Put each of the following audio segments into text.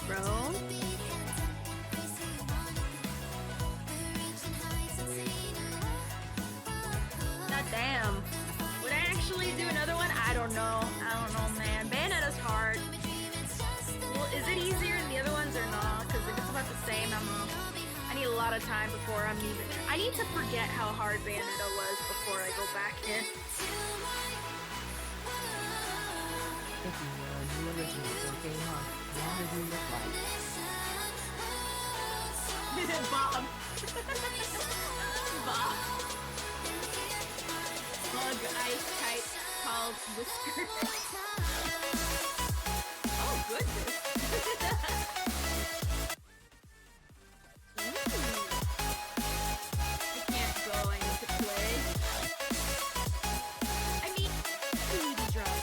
bro. God damn. Would I actually do another one? I don't know. I don't know, man. Bayonetta's hard. Well, is it easier than the other ones or not? Because if it's about the same, I need a lot of time before I'm even. I need to forget how hard Bayonetta was before I go back in. If you were a new original for game off, what did you look like? Bob. Bob. Bug ice type called Whisker. Oh goodness. I can't go, I need to play. I mean, I need to draw.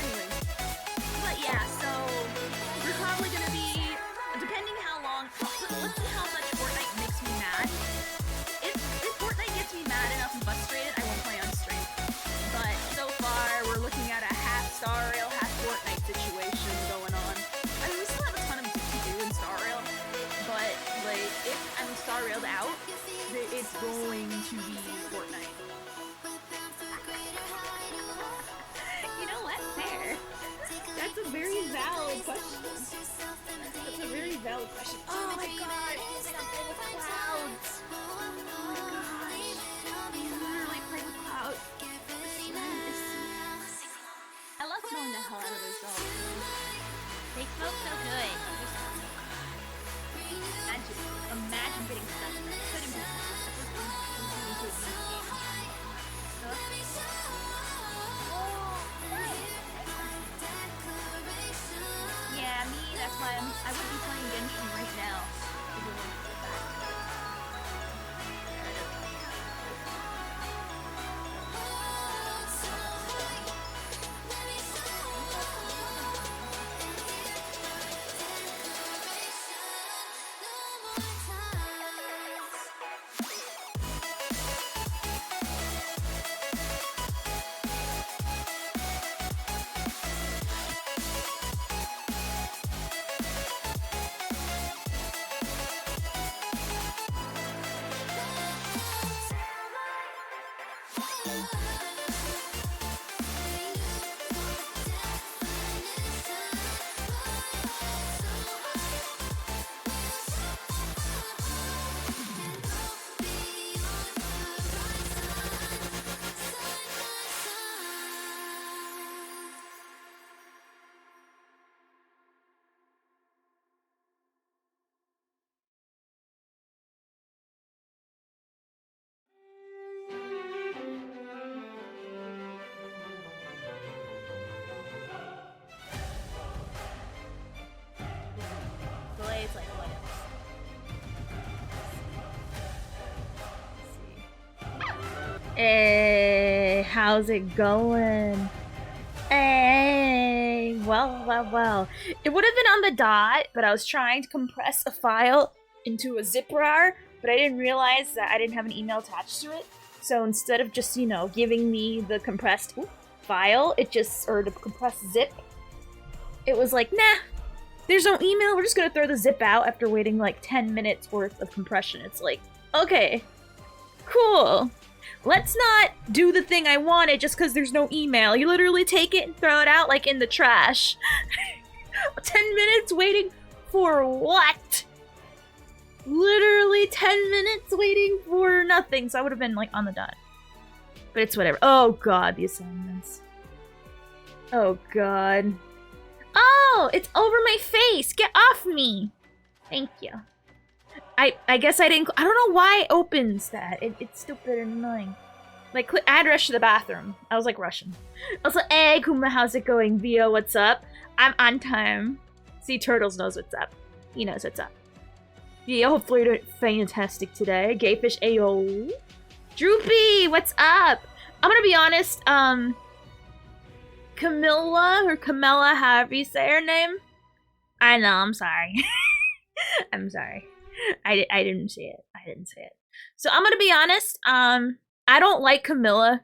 Anyway. But yeah, so we're probably gonna be, depending how long, let's see how much Fortnite makes me mad. If Fortnite gets me mad enough and frustrated, I won't play on stream. But so far, we're looking at a half Star Rail, half Fortnite situation going on. I mean, we still have a ton of to do in Star Rail, but like, if I'm Star Railed out, it's going to be Fortnite. You know what? Fair. That's a very valid question. That's a very valid question. Oh my god, something with clouds. Oh my gosh. You literally play with clouds. I love knowing the hell out of those dolls. They feel so good. Imagine getting stuck in that. Couldn't be into a deep game. Yeah, me, that's why I would be playing Genshin right now. It's like what else? Hey, how's it going? Hey, well. It would have been on the dot, but I was trying to compress a file into a zip rar, but I didn't realize that I didn't have an email attached to it. So instead of just, giving me the compressed file, or the compressed zip, it was like, nah, there's no email, we're just gonna throw the zip out after waiting like 10 minutes worth of compression. It's like, okay, cool. Let's not do the thing I wanted just because there's no email. You literally take it and throw it out like in the trash. 10 minutes waiting for what? Literally 10 minutes waiting for nothing. So I would have been like on the dot. But it's whatever. Oh god, the assignments. Oh god. Oh, it's over my face. Get off me. Thank you. I guess I didn't. I don't know why it opens that. It's stupid and annoying. Like, add rush to the bathroom. I was like rushing. Also, hey, Kuma, how's it going? Vio, what's up? I'm on time. See, Turtles knows what's up. He knows what's up. Yeah, hopefully you're doing fantastic today. Gayfish, ayo. Droopy, what's up? I'm gonna be honest, Camilla, however you say her name. I know, I'm sorry. I'm sorry. I didn't say it. I didn't say it. So I'm gonna be honest, I don't like Camilla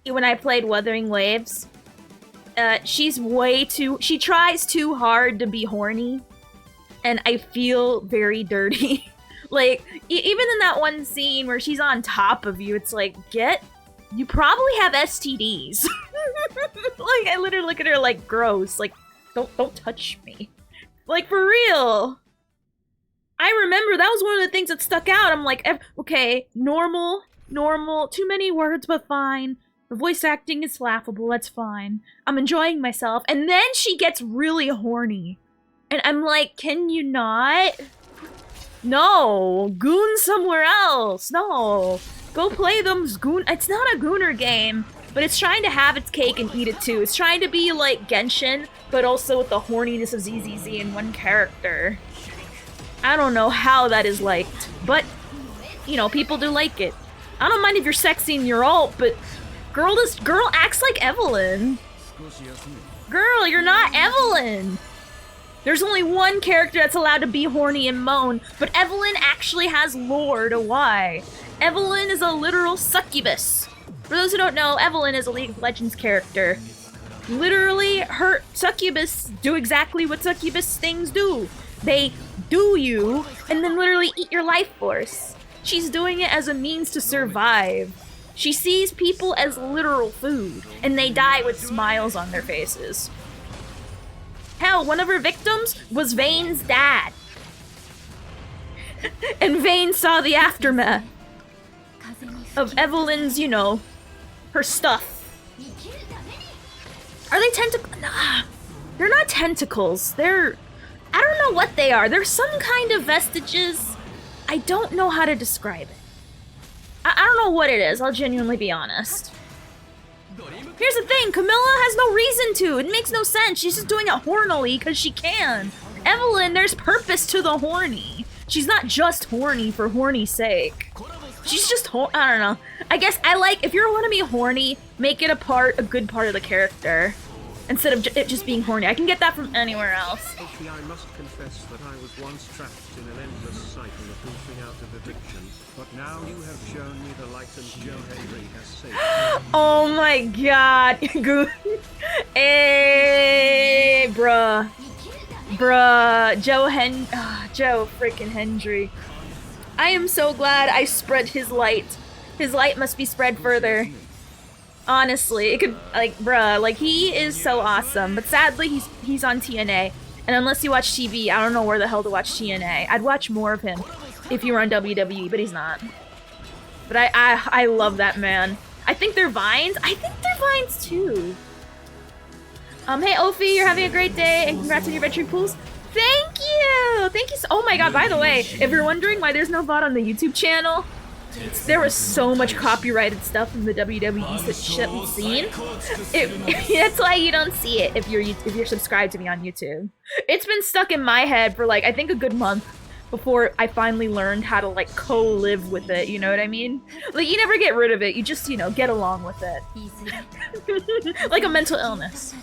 when I played Wuthering Waves. she's she tries too hard to be horny, and I feel very dirty. Like, even in that one scene where she's on top of you, it's like, you probably have STDs. Like, I literally look at her like, gross, like, don't touch me. Like, for real. I remember that was one of the things that stuck out. I'm like, okay, normal, too many words, but fine. The voice acting is laughable, that's fine. I'm enjoying myself. And then she gets really horny. And I'm like, can you not? No, goon somewhere else. No, go play those goon. It's not a gooner game, but it's trying to have its cake and eat it too. It's trying to be like Genshin, but also with the horniness of ZZZ in one character. I don't know how that is liked, but you know, people do like it. I don't mind if you're sexy in your ult, but girl acts like Evelyn. Girl, you're not Evelyn. There's only one character that's allowed to be horny and moan, but Evelyn actually has lore to why. Evelyn is a literal succubus. For those who don't know, Evelyn is a League of Legends character. Literally, her succubus do exactly what succubus things do. They do you, and then literally eat your life force. She's doing it as a means to survive. She sees people as literal food, and they die with smiles on their faces. Hell, one of her victims was Vayne's dad. And Vayne saw the aftermath of Evelyn's, you know, her stuff. Are they tentacles? Nah, they're not tentacles. I don't know what they are. They're some kind of vestiges. I don't know how to describe it. I don't know what it is. I'll genuinely be honest. Here's the thing, Camilla has no reason to. It makes no sense. She's just doing it hornily because she can. Evelyn, there's purpose to the horny. She's not just horny for horny's sake. She's just I don't know. I guess I like, if you want to be horny, make it a good part of the character. Instead of it just being horny. I can get that from anywhere else. Okay, I must confess that I was once trapped in an endless cycle of goofing out of addiction, but now you have shown me the light and Joe Henry has saved me. Oh my god. Hey, bruh. Joe freaking Hendry. I am so glad I spread his light. His light must be spread further. Honestly, it could, like, bruh, like, he is so awesome, but sadly, he's on TNA, and unless you watch TV, I don't know where the hell to watch TNA. I'd watch more of him if you were on WWE, but he's not. But I love that man. I think they're Vines. I think they're Vines, too. Hey, Ophi, you're having a great day, and congrats on your venturing pools. Thank you! Thank you so- oh my god, by the way, if you're wondering why there's no VOD on the YouTube channel, there was so much copyrighted stuff from the WWE that shouldn't be seen. That's why you don't see it if you're subscribed to me on YouTube. It's been stuck in my head for like I think a good month before I finally learned how to like co-live with it. You know what I mean? Like you never get rid of it. You just get along with it. Like a mental illness.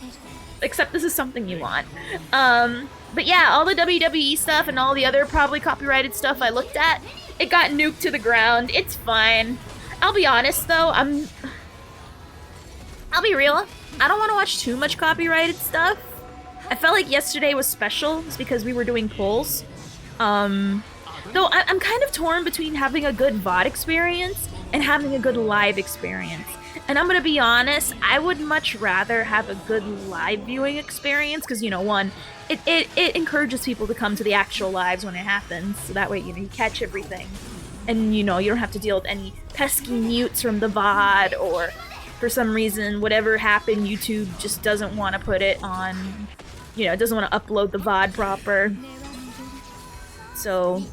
Except this is something you want. But yeah, all the WWE stuff and all the other probably copyrighted stuff I looked at. It got nuked to the ground. It's fine. I'll be honest though, I'll be real. I don't want to watch too much copyrighted stuff. I felt like yesterday was special just because we were doing polls. Though I'm kind of torn between having a good VOD experience and having a good live experience. And I'm gonna be honest, I would much rather have a good live viewing experience because, you know, one, it encourages people to come to the actual lives when it happens, so that way, you know, you catch everything. And, you know, you don't have to deal with any pesky mutes from the VOD, or for some reason, whatever happened, YouTube just doesn't want to put it on, you know, it doesn't want to upload the VOD proper. So,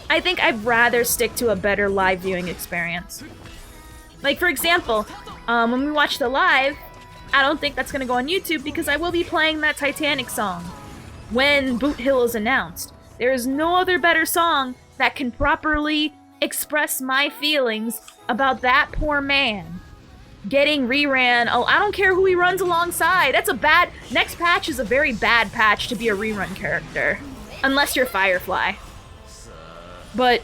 I think I'd rather stick to a better live viewing experience. Like, for example, when we watch the live, I don't think that's gonna go on YouTube because I will be playing that Titanic song when Boot Hill is announced. There is no other better song that can properly express my feelings about that poor man getting reran. Oh, I don't care who he runs alongside. That's a bad... Next patch is a very bad patch to be a rerun character. Unless you're Firefly. But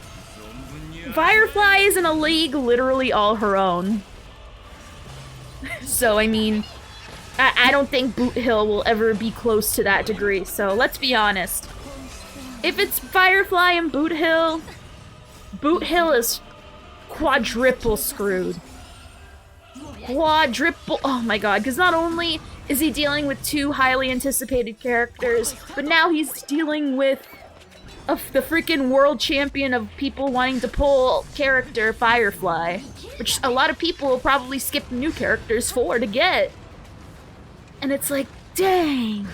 Firefly is in a league literally all her own. So, I mean, I don't think Boot Hill will ever be close to that degree, so let's be honest. If it's Firefly and Boot Hill is quadruple screwed. Quadruple, oh my god, because not only is he dealing with two highly anticipated characters, but now he's dealing with the freaking world champion of people wanting to pull character, Firefly. Which a lot of people will probably skip new characters for to get. And it's like, dang.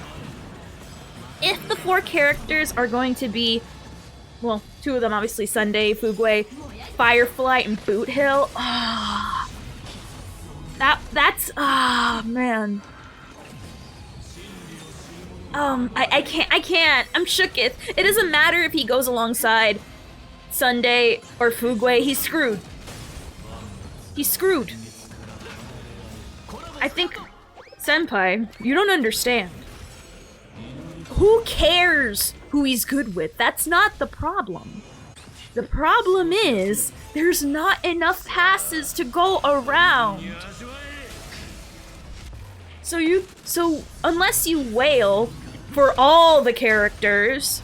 If the 4 characters are going to be, well, 2 of them obviously, Sunday, Fugwe, Firefly, and Boot Hill, that's, man. I can't. I'm shooketh. It doesn't matter if he goes alongside Sunday or Fugwe, he's screwed. He's screwed. I think, Senpai, you don't understand. Who cares who he's good with? That's not the problem. The problem is, there's not enough passes to go around. So unless you wail for all the characters,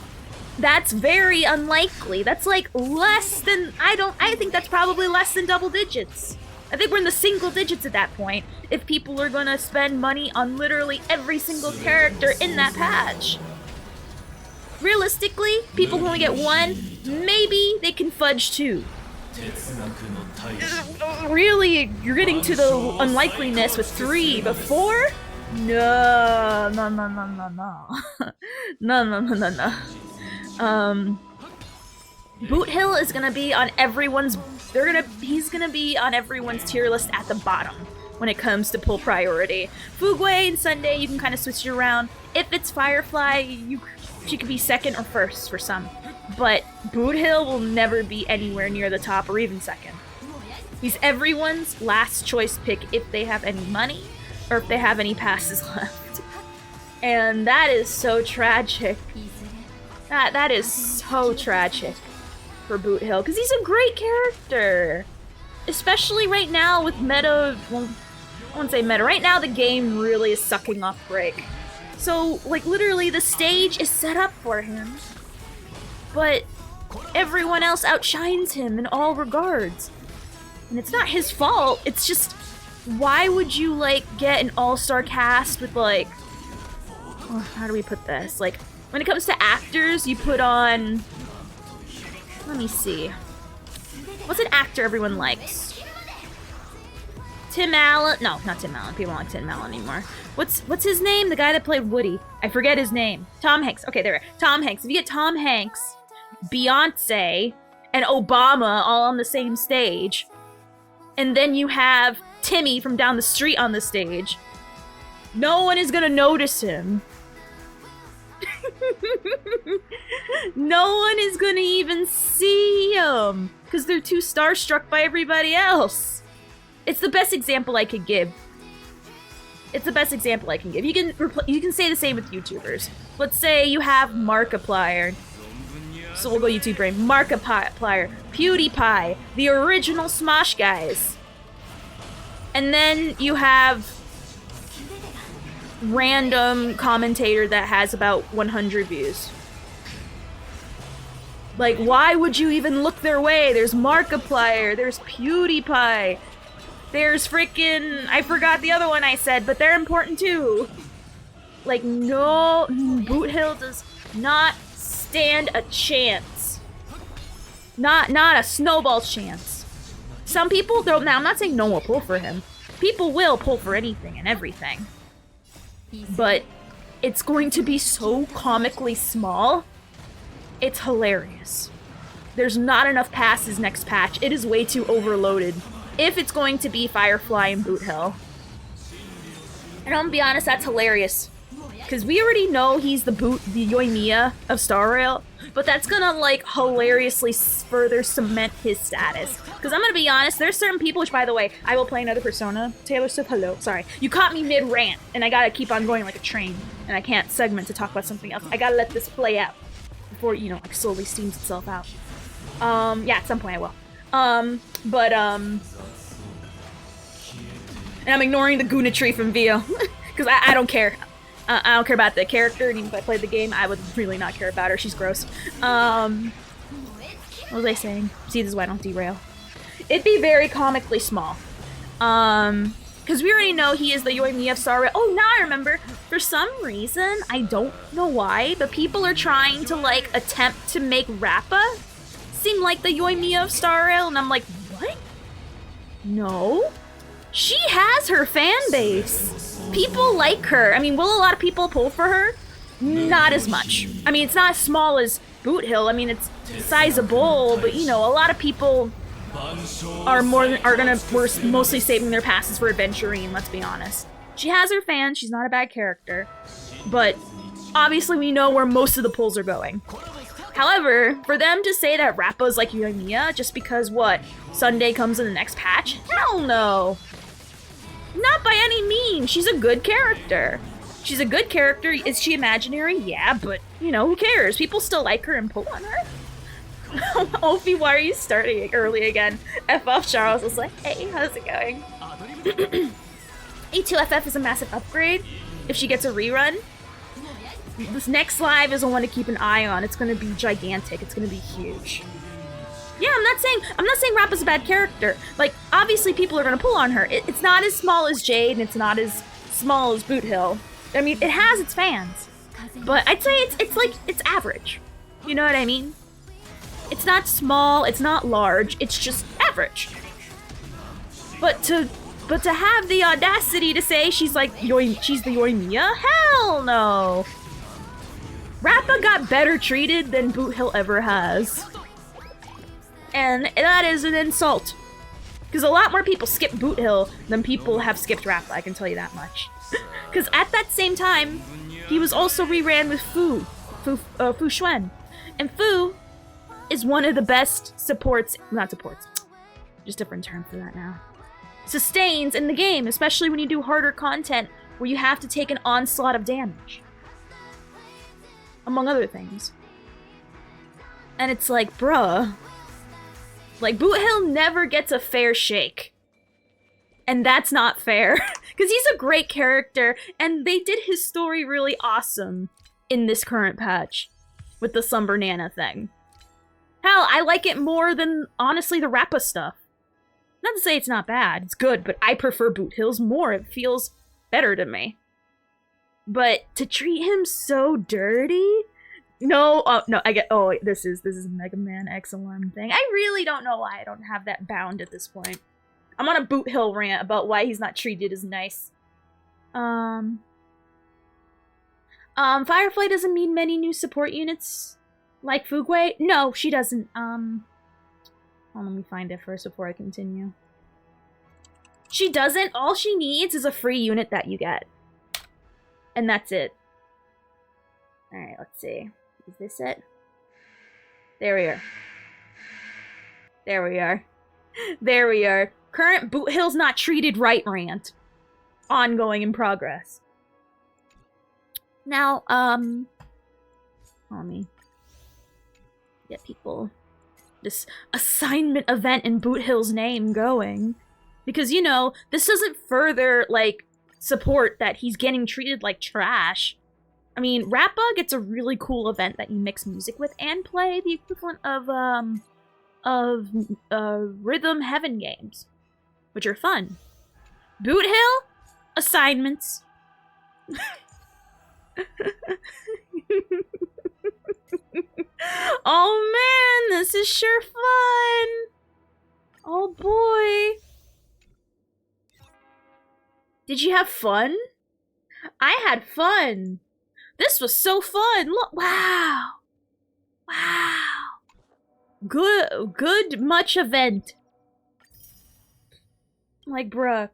that's very unlikely. That's like less than, I think that's probably less than double digits. I think we're in the single digits at that point, if people are gonna spend money on literally every single character in that patch. Realistically, people only get 1, maybe they can fudge 2. Really, you're getting to the unlikeliness with 3, but 4? No. No. Boot Hill is gonna be on everyone's, he's gonna be on everyone's tier list at the bottom when it comes to pull priority. Fugwe and Sunday, you can kind of switch it around. If it's Firefly, she could be second or first for some. But Boot Hill will never be anywhere near the top or even second. He's everyone's last choice pick if they have any money or if they have any passes left. And that is so tragic. That is so tragic for Boot Hill, because he's a great character. Especially right now with meta, well, I won't say meta, right now the game really is sucking off break. So, like, literally the stage is set up for him, but everyone else outshines him in all regards. And it's not his fault, it's just, why would you, like, get an all-star cast with, like, oh, how do we put this? Like, when it comes to actors, you put on, let me see. What's an actor everyone likes? Tim Allen? No, not Tim Allen. People don't like Tim Allen anymore. What's his name? The guy that played Woody. I forget his name. Tom Hanks. Okay, there. Tom Hanks. If you get Tom Hanks, Beyonce, and Obama all on the same stage, and then you have Timmy from down the street on the stage, no one is gonna notice him. No one is gonna even see him because they're too starstruck by everybody else. It's the best example I could give. It's the best example I can give. You can say the same with YouTubers. Let's say you have Markiplier. So we'll go YouTube brain. Markiplier, PewDiePie, the original Smosh guys. And then you have random commentator that has about 100 views. Like, why would you even look their way? There's Markiplier, there's PewDiePie, there's freaking, I forgot the other one I said, but they're important too. Like, no, Boot Hill does not stand a chance. Not a snowball chance. Some people, though, now I'm not saying no one will pull for him. People will pull for anything and everything. But it's going to be so comically small. It's hilarious. There's not enough passes next patch. It is way too overloaded. If it's going to be Firefly and Boot Hill. And I'm gonna be honest, that's hilarious. Because we already know he's the Yoimiya of Star Rail. But that's gonna, like, hilariously further cement his status. Because I'm gonna be honest, there's certain people, which, by the way, I will play another Persona. Taylor Swift, hello. Sorry. You caught me mid-rant, and I gotta keep on going like a train. And I can't segment to talk about something else. I gotta let this play out. Before, you know, like, slowly steams itself out. Yeah, at some point I will. And I'm ignoring the Guna tree from Vio. Because I don't care. I don't care about the character, and even if I played the game, I would really not care about her. She's gross. What was I saying? See, this is why I don't derail. It'd be very comically small. Because we already know he is the Yoimiya of Star Rail. Oh, now I remember. For some reason, I don't know why, but people are trying to, like, attempt to make Rappa seem like the Yoimiya of Star Rail, and I'm like, what? No. She has her fan base. People like her. I mean, will a lot of people pull for her? Not as much. I mean, it's not as small as Boot Hill. I mean, it's sizable, but, you know, a lot of people are mostly saving their passes for Adventurine, let's be honest. She has her fans, she's not a bad character, but obviously we know where most of the pulls are going. However, for them to say that Rappa's like Yoimiya just because, what, Sunday comes in the next patch? Hell no! Not by any means, she's a good character. She's a good character. Is she imaginary? Yeah, but, you know, who cares? People still like her and pull on her. Ophi, why are you starting early again? FF Charles was like, hey, how's it going? A2FF is a massive upgrade if she gets a rerun. This next live is one to keep an eye on. It's gonna be gigantic. It's gonna be huge. Yeah, I'm not saying Rappa's a bad character. Like, obviously people are gonna pull on her. It's not as small as Jade, and it's not as small as Boot Hill. I mean, it has its fans. But I'd say it's average. You know what I mean? It's not small, it's not large, it's just average. But to have the audacity to say she's the Yoimiya? Hell no! Rappa got better treated than Boot Hill ever has. And that is an insult. Because a lot more people skip Boot Hill than people have skipped Rappa, I can tell you that much. Because at that same time, he was also reran with Fu Xuan. And Fu is one of the best not supports, just different term for that now. Sustains in the game, especially when you do harder content where you have to take an onslaught of damage. Among other things. And it's like, bruh. Like, Boot Hill never gets a fair shake. And that's not fair. Because he's a great character, and they did his story really awesome in this current patch. With the Slumber Nana thing. Hell, I like it more than, honestly, the Rappa stuff. Not to say it's not bad, it's good, but I prefer Boot Hill's more. It feels better to me. But to treat him so dirty? No, this is a Mega Man X alarm thing. I really don't know why I don't have that bound at this point. I'm on a Boot Hill rant about why he's not treated as nice. Firefly doesn't need many new support units like Fugway. No, she doesn't. Let me find it first before I continue. She doesn't. All she needs is a free unit that you get. And that's it. Alright, let's see. Is this it? There we are. There we are. There we are. Current Boot Hill's not treated right rant. Ongoing in progress. Now, let me get people this assignment event in Boot Hill's name going. Because, you know, this doesn't further, like, support that he's getting treated like trash. I mean, Rappa gets a really cool event that you mix music with and play the equivalent of Rhythm Heaven games, which are fun. Boot Hill? Assignments. Oh man, this is sure fun! Oh boy. Did you have fun? I had fun. This was so fun. Look, wow. Wow. Good much event. Like, bruh.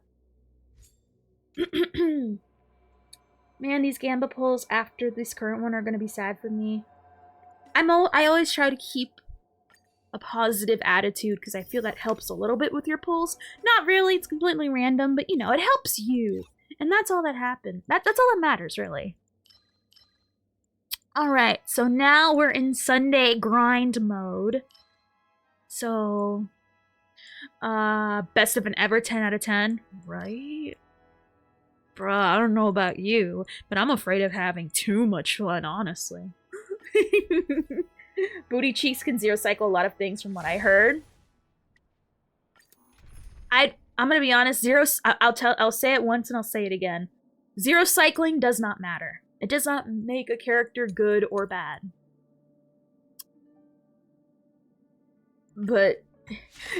Man, these Gamba pulls after this current one are gonna be sad for me. I always try to keep a positive attitude because I feel that helps a little bit with your pulls. Not really, it's completely random, but you know, it helps you. And that's all that happened. That's all that matters, really. Alright, so now we're in Sunday grind mode. So, best of an ever, 10 out of 10, right? Bruh, I don't know about you, but I'm afraid of having too much fun, honestly. Booty cheeks can zero cycle a lot of things from what I heard. I'm gonna be honest, I'll say it once and I'll say it again. Zero cycling does not matter. It does not make a character good or bad. But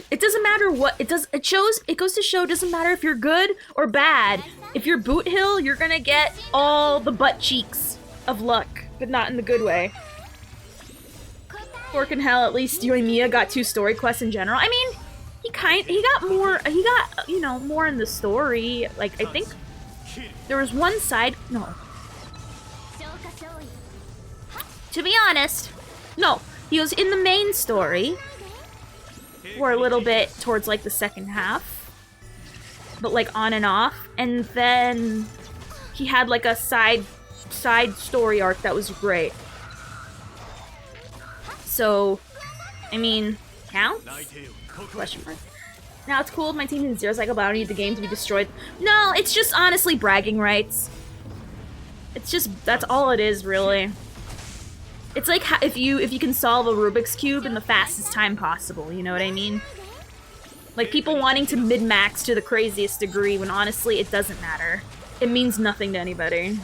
it doesn't matter what it does. It goes to show it doesn't matter if you're good or bad. If you're Boot Hill, you're gonna get all the butt cheeks of luck, but not in the good way. Fork in Hell, at least Yoimiya got 2 story quests in general. I mean, he got more, you know, more in the story. Like, I think there was one side, no. To be honest, no, he was in the main story for a little bit towards, like, the second half. But, like, on and off. And then he had, like, a side story arc that was great. So, I mean, counts? Question mark. Now it's cool if my team is zero cycle, but I don't need the game to be destroyed. No, it's just honestly bragging rights. It's just, that's all it is, really. It's like if you can solve a Rubik's Cube in the fastest time possible, you know what I mean? Like people wanting to min-max to the craziest degree when honestly it doesn't matter. It means nothing to anybody.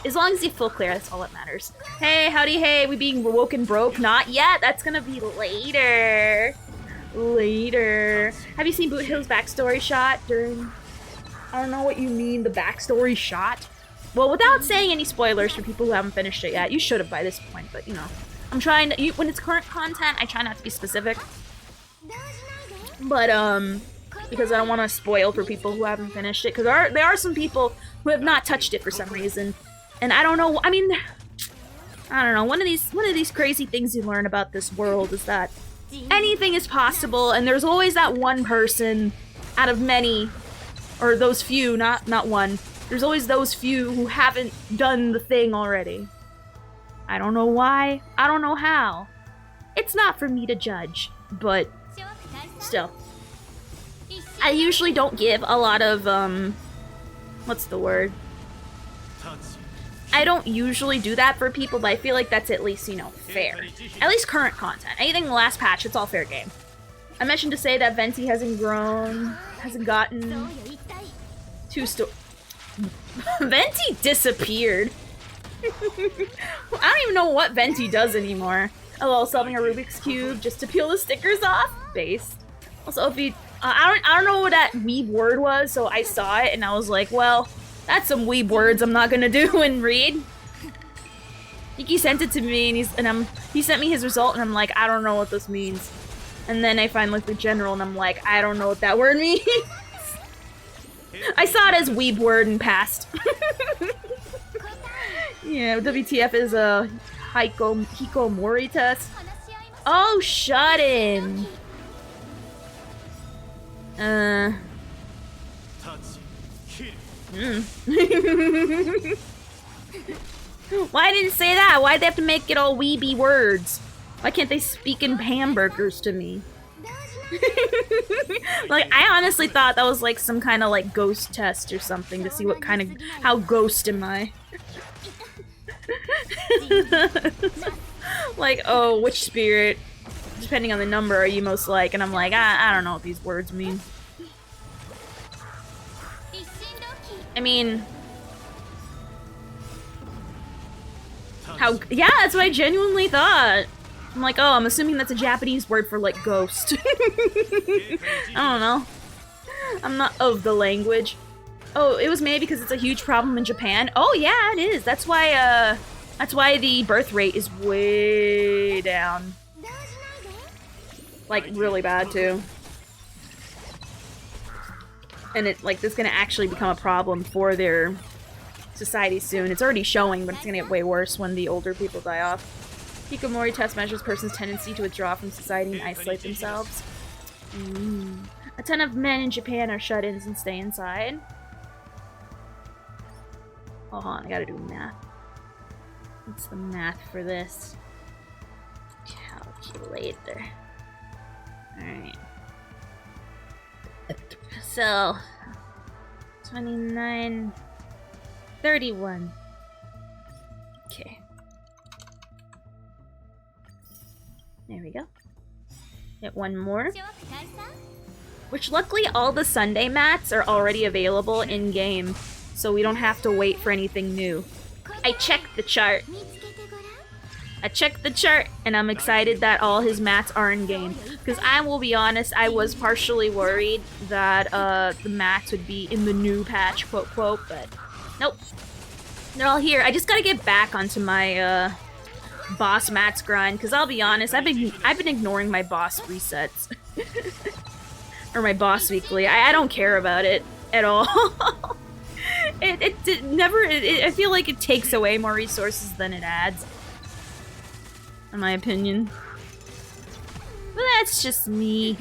As long as you full clear, that's all that matters. Hey, howdy, hey, we being woken broke? Not yet, that's gonna be later. Later. Have you seen Boot Hill's backstory shot during... I don't know what you mean, the backstory shot? Well, without saying any spoilers for people who haven't finished it yet, you should have by this point, but you know. I'm trying to... when it's current content, I try not to be specific. But, because I don't want to spoil for people who haven't finished it, because there are some people who have not touched it for some reason. And I don't know, I mean, I don't know, one of these crazy things you learn about this world is that anything is possible, and there's always that one person out of many, or those few, not one, there's always those few who haven't done the thing already. I don't know why, I don't know how. It's not for me to judge, but still. I usually don't give a lot of, what's the word? I don't usually do that for people, but I feel like that's at least, you know, fair. At least current content. Anything in the last patch, it's all fair game. I mentioned to say that Venti hasn't grown, hasn't gotten 2 Venti disappeared. I don't even know what Venti does anymore. LOL, solving a Rubik's Cube just to peel the stickers off? Based. Also, if you... I don't know what that weeb word was, so I saw it and I was like, well... That's some weeb words I'm not gonna do and read. Iki sent it to me and he sent me his result and I'm like, I don't know what this means. And then I find like the general and I'm like, I don't know what that word means. I saw it as weeb word and passed. Yeah, WTF is a Hikomori test. Oh, shut in. Why didn't it say that? Why'd they have to make it all weeby words? Why can't they speak in hamburgers to me? Like, I honestly thought that was like some kind of like ghost test or something to see what kind of, how ghost am I? Like, oh, which spirit, depending on the number, are you most like? And I'm like, I don't know what these words mean. I mean, how, yeah, that's what I genuinely thought. I'm like, oh, I'm assuming that's a Japanese word for, like, ghost. I don't know. I'm not of the language. Oh, it was made because it's a huge problem in Japan? Oh, yeah, it is. That's why the birth rate is way down. Like, really bad, too. And it, like, this is gonna actually become a problem for their society soon. It's already showing, but it's gonna get way worse when the older people die off. Hikomori test measures person's tendency to withdraw from society and isolate themselves. A ton of men in Japan are shut-ins and stay inside. Hold on, I gotta do math. What's the math for this? Calculator. Alright. So 29, 31. Okay. There we go. Get one more. Which luckily all the Sunday mats are already available in-game, so we don't have to wait for anything new. I checked the chart. And I'm excited that all his mats are in-game. Because I will be honest, I was partially worried that the mats would be in the new patch, quote quote, but nope. They're all here. I just gotta get back onto my boss mats grind, because I'll be honest, I've been ignoring my boss resets. Or my boss weekly. I don't care about it at all. it never, I feel like it takes away more resources than it adds. In my opinion. But that's just me.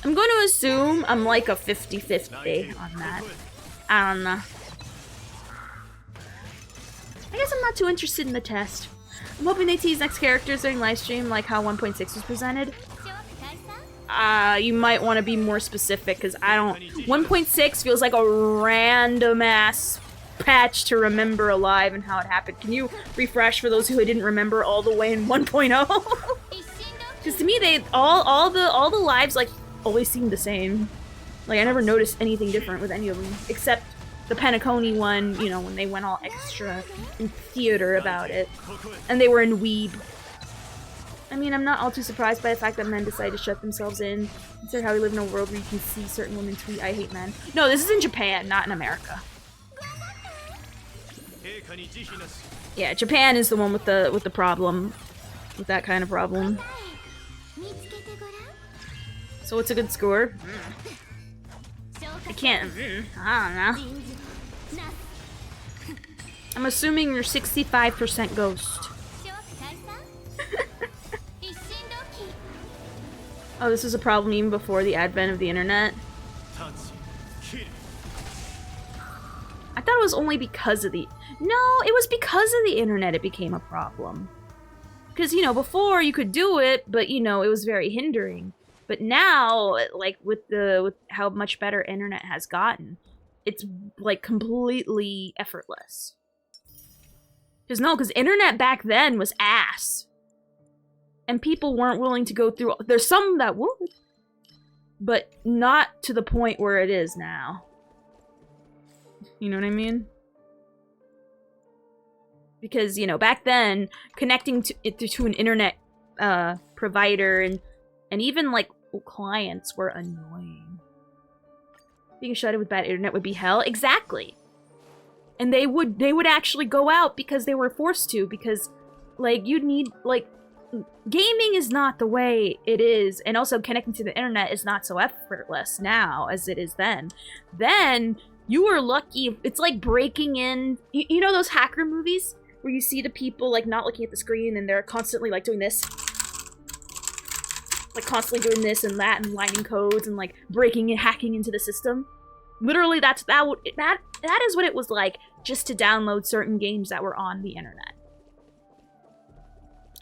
I'm going to assume I'm like a 50-50 on that. I don't know. I guess I'm not too interested in the test. I'm hoping they tease next characters during livestream like how 1.6 was presented. You might want to be more specific, because I don't... 1.6 feels like a random-ass patch to remember alive and how it happened. Can you refresh for those who didn't remember all the way in 1.0? Because to me, all the lives, like, always seem the same. Like, I never noticed anything different with any of them, except the Penacony one, you know, when they went all extra in theater about it. And they were in Weeb. I mean, I'm not all too surprised by the fact that men decide to shut themselves in. Consider how we live in a world where you can see certain women tweet, "I hate men." No, this is in Japan, not in America. Yeah, Japan is the one with the problem. With that kind of problem. So what's a good score? I can't... I don't know. I'm assuming you're 65% ghost. Oh, this was a problem even before the advent of the internet. I thought it was only because of the... No, it was because of the internet it became a problem. Because, you know, before you could do it, but, you know, it was very hindering. But now, like, with how much better internet has gotten, it's, like, completely effortless. Because internet back then was ass. And people weren't willing to go through... There's some that would. But not to the point where it is now. You know what I mean? Because, you know, back then, connecting to an internet provider and even, like, clients were annoying. Being shut in with bad internet would be hell. Exactly. And they would actually go out because they were forced to, because, like, you'd need, like... Gaming is not the way it is, and also connecting to the internet is not so effortless now as it is then. Then, you were lucky. It's like breaking in... You know those hacker movies? Where you see the people, like, not looking at the screen and they're constantly, like, doing this? Like, constantly doing this and that and lining codes and, like, breaking and hacking into the system? Literally, that is what it was like just to download certain games that were on the internet.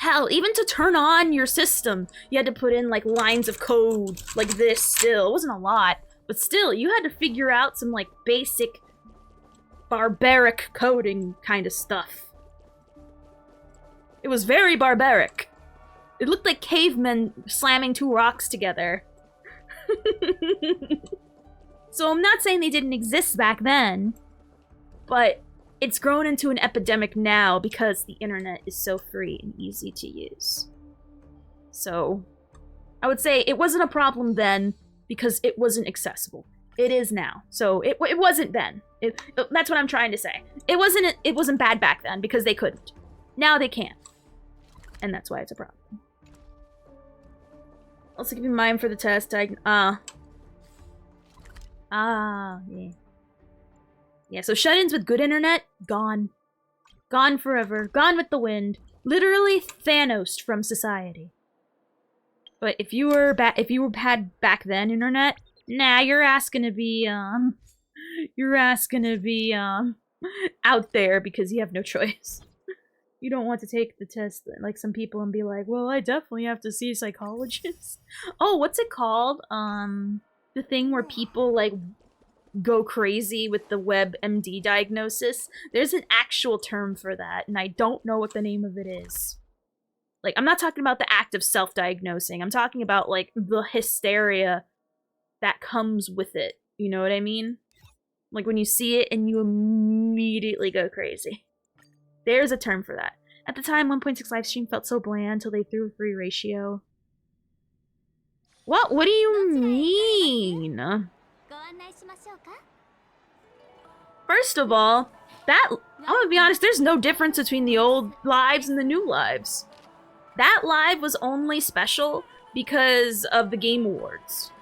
Hell, even to turn on your system, you had to put in, like, lines of code like this still. It wasn't a lot, but still, you had to figure out some, like, basic, barbaric coding kind of stuff. It was very barbaric. It looked like cavemen slamming two rocks together. So I'm not saying they didn't exist back then, but it's grown into an epidemic now because the internet is so free and easy to use. So, I would say it wasn't a problem then because it wasn't accessible. It is now. So, it wasn't then. That's what I'm trying to say. It wasn't bad back then because they couldn't. Now they can. And that's why it's a problem. Also keep in mind for the test, yeah. Yeah, so shut-ins with good internet, gone. Gone forever. Gone with the wind. Literally Thanos from society. But if you had back then internet, nah, you're asking to be out there because you have no choice. You don't want to take the test like some people and be like, well, I definitely have to see a psychologist. Oh, what's it called? The thing where people, like, go crazy with the WebMD diagnosis. There's an actual term for that, and I don't know what the name of it is. Like, I'm not talking about the act of self-diagnosing. I'm talking about, like, the hysteria that comes with it. You know what I mean? Like, when you see it and you immediately go crazy. There's a term for that. At the time, 1.6 livestream felt so bland till they threw a free ratio. What? What do you mean? First of all, I'm gonna be honest, there's no difference between the old lives and the new lives. That live was only special because of the Game Awards.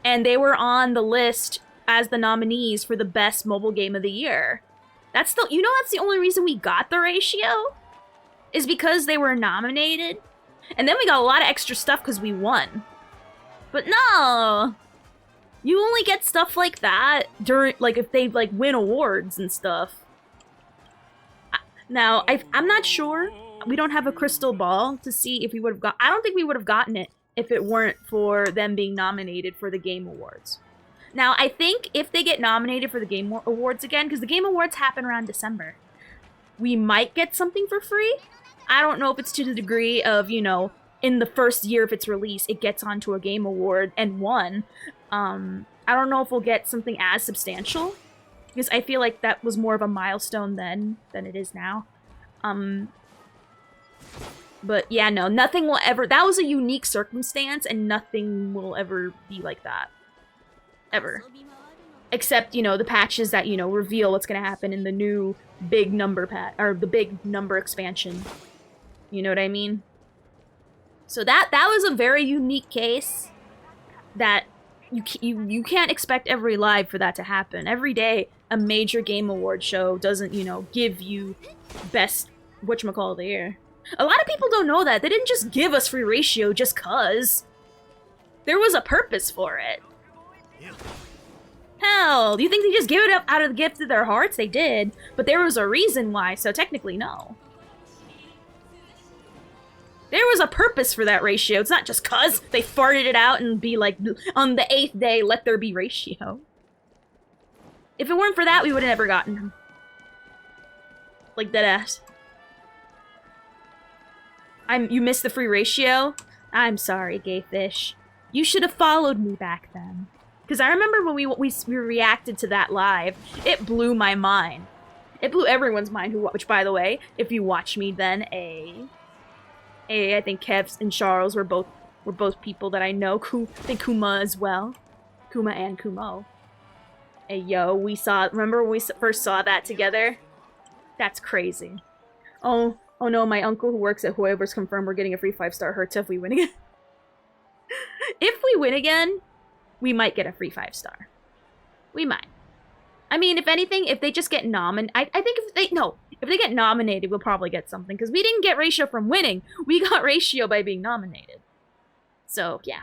And they were on the list as the nominees for the best mobile game of the year. That's the only reason we got the ratio? Is because they were nominated? And then we got a lot of extra stuff because we won. But no! You only get stuff like that during, like, if they, like, win awards and stuff. Now, I'm not sure. We don't have a crystal ball to see if we would have got... I don't think we would have gotten it if it weren't for them being nominated for the Game Awards. Now, I think if they get nominated for the Game Awards again, because the Game Awards happen around December, we might get something for free. I don't know if it's to the degree of, you know, in the first year of its release, it gets onto a Game Award and won. I don't know if we'll get something as substantial, because I feel like that was more of a milestone then than it is now. But yeah, no, nothing will ever... That was a unique circumstance, and nothing will ever be like that. Ever. Except, you know, the patches that, you know, reveal what's gonna happen in the new big number or the big number expansion. You know what I mean? So that was a very unique case that you can't expect every live for that to happen. Every day, a major game award show doesn't, you know, give you best whatchamacallit of the year. A lot of people don't know that. They didn't just give us free ratio just cuz. There was a purpose for it. Hell, do you think they just give it up out of the gift of their hearts? They did, but there was a reason why, so technically no. There was a purpose for that ratio. It's not just cuz they farted it out and be like, on the 8th day, let there be ratio. If it weren't for that, we would have never gotten him. Like, deadass. You missed the free ratio? I'm sorry, Gayfish. You should have followed me back then. Because I remember when we reacted to that live, it blew my mind. It blew everyone's mind, which, by the way, if you watch me then, I think Kevs and Charles were both people that I know. I think Kuma as well. Kuma and Kumo. Hey, yo, remember when we first saw that together? That's crazy. Oh no, my uncle who works at Hoyoverse confirmed we're getting a free 5-star Hertz if we win again. If we win again, we might get a free 5-star. We might. I mean, if anything, if they just get nominated, I think if they get nominated, we'll probably get something, because we didn't get ratio from winning. We got ratio by being nominated. So, yeah.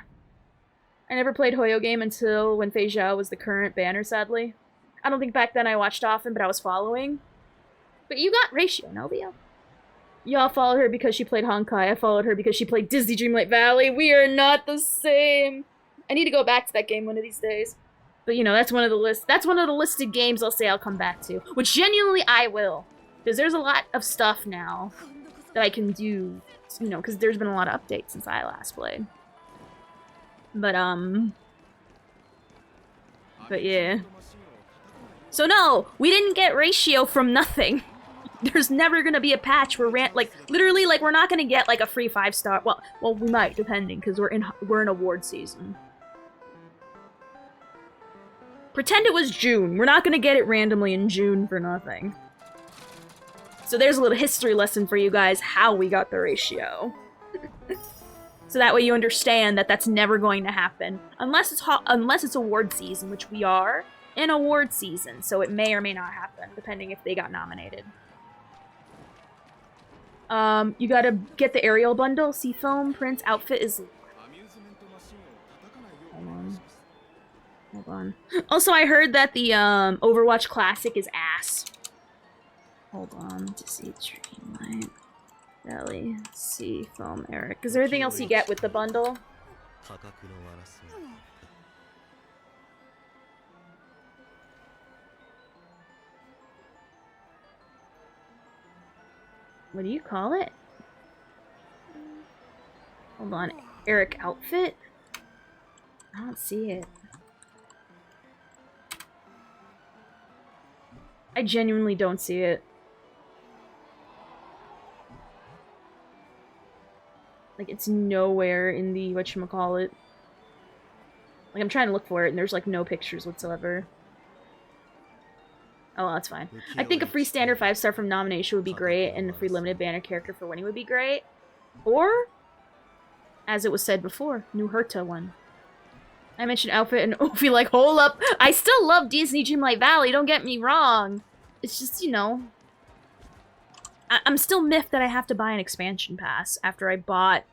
I never played Hoyo game until when Fei Zhao was the current banner, sadly. I don't think back then I watched often, but I was following. But you got ratio, Novio. Y'all followed her because she played Honkai. I followed her because she played Disney Dreamlight Valley. We are not the same. I need to go back to that game one of these days. But, you know, that's one of the listed games I'll say I'll come back to. Which, genuinely, I will. Because there's a lot of stuff now that I can do, you know, because there's been a lot of updates since I last played. But, yeah. So, no, we didn't get ratio from nothing. There's never gonna be a patch where literally, we're not gonna get, like, a free 5-star. Well, we might, depending, because we're in award season. Pretend it was June. We're not gonna get it randomly in June for nothing. So there's a little history lesson for you guys, how we got the ratio. So that way you understand that that's never going to happen. Unless it's award season, which we are in award season. So it may or may not happen, depending if they got nominated. You gotta get the Ariel bundle. Seafoam Prince outfit is... Hold on. Also, I heard that the Overwatch Classic is ass. Hold on to see Dreamlight Valley, Seafoam, Eric. Is there anything else you get with the bundle? What do you call it? Hold on. Eric outfit? I don't see it. I genuinely don't see it. Like, it's nowhere in the whatchamacallit. Like, I'm trying to look for it, and there's, like, no pictures whatsoever. Oh, well, that's fine. I think a free standard 5-star from nomination would be great, and a free limited banner character for winning would be great. Or, as it was said before, new Herta one. I mentioned outfit and Ophi like, hold up! I still love Disney Dreamlight Valley, don't get me wrong. It's just, you know... I'm still miffed that I have to buy an expansion pass after I bought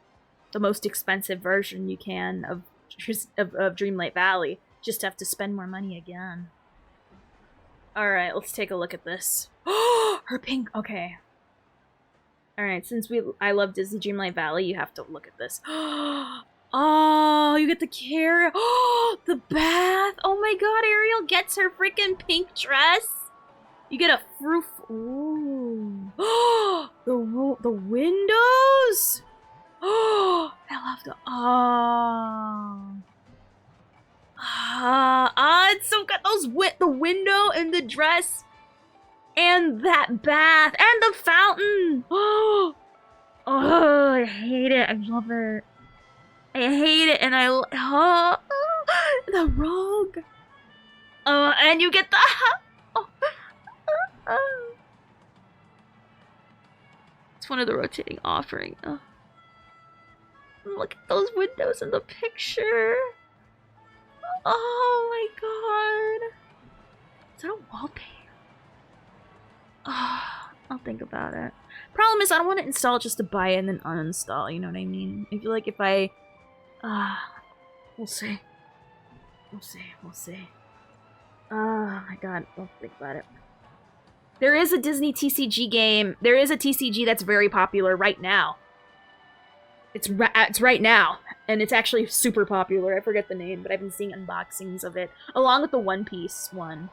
the most expensive version you can of Dreamlight Valley. Just have to spend more money again. Alright, let's take a look at this. Her pink... Okay. Alright, since I love Disney Dreamlight Valley, you have to look at this. Oh, you get the carrot. Oh, the bath. Oh my god, Ariel gets her freaking pink dress. You get a fruit. Ooh. Oh, the windows. Oh, I love the. It's so good. The window and the dress, and that bath and the fountain. Oh, I hate it. I love it. I hate it, and the rug. And you get the. It's one of the rotating offering. Look at those windows in the picture. Oh my god. Is that a wallpaper? I'll think about it. Problem is, I don't want to install it just to buy it and then uninstall, you know what I mean? I feel like if I... we'll see. We'll see. Oh my god, I'll think about it. There is a Disney TCG game. There is a TCG that's very popular right now. It's right now, and it's actually super popular. I forget the name, but I've been seeing unboxings of it, along with the One Piece one.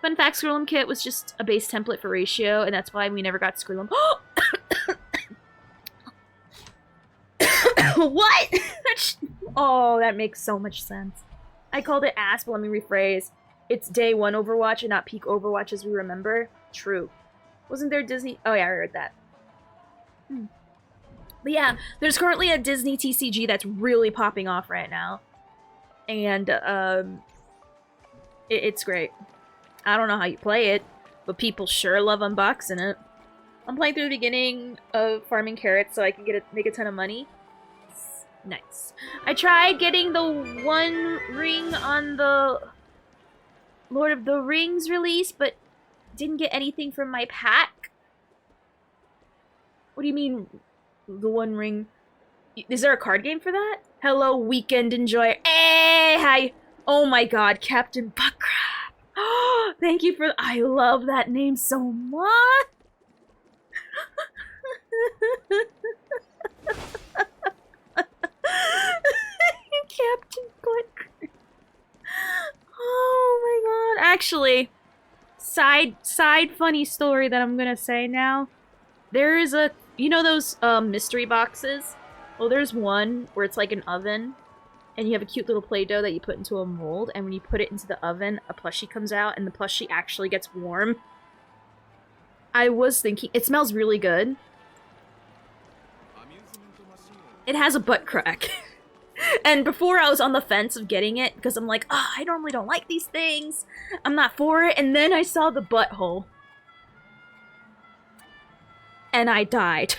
Fun fact, Skrillum Kit was just a base template for Ratio, and that's why we never got Skrillum. What? Oh, that makes so much sense. I called it ass, but let me rephrase. It's day 1 Overwatch and not peak Overwatch as we remember. True. Wasn't there Disney? Oh yeah, I heard that. But yeah, there's currently a Disney TCG that's really popping off right now. And, it's great. I don't know how you play it, but people sure love unboxing it. I'm playing through the beginning of farming carrots so I can make a ton of money. Nice. I tried getting the One Ring on the Lord of the Rings release, but didn't get anything from my pack. What do you mean, the One Ring? Is there a card game for that? Hello, Weekend Enjoyer. Hey, hi. Oh my god, Captain Buttcrab. Oh, thank you for... I love that name so much. Captain Buttcrab. Oh my god. Actually, side funny story that I'm gonna say now. There is a... You know those mystery boxes? Well, there's one where it's like an oven, and you have a cute little Play-Doh that you put into a mold, and when you put it into the oven, a plushie comes out, and the plushie actually gets warm. I was thinking... It smells really good. It has a butt crack. And before I was on the fence of getting it, because I'm like, oh, I normally don't like these things. I'm not for it. And then I saw the butthole. And I died.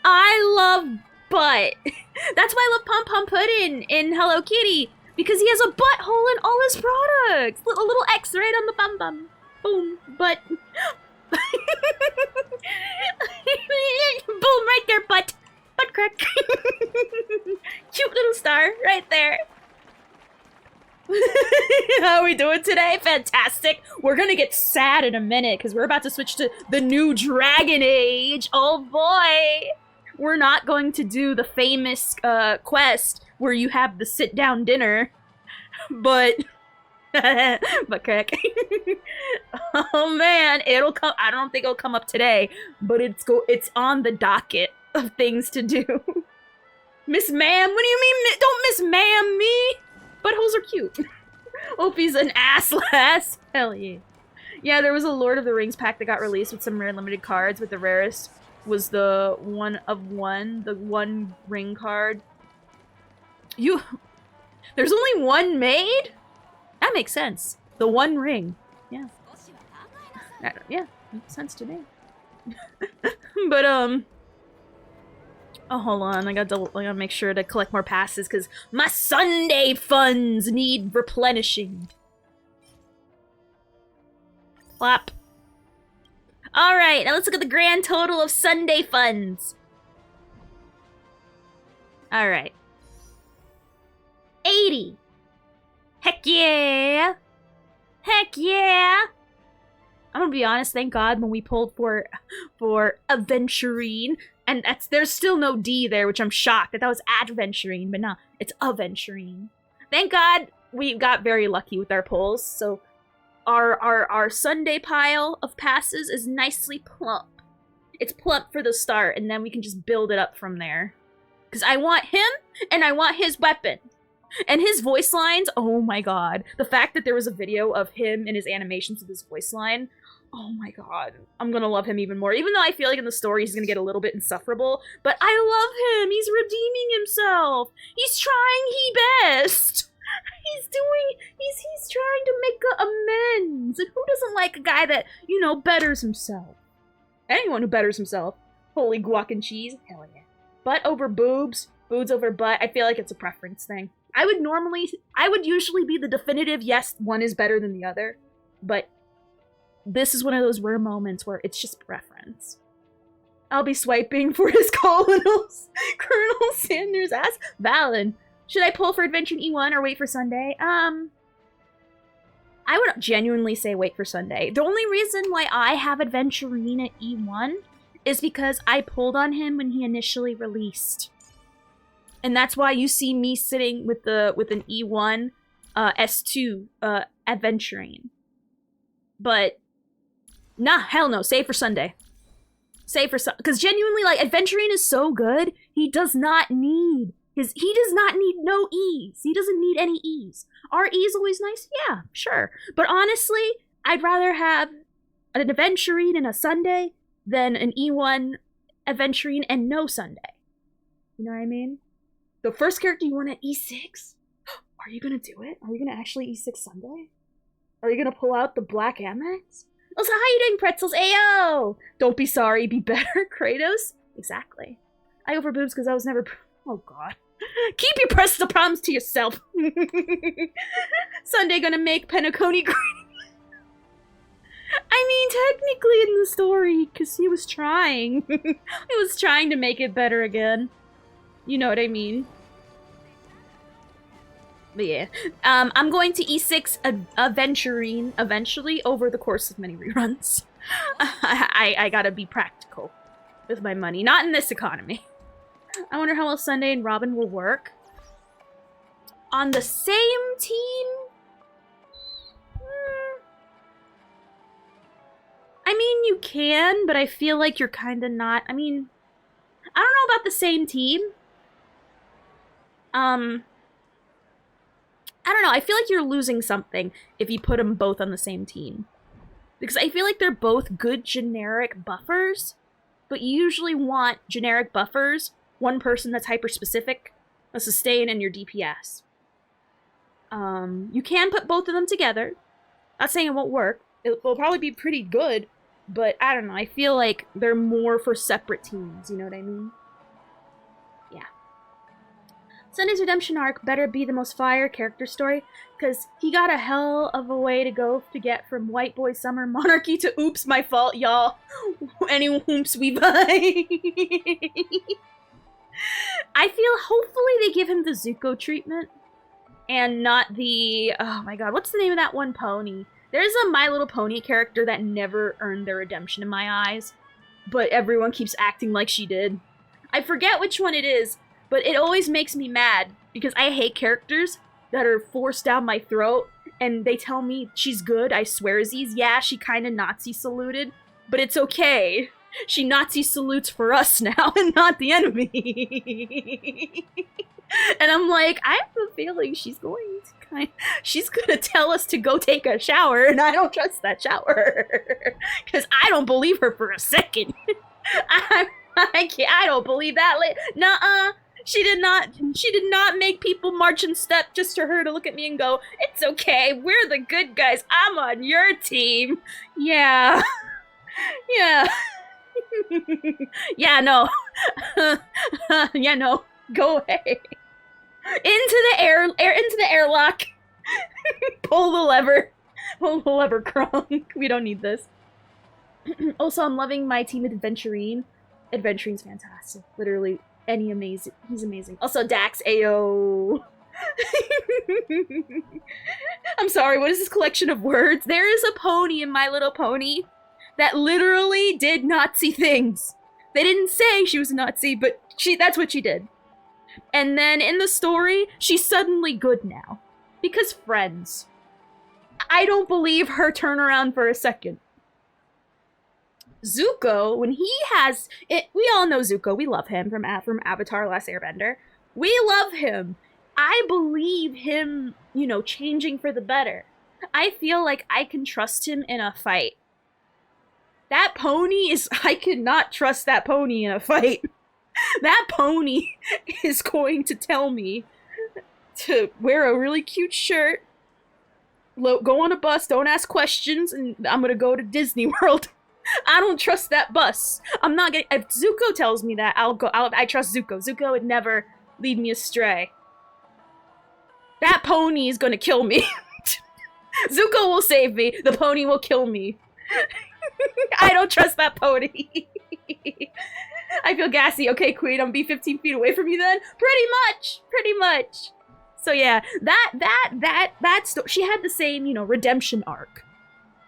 I love butt. That's why I love Pom Pom Puddin' in Hello Kitty. Because he has a butthole in all his products. A little X right on the bum bum. Boom. Butt. Boom, right there, butt. Butt crack. Cute little star right there. How are we doing today? Fantastic. We're gonna get sad in a minute because we're about to switch to the new Dragon Age. Oh boy. We're not going to do the famous quest where you have the sit-down dinner, but But crack. Oh man, it'll come. I don't think it'll come up today, but it's on the docket of things to do. Miss Ma'am, what do you mean? Don't Miss Ma'am me. Buttholes are cute. Opie's an ass lass. Hell yeah. Yeah, there was a Lord of the Rings pack that got released with some rare limited cards, but the rarest was the one of one, the one ring card. There's only one made? That makes sense. The one ring. Yeah. Yeah, makes sense to me. But, oh, hold on. I gotta make sure to collect more passes, because my Sunday funds need replenishing. Flop. Alright, now let's look at the grand total of Sunday funds. Alright. 80. Heck yeah! Heck yeah! I'm gonna be honest, thank God when we pulled for Aventurine, and there's still no D there, which I'm shocked. That was Adventurine, but no, it's Aventurine. Thank God we got very lucky with our pulls, so our Sunday pile of passes is nicely plump. It's plump for the start, and then we can just build it up from there. Because I want him, and I want his weapon. And his voice lines, oh my god. The fact that there was a video of him and his animations with his voice line, oh my god. I'm gonna love him even more. Even though I feel like in the story he's gonna get a little bit insufferable, but I love him! He's redeeming himself! He's trying he best! He's trying to make amends! And who doesn't like a guy that, you know, betters himself? Anyone who betters himself. Holy guac and cheese, hell yeah. Butt over boobs, boobs over butt, I feel like it's a preference thing. I would usually be the definitive, yes, one is better than the other, but this is one of those rare moments where it's just preference. I'll be swiping for his colonels. Colonel Sanders asks, Valen, should I pull for Adventure E1 or wait for Sunday? I would genuinely say wait for Sunday. The only reason why I have Adventurine at E1 is because I pulled on him when he initially released. And that's why you see me sitting with an E1 S2 Adventurine. But nah, hell no, save for Sunday. Save for because genuinely, like, Adventurine is so good, he does not need no E's. He doesn't need any E's. Are E's always nice? Yeah, sure. But honestly, I'd rather have an Adventurine and a Sunday than an E1 Adventurine and no Sunday. You know what I mean? The first character you want at E6? Are you gonna do it? Are you gonna actually E6 Sunday? Are you gonna pull out the Black Amex? Also, how you doing, Pretzels? Ayo! Don't be sorry, be better, Kratos? Exactly. I go for boobs because I was never... Oh god. Keep your personal problems to yourself. Sunday gonna make Penacony great. I mean, technically in the story, because he was trying. He was trying to make it better again. You know what I mean. But yeah. I'm going to E6 Aventurine eventually over the course of many reruns. I gotta be practical with my money. Not in this economy. I wonder how well Sunday and Robin will work. On the same team? I mean, you can, but I feel like you're kind of not. I mean, I don't know about the same team. I don't know. I feel like you're losing something if you put them both on the same team. Because I feel like they're both good generic buffers, but you usually want generic buffers, one person that's hyper-specific, a sustain, and your DPS. You can put both of them together. Not saying it won't work. It will probably be pretty good, but I don't know. I feel like they're more for separate teams, you know what I mean? Yeah. Sunday's redemption arc better be the most fire character story, because he got a hell of a way to go to get from White Boy Summer Monarchy to oops, my fault, y'all. Any whoops we buy. I feel hopefully they give him the Zuko treatment and not the, oh my god, what's the name of that one pony? There's a My Little Pony character that never earned their redemption in my eyes, but everyone keeps acting like she did. I forget which one it is, but it always makes me mad because I hate characters that are forced down my throat and they tell me she's good, I swearsies. Yeah, she kind of Nazi saluted, but it's okay. She Nazi salutes for us now and not the enemy. And I'm like, I have a feeling she's going to she's gonna tell us to go take a shower, and I don't trust that shower. Because I don't believe her for a second. I don't believe that. Nuh-uh. She did not make people march in step just for her to look at me and go, it's okay, we're the good guys, I'm on your team. Yeah. Yeah. Yeah, no. Yeah, no. Go away. Into the airlock. Pull the lever. Pull the lever, Krunk. We don't need this. Also, I'm loving my team Adventurine. Adventurine's fantastic. Literally, he's amazing. Also, Dax, ayo. I'm sorry, what is this collection of words? There is a pony in My Little Pony that literally did Nazi things. They didn't say she was a Nazi, but that's what she did. And then in the story, she's suddenly good now. Because friends. I don't believe her turnaround for a second. Zuko, when he has it, we all know Zuko. We love him from Avatar: Last Airbender. We love him. I believe him, changing for the better. I feel like I can trust him in a fight. That pony I cannot trust that pony in a fight. That pony is going to tell me to wear a really cute shirt, go on a bus, don't ask questions, and I'm gonna go to Disney World. I don't trust that bus. I'm not gonna. If Zuko tells me that, I'll go. I trust Zuko. Zuko would never lead me astray. That pony is gonna kill me. Zuko will save me. The pony will kill me. I don't trust that pony. I feel gassy. Okay, Queen, I'm be 15 feet away from you then. Pretty much. So yeah, she had the same, redemption arc,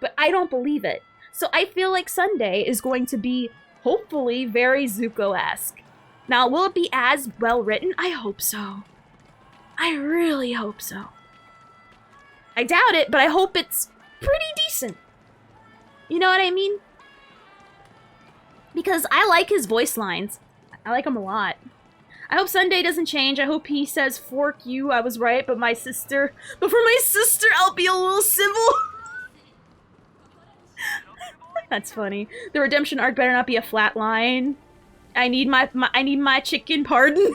but I don't believe it. So I feel like Sunday is going to be, hopefully, very Zuko-esque. Now, will it be as well written? I hope so. I really hope so. I doubt it, but I hope it's pretty decent. You know what I mean? Because I like his voice lines. I like him a lot. I hope Sunday doesn't change. I hope he says, fork you, I was right, but for my sister, I'll be a little civil. That's funny. The redemption arc better not be a flat line. I need my chicken pardoned.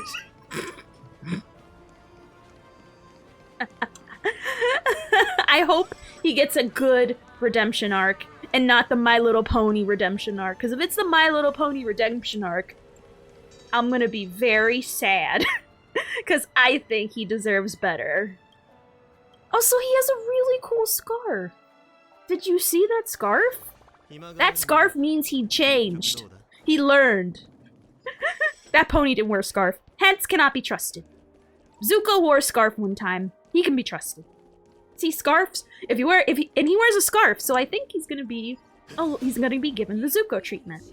I hope he gets a good redemption arc and not the My Little Pony redemption arc. Because if it's the My Little Pony redemption arc, I'm gonna be very sad. Because I think he deserves better. Also, he has a really cool scarf. Did you see that scarf? That scarf means he changed. He learned. That pony didn't wear a scarf. Hence cannot be trusted. Zuko wore a scarf one time. He can be trusted. See, scarves, and he wears a scarf, so I think he's gonna be given the Zuko treatment.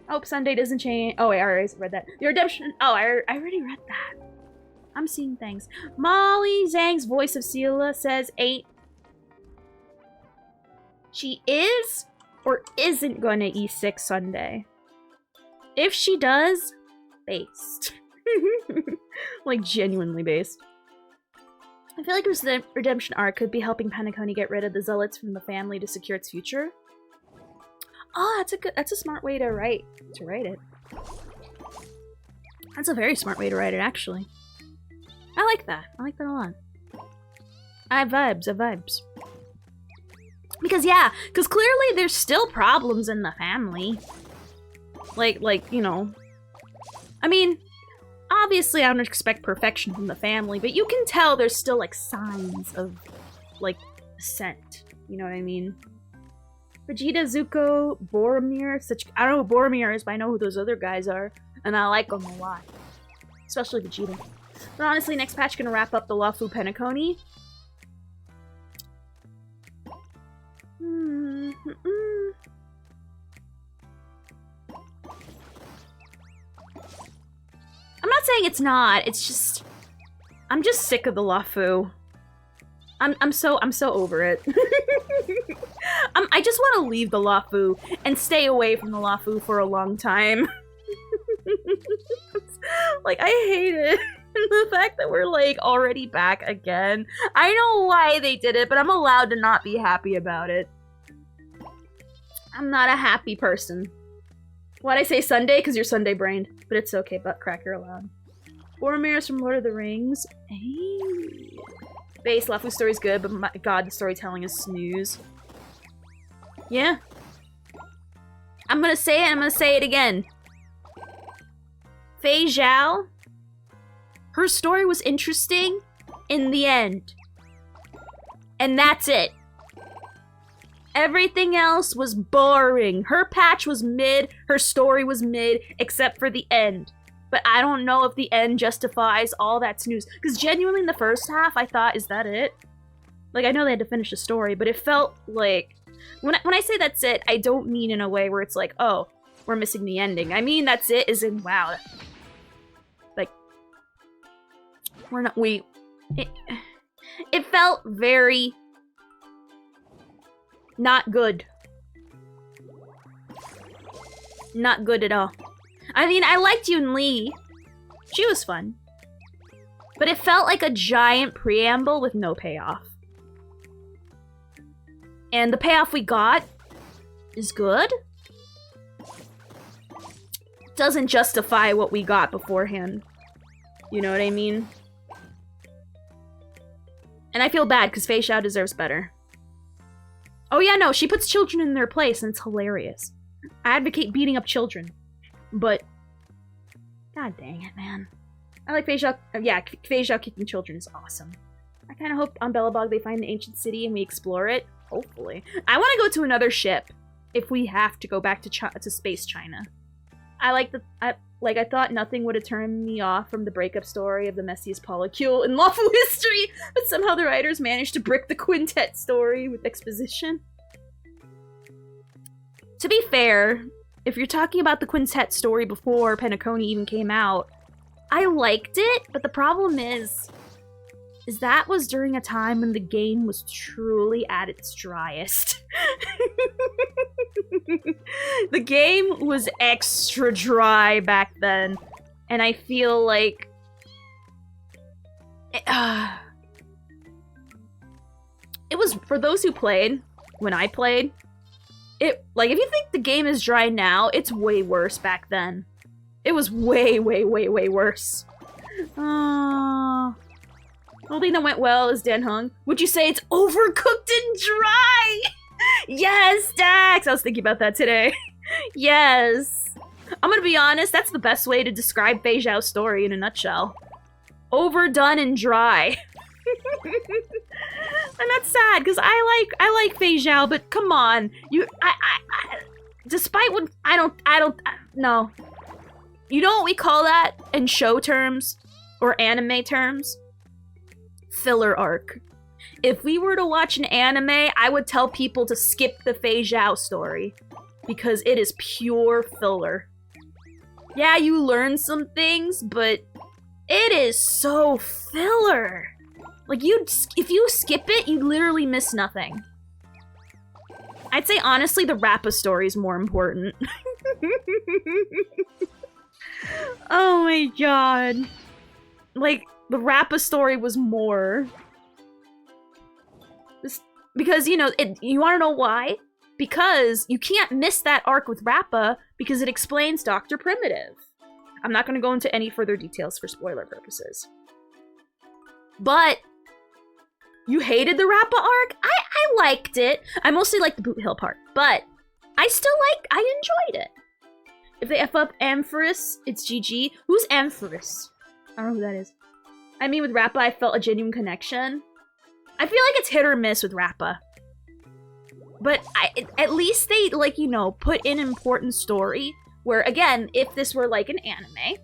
I hope Sunday doesn't change. Oh, wait, I already read that. The redemption, I already read that. I'm seeing things. Molly Zhang's voice of Sela says 8. She is or isn't gonna E6 Sunday. If she does, based. Like, genuinely based. I feel like the redemption arc could be helping Penacony get rid of the zealots from the family to secure its future. Oh, that's a smart way to write it. That's a very smart way to write it, actually. I like that. I like that a lot. I have vibes. Because clearly there's still problems in the family. Like, I mean, obviously I don't expect perfection from the family, but you can tell there's still, signs of, dissent. You know what I mean? Vegeta, Zuko, Boromir, I don't know who Boromir is, but I know who those other guys are, and I like them a lot. Especially Vegeta. But honestly, next patch gonna wrap up the Luofu Penacony. I'm not saying it's not, it's just... I'm just sick of the Luofu. I'm so over it. I just want to leave the Lafu and stay away from the Lafu for a long time. Like, I hate it. The fact that we're, like, already back again. I know why they did it, but I'm allowed to not be happy about it. I'm not a happy person. Why'd I say Sunday? Because you're Sunday-brained. But it's okay, butt cracker allowed. Boromir's from Lord of the Rings. Hey. Base, Lafu's story's good, but my god, the storytelling is snooze. Yeah. I'm gonna say it, and I'm gonna say it again. Fei Zhao, her story was interesting in the end. And that's it. Everything else was boring. Her patch was mid, her story was mid, except for the end. But I don't know if the end justifies all that snooze. Because genuinely in the first half, I thought, is that it? Like, I know they had to finish the story, but it felt like... When I say that's it, I don't mean in a way where it's like, oh, we're missing the ending. I mean that's it as in, wow. Like, we're not... It felt very... not good. Not good at all. I mean, I liked Yoon Lee. She was fun. But it felt like a giant preamble with no payoff. And the payoff we got is good. Doesn't justify what we got beforehand. You know what I mean? And I feel bad, because Fei Zhao deserves better. Oh yeah, no, she puts children in their place, and it's hilarious. I advocate beating up children. But, god dang it, man. I like Fei Zhao. Yeah, Fei Zhao kicking children is awesome. I kind of hope on Belobog they find the ancient city and we explore it. Hopefully. I want to go to another ship if we have to go back to Space China. I thought nothing would have turned me off from the breakup story of the messiest polycule in Lafu history, but somehow the writers managed to brick the quintet story with exposition. To be fair, if you're talking about the quintet story before Penacony even came out, I liked it, but the problem is that was during a time when the game was truly at its driest. The game was extra dry back then, and I feel like... It was, for those who played, when I played, like, if you think the game is dry now, it's way worse back then. It was way, way, way, way worse. Only thing that went well is Dan Hung. Would you say it's overcooked and dry? Yes, Dax! I was thinking about that today. Yes. I'm gonna be honest, that's the best way to describe Fei Zhao's story in a nutshell. Overdone and dry. And that's sad, because I like Fei Zhao, but come on. Despite what, no. You know what we call that in show terms? Or anime terms? Filler arc. If we were to watch an anime, I would tell people to skip the Fei Zhao story. Because it is pure filler. Yeah, you learn some things, but it is so filler. Like, if you skip it, you literally miss nothing. I'd say, honestly, the Rappa story is more important. Oh my god. Like, the Rappa story was more. Because, you know, you wanna know why? Because you can't miss that arc with Rappa because it explains Dr. Primitive. I'm not gonna go into any further details for spoiler purposes. But you hated the Rappa arc? I liked it. I mostly liked the Boot Hill part, but I enjoyed it. If they F up Ampharis, it's GG. Who's Ampharis? I don't know who that is. I mean, with Rappa, I felt a genuine connection. I feel like it's hit or miss with Rappa. But at least they, like, you know, put in an important story where, again, if this were like an anime,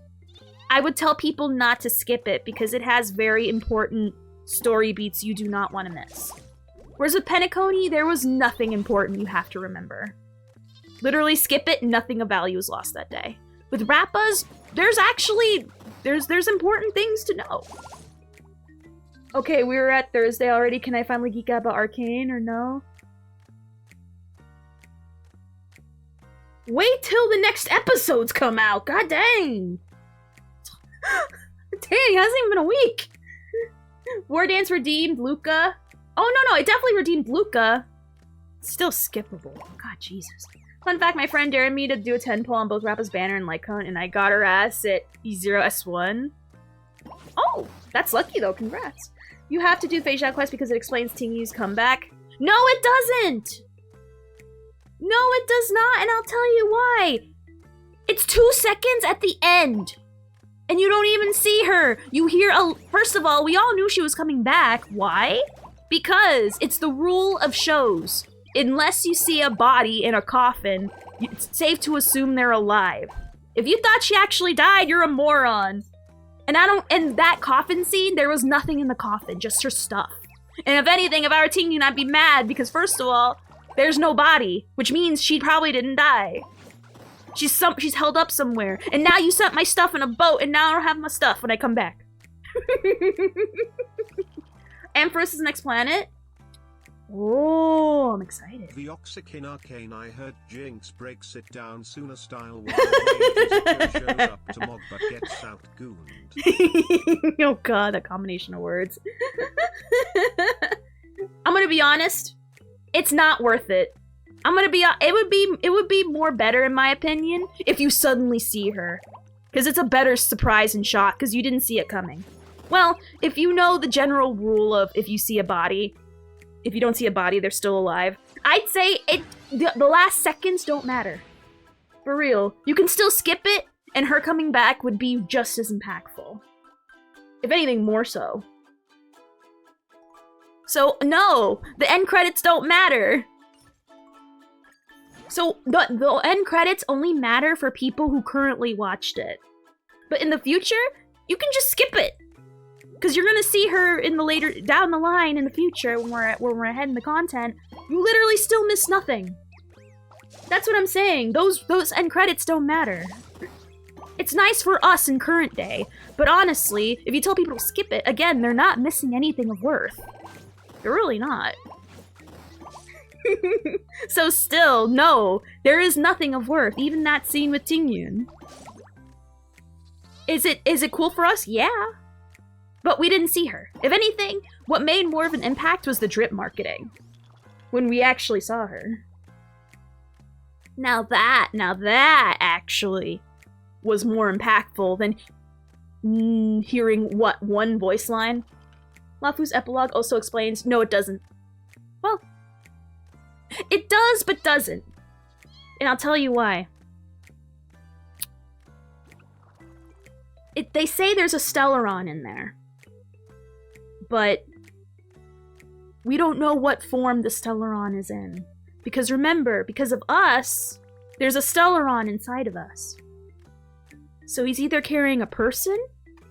I would tell people not to skip it because it has very important story beats you do not want to miss. Whereas with Penacony, there was nothing important you have to remember. Literally skip it, nothing of value is lost that day. With Rappas, there's important things to know. Okay, we were at Thursday already. Can I finally geek out about Arcane or no? Wait till the next episodes come out. God dang. Dang, it hasn't even been a week. War Dance redeemed Luca. Oh, no, it definitely redeemed Luca. Still skippable. God, Jesus. Fun fact, my friend dared me to do a 10 pull on both Rappa's banner and Lycone, and I got her ass at E0 S1. Oh, that's lucky though, congrats. You have to do Phase Shadow Quest because it explains Tingyu's comeback. No, it doesn't! No, it does not, and I'll tell you why. It's 2 seconds at the end. And you don't even see her. You hear first of all, we all knew she was coming back. Why? Because it's the rule of shows. Unless you see a body in a coffin, it's safe to assume they're alive. If you thought she actually died, you're a moron. And in that coffin scene, there was nothing in the coffin, just her stuff. And if anything, if I were Tingy, I'd be mad because first of all, there's no body, which means she probably didn't die. She's held up somewhere. And now you sent my stuff in a boat, and now I don't have my stuff when I come back. Empress is the next planet. Oh, I'm excited. The Oxykin Arcane, I heard Jinx breaks it down sooner style while Rage shows up to Mog but gets outgooned. Oh god, that combination of words. I'm gonna be honest, it's not worth it. It would be more better in my opinion if you suddenly see her. Because it's a better surprise and shock because you didn't see it coming. Well, if you know the general rule of if you see a body, if you don't see a body, they're still alive. I'd say the last seconds don't matter. For real. You can still skip it, and her coming back would be just as impactful. If anything, more so. So, no! The end credits don't matter! So, the end credits only matter for people who currently watched it. But in the future, you can just skip it! Because you're gonna see her in the down the line in the future when we're ahead in the content. You literally still miss nothing. That's what I'm saying. Those end credits don't matter. It's nice for us in current day, but honestly, if you tell people to skip it, again, they're not missing anything of worth. They're really not. So still, no, there is nothing of worth, even that scene with Tingyun. Is it cool for us? Yeah. But we didn't see her. If anything, what made more of an impact was the drip marketing. When we actually saw her. Now that actually was more impactful than hearing one voice line. Lafu's epilogue also explains, no it doesn't. Well, it does but doesn't. And I'll tell you why. They say there's a Stellaron in there. But we don't know what form the Stellaron is in. Because remember, because of us, there's a Stellaron inside of us. So he's either carrying a person,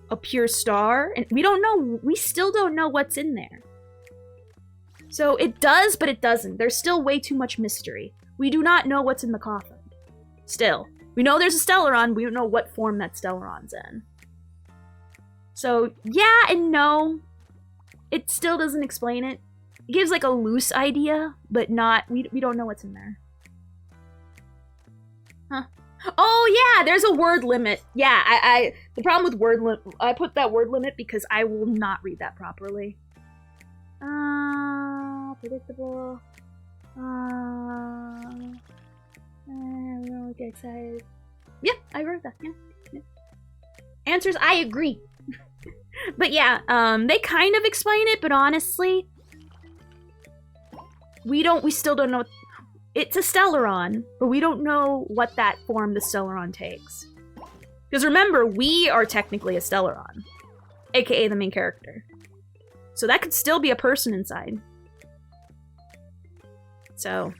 a pure star, and we still don't know what's in there. So it does, but it doesn't. There's still way too much mystery. We do not know what's in the coffin. Still. We know there's a Stellaron, we don't know what form that Stellaron's in. So, yeah and no. It still doesn't explain it. It gives like a loose idea, but not, we don't know what's in there. Huh. Oh yeah, there's a word limit. Yeah, the problem with word limit, I put that word limit because I will not read that properly. Predictable. I really get excited. Yeah, I wrote that, yeah. Answers, I agree. But yeah, they kind of explain it, but honestly, we still don't know. It's a Stellaron, but we don't know what that form the Stellaron takes. Because remember, we are technically a Stellaron, aka the main character. So that could still be a person inside. So,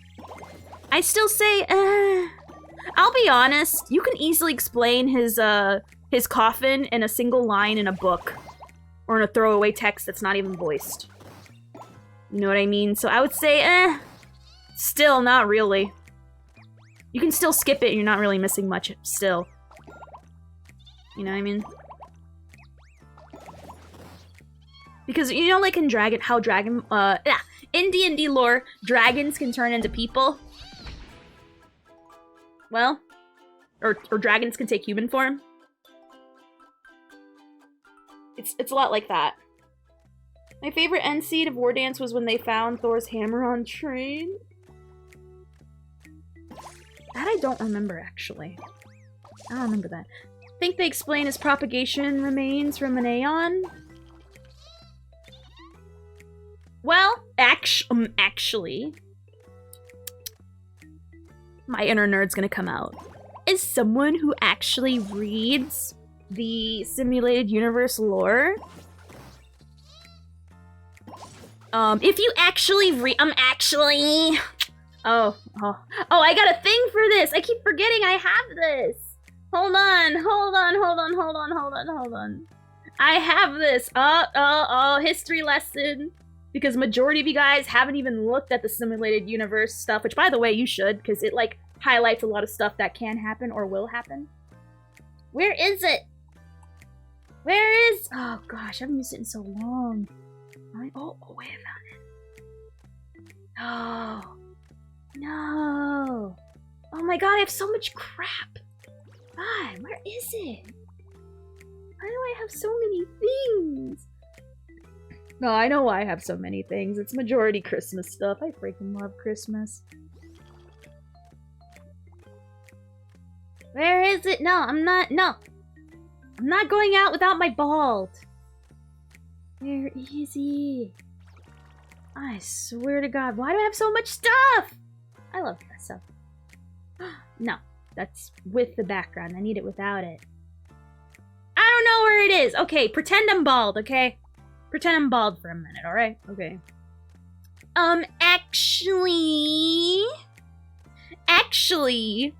I still say, I'll be honest, you can easily explain his coffin in a single line in a book. Or in a throwaway text that's not even voiced. You know what I mean? So I would say, still not really. You can still skip it and you're not really missing much still. You know what I mean? Because you know, like in in D&D lore, dragons can turn into people. Well, or dragons can take human form. It's a lot like that. My favorite end scene of War Dance was when they found Thor's hammer on train. That I don't remember, actually. I don't remember that. I think they explain his propagation remains from an Aeon. Well, actually, my inner nerd's gonna come out. As someone who actually reads the simulated universe lore, if you actually oh, I got a thing for this. I keep forgetting I have this. Hold on. I have this. History lesson. Because majority of you guys haven't even looked at the simulated universe stuff, which by the way, you should, because it like highlights a lot of stuff that can happen or will happen. Where is it? Oh gosh, I haven't used it in so long. Oh wait, I found it. Oh. No. Oh my god, I have so much crap. God, where is it? Why do I have so many things? No, I know why I have so many things. It's majority Christmas stuff. I freaking love Christmas. Where is it? No, I'm not going out without my bald. Where is he? I swear to God, why do I have so much stuff? I love that stuff. No, that's with the background. I need it without it. I don't know where it is. Okay, pretend I'm bald, okay? Pretend I'm bald for a minute, alright? Okay. Actually,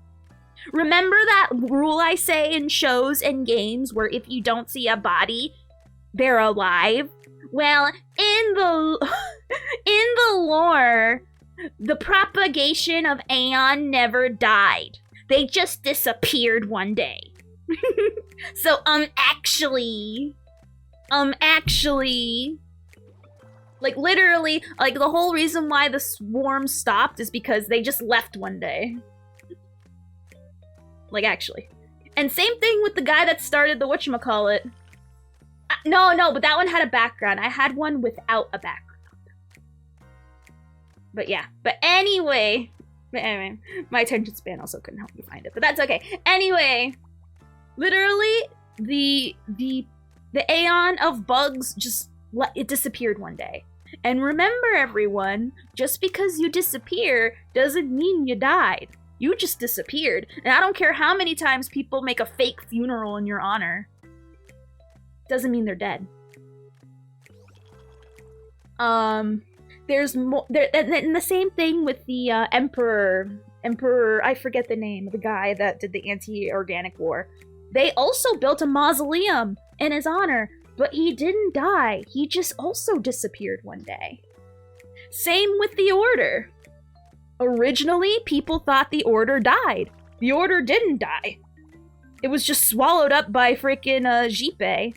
remember that rule I say in shows and games where if you don't see a body, they're alive? Well, in the lore, the propagation of Aeon never died. They just disappeared one day. So, actually, like literally, like the whole reason why the swarm stopped is because they just left one day. Like actually. And same thing with the guy that started the whatchamacallit. No, but that one had a background. I had one without a background. But yeah, but anyway, my attention span also couldn't help me find it, but that's okay. Anyway, literally, the Aeon of bugs it disappeared one day. And remember everyone, just because you disappear doesn't mean you died. You just disappeared. And I don't care how many times people make a fake funeral in your honor. Doesn't mean they're dead. There's more, and the same thing with the Emperor, I forget the name of the guy that did the anti-organic war. They also built a mausoleum in his honor, but he didn't die. He just also disappeared one day. Same with the Order. Originally, people thought the Order died. The Order didn't die. It was just swallowed up by freaking Jipe.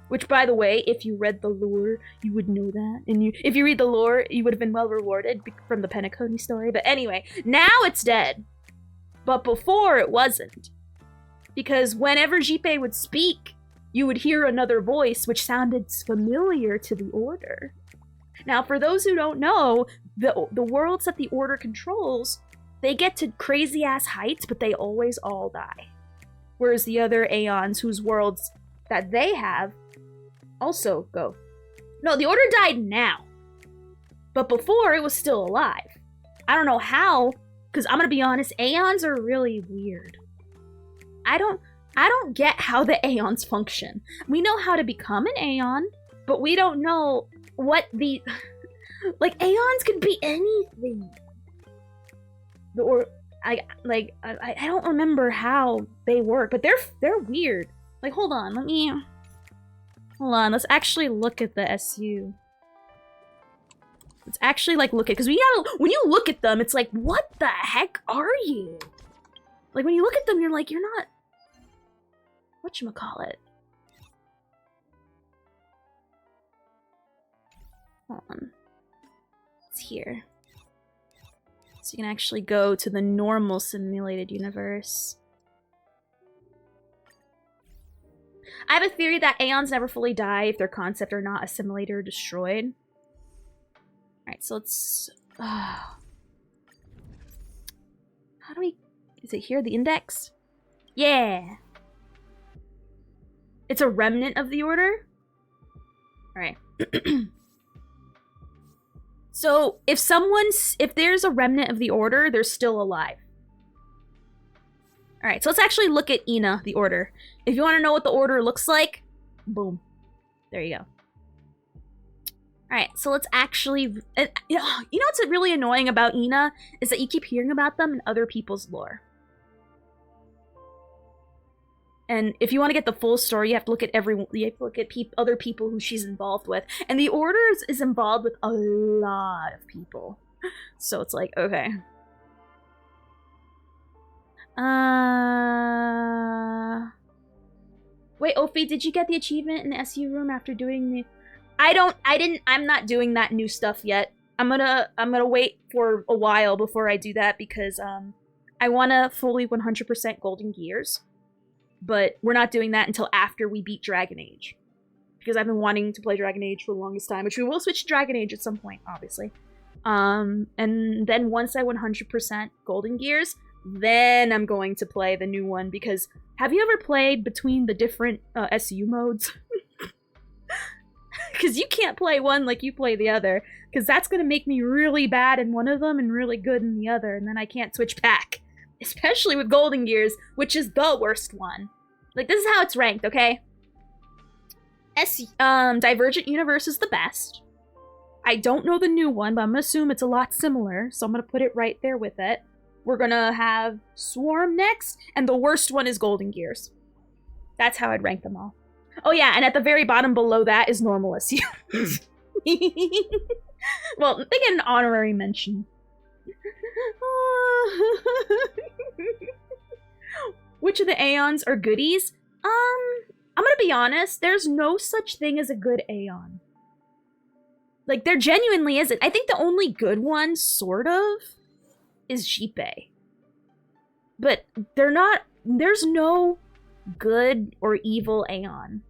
Which, by the way, if you read the lore, you would know that. And if you read the lore, you would have been well rewarded from the Penacony story. But anyway, now it's dead. But before, it wasn't. Because whenever Jipe would speak, you would hear another voice which sounded familiar to the Order. Now, for those who don't know, the worlds that the Order controls, they get to crazy-ass heights, but they always all die. Whereas the other Aeons, whose worlds that they have, also go. No, the Order died now. But before, it was still alive. I don't know how, because I'm gonna be honest, Aeons are really weird. I don't get how the Aeons function. We know how to become an Aeon, but we don't know what the... like, Aeons could be anything. I don't remember how they work, but they're weird. Like, hold on, let's actually look at the SU. Let's actually, like, look at, because when you look at them, it's like, what the heck are you? Like, when you look at them, you're like, you're not, whatchamacallit? Hold on. It's here. So you can actually go to the normal simulated universe. I have a theory that Aeons never fully die if their concept are not assimilated or destroyed. Alright, so let's... how do we... Is it here, the index? Yeah! It's a remnant of the order? Alright. So, if there's a remnant of the order, they're still alive. Alright, so let's actually look at Ina, the order. If you want to know what the order looks like, boom. There you go. Alright, so let's actually... you know what's really annoying about Ina? Is that you keep hearing about them in other people's lore. And if you want to get the full story, you have to look at other people who she's involved with. And the Order is involved with a lot of people. So it's like, okay. Wait, Ophi, did you get the achievement in the SU room after doing the... I'm not doing that new stuff yet. I'm gonna wait for a while before I do that because, I want to fully 100% Golden Gears. But we're not doing that until after we beat Dragon Age. Because I've been wanting to play Dragon Age for the longest time, which we will switch to Dragon Age at some point, obviously. And then once I 100% Golden Gears, then I'm going to play the new one, because have you ever played between the different SU modes? Because you can't play one like you play the other, because that's going to make me really bad in one of them and really good in the other, and then I can't switch back. Especially with Golden Gears, which is the worst one. Like, this is how it's ranked, okay? Divergent Universe is the best. I don't know the new one, but I'm gonna assume it's a lot similar, so I'm gonna put it right there with it. We're gonna have Swarm next, and the worst one is Golden Gears. That's how I'd rank them all. Oh yeah, and at the very bottom below that is normal SU. Well, they get an honorary mention. Which of the Aeons are goodies? I'm gonna be honest, there's no such thing as a good Aeon. Like, there genuinely isn't. I think the only good one, sort of, is Jipe. But there's no good or evil Aeon.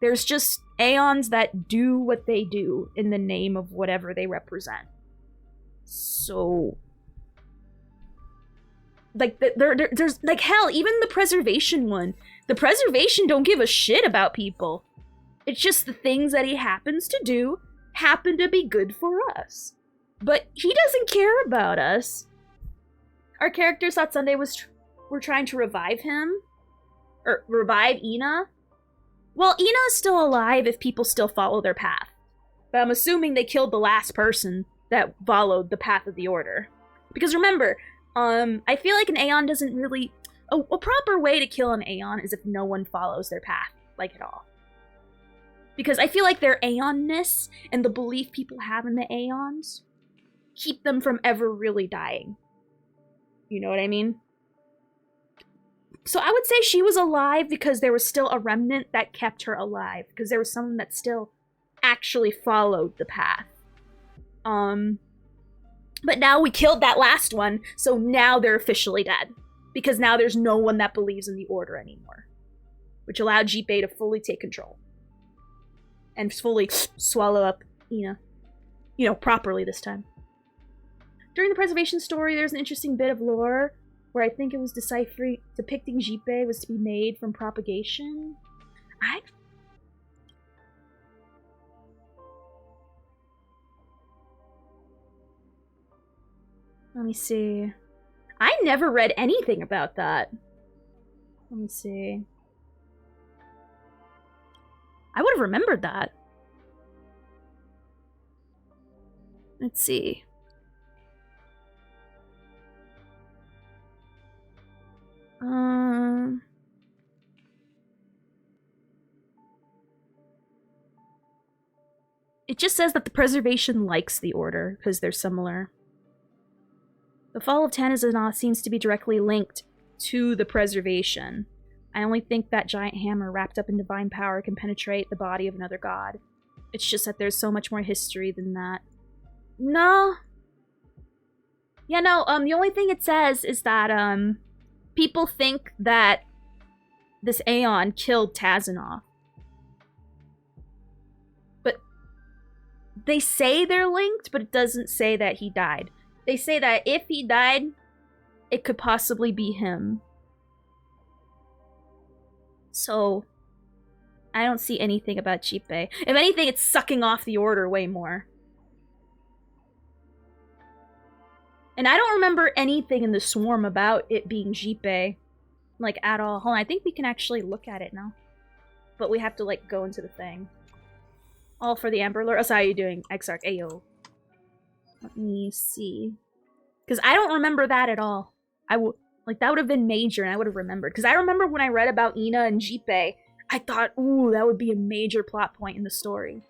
There's just Aeons that do what they do in the name of whatever they represent. So, like, there's, like, hell, even the Preservation one. The Preservation don't give a shit about people. It's just the things that he happens to do happen to be good for us. But he doesn't care about us. Our characters thought Sunday were trying to revive him. Or revive Ina. Well, Ina is still alive if people still follow their path. But I'm assuming they killed the last person that followed the path of the Order. Because remember, I feel like an Aeon doesn't really... A proper way to kill an Aeon is if no one follows their path, like, at all. Because I feel like their Aeonness and the belief people have in the Aeons keep them from ever really dying. You know what I mean? So I would say she was alive because there was still a remnant that kept her alive. Because there was someone that still actually followed the path. But now we killed that last one, so now they're officially dead. Because now there's no one that believes in the Order anymore. Which allowed Jipe to fully take control. And fully swallow up Ina. You know, properly this time. During the Preservation story, there's an interesting bit of lore where I think it was depicting Jipe was to be made from propagation. Let me see. I never read anything about that. Let me see. I would have remembered that. Let's see. It just says that the Preservation likes the Order, because they're similar. The fall of Tanizana seems to be directly linked to the Preservation. I only think that giant hammer wrapped up in divine power can penetrate the body of another god. It's just that there's so much more history than that. No. Yeah, no, the only thing it says is that, people think that this Aeon killed Tazinoff. But they say they're linked, but it doesn't say that he died. They say that if he died, it could possibly be him. So, I don't see anything about Jippei. If anything, it's sucking off the order way more. And I don't remember anything in the Swarm about it being Jippei. Like, at all. Hold on, I think we can actually look at it now. But we have to, like, go into the thing. All for the Amber Lord. Oh, so how are you doing, Exarch? Ayo. Let me see. Because I don't remember that at all. Like, that would have been major, and I would have remembered. Because I remember when I read about Ina and Jippei, I thought, ooh, that would be a major plot point in the story.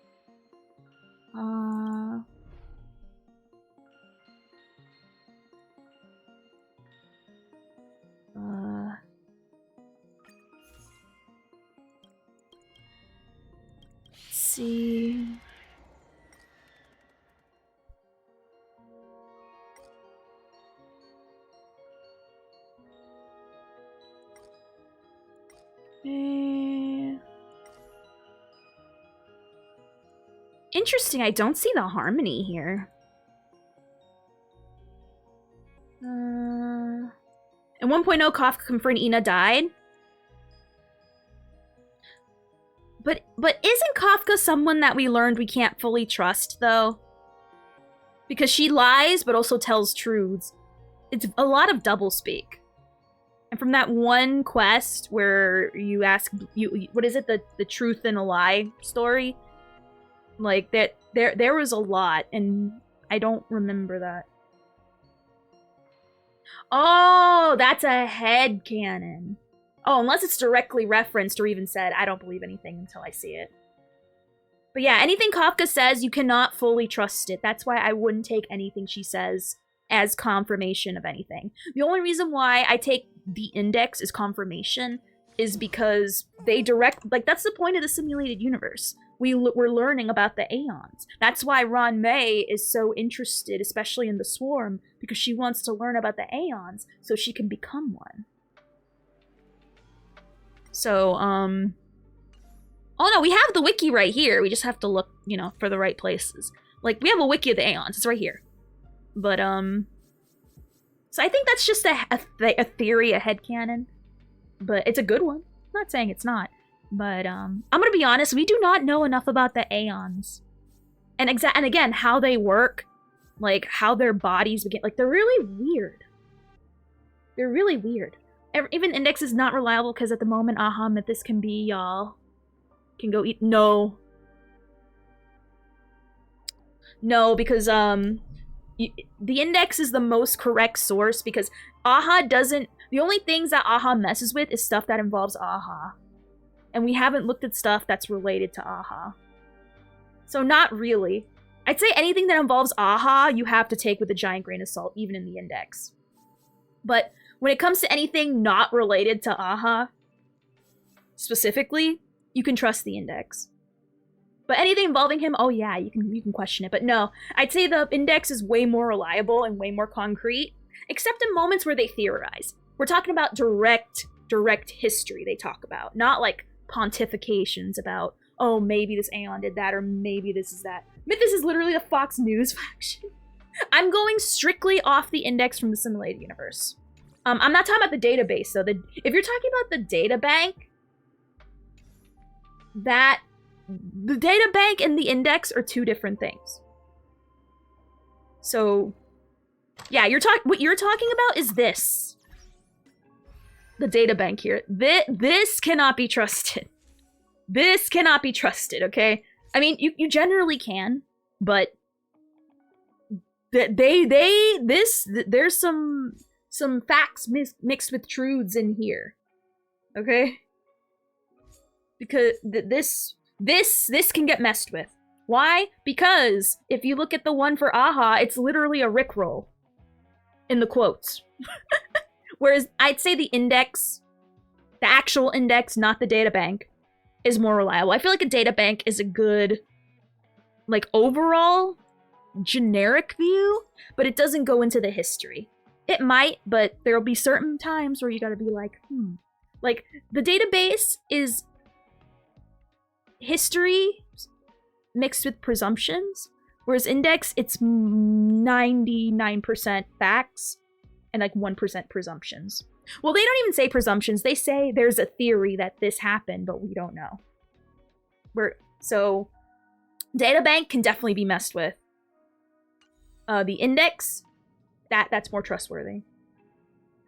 Let's see. Interesting, I don't see the harmony here. In 1.0, Kafka confirmed Ina died. But isn't Kafka someone that we learned we can't fully trust, though? Because she lies, but also tells truths. It's a lot of doublespeak. And from that one quest where you ask, what is it, the truth and a lie story? Like, that there was a lot, and I don't remember that. Oh, that's a headcanon. Oh, unless it's directly referenced or even said, I don't believe anything until I see it. But yeah, anything Kafka says, you cannot fully trust it. That's why I wouldn't take anything she says as confirmation of anything. The only reason why I take the index as confirmation is because they like, that's the point of the simulated universe. We're learning about the Aeons. That's why Ron May is so interested, especially in the Swarm, because she wants to learn about the Aeons so she can become one. So, oh no, we have the wiki right here. We just have to look, you know, for the right places. Like, we have a wiki of the Aeons. It's right here. But, so I think that's just a theory, a headcanon. But it's a good one. I'm not saying it's not. But, I'm gonna be honest, we do not know enough about the Aeons. And again, how they work, like, how their bodies begin, like, they're really weird. They're really weird. Even Index is not reliable, because at the moment, Aha Mythos can be, y'all. Can go eat, no. No, because, the Index is the most correct source, because Aha doesn't, the only things that Aha messes with is stuff that involves Aha. And we haven't looked at stuff that's related to Aha. So not really. I'd say anything that involves Aha, you have to take with a giant grain of salt, even in the Index. But when it comes to anything not related to Aha, specifically, you can trust the Index. But anything involving him, oh yeah, you can question it. But no, I'd say the Index is way more reliable and way more concrete, except in moments where they theorize. We're talking about direct history they talk about, not like pontifications about, oh, maybe this Aeon did that, or maybe this is that. Mythos is literally the Fox News faction. I'm going strictly off the Index from the simulated universe. I'm not talking about the database, though. If you're talking about the data bank, the data bank and the Index are two different things. So, yeah, what you're talking about is this. The data bank here. This cannot be trusted. This cannot be trusted, okay? I mean, you generally can, but there's some facts mixed with truths in here, okay? Because this can get messed with. Why? Because if you look at the one for Aha, it's literally a Rickroll in the quotes. Whereas I'd say the Index, the actual Index, not the databank, is more reliable. I feel like a databank is a good like overall generic view, but it doesn't go into the history. It might, but there'll be certain times where you gotta be like, Like, the database is history mixed with presumptions, whereas index, it's 99% facts and like 1% presumptions. Well, they don't even say presumptions. They say there's a theory that this happened, but we don't know. So, databank can definitely be messed with. The index, that's more trustworthy.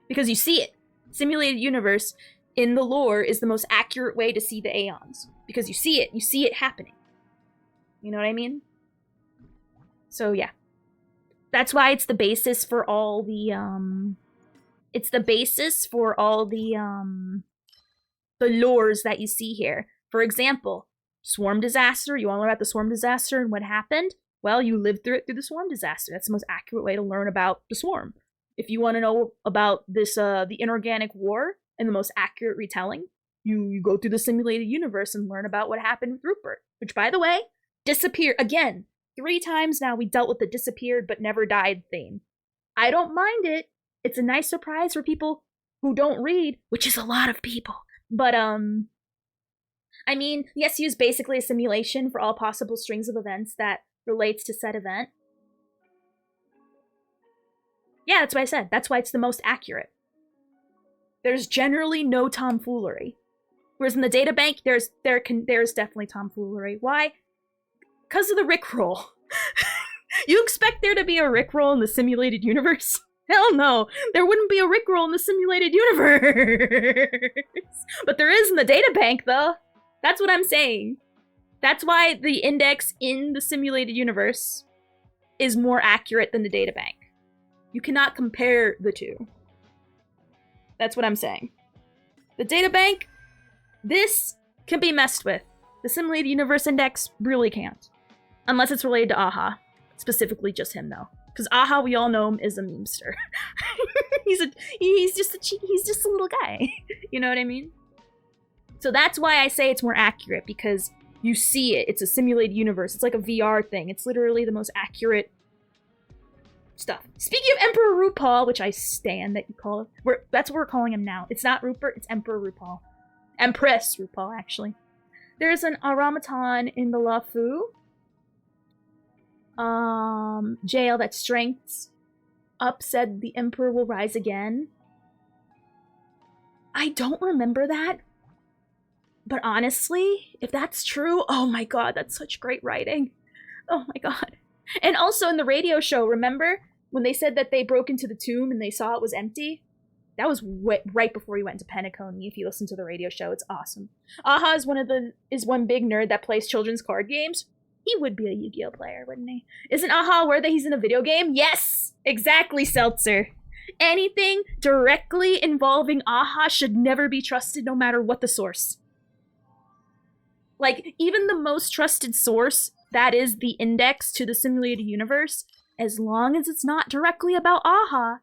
Because you see it. Simulated universe in the lore is the most accurate way to see the aeons. Because you see it happening. You know what I mean? So yeah. That's why it's the basis for all the the lores that you see here. For example, swarm disaster. You want to learn about the swarm disaster and what happened? Well, you lived through it through the swarm disaster. That's the most accurate way to learn about the swarm. If you want to know about this, the inorganic war and the most accurate retelling, you go through the simulated universe and learn about what happened with Rupert. Which, by the way, disappeared again. 3 times now we dealt with the disappeared but never died theme. I don't mind it. It's a nice surprise for people who don't read, which is a lot of people. But, I mean, the SU is basically a simulation for all possible strings of events that relates to said event. Yeah, that's what I said. That's why it's the most accurate. There's generally no tomfoolery. Whereas in the databank, there's definitely tomfoolery. Why? Because of the Rickroll. You expect there to be a Rickroll in the simulated universe? Hell no. There wouldn't be a Rickroll in the simulated universe. But there is in the databank, though. That's what I'm saying. That's why the index in the simulated universe is more accurate than the databank. You cannot compare the two. That's what I'm saying. The databank, this can be messed with. The simulated universe index really can't. Unless it's related to Aha. Specifically just him, though. Because Aha, we all know him, is a memester. he's just a little guy. You know what I mean? So that's why I say it's more accurate, because you see it. It's a simulated universe. It's like a VR thing. It's literally the most accurate stuff. Speaking of Emperor RuPaul, which I stand that you call it, that's what we're calling him now. It's not Rupert, it's Emperor RuPaul. Empress RuPaul, actually. There's an automaton in the LaFu jail that strengths up said the Emperor will rise again. I don't remember that. But honestly, if that's true, oh my god, that's such great writing. Oh my god. And also in the radio show, remember when they said that they broke into the tomb and they saw it was empty? That was right before he went to Penacony. If you listen to the radio show, it's awesome. Aha is one big nerd that plays children's card games. He would be a Yu-Gi-Oh player, wouldn't he? Isn't Aha aware that he's in a video game? Yes! Exactly, Seltzer. Anything directly involving Aha should never be trusted, no matter what the source. Like, even the most trusted source, that is the index to the simulated universe, as long as it's not directly about Aha,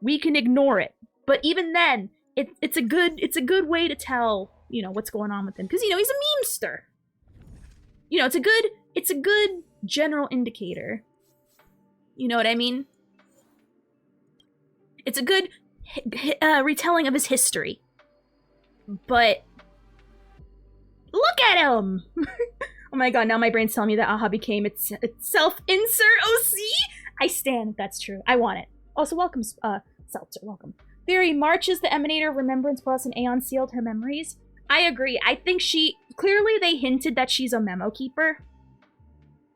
we can ignore it. But even then, it's a good way to tell, you know, what's going on with him. Because, you know, he's a memester. You know, it's a good general indicator. You know what I mean? It's a good retelling of his history. But look at him! Oh my god, now my brain's telling me that Aha became itself insert OC? I stand if that's true. I want it. Also, welcome, Seltzer, welcome. Theory, marches the Emanator of Remembrance plus an Aeon sealed her memories. I agree. I think clearly they hinted that she's a memo keeper.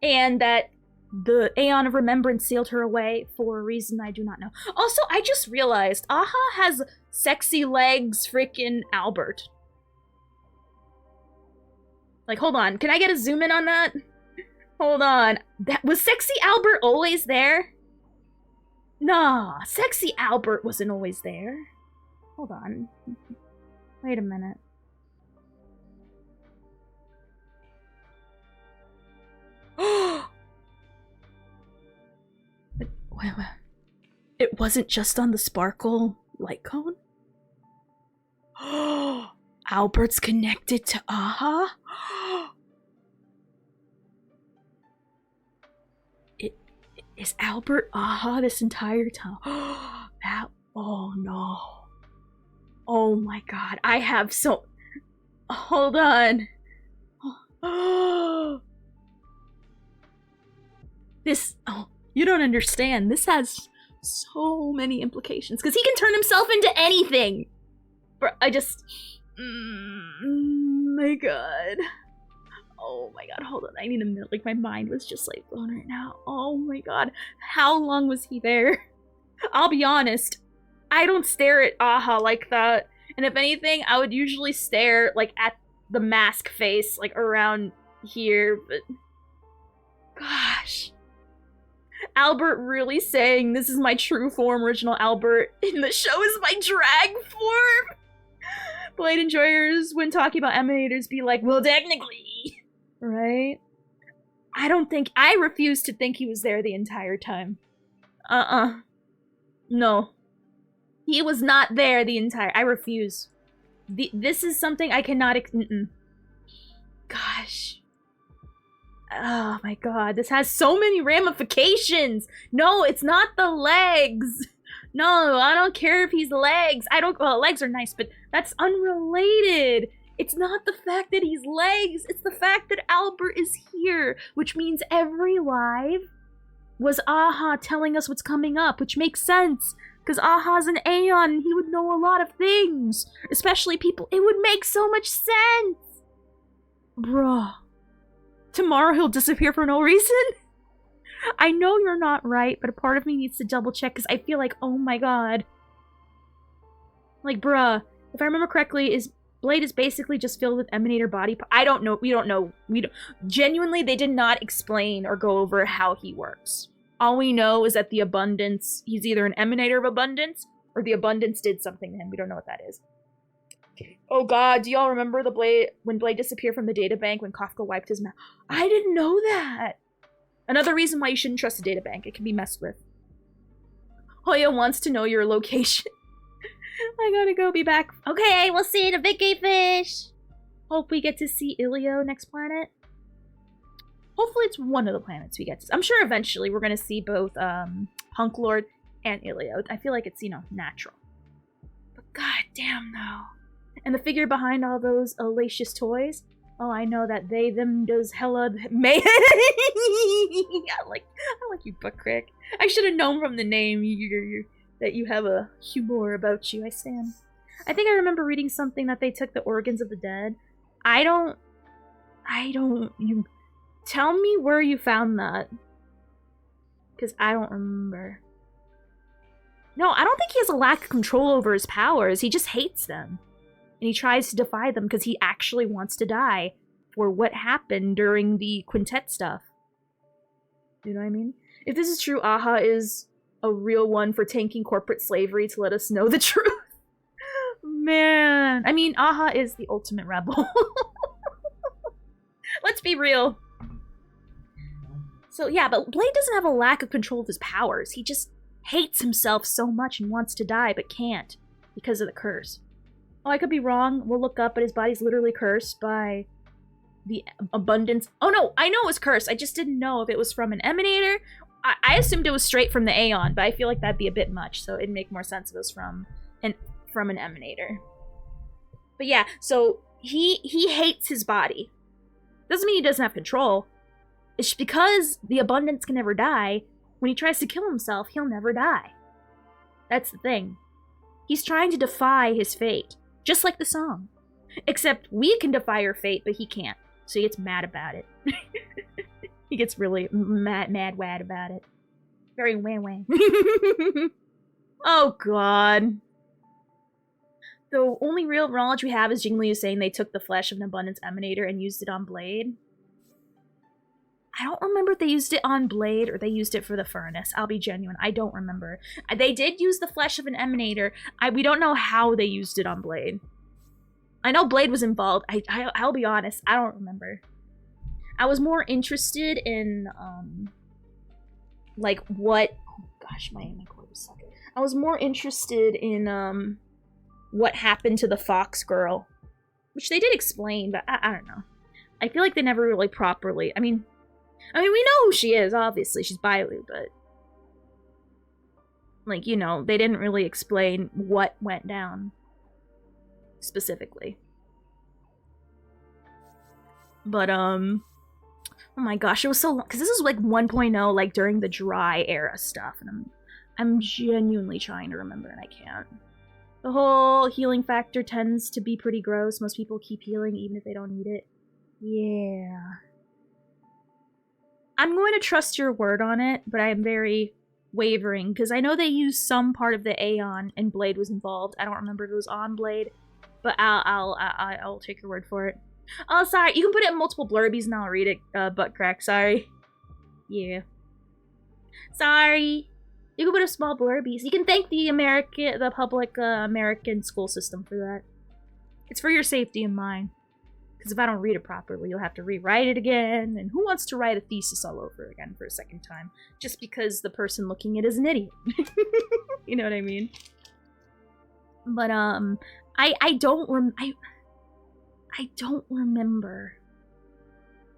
And that the Aeon of Remembrance sealed her away for a reason I do not know. Also, I just realized, Aha has sexy legs freaking Albert. Like, hold on. Can I get a zoom in on that? Hold on. Was sexy Albert always there? Nah, sexy Albert wasn't always there. Hold on. Wait a minute. Wait. It wasn't just on the sparkle light cone? Albert's connected to Aha? Is Albert Aha this entire time? Oh no. Oh my god. I have so... Hold on. This... Oh, you don't understand. This has so many implications. Because he can turn himself into anything. Bro, I just... my god. Oh my god, hold on. I need a minute. Like, my mind was just, like, blown right now. Oh my god. How long was he there? I'll be honest. I don't stare at Aha like that. And if anything, I would usually stare, like, at the mask face, like, around here, but... Gosh. Albert really saying this is my true form, original Albert, in the show is my drag form? Blade enjoyers, when talking about Emanators, be like, well, technically... Right? I refuse to think he was there the entire time. No. He was not there the entire... I refuse. This is something I cannot... Gosh. Oh my god, this has so many ramifications! No, it's not the legs! No, I don't care if he's legs. Well, legs are nice, but that's unrelated. It's not the fact that he's legs, it's the fact that Albert is here, which means every live was Aha telling us what's coming up, which makes sense, because Aha's an Aeon and he would know a lot of things, especially people. It would make so much sense! Bruh. Tomorrow he'll disappear for no reason? I know you're not right, but a part of me needs to double check, because I feel like, oh my god. Like, bruh, if I remember correctly, Blade is basically just filled with Emanator body I don't know. We don't know. Genuinely, they did not explain or go over how he works. All we know is that the Abundance, he's either an Emanator of Abundance, or the Abundance did something to him. We don't know what that is. Oh god, do y'all remember when Blade disappeared from the databank when Kafka wiped his mouth? I didn't know that! Another reason why you shouldn't trust a databank. It can be messed with. Hoya wants to know your location. I gotta go, be back. Okay, we'll see you in a big gay fish. Hope we get to see Ilio next planet. Hopefully it's one of the planets we get to see. I'm sure eventually we're gonna see both Punk Lord and Ilio. I feel like it's, you know, natural. But god damn though. And the figure behind all those Alacious toys. Oh, I know that they, them, does hella may. I like you, Buck Crick. I should have known from the name that you have a humor about you. I stand. I think I remember reading something that they took the organs of the dead. You tell me where you found that. Because I don't remember. No, I don't think he has a lack of control over his powers. He just hates them. And he tries to defy them because he actually wants to die for what happened during the quintet stuff. You know what I mean? If this is true, Aha is a real one for tanking corporate slavery to let us know the truth. Man. I mean, Aha is the ultimate rebel. Let's be real. So yeah, but Blade doesn't have a lack of control of his powers. He just hates himself so much and wants to die, but can't because of the curse. Oh, I could be wrong. We'll look up, but his body's literally cursed by the Abundance. Oh no, I know it was cursed. I just didn't know if it was from an Emanator. I assumed it was straight from the Aeon, but I feel like that'd be a bit much, so it'd make more sense if it was from an Emanator. But yeah, so he hates his body. Doesn't mean he doesn't have control. It's because the Abundance can never die. When he tries to kill himself, he'll never die. That's the thing. He's trying to defy his fate. Just like the song. Except we can defy our fate, but he can't. So he gets mad about it. He gets really mad about it. Very wah. Oh god. The only real knowledge we have is Jingli saying they took the flesh of an Abundance Emanator and used it on Blade. I don't remember if they used it on Blade or they used it for the furnace. I'll be genuine. I don't remember. They did use the flesh of an Emanator. We don't know how they used it on Blade. I know Blade was involved. I'll be honest. I don't remember. I was more interested in, like, what... Oh, gosh, my cord was sucking. I was more interested in, what happened to the Fox girl. Which they did explain, but I don't know. I feel like they never really properly... I mean, we know who she is, obviously. She's Bailu, but Like, you know, they didn't really explain what went down specifically. But, oh my gosh, it was so long, because this is like 1.0, like during the dry era stuff, and I'm genuinely trying to remember and I can't. The whole healing factor tends to be pretty gross. Most people keep healing even if they don't need it. Yeah. I'm going to trust your word on it, but I am very wavering, because I know they used some part of the Aeon and Blade was involved. I don't remember if it was on Blade, but I'll take your word for it. Oh, sorry. You can put it in multiple blurbies and I'll read it, butt crack. Sorry. Yeah. Sorry. You can put a small blurbies. You can thank the public American school system for that. It's for your safety and mine. Because if I don't read it properly, you'll have to rewrite it again. And who wants to write a thesis all over again for a second time? Just because the person looking at it is an idiot. You know what I mean? But, I don't remember.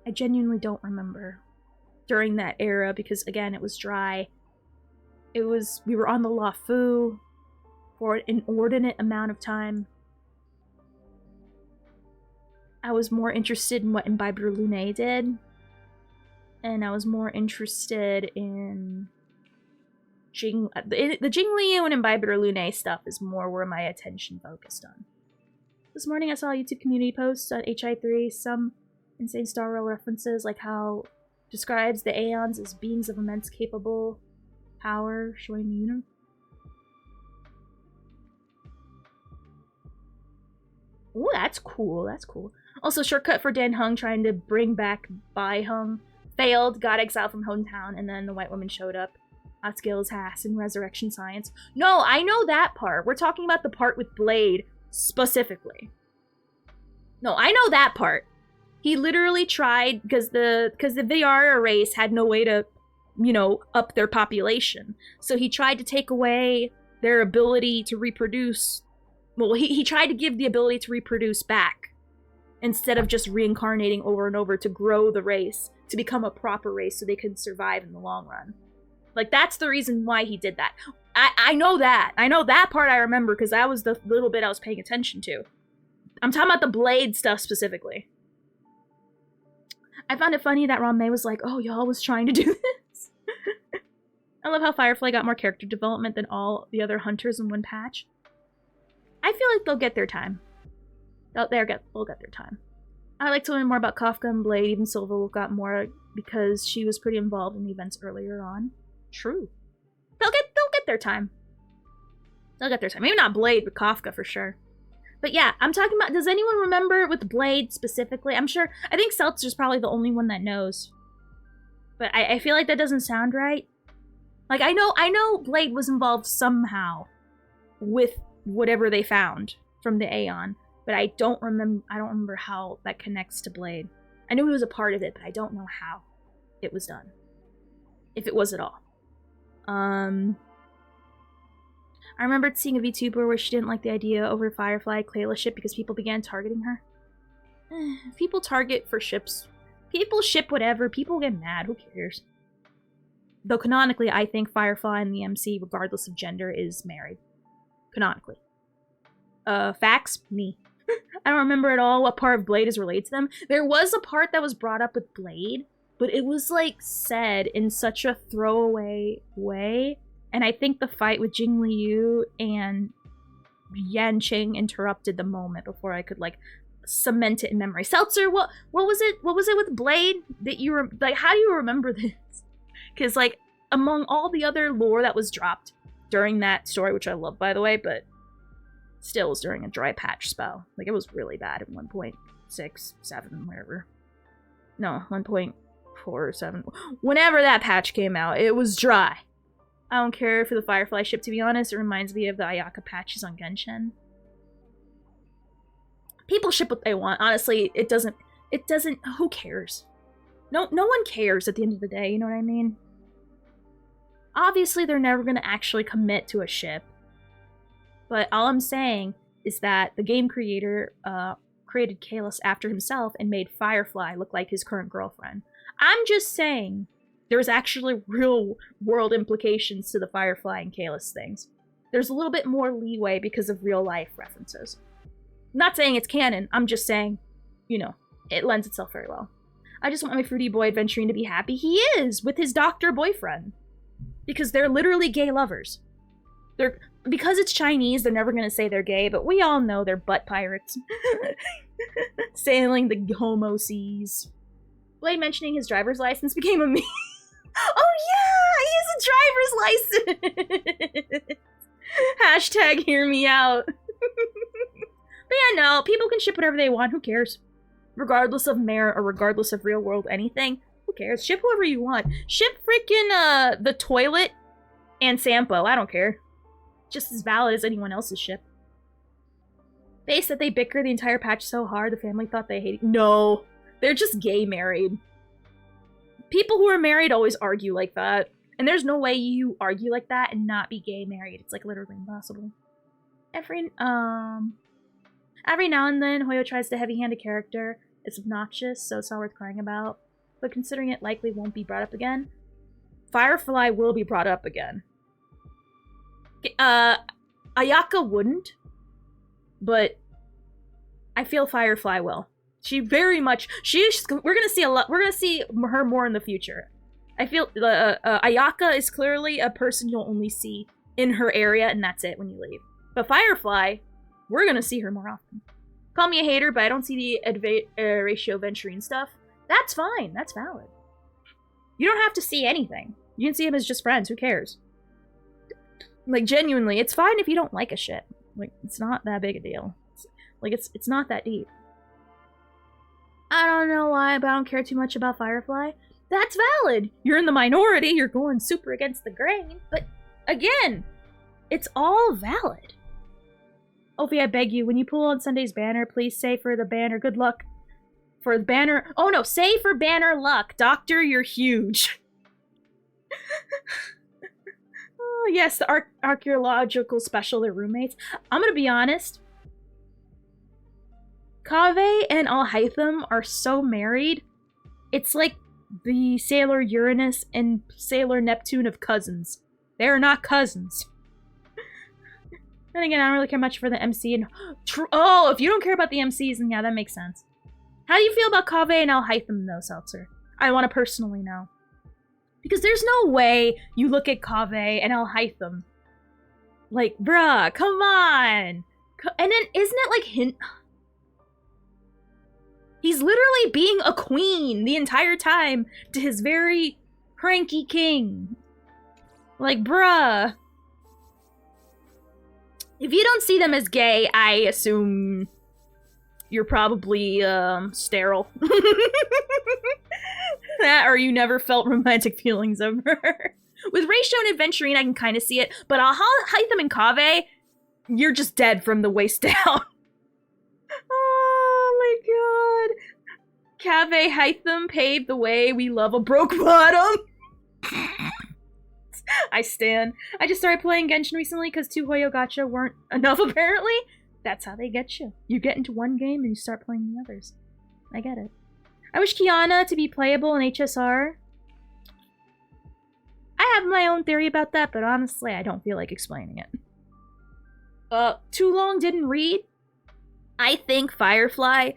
I genuinely don't remember during that era because, again, it was dry. We were on the Luofu for an inordinate amount of time. I was more interested in what Imbiber Lune did. And I was more interested in the Jingliu and Imbiber Lune stuff is more where my attention focused on. This morning I saw a YouTube community post on HI3, some insane Star Rail references, like how describes the Aeons as beings of immense capable power, showing the universe. Ooh, that's cool, that's cool. Also, shortcut for Dan Heng trying to bring back Bai Heng. Failed, got exiled from hometown, and then the white woman showed up. Outskills Haas in Resurrection Science. No, I know that part. We're talking about the part with Blade, specifically. No, I know that part. He literally tried, because the Viara race had no way to, you know, up their population. So he tried to take away their ability to reproduce. Well, he tried to give the ability to reproduce back, instead of just reincarnating over and over to grow the race, to become a proper race so they could survive in the long run. Like, that's the reason why he did that. I know that. I know that part I remember, because that was the little bit I was paying attention to. I'm talking about the Blade stuff specifically. I found it funny that Ron May was like, oh, y'all was trying to do this. I love how Firefly got more character development than all the other hunters in one patch. I feel like they'll get their time. They'll get their time. I like to learn more about Kafka and Blade. Even Silva got more because she was pretty involved in the events earlier on. True. They'll get their time. They'll get their time. Maybe not Blade, but Kafka for sure. But yeah, I'm talking about, does anyone remember with Blade specifically? I think Seltzer's probably the only one that knows. But I feel like that doesn't sound right. Like, I know Blade was involved somehow with whatever they found from the Aeon. But I don't remember how that connects to Blade. I knew he was a part of it, but I don't know how it was done. If it was at all. I remembered seeing a VTuber where she didn't like the idea over Firefly Clayla ship because people began targeting her. People target for ships. People ship whatever. People get mad. Who cares? Though canonically, I think Firefly and the MC, regardless of gender, is married. Canonically. Facts? Me. I don't remember at all what part of Blade is related to them. There was a part that was brought up with Blade, but it was, like, said in such a throwaway way. And I think the fight with Jing Liu and Yanqing interrupted the moment before I could, like, cement it in memory. Seltzer, what was it? What was it with Blade that you were, like, how do you remember this? Because, like, among all the other lore that was dropped during that story, which I love, by the way, but still was during a dry patch spell. Like, it was really bad at 1.67, whatever. No, 1.47. Whenever that patch came out, it was dry. I don't care for the Firefly ship, to be honest. It reminds me of the Ayaka patches on Genshin. People ship what they want. Honestly, it doesn't, who cares? No one cares at the end of the day, you know what I mean? Obviously, they're never going to actually commit to a ship. But all I'm saying is that the game creator created Kalos after himself and made Firefly look like his current girlfriend. I'm just saying there's actually real world implications to the Firefly and Kalis things. There's a little bit more leeway because of real life references. I'm not saying it's canon, I'm just saying, you know, it lends itself very well. I just want my fruity boy adventuring to be happy. He is, with his doctor boyfriend. Because they're literally gay lovers. Because it's Chinese, they're never gonna say they're gay, but we all know they're butt pirates. Sailing the homo seas. Blade mentioning his driver's license became a meme. Oh yeah, he has a driver's license! Hashtag hear me out. But yeah, no, people can ship whatever they want, who cares? Regardless of merit or regardless of real world anything, who cares? Ship whoever you want. Ship freaking the toilet and Sampo, I don't care. Just as valid as anyone else's ship. They said they bicker the entire patch so hard the family thought they hated. No, they're just gay married. People who are married always argue like that. And there's no way you argue like that and not be gay married. It's like literally impossible. Every now and then, Hoyo tries to heavy-hand a character. It's obnoxious, so it's not worth crying about. But considering it likely won't be brought up again, Firefly will be brought up again. Ayaka wouldn't, but I feel Firefly will. She very much. We're gonna see a lot. We're gonna see her more in the future. I feel Ayaka is clearly a person you'll only see in her area, and that's it when you leave. But Firefly, we're gonna see her more often. Call me a hater, but I don't see the ratio venturing stuff. That's fine. That's valid. You don't have to see anything. You can see him as just friends. Who cares? Like, genuinely, it's fine if you don't like a shit. Like, it's not that big a deal. It's not that deep. I don't know why, but I don't care too much about Firefly. That's valid. You're in the minority. You're going super against the grain. But, again, it's all valid. Ophi, I beg you, when you pull on Sunday's banner, please say for the banner, good luck. For the banner... Oh, no, say for banner luck. Doctor, you're huge. Oh, yes, the archaeological special, they're roommates. I'm gonna be honest. Kaveh and Alhaitham are so married. It's like the Sailor Uranus and Sailor Neptune of cousins. They are not cousins. Then again, I don't really care much for the MC. And oh, if you don't care about the MCs, then yeah, that makes sense. How do you feel about Kaveh and Alhaitham, though, Seltzer? I want to personally know. Because there's no way you look at Kaveh and Alhaitham. Like, bruh, come on! And then, isn't it like hint? He's literally being a queen the entire time to his very cranky king. Like, bruh. If you don't see them as gay, I assume you're probably, sterile. That, or you never felt romantic feelings of her. With Ratio and Adventurine, I can kind of see it, but Alhaitham and Kaveh, you're just dead from the waist down. Oh my god. Kaveh Haitham paved the way, we love a broke bottom. I stan. I just started playing Genshin recently because 2 Hoyo Gacha weren't enough apparently. That's how they get you. You get into one game and you start playing the others. I get it. I wish Kiana to be playable in HSR. I have my own theory about that, but honestly, I don't feel like explaining it. Too long didn't read. I think Firefly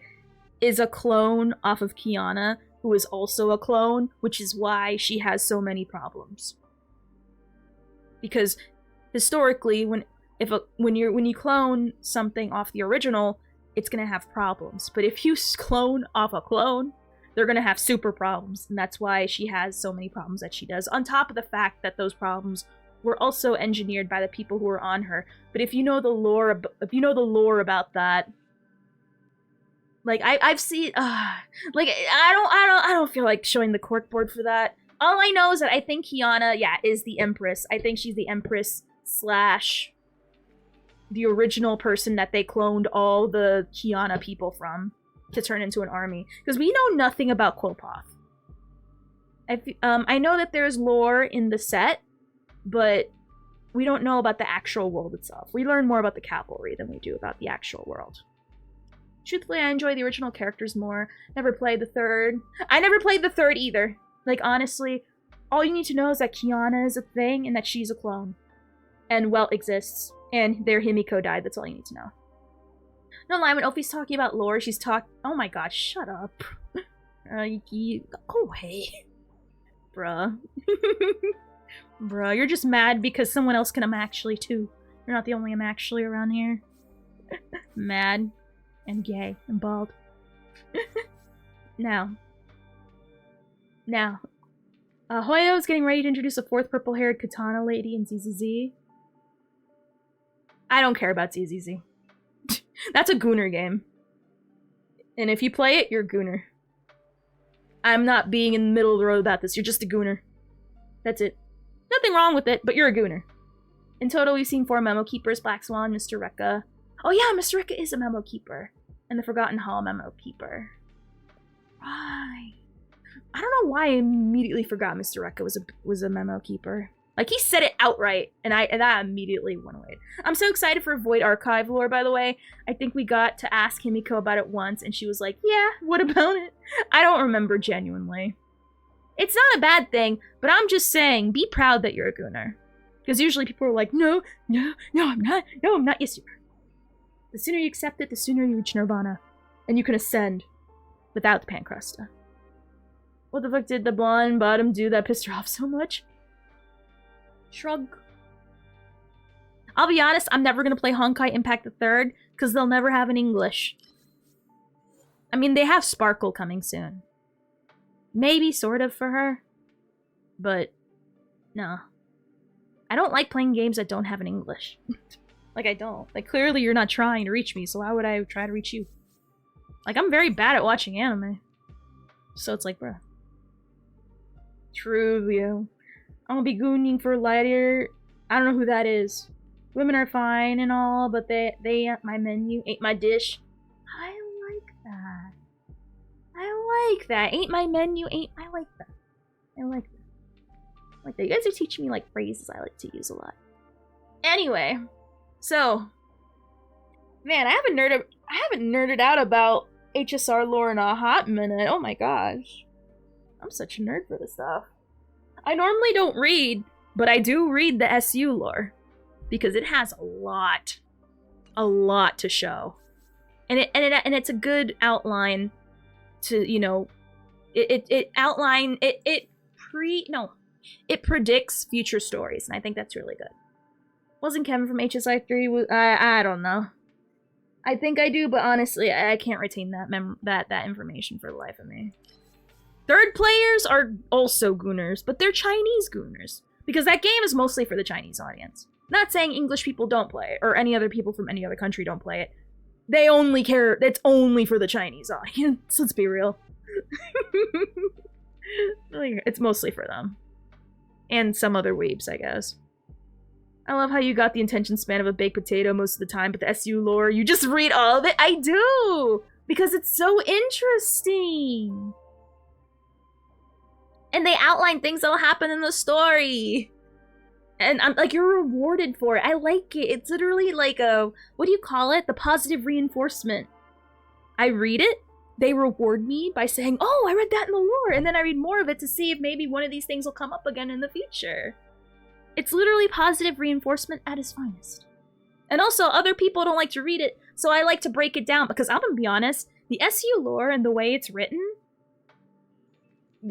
is a clone off of Kiana, who is also a clone, which is why she has so many problems. Because historically, when you clone something off the original, it's gonna have problems. But if you clone off a clone, they're gonna have super problems, and that's why she has so many problems that she does. On top of the fact that those problems were also engineered by the people who were on her. But if you know the lore, about that, like I've seen, like I don't feel like showing the corkboard for that. All I know is that I think Kiana, yeah, is the Empress. I think she's the Empress / the original person that they cloned all the Kiana people from to turn into an army. Because we know nothing about Quilpoth. I know that there's lore in the set, but we don't know about the actual world itself. We learn more about the cavalry than we do about the actual world. Truthfully, I enjoy the original characters more. Never played the third. I never played the third either. Like, honestly, all you need to know is that Kiana is a thing and that she's a clone. And Welt exists. And their Himiko died. That's all you need to know. No lie, when Ophi's talking about lore, she's oh my god, shut up. Go away. Bruh. Bruh, you're just mad because someone else can actually too. You're not the only actually around here. Mad. And gay. And bald. Now. Hoyo is getting ready to introduce a fourth purple-haired katana lady in ZZZ. I don't care about ZZZ. That's a Gooner game. And if you play it, you're a Gooner. I'm not being in the middle of the road about this. You're just a Gooner. That's it. Nothing wrong with it, but you're a Gooner. In total, we've seen 4 Memo Keepers, Black Swan, Mr. Rekka. Oh yeah, Mr. Rekka is a Memo Keeper. And the Forgotten Hall Memo Keeper. Right. I don't know why I immediately forgot Mr. Rekka was a Memo Keeper. Like, he said it outright, and that immediately went away. I'm so excited for Void Archive lore, by the way. I think we got to ask Himiko about it once, and she was like, yeah, what about it? I don't remember genuinely. It's not a bad thing, but I'm just saying, be proud that you're a Gooner. Because usually people are like, no, I'm not. No, I'm not. Yes, you are. The sooner you accept it, the sooner you reach Nirvana. And you can ascend without the Pancrusta. What the fuck did the blonde bottom do that pissed her off so much? Shrug. I'll be honest, I'm never gonna play Honkai Impact the Third because they'll never have an English. I mean, they have Sparkle coming soon. Maybe, sort of, for her. But, no. I don't like playing games that don't have an English. Like, I don't. Like, clearly you're not trying to reach me, so why would I try to reach you? Like, I'm very bad at watching anime. So it's like, bruh. True, Leo. I'm gonna be gooning for lighter. I don't know who that is. Women are fine and all, but they ate my menu, ate my dish. I like that. I like that. Ate my menu, I like that. I like that. Like that. You guys are teaching me like phrases I like to use a lot. Anyway, so man, I haven't nerded out about HSR lore in a hot minute. Oh my gosh. I'm such a nerd for this stuff. I normally don't read, but I do read the SU lore because it has a lot to show, and it's a good outline to, you know, it predicts future stories, and I think that's really good. Wasn't Kevin from HSI3? I don't know. I think I do, but honestly, I can't retain that information for the life of me. Third players are also Gooners, but they're Chinese Gooners. Because that game is mostly for the Chinese audience. Not saying English people don't play it, or any other people from any other country don't play it. They only care, it's only for the Chinese audience, let's be real. It's mostly for them. And some other weebs, I guess. I love how you got the attention span of a baked potato most of the time, but the SU lore, you just read all of it? I do! Because it's so interesting! And they outline things that'll happen in the story. And I'm like, you're rewarded for it. I like it. It's literally like a, what do you call it? The positive reinforcement. I read it, they reward me by saying, oh, I read that in the lore, and then I read more of it to see if maybe one of these things will come up again in the future. It's literally positive reinforcement at its finest. And also, other people don't like to read it, so I like to break it down, because I'm gonna be honest, the SU lore and the way it's written,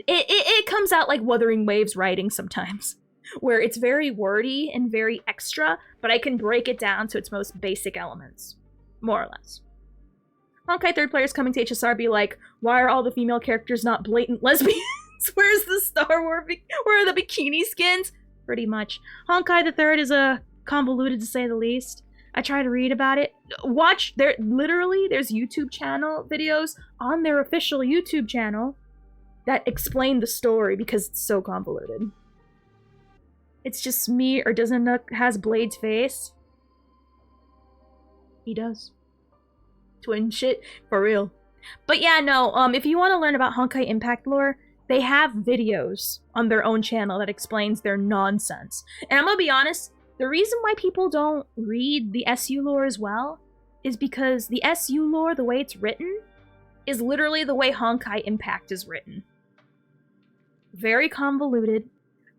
it comes out like Wuthering Waves writing sometimes, where it's very wordy and very extra, but I can break it down to its most basic elements, more or less. Honkai third players coming to HSR be like, why are all the female characters not blatant lesbians? Where's the Star Wars? Where are the bikini skins? Pretty much. Honkai the third is convoluted to say the least. I try to read about it. Watch, there's YouTube channel videos on their official YouTube channel that explain the story because it's so convoluted. It's just me, or doesn't Nook has Blade's face? He does. Twin shit, for real. But yeah, no, if you want to learn about Honkai Impact lore, they have videos on their own channel that explains their nonsense. And I'm gonna be honest, the reason why people don't read the SU lore as well is because the SU lore, the way it's written, is literally the way Honkai Impact is written. Very convoluted,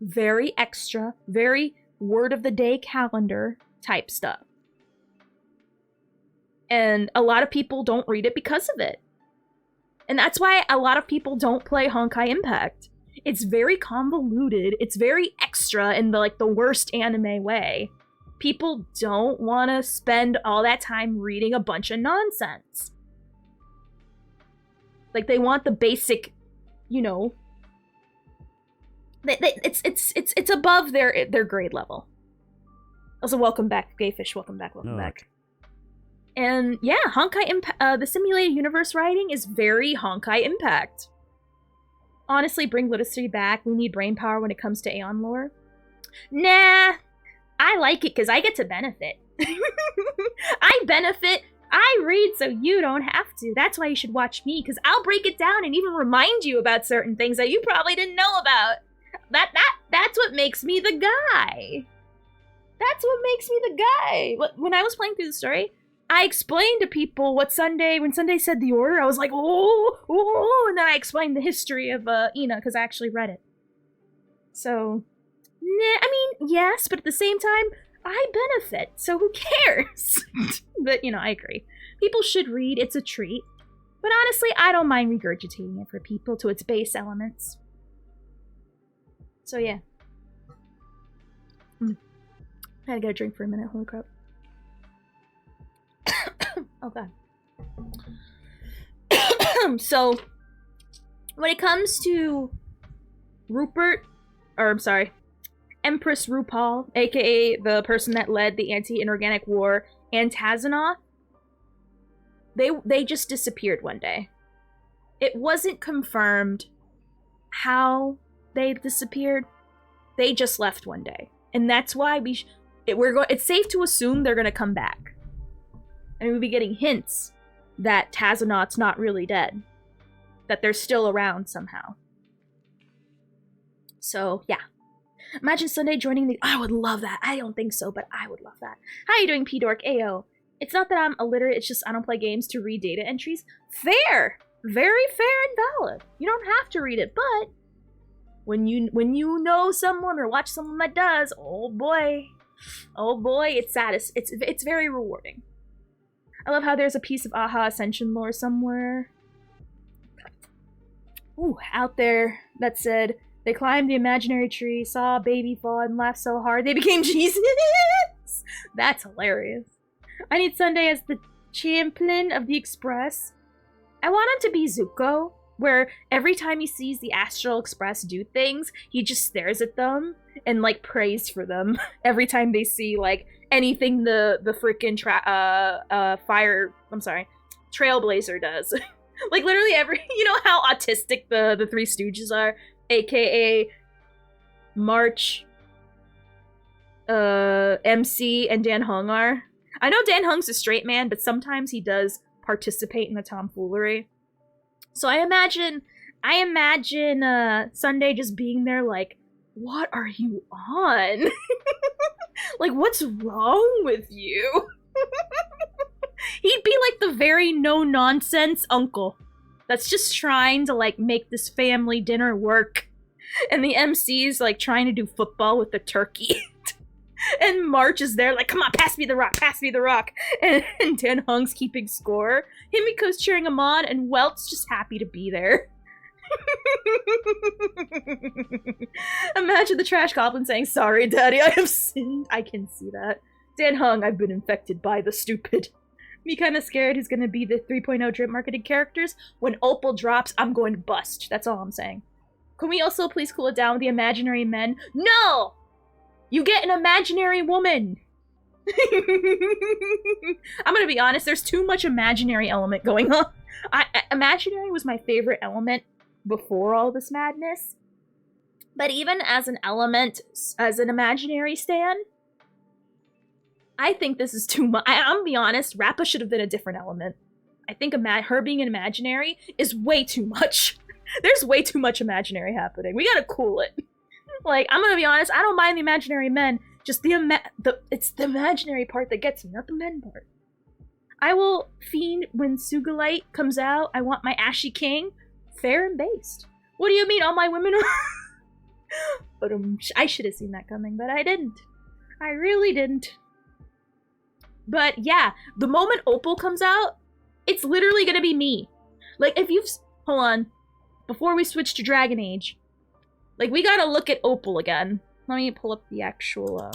very extra, very word of the day calendar type stuff. And a lot of people don't read it because of it. And that's why a lot of people don't play Honkai Impact. It's very convoluted. It's very extra in the worst anime way. People don't want to spend all that time reading a bunch of nonsense. Like, they want the basic, you know, it's above their grade level. Also, welcome back, Gayfish. Welcome back. And yeah, Honkai Impact, the simulated universe writing is very Honkai Impact. Honestly, bring Literacy back. We need brain power when it comes to Aeon lore. Nah, I like it because I get to benefit. I benefit. I read so you don't have to. That's why you should watch me, because I'll break it down and even remind you about certain things that you probably didn't know about. That's what makes me the guy. That's what makes me the guy. When I was playing through the story, I explained to people when Sunday said the order, I was like, oh, and then I explained the history of Ina, because I actually read it. So, nah, I mean, yes, but at the same time, I benefit, so who cares? But, you know, I agree. People should read, it's a treat. But honestly, I don't mind regurgitating it for people to its base elements. So, yeah. I had to get a drink for a minute, holy crap. Oh god. So, when it comes to Empress RuPaul, aka the person that led the anti-inorganic war, and Tazanoth, they just disappeared one day. It wasn't confirmed how they disappeared. They just left one day. And that's why it's safe to assume they're going to come back. And we'll be getting hints that Tazanoth's not really dead. That they're still around somehow. So, yeah. Imagine Sunday joining the... I would love that. I don't think so, but I would love that. How you doing, P-Dork? Ayo. It's not that I'm illiterate, it's just I don't play games to read data entries. Fair! Very fair and valid. You don't have to read it, but... When you know someone or watch someone that does, oh boy, it's very rewarding. I love how there's a piece of Aha Ascension lore somewhere. Ooh, out there that said, they climbed the imaginary tree, saw a baby fall, and laughed so hard they became Jesus! That's hilarious. I need Sunday as the champion of the Express. I want him to be Zuko, where every time he sees the Astral Express do things, he just stares at them and, like, prays for them every time they see, like, anything the freaking Trailblazer does. Like, literally you know how autistic the Three Stooges are? AKA March, MC, and Dan Hung are. I know Dan Hung's a straight man, but sometimes he does participate in the tomfoolery. So I imagine Sunday just being there like, what are you on? Like, what's wrong with you? He'd be like the very no-nonsense uncle that's just trying to, like, make this family dinner work. And the MC's, like, trying to do football with the turkey. And March is there like, come on, pass me the rock. And Dan Hung's keeping score. Himiko's cheering him on, and Welt's just happy to be there. Imagine the trash goblin saying, sorry, daddy, I have sinned. I can see that. Dan Hung, I've been infected by the stupid. Me kinda scared he's gonna be the 3.0 drip marketed characters. When Opal drops, I'm going to bust. That's all I'm saying. Can we also please cool it down with the imaginary men? No! You get an imaginary woman! I'm gonna be honest, there's too much imaginary element going on. Imaginary was my favorite element before all this madness. But even as an element, as an imaginary stan, I think this is too much. I'm gonna be honest, Rappa should have been a different element. I think her being an imaginary is way too much. There's way too much imaginary happening. We gotta cool it. Like, I'm gonna be honest, I don't mind the imaginary men, just it's the imaginary part that gets me, not the men part. I will fiend when Sugalite comes out. I want my Ashy King. Fair and based. What do you mean all my women are... But I should have seen that coming, but I didn't. I really didn't. But yeah, the moment Opal comes out, it's literally gonna be me. Like, if you've... Hold on. Before we switch to Dragon Age, like, we gotta look at Opal again. Let me pull up the actual,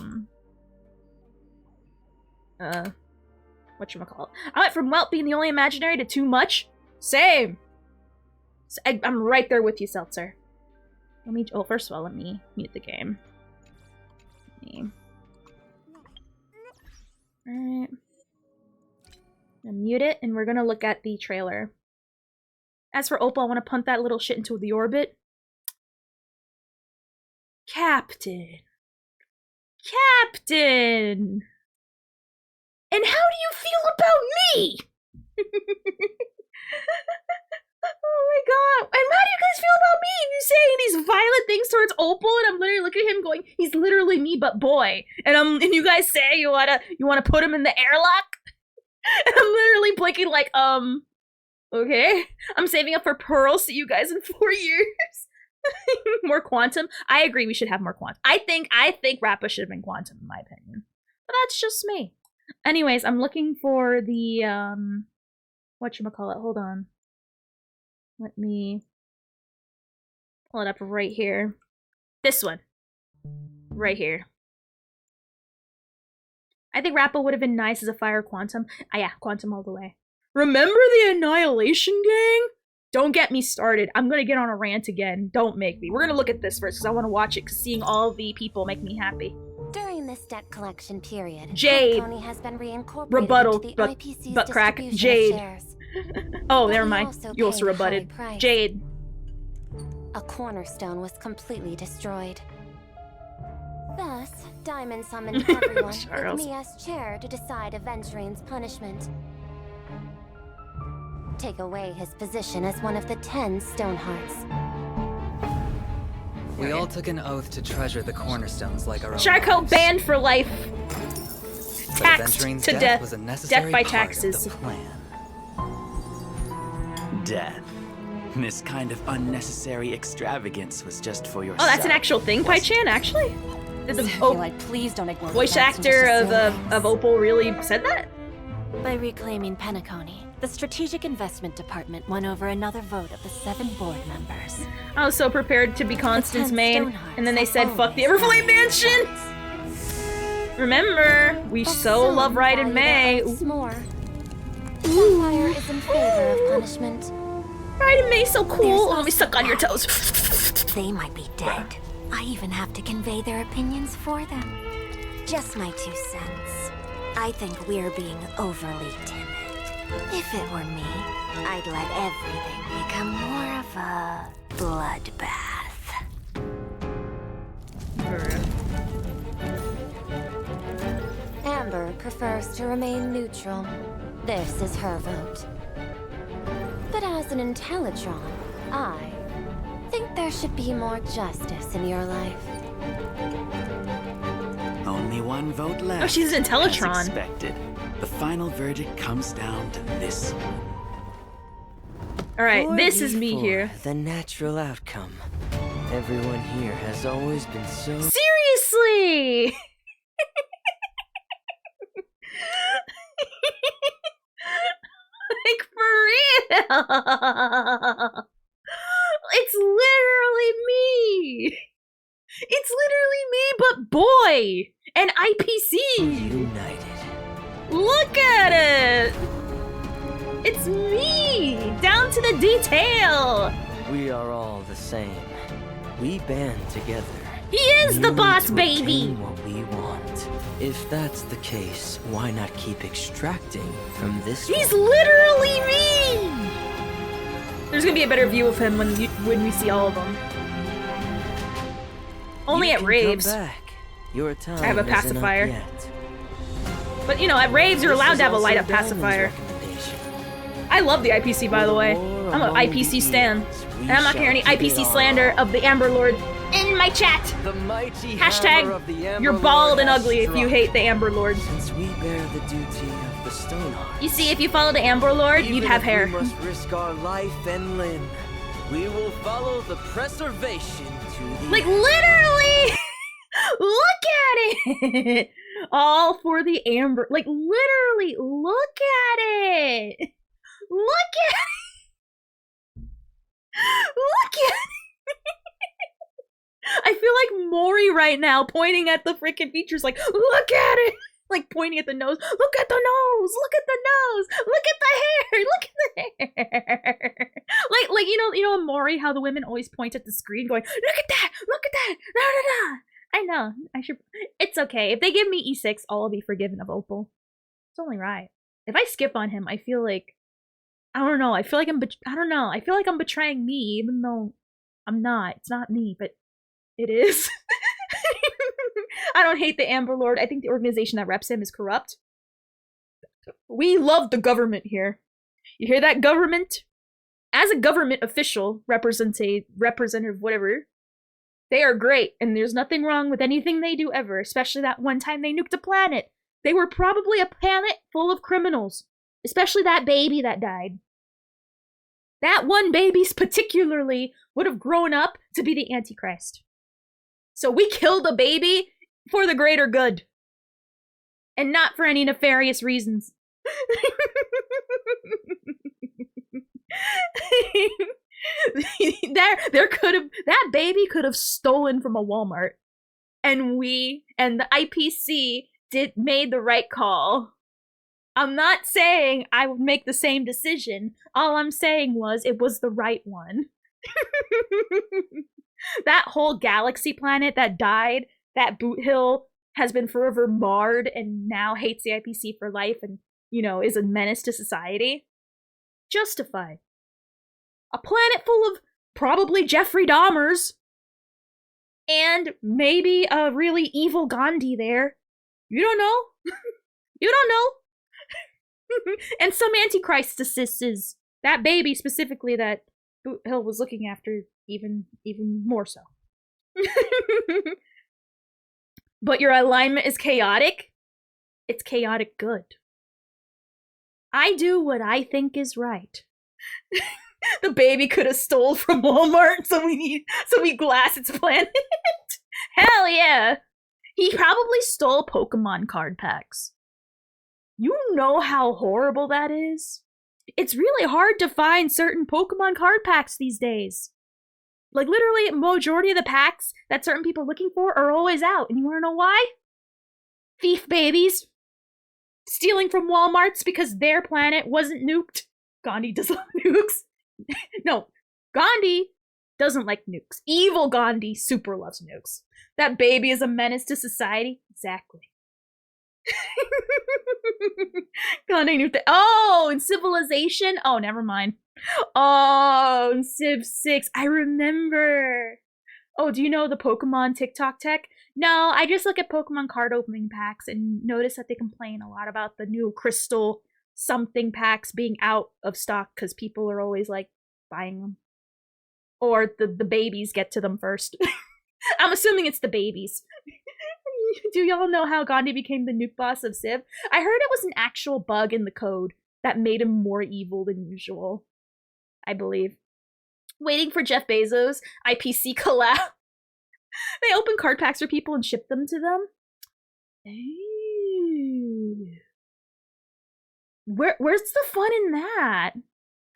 whatchamacallit. I went from Welt being the only imaginary to too much. Same! So I'm right there with you, Seltzer. Let me... Oh, first of all, let me mute the game. Alright. Mute it, and we're gonna look at the trailer. As for Opal, I want to punt that little shit into the orbit. Captain! Captain! And how do you feel about me? Oh my god. And how do you guys feel about me? You're saying these violent things towards Opal, and I'm literally looking at him going, he's literally me but boy. And you guys say you wanna put him in the airlock? And I'm literally blinking like, okay. I'm saving up for Pearl. See you guys in 4 years. More Quantum. I agree we should have more Quantum. I think Rappa should have been Quantum in my opinion. But that's just me. Anyways, I'm looking for the whatchamacallit. Hold on. Let me pull it up right here. This one. Right here. I think Rappa would have been nice as a Fire Quantum. Ah yeah, Quantum all the way. Remember the Annihilation Gang? Don't get me started. I'm gonna get on a rant again. Don't make me. We're gonna look at this first because I want to watch it because seeing all the people make me happy. During this debt collection period, Jade. Pony has been reincorporated Rebuttal, into the but IPC's butt crack. distribution of Jade. shares. Oh, But never he mind. also You also paid a high rebutted. price. Jade. A cornerstone was completely destroyed. Thus, Diamond summoned everyone with Charles. me as chair to decide Avengerine's punishment. Take away his position as one of the 10 Stonehearts. We all took an oath to treasure the cornerstones like our own. Sharko lives. banned for life. But Taxed Avengerine's to death death. was a necessary Death by part taxes. of the plan. Death. This kind of unnecessary extravagance was just for Oh, yourself. that's an actual thing, Pai-chan, actually? Did the Please don't ignore voice actor of Opal really said that? By reclaiming Penacony, the Strategic Investment Department won over another vote of the 7 board members. I was so prepared to be Constance 10 main, Stonehearts and then they said, have fuck the always Everflame been Mansion! Remember, we But so some love Ride in value their May. oaths more. Sapphire is in favor of punishment. Ride in May so cool. There's Let me suck on your toes. They might be dead. I even have to convey their opinions for them. Just my 2 cents. I think we're being overly timid. If it were me, I'd let everything become more of a bloodbath. Amber prefers to remain neutral. This is her vote. But as an Intellitron, I think there should be more justice in your life. Only one vote left. Oh, she's an Intellitron. As expected. The final verdict comes down to this. Alright, this is me 4v4, here. The natural outcome. Everyone here has always been so... Seriously! Like, for real! It's literally me! It's literally me, but boy! And IPC! United. Look at it! It's me! Down to the detail! We are all the same. We band together. He is the merely boss, to baby! attain what we want. If that's the case, why not keep extracting from this He's one? literally me! There's gonna be a better view of him when we see all of them. Only You at can raves. Come back. Your time I have a isn't up pacifier. yet. But you know, at raves you're This allowed is to have a also light up Diamond's pacifier. recommendation. I love the IPC, by the way. War I'm an among IPC the stan. eons, we And I'm not gonna hear any shall keep IPC it slander all. of the Amber Lord in my chat! The mighty Hashtag, hammer of the Amber you're bald Lord and has ugly if you struck. hate the Amber Lord. Since we bear the duty of the Stonehearts. You see, if you follow the Amber Lord, you'd even have if hair. We must risk our life and limb. We will follow the preservation to the Like, literally! Look at it! All for the amber. Like, literally, look at it! Look at it! Look at it! I feel like Mori right now, pointing at the freaking features, like, look at it! Like, pointing at the nose. Look at the nose! Look at the nose! Look at the hair! Look at the hair! Like you know, in Mori, how the women always point at the screen, going, look at that! Look at that! Da, da, da. I know. I should. It's okay. If they give me E6, I'll be forgiven of Opal. It's only right. If I skip on him, I feel like, I don't know. I feel like I don't know. I feel like I'm betraying me, even though I'm not. It's not me, but it is. I don't hate the Amber Lord. I think the organization that reps him is corrupt. We love the government here. You hear that, government? As a government official, representative, whatever, they are great, and there's nothing wrong with anything they do ever, especially that one time they nuked a planet. They were probably a planet full of criminals, especially that baby that died. That one baby particularly would have grown up to be the Antichrist. So we killed a baby for the greater good. And not for any nefarious reasons. there could have, that baby could have stolen from a Walmart. And we and the IPC made the right call. I'm not saying I would make the same decision. All I'm saying was it was the right one. That whole galaxy planet that died, that Boot Hill has been forever marred and now hates the IPC for life and, you know, is a menace to society. Justified. A planet full of probably Jeffrey Dahmers. And maybe a really evil Gandhi there. You don't know. You don't know. And some antichristises. That baby specifically that Boot Hill was looking after even more so. But your alignment is chaotic? It's chaotic good. I do what I think is right. The baby could have stole from Walmart, so we glass its planet. Hell yeah! He probably stole Pokemon card packs. You know how horrible that is? It's really hard to find certain Pokemon card packs these days. Like, literally, majority of the packs that certain people are looking for are always out. And you wanna know why? Thief babies. Stealing from Walmarts because their planet wasn't nuked. Gandhi doesn't like nukes. No, Gandhi doesn't like nukes. Evil Gandhi super loves nukes. That baby is a menace to society. Exactly. Gandhi nuked it. Oh, in Civilization? Oh, never mind. Oh, in Civ 6. I remember. Oh, do you know the Pokemon TikTok tech? No, I just look at Pokemon card opening packs and notice that they complain a lot about the new Crystal something packs being out of stock because people are always like buying them. Or the babies get to them first. I'm assuming it's the babies. Do y'all know how Gandhi became the nuke boss of Civ? I heard it was an actual bug in the code that made him more evil than usual. I believe. Waiting for Jeff Bezos, IPC collab. They open card packs for people and ship them to them. Ooh. Where's the fun in that?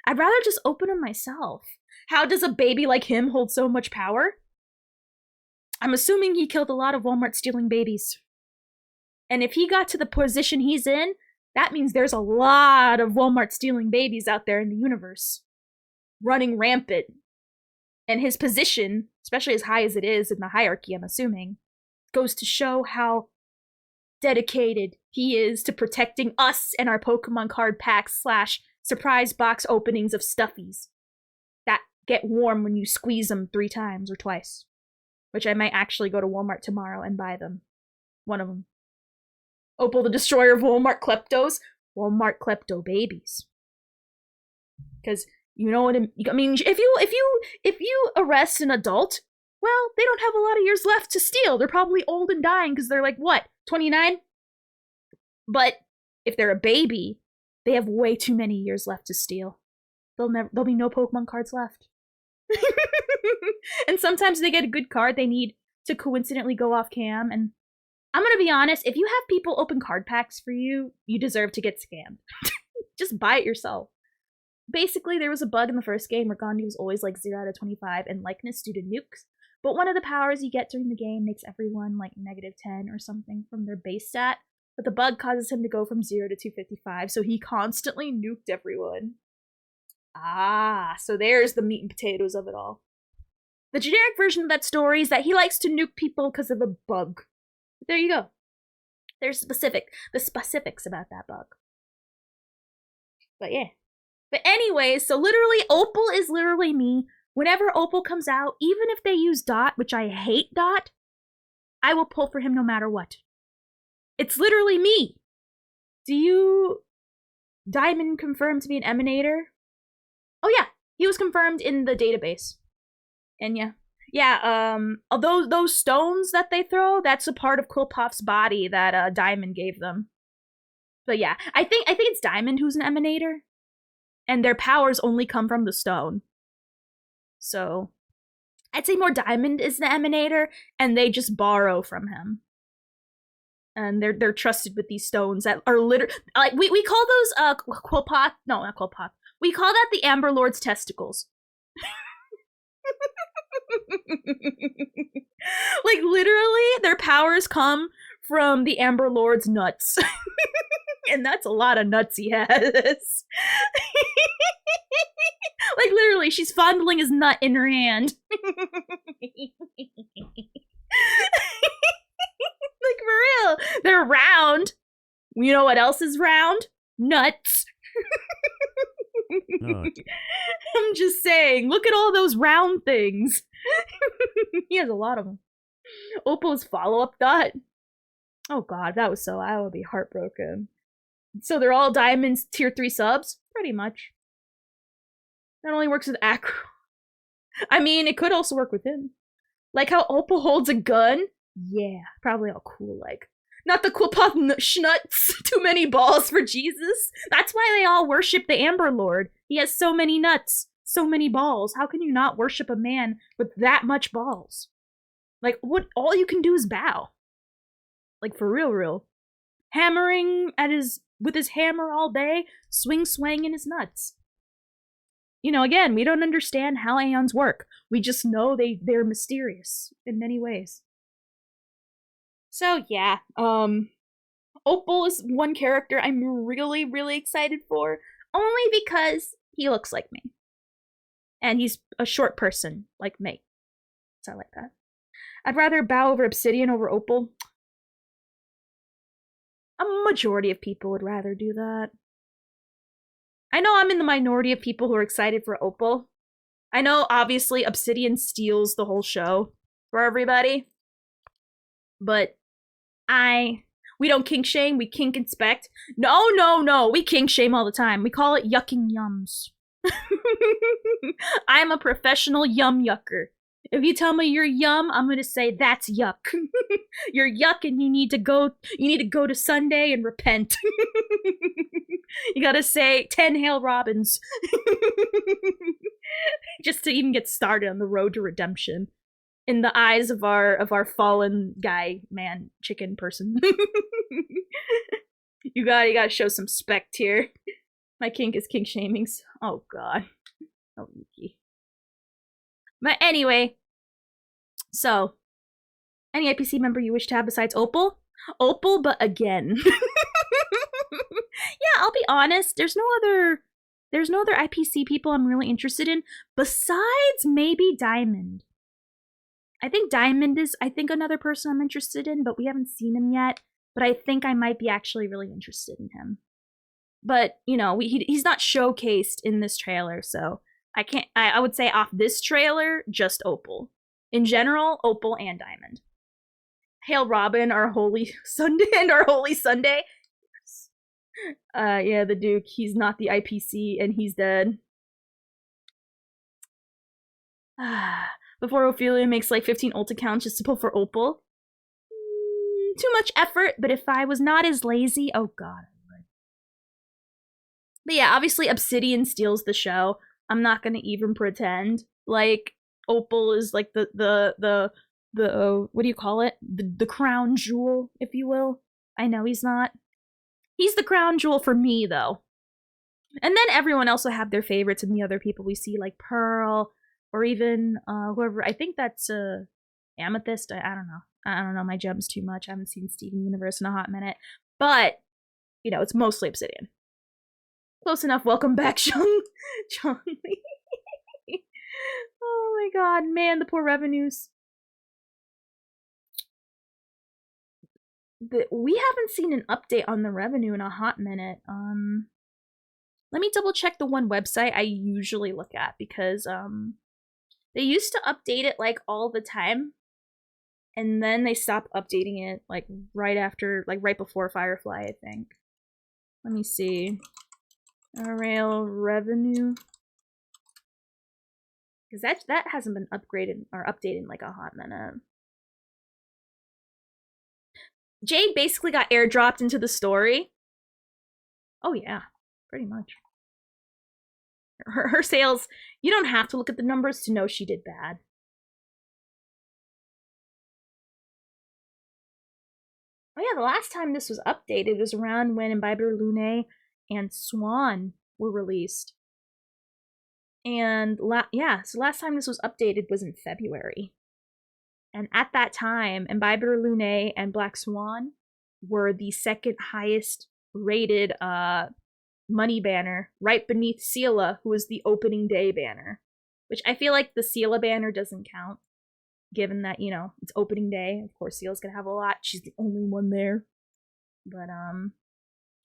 I'd rather just open them myself. How does a baby like him hold so much power? I'm assuming he killed a lot of Walmart stealing babies. And if he got to the position he's in, that means there's a lot of Walmart stealing babies out there in the universe. Running rampant. And his position, especially as high as it is in the hierarchy, I'm assuming, goes to show how dedicated he is to protecting us and our Pokemon card packs / surprise box openings of stuffies that get warm when you squeeze them 3 times or twice. Which I might actually go to Walmart tomorrow and buy them. One of them. Opal the Destroyer of Walmart Kleptos. Walmart Klepto babies. Because you know what I mean, if you arrest an adult, well, they don't have a lot of years left to steal. They're probably old and dying because they're like, what, 29? But if they're a baby, they have way too many years left to steal. There'll be no Pokemon cards left. And sometimes they get a good card they need to coincidentally go off cam. And I'm gonna be honest, if you have people open card packs for you, you deserve to get scammed. Just buy it yourself. Basically, there was a bug in the first game where Gandhi was always like 0 out of 25 in likeness due to nukes. But one of the powers you get during the game makes everyone like -10 or something from their base stat. But the bug causes him to go from 0 to 255, so he constantly nuked everyone. Ah, so there's the meat and potatoes of it all. The generic version of that story is that he likes to nuke people because of a bug. But there you go. There's the specifics about that bug. But yeah. But anyways, so literally, Opal is literally me. Whenever Opal comes out, even if they use Dot, which I hate Dot, I will pull for him no matter what. It's literally me. Do you... Diamond confirmed to be an Emanator? Oh yeah, he was confirmed in the database. And yeah, although those stones that they throw, that's a part of Quillpuff's body that Diamond gave them. But yeah, I think it's Diamond who's an Emanator, and their powers only come from the stone. So I'd say more Diamond is the Emanator, and they just borrow from him. And they're trusted with these stones that are literally like we call those Quillpuff. No, not Quillpuff. We call that the Amber Lord's testicles. Like literally, their powers come from the Amber Lord's nuts. And that's a lot of nuts he has. Like literally, she's fondling his nut in her hand. Like for real, they're round. You know what else is round? Nuts. Nut. I'm just saying, look at all those round things. He has a lot of them. Opal's follow-up Dot. Oh god, I would be heartbroken. So they're all Diamond's tier 3 subs? Pretty much. That only works with Acro. I mean, it could also work with him. Like how Opal holds a gun? Yeah, probably all cool like. Not the Quillpuff schnuts. Too many balls for Jesus. That's why they all worship the Amber Lord. He has so many nuts, so many balls. How can you not worship a man with that much balls? Like, what? All you can do is bow. Like, for real. Hammering with his hammer all day, swinging his nuts. You know, again, we don't understand how Aeons work. We just know they're mysterious in many ways. So yeah, Opal is one character I'm really, really excited for, only because he looks like me. And he's a short person, like me. So I like that. I'd rather bow over Obsidian over Opal. A majority of people would rather do that. I know I'm in the minority of people who are excited for Opal. I know, obviously, Obsidian steals the whole show for everybody. But we don't kink shame, we kink inspect. No, we kink shame all the time. We call it yucking yums. I'm a professional yum yucker. If you tell me you're yum, I'm gonna say that's yuck. You're yuck and you need to go to Sunday and repent. You gotta say 10 Hail Robins. Just to even get started on the road to redemption. In the eyes of our fallen guy, man, chicken person. You gotta show some spect here. My kink is kink shamings. Oh god. Oh Yuki. But anyway, so any IPC member you wish to have besides Opal? Opal, but again. Yeah, I'll be honest, there's no other IPC people I'm really interested in besides maybe Diamond. I think Diamond is, another person I'm interested in, but we haven't seen him yet. But I think I might be actually really interested in him. But, you know, he's not showcased in this trailer, so I would say off this trailer, just Opal. In general, Opal and Diamond. Hail Robin, our holy Sunday, and our holy Sunday. Yeah, the Duke, he's not the IPC, and he's dead. Before Ophelia makes like 15 ult accounts just to pull for Opal. Too much effort, but if I was not as lazy, oh god, I would. But yeah, obviously Obsidian steals the show. I'm not gonna even pretend. like Opal is like the what do you call it? The crown jewel, if you will. I know he's not. He's the crown jewel for me, though. And then everyone else will have their favorites and the other people we see, like Pearl, or even whoever. I think that's Amethyst. I don't know. I don't know my gems too much. I haven't seen Steven Universe in a hot minute. But, you know, it's mostly Obsidian. Close enough. Welcome back, Chung Lee. Oh my god, man, the poor revenues. We haven't seen an update on the revenue in a hot minute. Let me double check the one website I usually look at, because they used to update it like all the time, and then they stopped updating it like right before Firefly, I think. Let me see. Rail revenue, because that hasn't been upgraded or updated in like a hot minute. Jade basically got airdropped into the story. Oh yeah, pretty much. Her sales, you don't have to look at the numbers to know she did bad. Oh yeah, the last time this was updated was around when Imbiber Lune and Swan were released. And so last time this was updated was in February. And at that time, Imbiber Lune and Black Swan were the second highest rated money banner, right beneath Seela, who was the opening day banner. Which I feel like the Seela banner doesn't count, given that, you know, it's opening day. Of course, Seela's gonna have a lot. She's the only one there. But,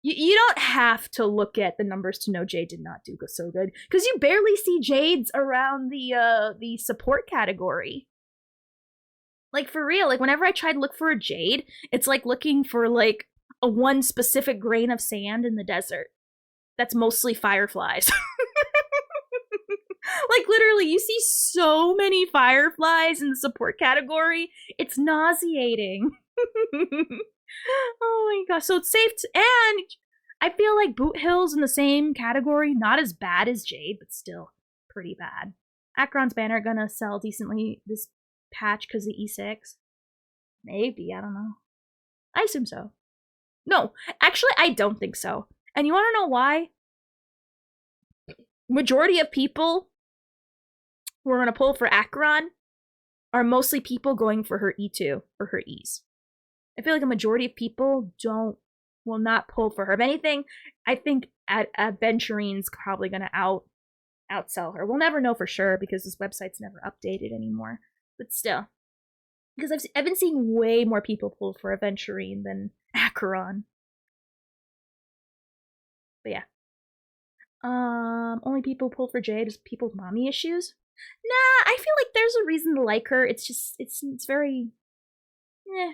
you don't have to look at the numbers to know Jade did not do so good. Because you barely see Jades around the support category. Like, for real, like, whenever I try to look for a Jade, it's like looking for, like, a one specific grain of sand in the desert. That's mostly fireflies. Like, literally, you see so many fireflies in the support category. It's nauseating. Oh my gosh. So it's safe to, and I feel like Boot Hill's in the same category. Not as bad as Jade, but still pretty bad. Acheron's banner gonna sell decently this patch because of E6. Maybe, I don't know. I assume so. No, actually, I don't think so. And you want to know why? Majority of people who are going to pull for Acheron are mostly people going for her E2 or her E's. I feel like a majority of people will not pull for her. If anything, I think Adventurine's probably going to outsell her. We'll never know for sure because this website's never updated anymore. But still. Because I've been seeing way more people pull for Aventurine than Acheron. But yeah. Only people pull for Jade is people with mommy issues. Nah, I feel like there's a reason to like her. It's just, it's very, I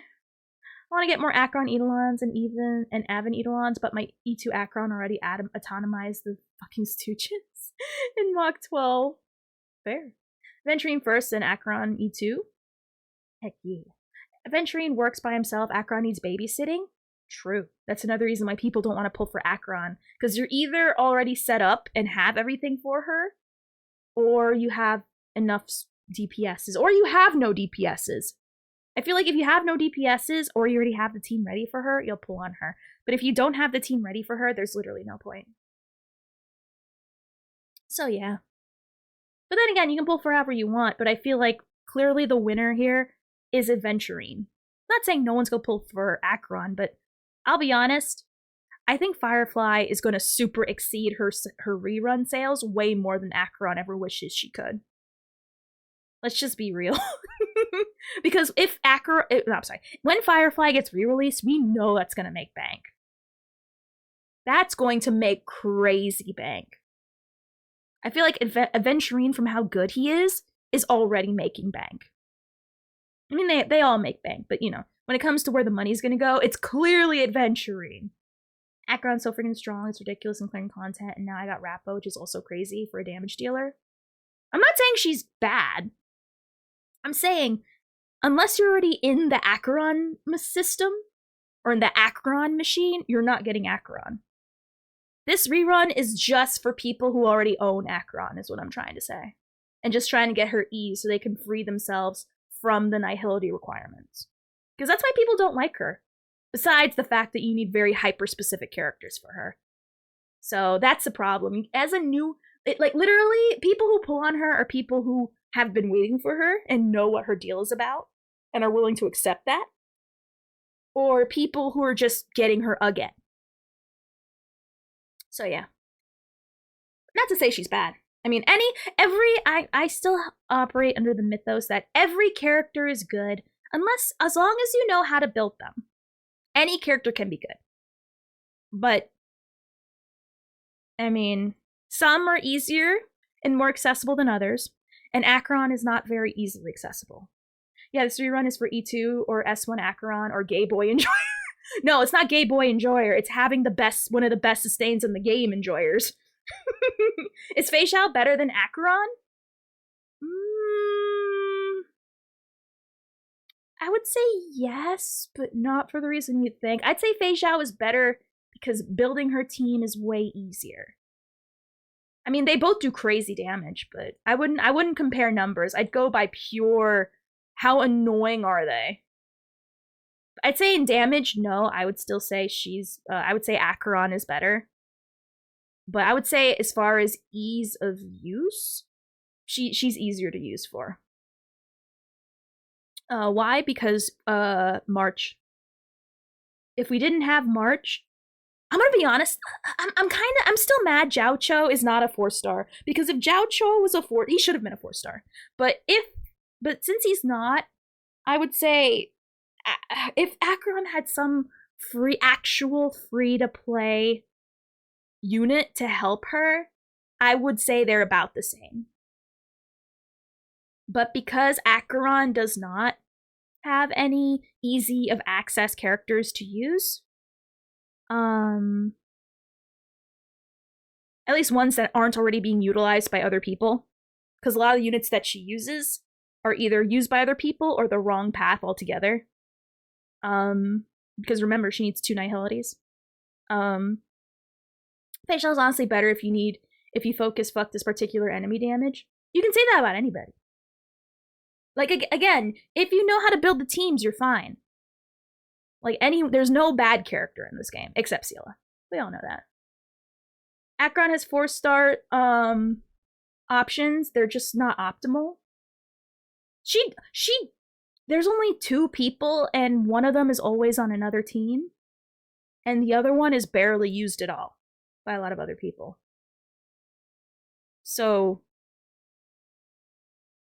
want to get more Acheron Eidolons and Aven Eidolons, but my E2 Acheron already autonomized the fucking Stooges in Mach 12. Fair. Aventurine first, then Acheron E2. Heck yeah. Aventurine works by himself, Acheron needs babysitting. True. That's another reason why people don't want to pull for Acheron. Because you're either already set up and have everything for her, or you have enough DPSs, or you have no DPSs. I feel like if you have no DPSs, or you already have the team ready for her, you'll pull on her. But if you don't have the team ready for her, there's literally no point. So yeah. But then again, you can pull for however you want, but I feel like clearly the winner here is Aventurine. Not saying no one's gonna pull for Acheron, but I'll be honest, I think Firefly is going to super exceed her rerun sales way more than Acheron ever wishes she could. Let's just be real. Because if when Firefly gets re-released, we know that's going to make bank. That's going to make crazy bank. I feel like Aventurine, from how good he is already making bank. I mean, they all make bank, but you know, when it comes to where the money's gonna go, it's clearly Aventurine. Acheron's so freaking strong, it's ridiculous in clearing content, and now I got Rappo, which is also crazy for a damage dealer. I'm not saying she's bad. I'm saying, unless you're already in the Acheron system, or in the Acheron machine, you're not getting Acheron. This rerun is just for people who already own Acheron, is what I'm trying to say. and just trying to get her E so they can free themselves from the nihility requirements. Because that's why people don't like her. Besides the fact that you need very hyper-specific characters for her. So that's the problem. As a new... like, literally, people who pull on her are people who have been waiting for her and know what her deal is about and are willing to accept that. Or people who are just getting her again. So yeah. Not to say she's bad. I mean, I still operate under the mythos that every character is good as long as you know how to build them. Any character can be good. But, I mean, some are easier and more accessible than others, and Acheron is not very easily accessible. Yeah, this rerun is for E2 or S1 Acheron or Gay Boy Enjoyer. No, it's not Gay Boy Enjoyer. It's having one of the best sustains in the game enjoyers. Is Fei Xiao better than Acheron? I would say yes, but not for the reason you'd think. I'd say Fei Xiao is better because building her team is way easier. I mean, they both do crazy damage, but I wouldn't compare numbers. I'd go by pure how annoying are they. I'd say in damage, no, I would still say I would say Acheron is better. But I would say as far as ease of use, she's easier to use for. Why? Because March. If we didn't have March, I'm gonna be honest. I'm still mad. Zhao Cho is not a 4-star because if Zhao Cho was a 4, he should have been a 4-star. But since he's not, I would say if Acheron had some actual free to play unit to help her, I would say they're about the same. But because Acheron does not have any easy of access characters to use, at least ones that aren't already being utilized by other people, because a lot of the units that she uses are either used by other people or the wrong path altogether. Because remember, she needs 2 nihilities. Fei Xiao is honestly better if you focus fuck this particular enemy damage. You can say that about anybody. Like, again, if you know how to build the teams, you're fine. Like, there's no bad character in this game, except Seele. We all know that. Acheron has 4-star options. They're just not optimal. There's only 2 people, and one of them is always on another team. And the other one is barely used at all by a lot of other people. So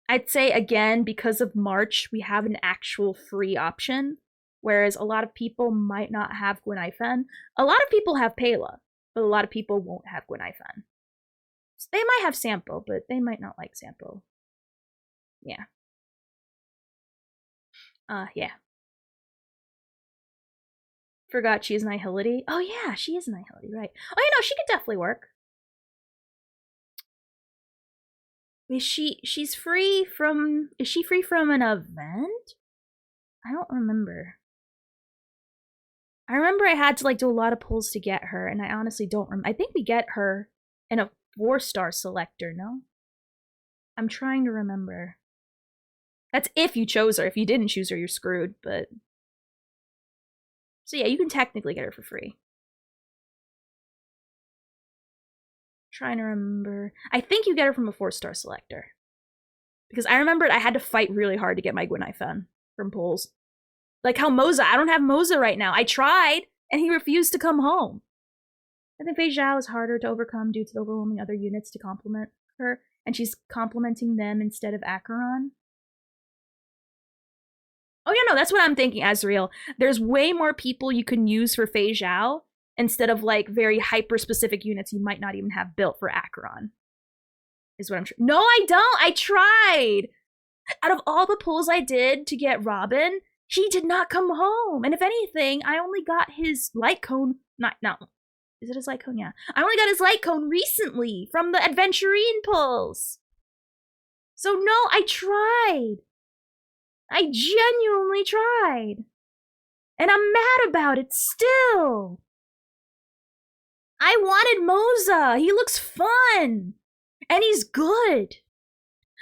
I'd say, again, because of March, we have an actual free option, whereas a lot of people might not have Gwen Ifen. A lot of people have Pela, but a lot of people won't have Gwen Ifen. So they might have Sampo, but they might not like Sampo. Yeah. Yeah. Forgot she's Nihility. Oh yeah, she is Nihility, right. Oh, you know, she could definitely work. Is she free from an event? I don't remember. I remember I had to like do a lot of pulls to get her, and I honestly don't remember. I think we get her in a 4-star selector, no? I'm trying to remember. That's if you chose her. If you didn't choose her, you're screwed, but... So yeah, you can technically get her for free. Trying to remember. I think you get her from a 4-star selector. Because I remembered I had to fight really hard to get my Gwen Ifen from pulls. Like how Moza, I don't have Moza right now. I tried, and he refused to come home. I think Fei Xiao is harder to overcome due to the overwhelming other units to complement her, and she's complementing them instead of Acheron. Oh yeah, no, that's what I'm thinking, Azrael. There's way more people you can use for Fei Xiao instead of like very hyper-specific units you might not even have built for Acheron. Is what I'm trying. No, I don't! I tried! Out of all the pulls I did to get Robin, he did not come home. And if anything, I only got his light cone. Is it his light cone? Yeah. I only got his light cone recently from the Adventurine pulls. So no, I tried. I genuinely tried. And I'm mad about it still. I wanted Moza. He looks fun. And he's good.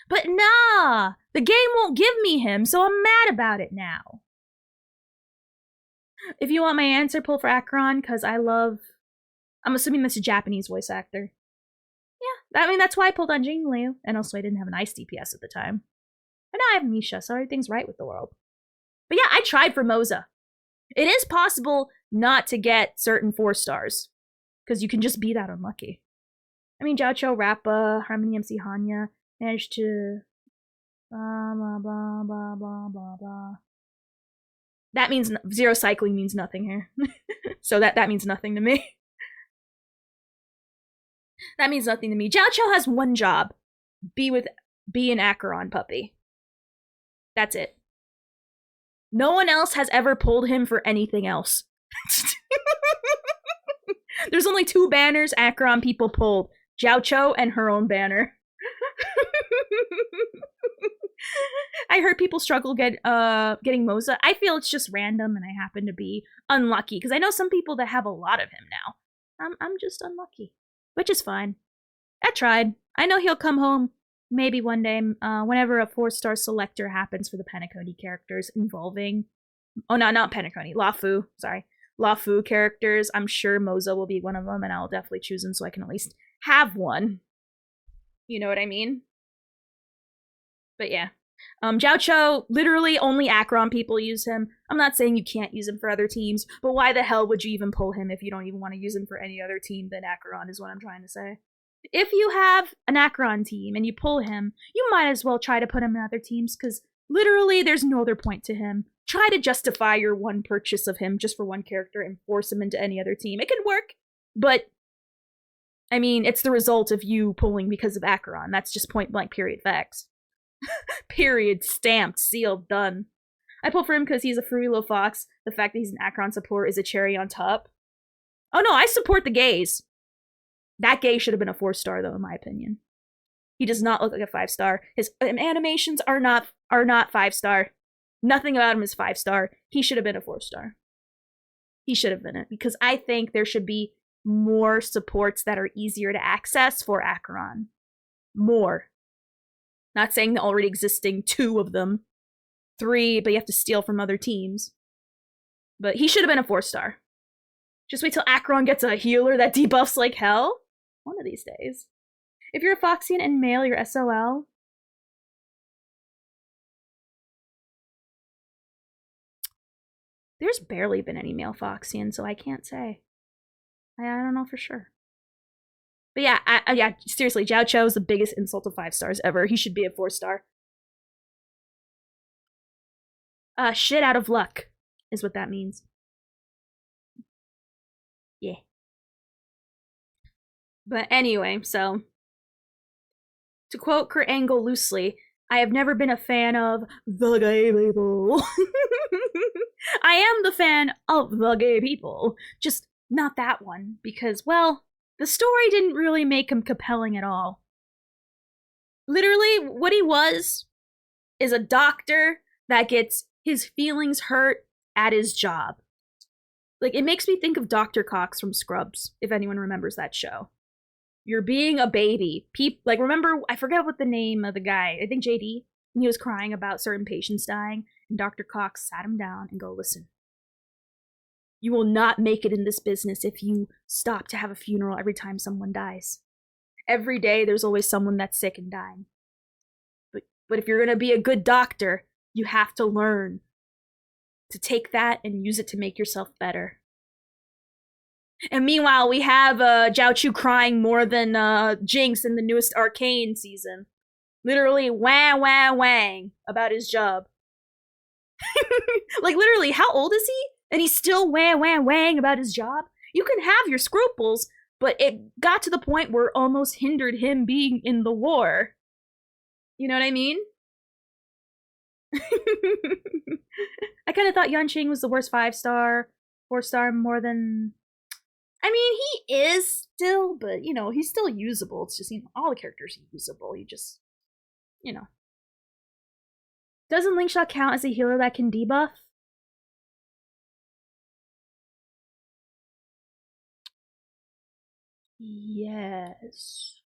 But nah, the game won't give me him, so I'm mad about it now. If you want my answer, pull for Acheron, because I'm assuming that's a Japanese voice actor. Yeah, I mean, that's why I pulled on Jing Liu, and also I didn't have an ice DPS at the time. But now I have Misha, so everything's right with the world. But yeah, I tried for Moza. It is possible not to get certain 4 stars, because you can just be that unlucky. I mean, Jiao Cho, Rappa, Harmony MC Hanya managed to blah blah blah blah blah blah blah. That means zero cycling means nothing here. So that means nothing to me. That means nothing to me. Jiao Cho has one job. Be an Acheron puppy. That's it. No one else has ever pulled him for anything else. There's only 2 banners Acheron people pulled. Jiao Cho and her own banner. I heard people struggle getting Moza. I feel it's just random and I happen to be unlucky. Because I know some people that have a lot of him now. I'm just unlucky. Which is fine. I tried. I know he'll come home maybe one day whenever a 4-star selector happens for the Penacony characters involving... Oh, no, not Penacony. Lafu. Sorry. Lafu characters. I'm sure Moza will be one of them, and I'll definitely choose him so I can at least have one. You know what I mean? But yeah. Jiao Cho, literally only Acheron people use him. I'm not saying you can't use him for other teams, but why the hell would you even pull him if you don't even want to use him for any other team than Acheron is what I'm trying to say. If you have an Acheron team and you pull him, you might as well try to put him in other teams, because literally there's no other point to him. Try to justify your one purchase of him just for one character and force him into any other team. It could work, but I mean, it's the result of you pulling because of Acheron. That's just point blank period facts. Period. Stamped. Sealed. Done. I pull for him because he's a fruity little fox. The fact that he's an Acheron support is a cherry on top. Oh no, I support the gays. That gay should have been a 4-star though, in my opinion. He does not look like a 5-star. His animations are not 5-star. Nothing about him is 5-star. He should have been a 4-star. He should have been it, because I think there should be more supports that are easier to access for Acheron. More. Not saying the already existing 2 of them. 3, but you have to steal from other teams. But he should have been a 4-star. Just wait till Acheron gets a healer that debuffs like hell. One of these days. If you're a Foxian and male, you're SOL. There's barely been any male Foxian, so I can't say. I don't know for sure. But yeah, yeah, seriously, Jiao Cho is the biggest insult of 5-stars ever. He should be a 4-star. Shit out of luck is what that means. Yeah. But anyway, so to quote Kurt Angle loosely, I have never been a fan of the gay people. I am the fan of the gay people, just not that one, because, well, the story didn't really make him compelling at all. Literally, what he was is a doctor that gets his feelings hurt at his job. Like, it makes me think of Dr. Cox from Scrubs, if anyone remembers that show. You're being a baby. Like, remember, I forget what the name of the guy, I think JD, and he was crying about certain patients dying, and Dr. Cox sat him down and go, listen, you will not make it in this business if you stop to have a funeral every time someone dies. Every day there's always someone that's sick and dying. But if you're going to be a good doctor, you have to learn to take that and use it to make yourself better. And meanwhile, we have Jiao Chu crying more than Jinx in the newest Arcane season. Literally wang, wang, wang about his job. Like, literally, how old is he? And he's still wang, wang, wang about his job? You can have your scruples, but it got to the point where it almost hindered him being in the war. You know what I mean? I kind of thought Yanqing was the worst 5-star, 4-star more than... I mean, he is still, but, you know, he's still usable. It's just, you know, all the characters are usable. You just, you know. Doesn't Linkshot count as a healer that can debuff? Yes.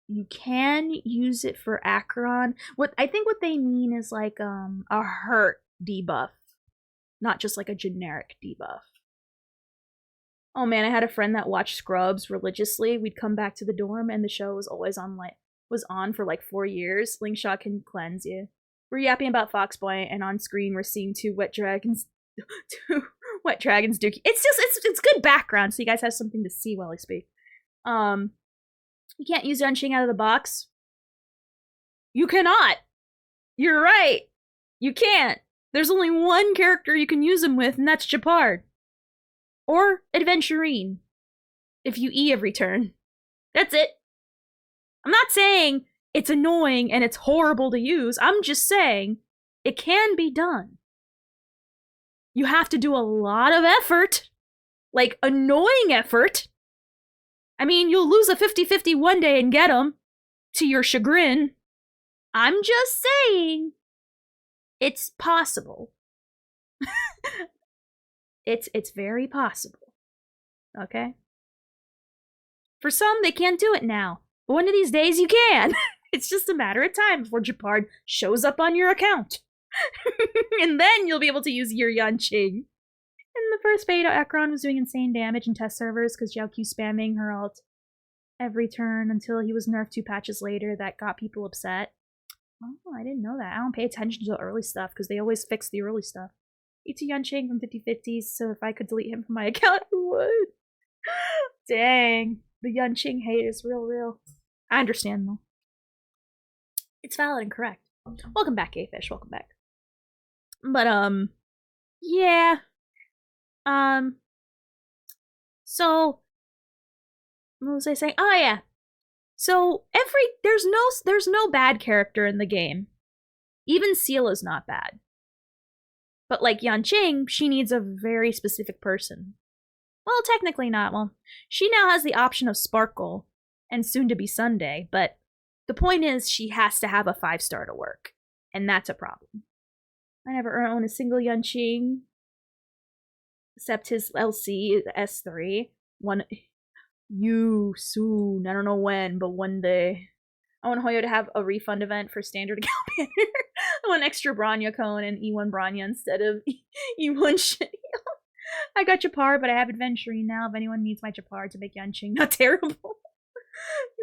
You can use it for Acheron. What they mean is like a hurt debuff, not just like a generic debuff. Oh man, I had a friend that watched Scrubs religiously. We'd come back to the dorm and the show was always on for like 4 years. Slingshot can cleanse you. We're yapping about Foxboy, and on screen we're seeing two wet dragons dookie. It's good background, so you guys have something to see while I speak. You can't use Yunqing out of the box. You cannot. You're right. You can't. There's only one character you can use him with, and that's Gepard. Or Adventurine. If you E every turn. That's it. I'm not saying it's annoying and it's horrible to use. I'm just saying it can be done. You have to do a lot of effort. Like, annoying effort. I mean, you'll lose a 50-50 one day and get them, to your chagrin. I'm just saying, it's possible. It's very possible. Okay? For some, they can't do it now. But one of these days, you can. It's just a matter of time before Gepard shows up on your account. And then you'll be able to use your Yunqing. In the first beta, Acheron was doing insane damage in test servers because Xiaoqiu spamming her ult every turn until he was nerfed 2 patches later. That got people upset. Oh, I didn't know that. I don't pay attention to the early stuff because they always fix the early stuff. E2 Yunqing from 50/50s, so if I could delete him from my account, I would. Dang. The Yunqing hate is real. I understand, though. It's valid and correct. Welcome back, Gayfish. Welcome back. But, yeah. So, what was I saying? Oh, yeah. So, there's no bad character in the game. Even Seela's not bad. But like Yunqing, she needs a very specific person. Well, technically not. Well, she now has the option of Sparkle, and soon to be Sunday, but the point is she has to have a 5-star to work, and that's a problem. I never own a single Yunqing, except his LC, the S3. Soon. I don't know when, but one day. I want Hoyo to have a refund event for standard account banner. I want extra Bronya cone and E1 Bronya instead of E1 shit. I got Gepard, but I have Adventurine now. If anyone needs my Gepard to make Yunqing not terrible.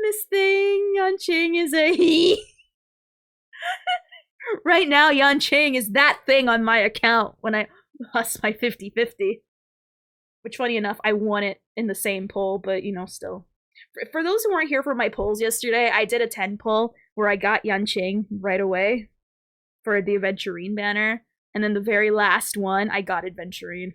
This thing, Yunqing is a he. Right now, Yunqing is that thing on my account when I lost my 50-50. Which, funny enough, I won it in the same poll, but, still. For those who weren't here for my polls yesterday, I did a 10 poll where I got Yunqing right away for the Adventurine banner. And then the very last one, I got Adventurine.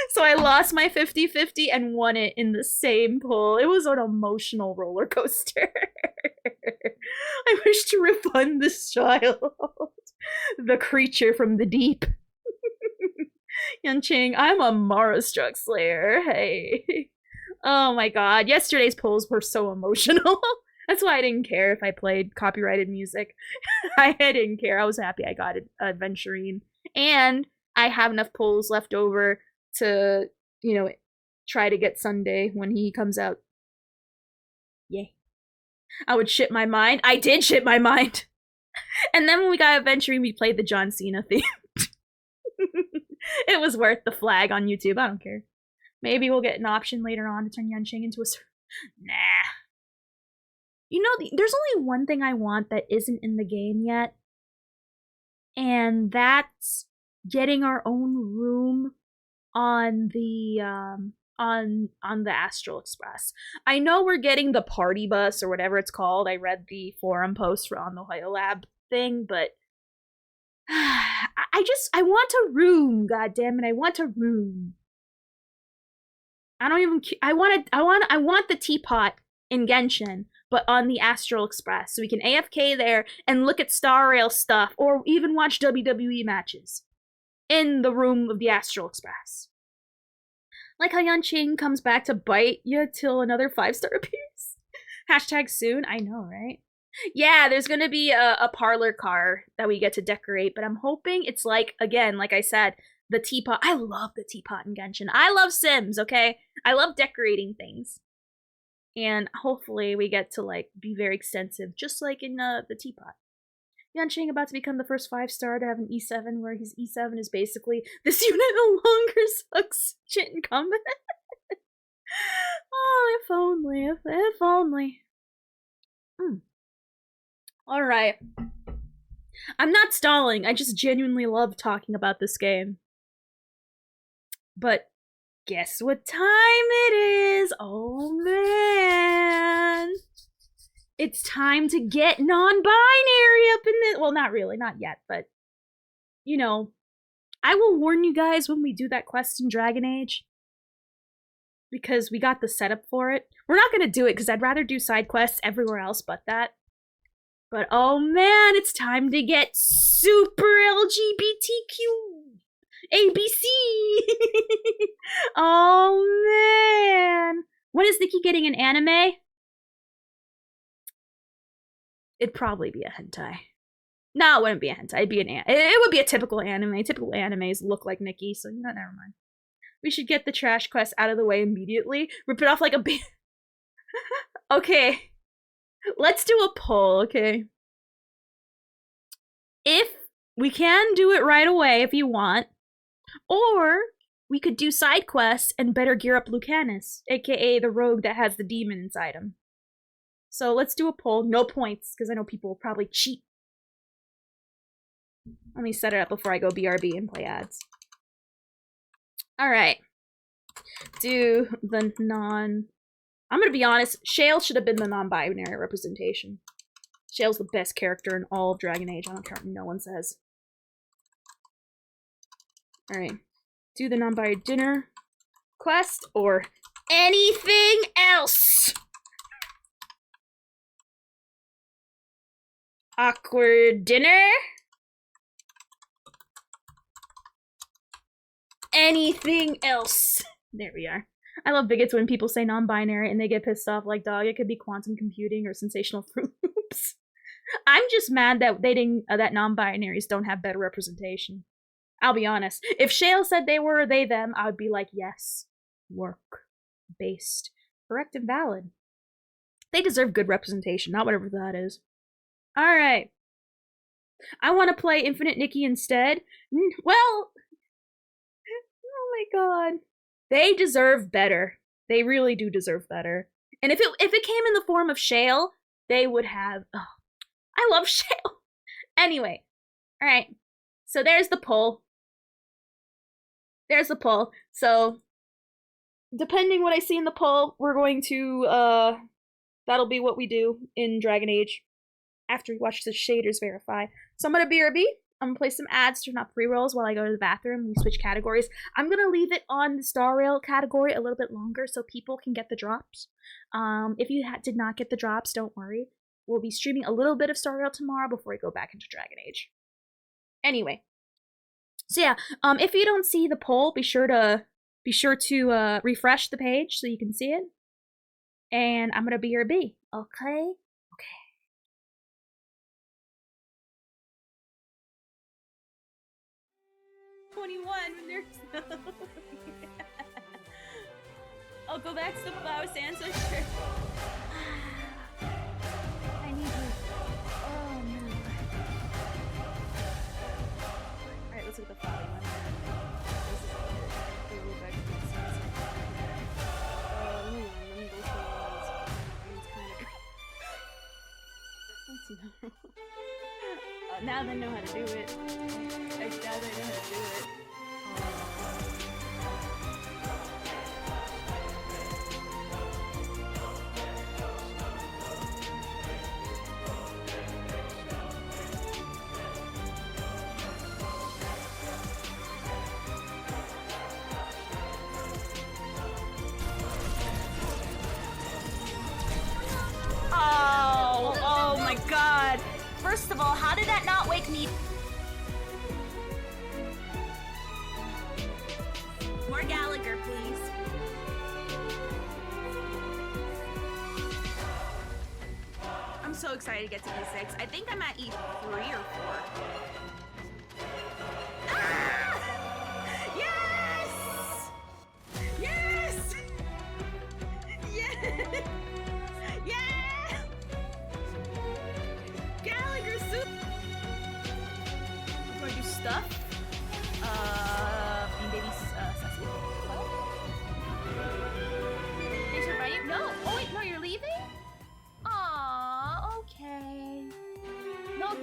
So I lost my 50-50 and won it in the same poll. It was an emotional roller coaster. I wish to refund this child. The creature from the deep. Yunqing, I'm a Mara-struck slayer. Hey. Oh my god. Yesterday's polls were so emotional. That's why I didn't care if I played copyrighted music. I didn't care. I was happy I got Adventurine. And I have enough polls left over to, try to get Sunday when he comes out. Yay. I would shit my mind. I did shit my mind. And then when we got Adventurine, we played the John Cena theme. It was worth the flag on YouTube. I don't care. Maybe we'll get an option later on to turn Yunqing into a... Nah. There's only one thing I want that isn't in the game yet. And that's getting our own room on the Astral Express. I know we're getting the party bus or whatever it's called. I read the forum post on the Hoyo Lab thing, but I want a room, goddammit. I want a room. I don't even I want the teapot in Genshin, but on the Astral Express, so we can AFK there and look at Star Rail stuff, or even watch WWE matches in the room of the Astral Express. Like how Yunqing comes back to bite you till another 5-star appears. Hashtag soon. I know, right? Yeah, there's gonna be a parlor car that we get to decorate, but I'm hoping it's like I said, the teapot. I love the teapot in Genshin. I love Sims, okay? I love decorating things. And hopefully we get to like be very extensive, just like in the teapot. Yanqing about to become the first 5-star to have an E7, where his E7 is basically this unit no longer sucks shit in combat. Oh, if only, if only. Alright. I'm not stalling, I just genuinely love talking about this game. But guess what time it is? Oh man! It's time to get non-binary up in this. Well, not really, not yet, but you know, I will warn you guys when we do that quest in Dragon Age, because we got the setup for it. We're not gonna do it because I'd rather do side quests everywhere else but that. But oh man, it's time to get super LGBTQ ABC. Oh man, when is Nikki getting an anime? It'd probably be a hentai. No, it wouldn't be a hentai. It'd be it would be a typical anime. Typical animes look like Nikki, so you know, never mind. We should get the trash quest out of the way immediately. Rip it off like a Okay. Let's do a poll, okay? If we can do it right away if you want, or we could do side quests and better gear up Lucanus, aka the rogue that has the demon inside him. So let's do a poll. No points, because I know people will probably cheat. Let me set it up before I go BRB and play ads. Alright. Do the non... I'm gonna be honest, Shale should have been the non-binary representation. Shale's the best character in all of Dragon Age. I don't care what no one says. Alright. Do the non-binary dinner quest or anything else! Awkward dinner? Anything else? There we are. I love bigots when people say non-binary and they get pissed off like, dog, it could be quantum computing or sensational Fruit Loops. I'm just mad that they didn't, that non-binaries don't have better representation. I'll be honest. If Shale said they were they, them, I would be like, yes. Work. Based. Correct and valid. They deserve good representation, not whatever that is. Alright. I want to play Infinite Nikki instead. Well... Oh my god. They deserve better. They really do deserve better. And if it came in the form of Shale, they would have... Oh, I love Shale. Anyway. Alright. So there's the poll. There's the poll. So, depending what I see in the poll, we're going to, that'll be what we do in Dragon Age after we watch the shaders verify. So I'm gonna BRB. I'm gonna play some ads, turn off pre-rolls while I go to the bathroom. We switch categories. I'm gonna leave it on the Star Rail category a little bit longer so people can get the drops. If you did not get the drops, don't worry. We'll be streaming a little bit of Star Rail tomorrow before we go back into Dragon Age. Anyway. So yeah, if you don't see the poll, be sure to refresh the page so you can see it. And I'm gonna BRB. Okay? Okay. 21 when there's no... I'll go back to the Flower Ancestor. I need you. Oh no. Alright, let's look at the Flower one. This is the little back to the sunset. Let me go through all these. It's kind of... Let's know. Now they know how to do it. Now they know how to do it. Oh my god. First of all, how did that not wake me? More Gallagher, please. I'm so excited to get to E6. I think I'm at E3 or 4. Ah! Yes! Yes! Yes!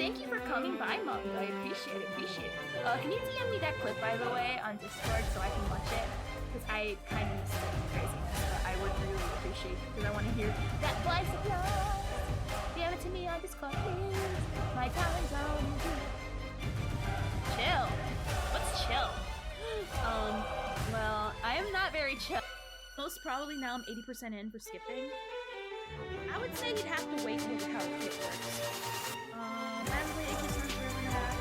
thank you for coming by, Mom. I appreciate it. Can you DM me that clip, by the way, on Discord so I can watch it? Because I kind of miss the craziness, but I would really appreciate it because I want to hear that voice of yours. Give it to me on Discord, please. My time zone. Chill. What's chill? Well, I am not very chill. Most probably now I'm 80% in for skipping. I would say you'd have to wait to look how it works. Randomly, it gets much further than that.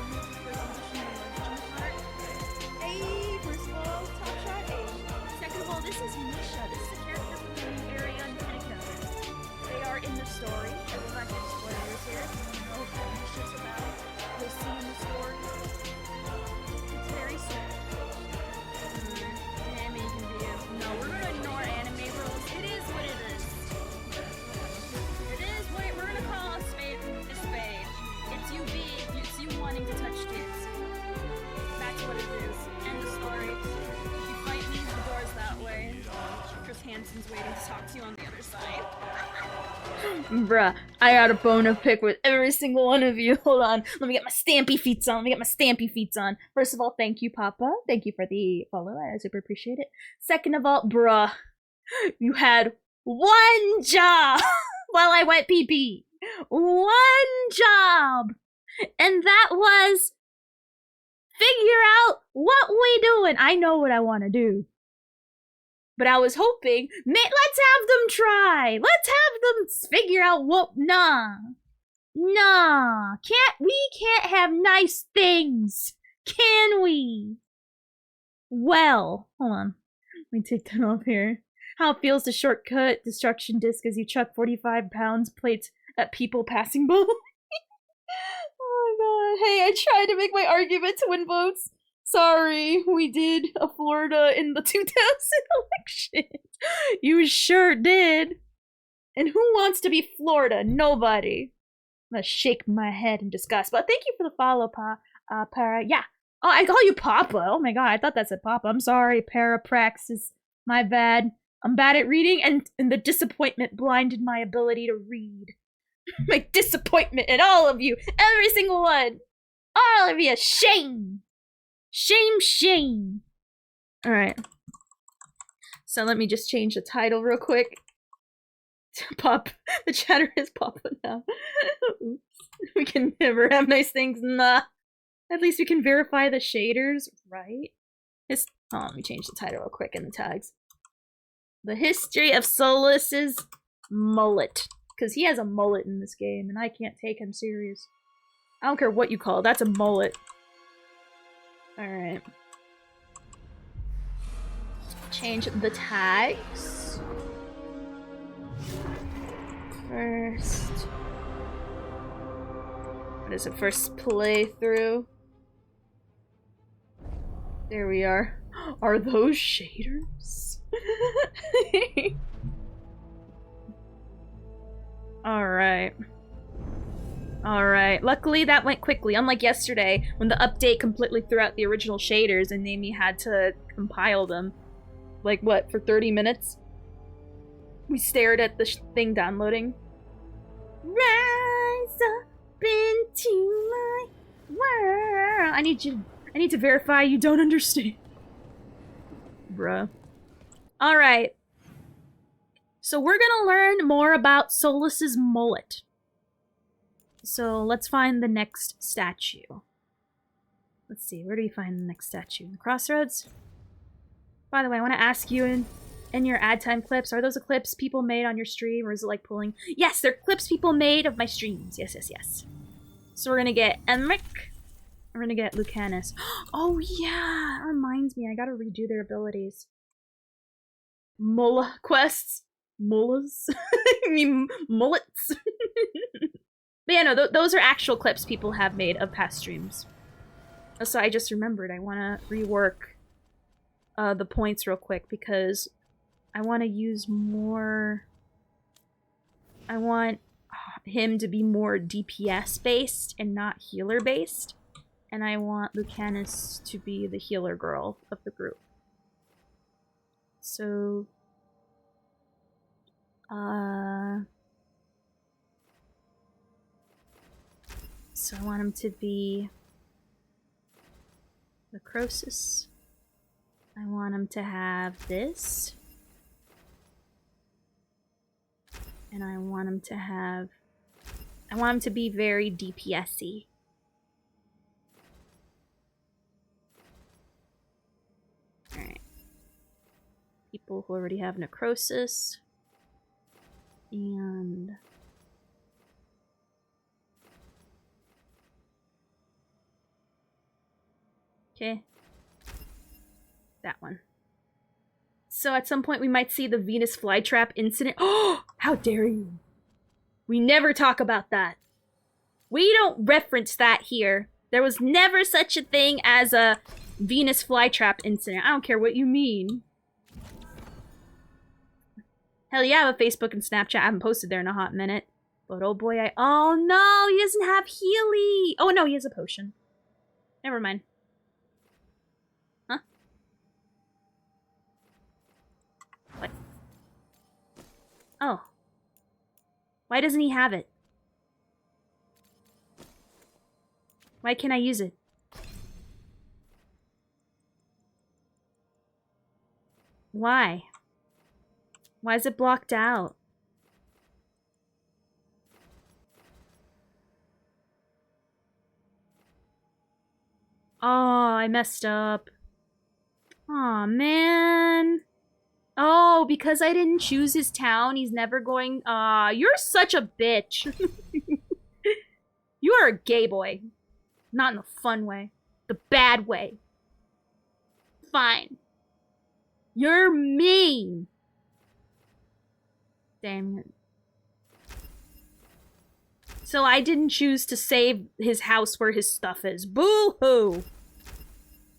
Hey, first of all, top shot, hey. Second of all, this is Misha. This is a character from the new area on Pentagon. They are in the story. I will not give spoilers here. If you know what Misha's about, you'll see in the story. It's very sweet. Anime can be no, we're gonna ignore anime rules. It is what it is. It is what we're gonna call a spade a spade. It's you wanting to touch kids. That's what it is. End of story. If you fight me, the door's that way. Chris Hansen's waiting to talk to you on the other side. Bruh, I got a bone to pick with every single one of you. Hold on. Let me get my stampy feet on. First of all, thank you, Papa. Thank you for the follow. I super appreciate it. Second of all, bruh, you had one job while I went PP. One job. And that was figure out what we doing. I know what I want to do. But I was hoping, let's have them try. Let's have them figure out what. Nah. We can't have nice things. Can we? Well, hold on. Let me take that off here. How it feels to shortcut destruction disc as you chuck 45 pounds plates at people passing by. Oh my god. Hey, I tried to make my argument to win votes. Sorry, we did a Florida in the 2000 election. You sure did. And who wants to be Florida? Nobody. I'm gonna shake my head in disgust. But thank you for the follow, Para. Yeah. Oh, I call you Papa. Oh my god, I thought that said Papa. I'm sorry, Parapraxis. My bad. I'm bad at reading, and the disappointment blinded my ability to read. My disappointment in all of you. Every single one. All of you. Shame. Shame. Alright. So let me just change the title real quick. Pop. The chatter is Papa now. Oops. We can never have nice things. Nah. At least we can verify the shaders, right? Let me change the title real quick in the tags. The history of Solus's mullet. Because he has a mullet in this game, and I can't take him serious. I don't care what you call it, that's a mullet. Alright. Change the tags. First. What is it? First playthrough. There we are. Are those shaders? Alright. Alright. Luckily that went quickly, unlike yesterday when the update completely threw out the original shaders and Amy had to compile them. Like what, for 30 minutes? We stared at the thing downloading. Rise up into my world. I need to verify you don't understand. Bruh. Alright. So we're gonna learn more about Solus's mullet. So let's find the next statue. Let's see, where do we find the next statue? In the crossroads? By the way, I want to ask you in your ad time clips, are those the clips people made on your stream, or is it like pulling? Yes, they're clips people made of my streams. Yes. So we're gonna get Emric. We're gonna get Lucanus. Oh yeah, that reminds me, I gotta redo their abilities. Mulla quests. Mullahs? I mean, mullets. But yeah, no, those are actual clips people have made of past streams. So I just remembered, I want to rework the points real quick because I want to use more... I want him to be more DPS based and not healer based. And I want Lucanus to be the healer girl of the group. So... so I want him to be Necrosis. I want him to have this. And I want him to have... I want him to be very DPS-y. Alright. People who already have Necrosis. And... okay. That one. So at some point we might see the Venus flytrap incident. Oh! How dare you! We never talk about that. We don't reference that here. There was never such a thing as a Venus flytrap incident. I don't care what you mean. Hell yeah, I have a Facebook and Snapchat. I haven't posted there in a hot minute. But oh boy, oh no, he doesn't have Healy! Oh no, he has a potion. Never mind. Huh? What? Oh. Why doesn't he have it? Why can't I use it? Why? Why is it blocked out? Oh, I messed up. Aw, man. Oh, because I didn't choose his town, he's never going... you're such a bitch. You are a gay boy. Not in a fun way. The bad way. Fine. You're mean. Damn it. So I didn't choose to save his house where his stuff is. Boo-hoo!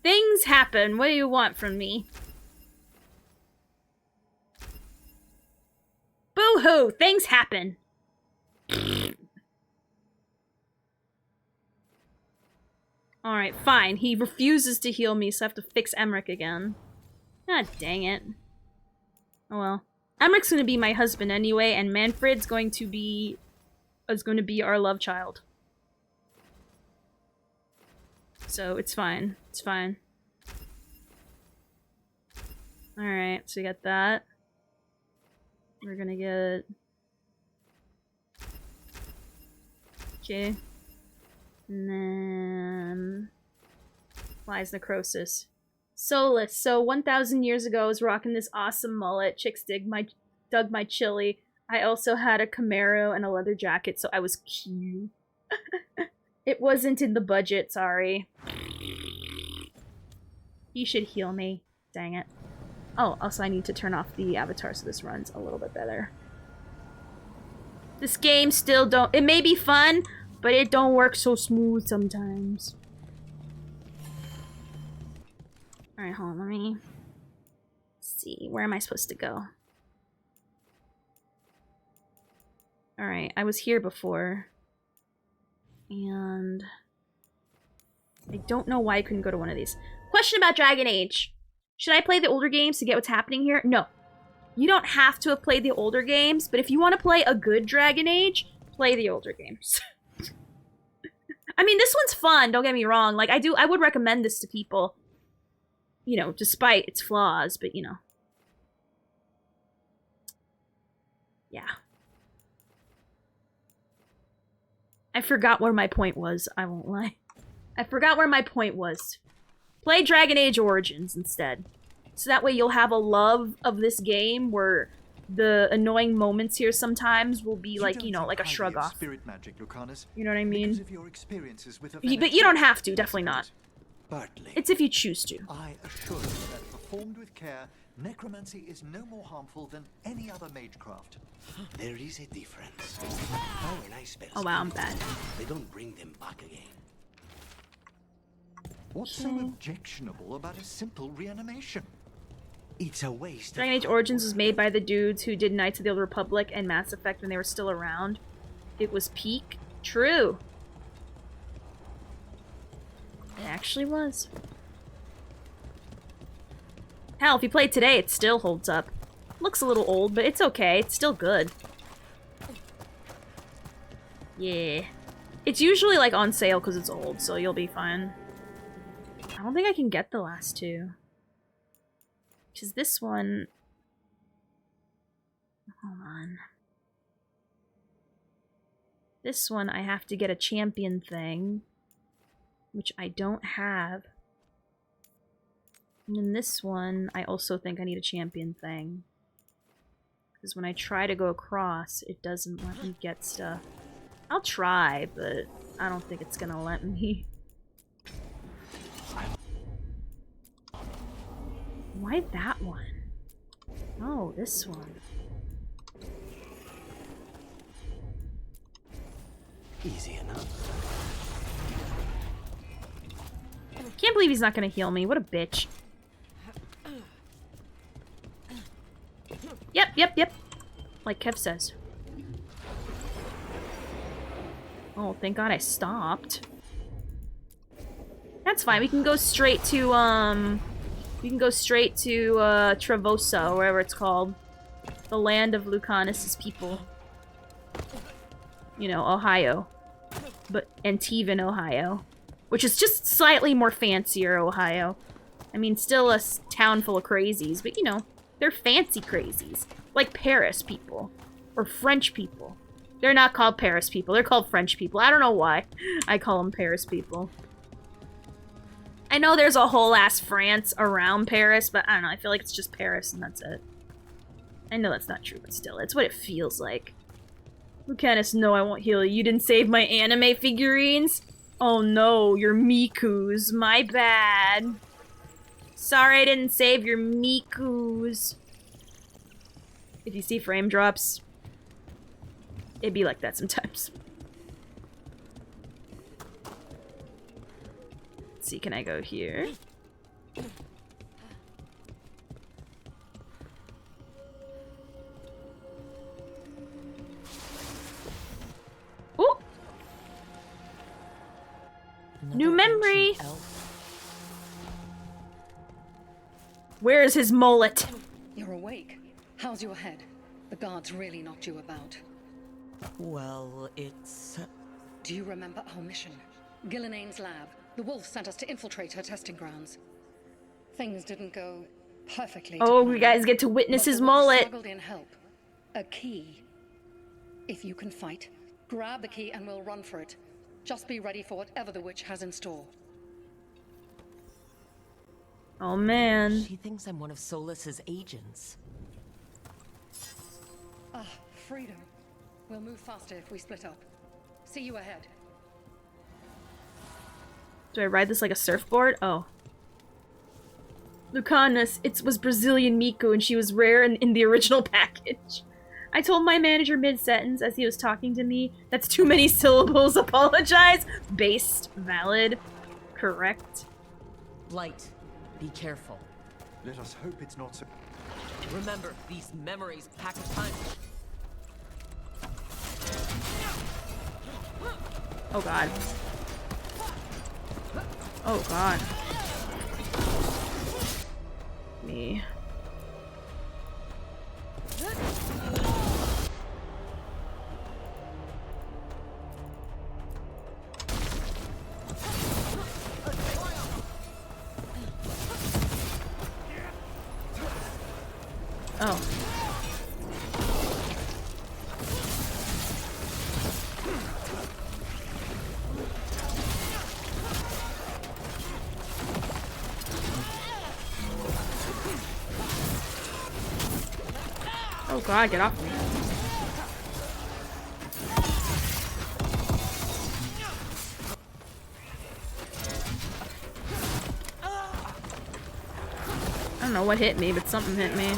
Things happen. What do you want from me? Boo-hoo! Things happen. Alright, fine. He refuses to heal me, so I have to fix Emmerich again. God dang it. Oh well. Emmerich's gonna be my husband anyway, and Manfred's going to be... is going to be our love child. So, it's fine. It's fine. Alright, so we got that. We're gonna get... okay. And then... Flies Necrosis. Solus. So 1,000 years ago I was rocking this awesome mullet. Chicks dug my chili. I also had a Camaro and a leather jacket, so I was cute. It wasn't in the budget, sorry. He should heal me. Dang it. Oh, also I need to turn off the avatar so this runs a little bit better. This game still don't... it may be fun, but it don't work so smooth sometimes. Alright, hold on, let me see. Where am I supposed to go? Alright, I was here before. And... I don't know why I couldn't go to one of these. Question about Dragon Age. Should I play the older games to get what's happening here? No. You don't have to have played the older games, but if you want to play a good Dragon Age, play the older games. I mean, this one's fun, don't get me wrong. Like, I would recommend this to people. You know, despite its flaws, but you know. Yeah. I forgot where my point was, I won't lie. I forgot where my point was. Play Dragon Age Origins instead. So that way you'll have a love of this game where the annoying moments here sometimes will be like, you know, like a shrug off. Spirit magic, Lucanus, you know what I mean? because of your experiences with But you don't have to, definitely not. Partly. It's if you choose to. I assure you that performed with care, necromancy is no more harmful than any other magecraft. There is a difference. How when I spell Oh wow, I'm bad. they don't bring them back again. What's so objectionable about a simple reanimation? It's a waste. Dragon Age Origins was made by the dudes who did Knights of the Old Republic and Mass Effect when they were still around. It was peak. True. It actually was. Hell, if you play it today, it still holds up. Looks a little old, but it's okay. It's still good. Yeah. It's usually like on sale because it's old, so you'll be fine. I don't think I can get the last two. Because this one... Hold on. This one I have to get a champion thing, which I don't have. And then this one, I also think I need a champion thing. Because when I try to go across, it doesn't let me get stuff. I'll try, but I don't think it's gonna let me. Why that one? Oh, this one. Easy enough. Can't believe he's not gonna heal me. What a bitch. Yep. Like Kev says. Oh, thank God I stopped. That's fine. We can go straight to, Travosa, or wherever it's called. The land of Lucanus' people. You know, Ohio. But Antivan, Ohio. Which is just slightly more fancier Ohio. I mean, still a town full of crazies, but you know, they're fancy crazies. Like Paris people. Or French people. They're not called Paris people, they're called French people. I don't know why I call them Paris people. I know there's a whole ass France around Paris, but I don't know, I feel like it's just Paris and that's it. I know that's not true, but still, it's what it feels like. Lucanus, no, I won't heal you. You didn't save my anime figurines? Oh no, your Mikus. My bad. Sorry I didn't save your Mikus. If you see frame drops, it'd be like that sometimes. Let's see, can I go here? Ooh! New memory! Where is his mullet? You're awake. How's your head? The guards really knocked you about. Well, it's... Do you remember our mission? Gillenane's lab. The wolf sent us to infiltrate her testing grounds. Things didn't go perfectly. Oh, you guys get to witness his mullet. Struggled in help. A key. If you can fight, grab the key and we'll run for it. Just be ready for whatever the witch has in store. Oh man. She thinks I'm one of Solus's agents. Ah, freedom. We'll move faster if we split up. See you ahead. Do I ride this like a surfboard? Oh. Lucanus, it was Brazilian Miku and she was rare in the original package. I told my manager mid-sentence as he was talking to me, that's too many syllables, apologize. Based, valid, correct. Light, be careful. Let us hope it's not so. Remember, these memories pack a punch. Oh god. Oh god. Me. Oh. Oh god, get off me. I don't know what hit me, but something hit me.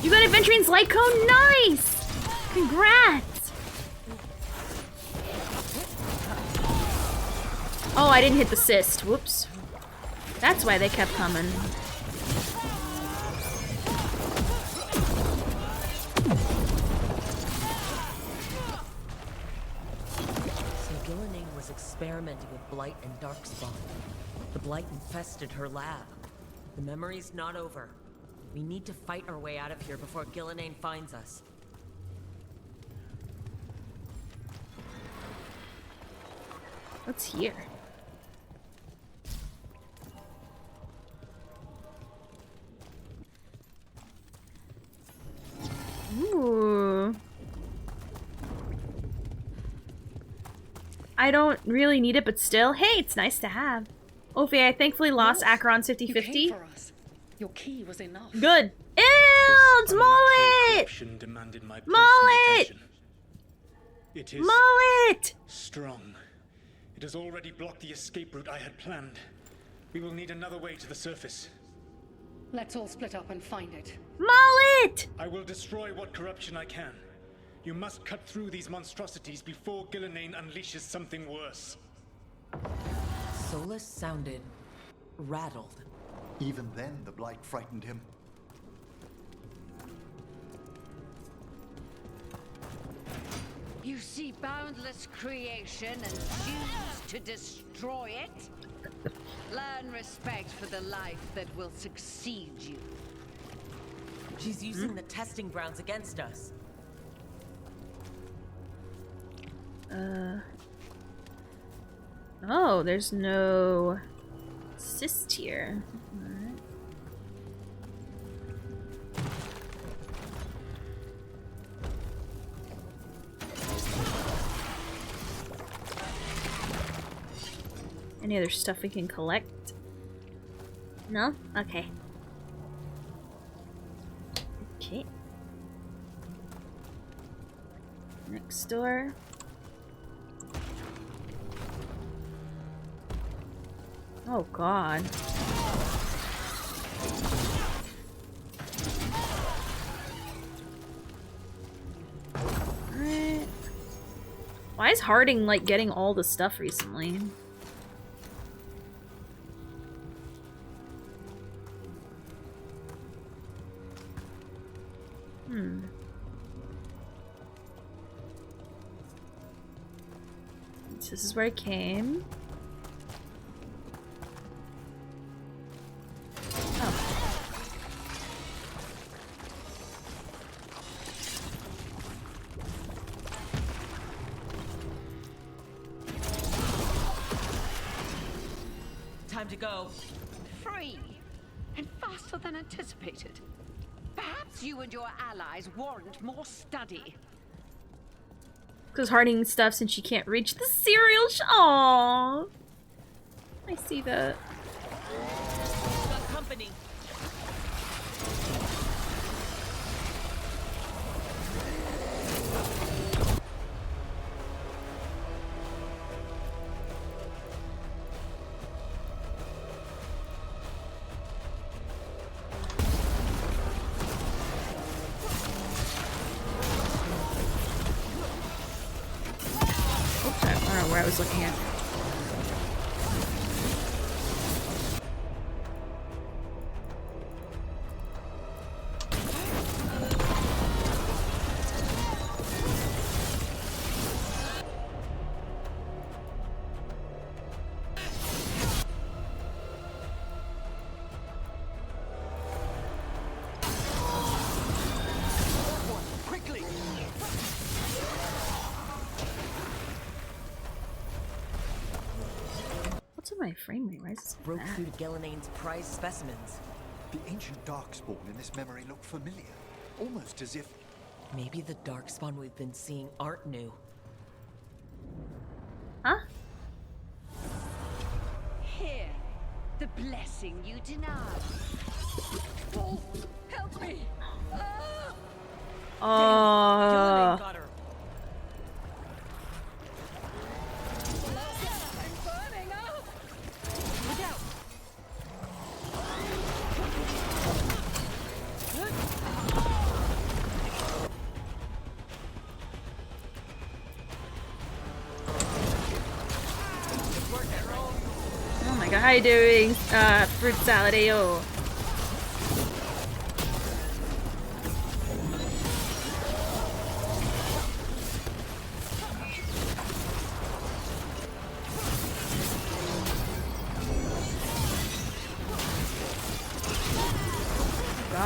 You got Adventurine's light cone? Nice! Congrats! Oh, I didn't hit the cyst. Whoops. That's why they kept coming. So Gillenane was experimenting with Blight and Darkspawn. The Blight infested her lab. The memory's not over. We need to fight our way out of here before Gillenane finds us. What's here? Ooh. I don't really need it, but still, hey, it's nice to have. Ophi, I thankfully lost Yes, Acheron's You 50-50. came for us. Your key was enough. Good. Ew, it's Mullet! Demanded my Mullet! attention. It is Mullet! strong. It has already blocked the escape route I had planned. We will need another way to the surface. Let's all split up and find it. Mullet! I will destroy what corruption I can. You must cut through these monstrosities before Gillenane unleashes something worse. Solus sounded rattled. Even then, the Blight frightened him. You see boundless creation and choose to destroy it? Learn respect for the life that will succeed you. She's using the testing grounds against us. Oh, there's no cyst here. Alright. Any other stuff we can collect? No? Okay. Okay. Next door. Oh god. Alright. Why is Harding like getting all the stuff recently? This is where I came. Time to go. Free! And faster than anticipated. Perhaps you and your allies warrant more study. Because Harding needs stuff since she can't reach the cereal Aww. I see that. Got company. I don't know where I was looking at. What's in my frame rate? Why is this Broke bad? through to Gillenane's prized specimens. The ancient Darkspawn in this memory looked familiar. Almost as if... Maybe the Darkspawn we've been seeing aren't new. Huh? Here, the blessing you denied. Wolf, help me! Gillenane got her. I'm burning up! Look out! Oh my god, how you doing? Fruit salad, ayo.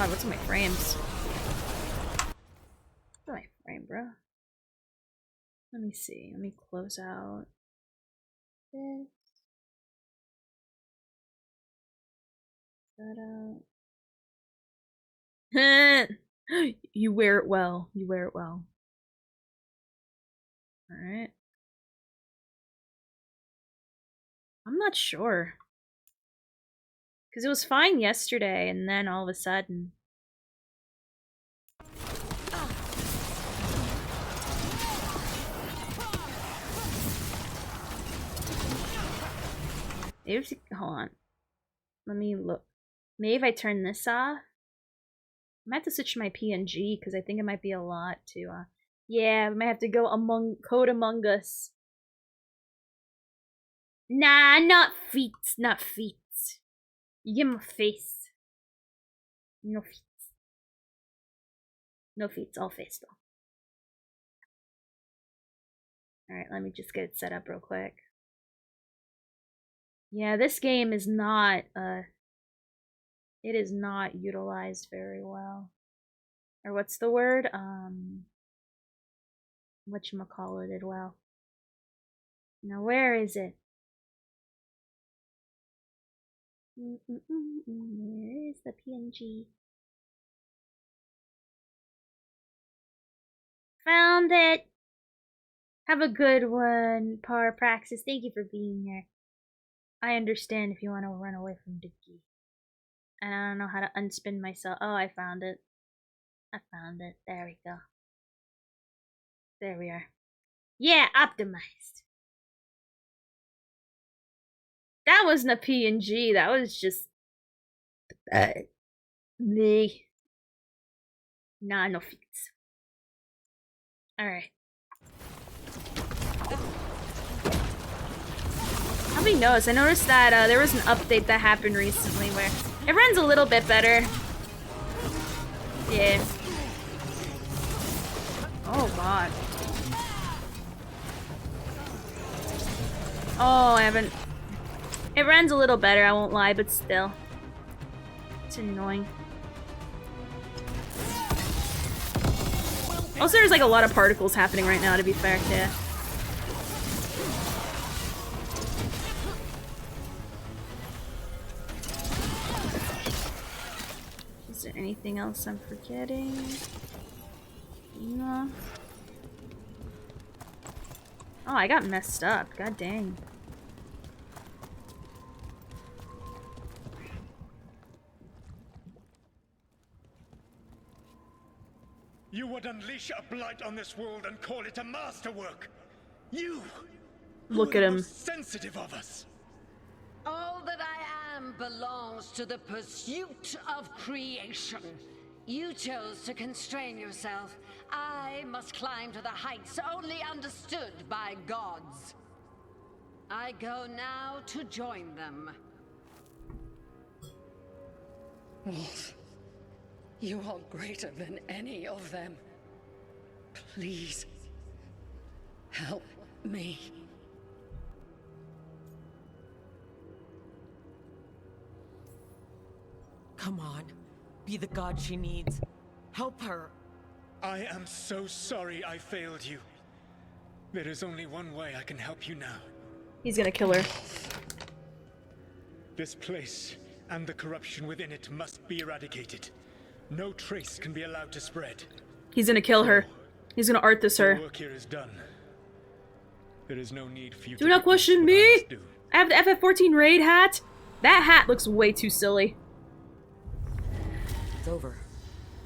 god, what's in my frames? What's in my frame, bro? Let me see. Let me close out this. That out. You wear it well. You wear it well. Alright. I'm not sure. Because it was fine yesterday, and then all of a sudden... Maybe, hold on. Let me look. Maybe if I turn this off? I might have to switch to my PNG, because I think it might be a lot to, yeah, we might have to go code Among Us. Nah, not feet, not feet. You give him a face. No feet. No feet, all face though. Alright, let me just get it set up real quick. Yeah, this game is not, it is not utilized very well. Or what's the word? Whatchamacallit well. Now where is it? Where is the PNG? Found it! Have a good one, Parapraxis. Thank you for being here. I understand if you want to run away from Dookie. And I don't know how to unspin myself. Oh, I found it. I found it. There we go. There we are. Yeah, optimized. That wasn't a PNG. That was just... me. Nah, no feats. Alright. Nobody knows. I noticed that there was an update that happened recently where it runs a little bit better. Yeah. Oh god. Oh, I haven't... It runs a little better, I won't lie, but still. It's annoying. Also, there's like a lot of particles happening right now, to be fair, too. Is there anything else I'm forgetting? No. Oh, I got messed up. God dang. You would unleash a blight on this world and call it a masterwork. You! Look at him. Most sensitive of us. All that I am belongs to the pursuit of creation. You chose to constrain yourself. I must climb to the heights only understood by gods. I go now to join them. Wolf, you are greater than any of them. Please, help me. Come on. Be the god she needs. Help her. I am so sorry I failed you. There is only one way I can help you now. He's gonna kill her. This place and the corruption within it must be eradicated. No trace can be allowed to spread. He's gonna kill her. He's gonna Arthas her. The work here is done. There is no need for you Do not question me! I have the FF14 raid hat! That hat looks way too silly. It's over.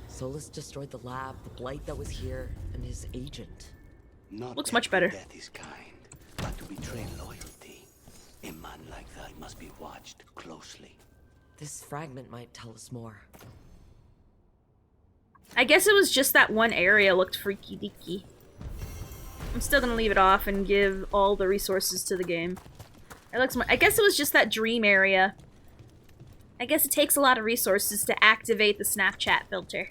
Solus destroyed the lab, the blight that was here, and his agent. Looks much better. Death is kind, but to betray loyalty, a man like that must be watched closely. This fragment might tell us more. I guess it was just that one area looked freaky deaky. I'm still gonna leave it off and give all the resources to the game. It looks I guess it was just that dream area. I guess it takes a lot of resources to activate the Snapchat filter.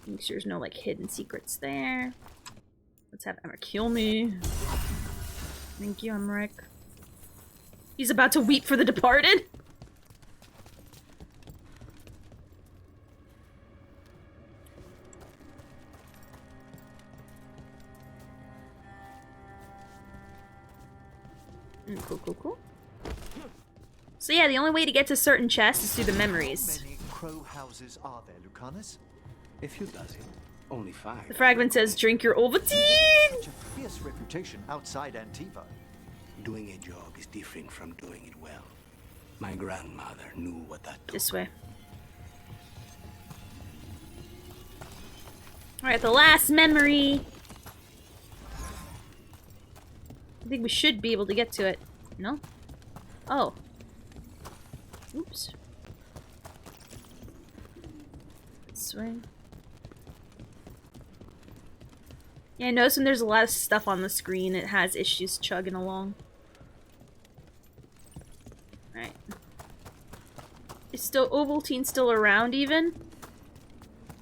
Make sure there's no like hidden secrets there. Let's have Emmerich kill me. Thank you, Emmerich. He's about to weep for the departed. Cool. So yeah, the only way to get to certain chests is through the memories. How many crow houses are there, Lucanus? A few dozen. Only 5. The fragment says, drink your Ovaltine! Such a fierce reputation outside Antiva. Doing a job is different from doing it well. My grandmother knew what that took. This way. Alright, the last memory. I think we should be able to get to it. No? Oh. Oops. This way. Yeah, I notice when there's a lot of stuff on the screen, it has issues chugging along. Alright. Is still Ovaltine still around even?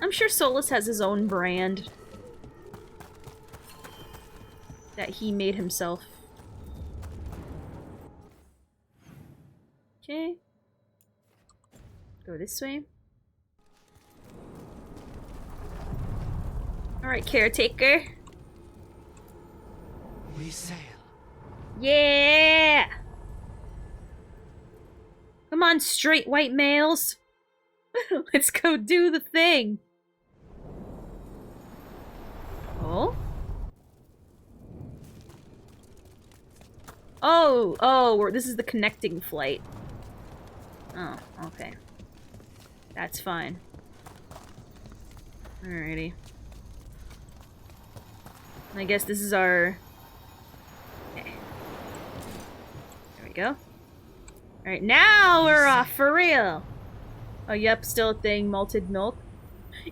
I'm sure Solus has his own brand that he made himself. Okay. Go this way. Alright, caretaker. We sail. Yeah! Come on, straight white males. Let's go do the thing. Oh? Oh, this is the connecting flight. Oh, okay. That's fine. Alrighty. I guess this is our... Okay. There we go. Alright, now we're off for real! Oh, yep, still a thing. Malted milk.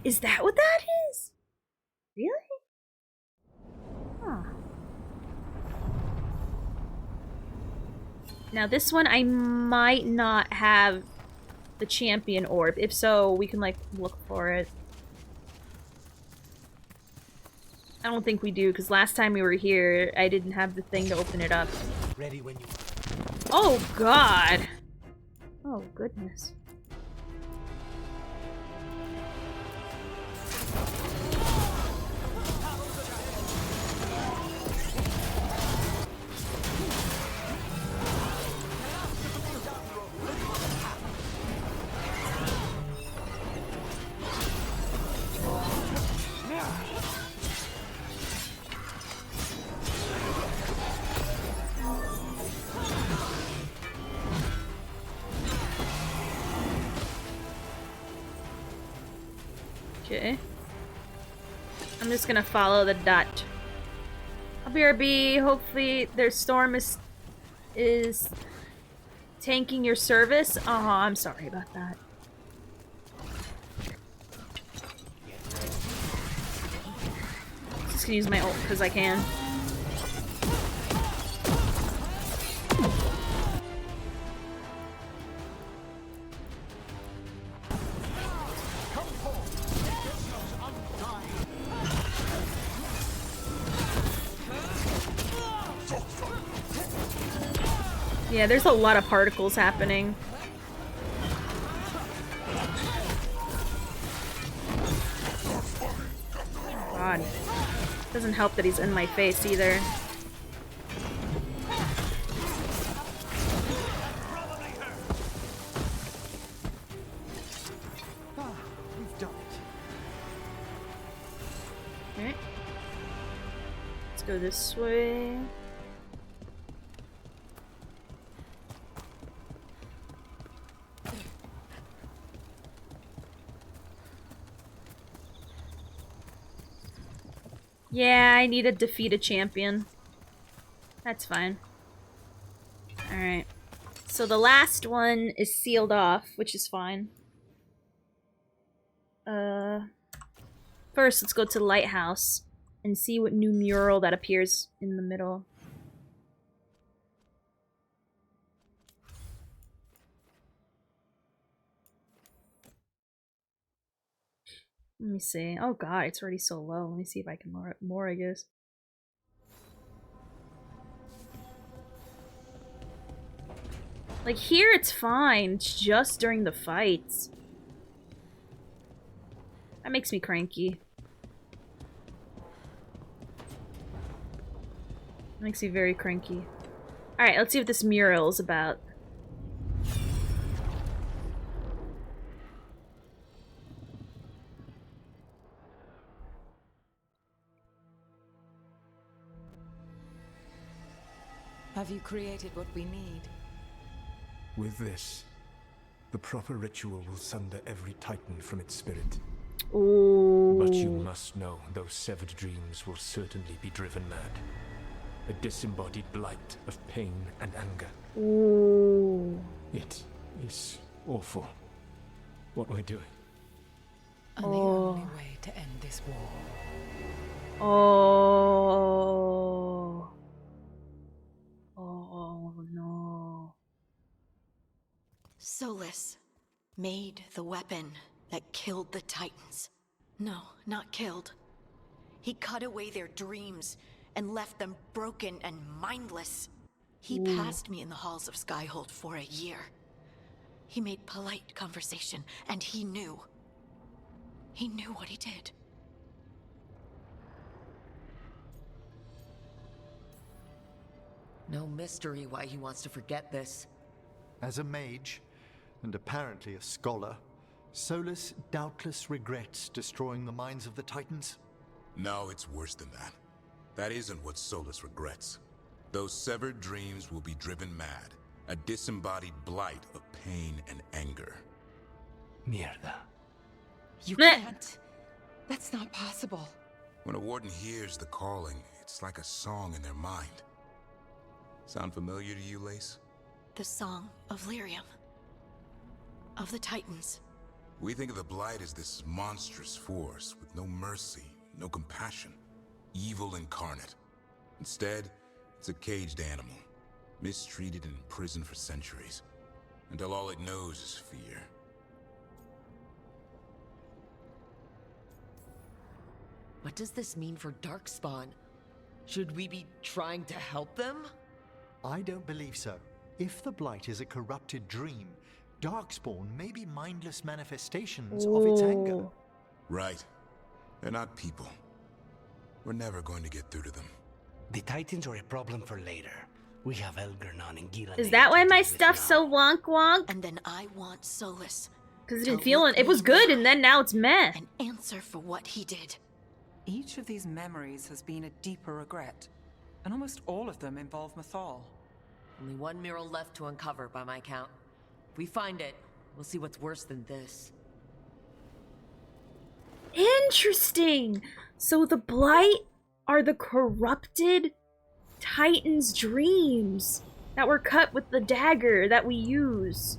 Is that what that is? Really? Huh. Now this one, I might not have the champion orb. If so, we can, like, look for it. I don't think we do, because last time we were here, I didn't have the thing to open it up. Ready when you... Oh, God! Oh, goodness. Okay. I'm just gonna follow the dot. BRB, hopefully their storm is tanking your service. Oh, I'm sorry about that. Just gonna use my ult because I can. Yeah, there's a lot of particles happening. God. Doesn't help that he's in my face either. We've done it. Okay. Let's go this way. Yeah, I need to defeat a champion. That's fine. Alright. So the last one is sealed off, which is fine. First, let's go to the lighthouse and see what new mural that appears in the middle. Let me see. Oh god, it's already so low. Let me see if I can lower it more, I guess. Like, here it's fine. It's just during the fights. That makes me cranky. Makes me very cranky. Alright, let's see what this mural is about. Have you created what we need? With this, the proper ritual will sunder every titan from its spirit. Ooh. But you must know those severed dreams will certainly be driven mad. A disembodied blight of pain and anger. Ooh. It is awful what we're doing. And the only way to end this war. Oh. Oh no. Solus made the weapon that killed the Titans. No, not killed. He cut away their dreams and left them broken and mindless. He passed me in the halls of Skyhold for a year. He made polite conversation, and he knew. He knew what he did. No mystery why he wants to forget this. As a mage, and apparently a scholar, Solus doubtless regrets destroying the minds of the Titans. No, it's worse than that. That isn't what Solus regrets. Those severed dreams will be driven mad, a disembodied blight of pain and anger. Mierda. You can't. That's not possible. When a warden hears the calling, it's like a song in their mind. Sound familiar to you, Lace? The song of Lyrium. Of the Titans. We think of the Blight as this monstrous force with no mercy, no compassion, evil incarnate. Instead, it's a caged animal, mistreated and imprisoned for centuries, until all it knows is fear. What does this mean for Darkspawn? Should we be trying to help them? I don't believe so. If the Blight is a corrupted dream, Darkspawn may be mindless manifestations of its anger. Right. They're not people. We're never going to get through to them. The Titans are a problem for later. We have Elgernon and Gila. Is that why my stuff's so wonk wonk? And then I want Solus. Because it didn't feel it was good, and then now it's meh. An answer for what he did. Each of these memories has been a deeper regret, and almost all of them involve Mythal. Only one mural left to uncover by my count. If we find it, we'll see what's worse than this. Interesting! So the Blight are the corrupted Titan's dreams that were cut with the dagger that we use.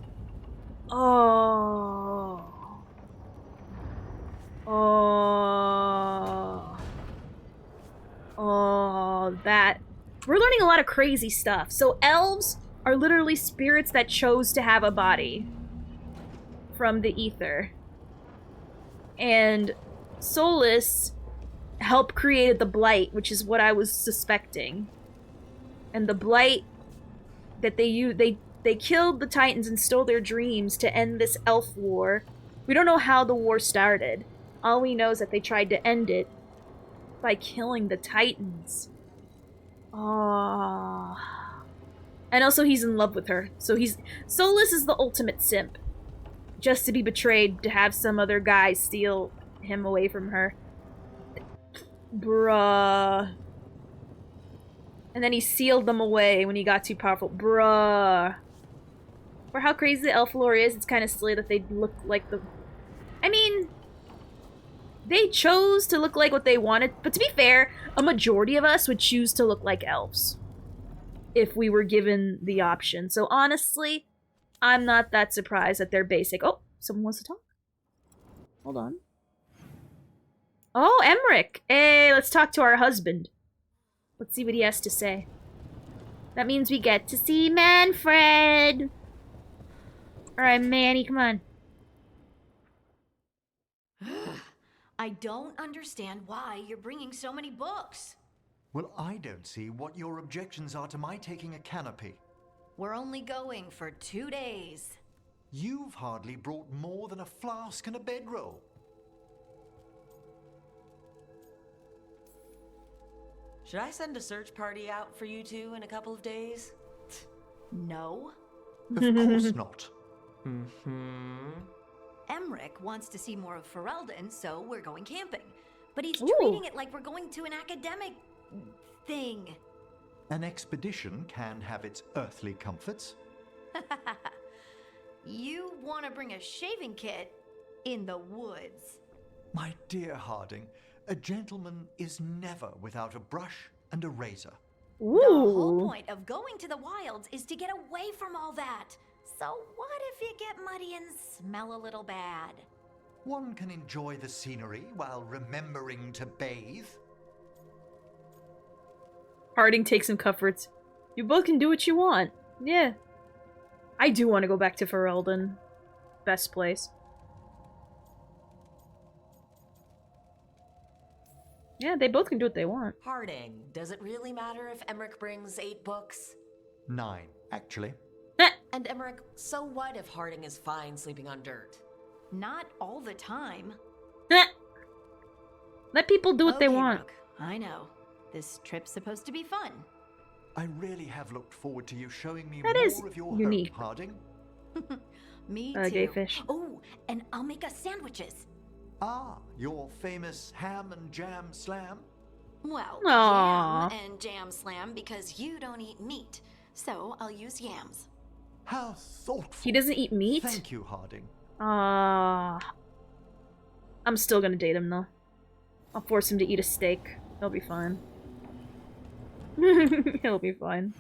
Oh. Oh. Oh, that. We're learning a lot of crazy stuff. So elves are literally spirits that chose to have a body from the ether. And Solus helped create the Blight, which is what I was suspecting. And the Blight that they used, they killed the Titans and stole their dreams to end this elf war. We don't know how the war started. All we know is that they tried to end it by killing the Titans. Oh. And also he's in love with her. So Solus is the ultimate simp. Just to be betrayed, to have some other guy steal him away from her. Bruh. And then he sealed them away when he got too powerful. Bruh. For how crazy the elf lore is, it's kind of silly that they look like the... I mean... They chose to look like what they wanted, but to be fair, a majority of us would choose to look like elves. If we were given the option. So honestly, I'm not that surprised that they're basic. Oh, someone wants to talk. Hold on. Oh, Emmerich. Hey, let's talk to our husband. Let's see what he has to say. That means we get to see Manfred. Alright, Manny, come on. I don't understand why you're bringing so many books. Well, I don't see what your objections are to my taking a canopy. We're only going for 2 days. You've hardly brought more than a flask and a bedroll. Should I send a search party out for you two in a couple of days? No. Of course not. Emmerich wants to see more of Ferelden, so we're going camping. But he's Ooh. treating it like we're going to an academic thing. An expedition can have its earthly comforts. You want to bring a shaving kit in the woods. My dear Harding, a gentleman is never without a brush and a razor. The whole point of going to the wilds is to get away from all that. So what if you get muddy and smell a little bad? One can enjoy the scenery while remembering to bathe. Harding takes some comforts. You both can do what you want. Yeah. I do want to go back to Ferelden. Best place. Yeah, they both can do what they want. Harding, does it really matter if Emmerich brings 8 books? 9, actually. And Emmerich, so what if Harding is fine sleeping on dirt? Not all the time. Let people do what they Okay, want. Rook, I know. This trip's supposed to be fun. I really have looked forward to you showing me That is more of your unique. home, Harding. Me too. Gay fish. Oh, and I'll make us sandwiches. Ah, your famous ham and jam slam? Well, Aww. yam and jam slam because you don't eat meat. So I'll use yams. How thoughtful. He doesn't eat meat? Thank you, Harding. I'm still gonna date him though. I'll force him to eat a steak. He'll be fine. He'll be fine.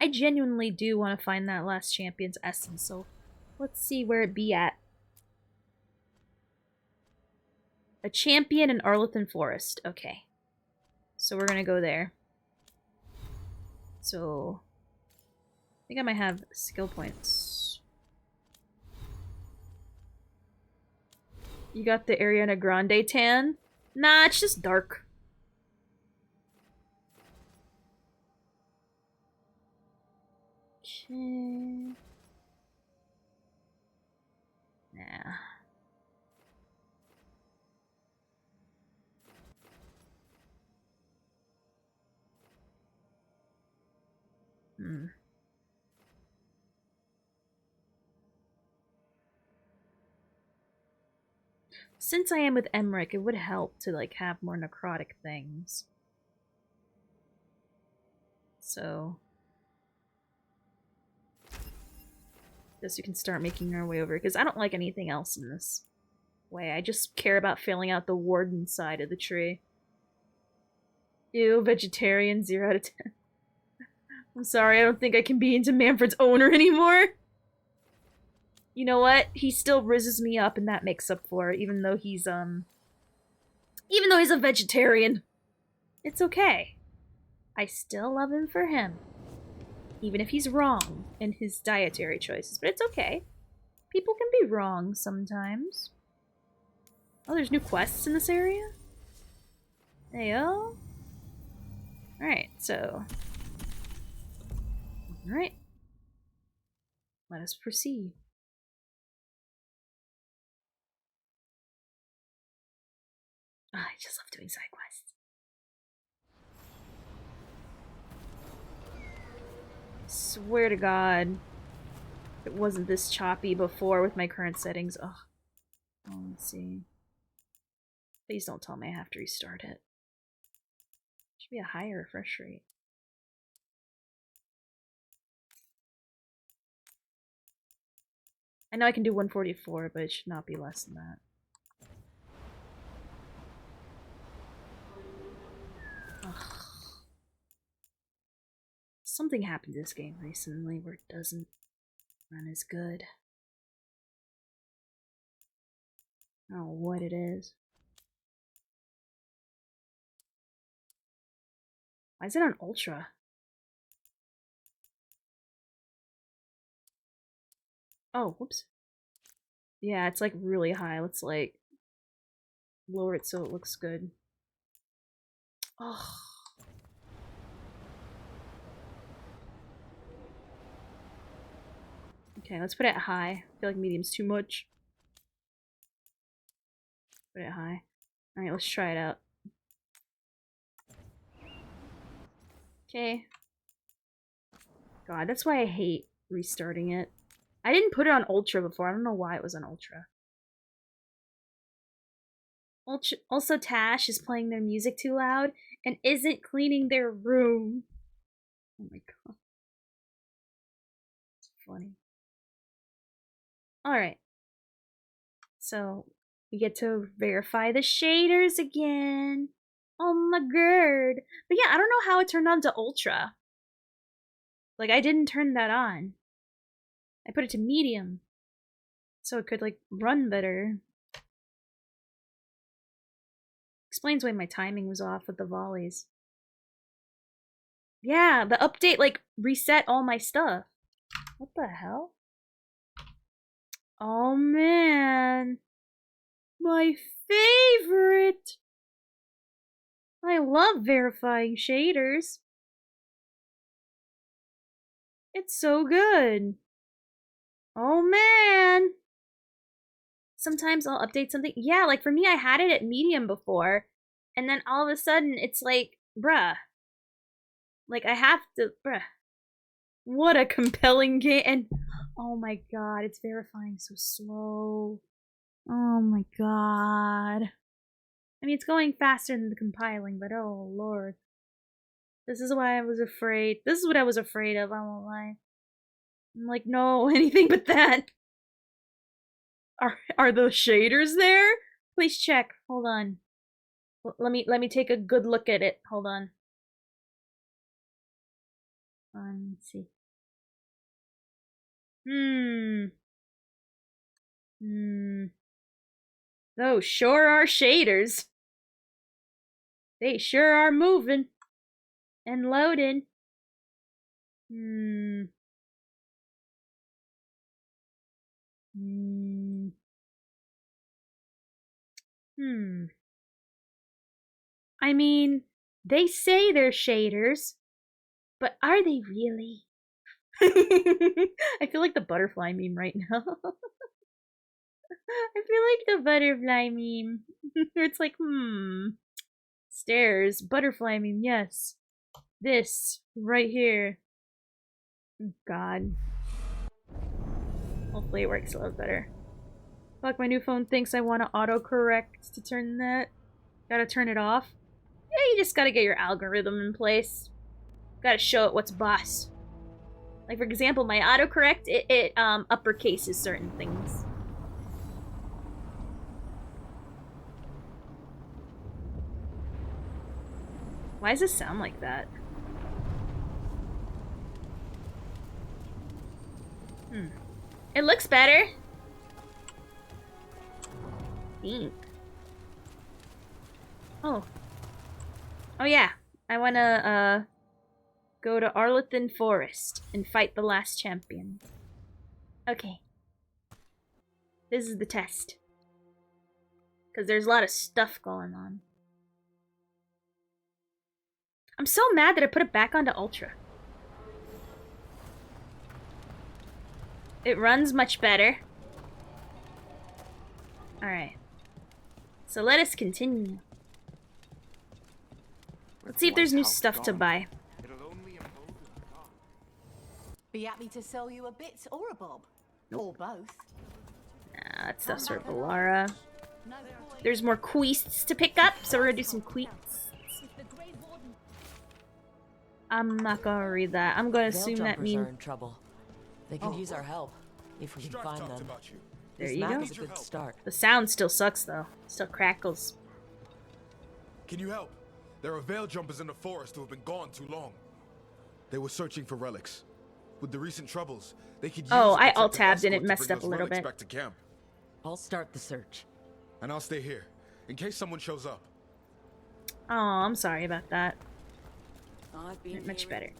I genuinely do want to find that last champion's essence, so let's see where it be at. A champion in Arlington Forest. Okay. So we're gonna go there. So I think I might have skill points. You got the Ariana Grande tan? Nah, it's just dark. Okay. Nah. Since I am with Emmerich, it would help to like have more necrotic things. So guess we can start making our way over, because I don't like anything else in this way. I just care about filling out the warden side of the tree. Ew, vegetarian, 0 out of 10. I'm sorry, I don't think I can be into Manfred's owner anymore. You know what? He still rizzes me up, and that makes up for it, even though he's a vegetarian. It's okay. I still love him for him. Even if he's wrong in his dietary choices. But it's okay. People can be wrong sometimes. Oh, there's new quests in this area? Heyo. Alright, so... Alright. Let us proceed. Oh, I just love doing side quests. Swear to God, it wasn't this choppy before with my current settings. Ugh. Oh, let's see. Please don't tell me I have to restart it. Should be a higher refresh rate. I know I can do 144, but it should not be less than that. Ugh. Something happened to this game recently where it doesn't run as good. I don't know what it is. Why is it on Ultra? Oh, whoops. Yeah, it's like really high. Let's like lower it so it looks good. Oh. Okay, let's put it at high. I feel like medium's too much. Put it high. Alright, let's try it out. Okay. God, that's why I hate restarting it. I didn't put it on Ultra before. I don't know why it was on Ultra. Also, Tash is playing their music too loud and isn't cleaning their room. Oh my god. It's funny. Alright. So, we get to verify the shaders again. Oh my god. But yeah, I don't know how it turned on to Ultra. Like, I didn't turn that on. I put it to medium. So it could, like, run better. Explains why my timing was off with the volleys. Yeah, the update, like, reset all my stuff. What the hell? Oh, man. My favorite. I love verifying shaders. It's so good. Oh, man. Sometimes I'll update something. Yeah, like for me, I had it at medium before. And then all of a sudden, it's like, bruh. Like, I have to, bruh. What a compelling game. And, oh my god, it's verifying so slow. Oh my god. I mean, it's going faster than the compiling, but oh lord. This is why I was afraid. This is what I was afraid of, I won't lie. I'm like, no, anything but that. Are the shaders there? Please check. Hold on. Let me take a good look at it. Hold on. Let's see. Those sure are shaders. They sure are moving. And loading. I mean, they say they're shaders, but are they really? I feel like the butterfly meme right now. I feel like the butterfly meme. It's like, stairs, butterfly meme, yes. This, right here. God. Hopefully it works a little better. Fuck, my new phone thinks I want to autocorrect to turn that. Gotta turn it off. Yeah, you just gotta get your algorithm in place. Gotta show it what's boss. Like, for example, my autocorrect, it uppercases certain things. Why does it sound like that? It looks better. Think. Oh. Oh yeah. I wanna go to Arlington Forest and fight the last champion. Okay. This is the test. Cause there's a lot of stuff going on. I'm so mad that I put it back onto Ultra. It runs much better. Alright. So let us continue. Let's see if there's new stuff to buy. Be happy to sell you a bit or a bob. Or both. Nah, that stuff's for Valara. There's more quests to pick up, so we're gonna do some quests. I'm not gonna read that. I'm gonna assume that means are in trouble. They can use our help if we can find them. There you go. Is a good start. The sound still sucks though. Still crackles. Can you help? There are veil jumpers in the forest who have been gone too long. They were searching for relics. With the recent troubles, they could use I alt-tabbed and it messed up a little bit. Back to camp. I'll start the search. And I'll stay here in case someone shows up. Oh, I'm sorry about that. I've been much better.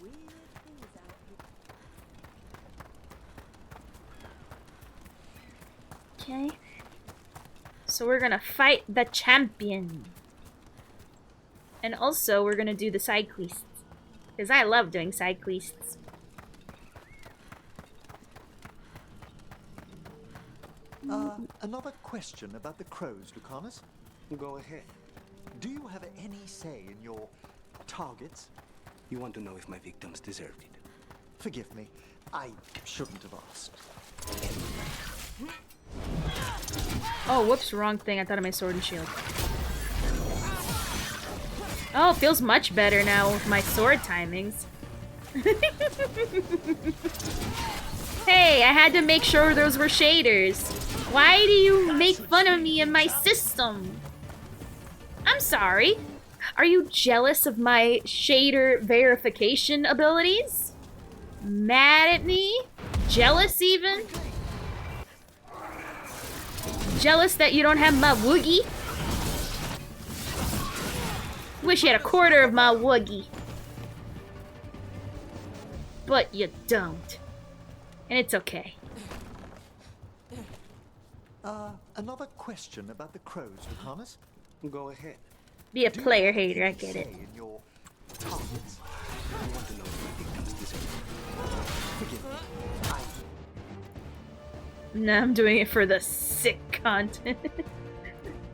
Okay. So we're gonna fight the champion. And also we're gonna do the side quests. Because I love doing side quests. Another question about the crows, Lucanus. Go ahead. Do you have any say in your targets? You want to know if my victims deserved it? Forgive me. I shouldn't have asked. Oh, whoops, wrong thing. I thought of my sword and shield. Oh, it feels much better now with my sword timings. Hey, I had to make sure those were shaders. Why do you make fun of me and my system? I'm sorry. Are you jealous of my shader verification abilities? Mad at me? Jealous even? Jealous that you don't have my woogie? Wish you had a quarter of my woogie. But you don't. And it's okay. Another question about the crows, Lucanus? Go ahead. Be a player hater, I get it. In your targets? I want to know if my victims deserve. Forgive me. No, I'm doing it for the sick content.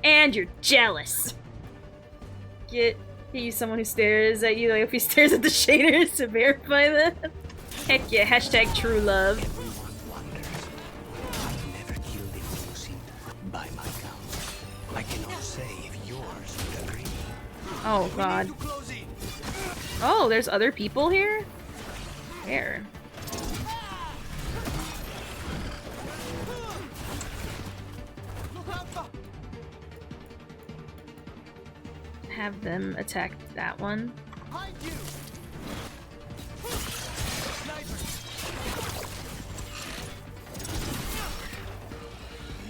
And you're jealous. Get you someone who stares at you like if he stares at the shaders to verify that. Heck yeah, hashtag true love. By my count, I cannot say if yours would agree. Oh god. Oh, there's other people here? Where? Have them attack that one.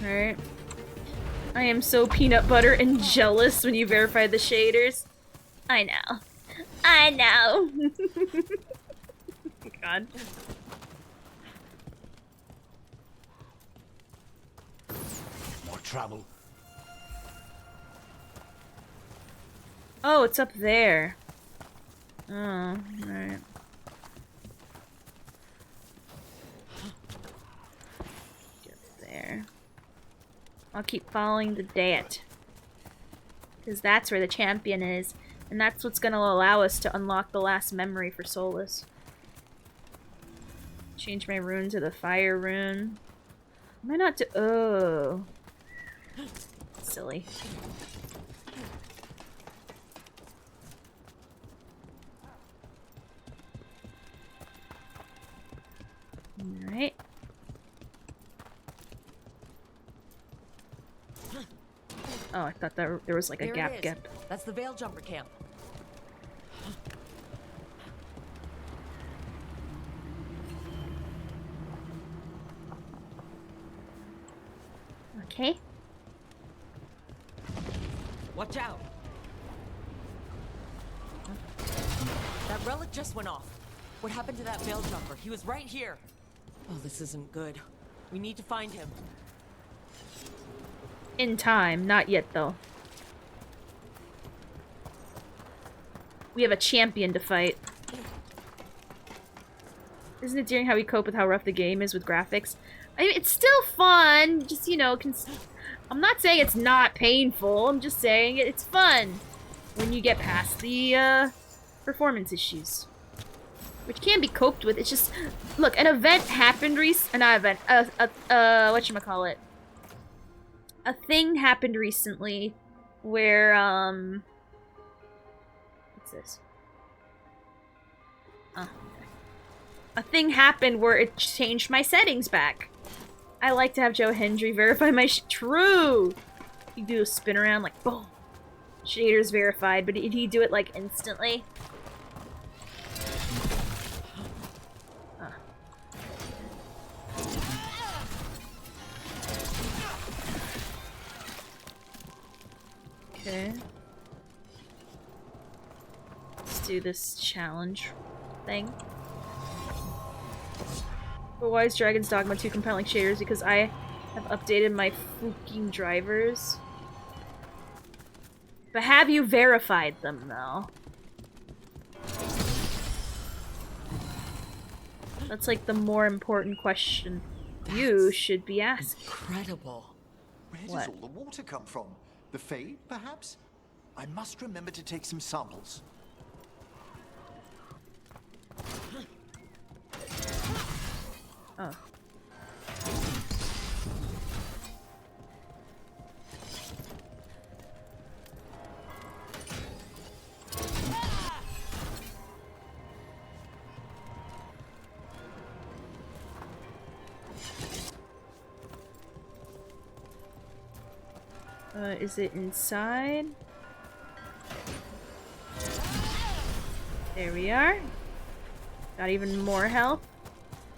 Alright. I am so peanut butter and jealous when you verify the shaders. I know. I know. God. More trouble. Oh, it's up there. Oh, alright. Get there. I'll keep following the date. Because that's where the champion is. And that's what's going to allow us to unlock the last memory for Solus. Change my rune to the fire rune. Am I not to— oh. Silly. Alright. Oh, I thought that there was like a There it is. gap. That's the Veil Jumper camp. Okay. Watch out! That relic just went off. What happened to that Veil Jumper? He was right here. Oh, this isn't good. We need to find him. In time, not yet though. We have a champion to fight. Isn't it daring how we cope with how rough the game is with graphics? I mean, it's still fun. Just, you know, I'm not saying it's not painful. I'm just saying it's fun when you get past the performance issues, which can be coped with. It's just, look, an event happened not event. Whatchamacallit? A thing happened recently where what's this? Oh. A thing happened where it changed my settings back. I like to have Joe Hendry verify my true. You do a spin around like boom. Shader's verified, but did he do it like instantly? Okay. Let's do this challenge thing. But why is Dragon's Dogma 2 compiling shaders? Because I have updated my fucking drivers. But have you verified them, though? That's like the more important question you should be asking. Incredible. Where does all the water come from? The Fae, perhaps? I must remember to take some samples. Oh. Is it inside? There we are. Got even more health.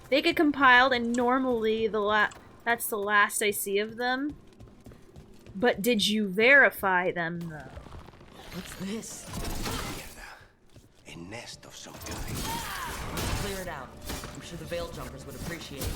They get compiled, and normally that's the last I see of them. But did you verify them, though? What's this? A nest of some kind. Clear it out. I'm sure the Veil Jumpers would appreciate it.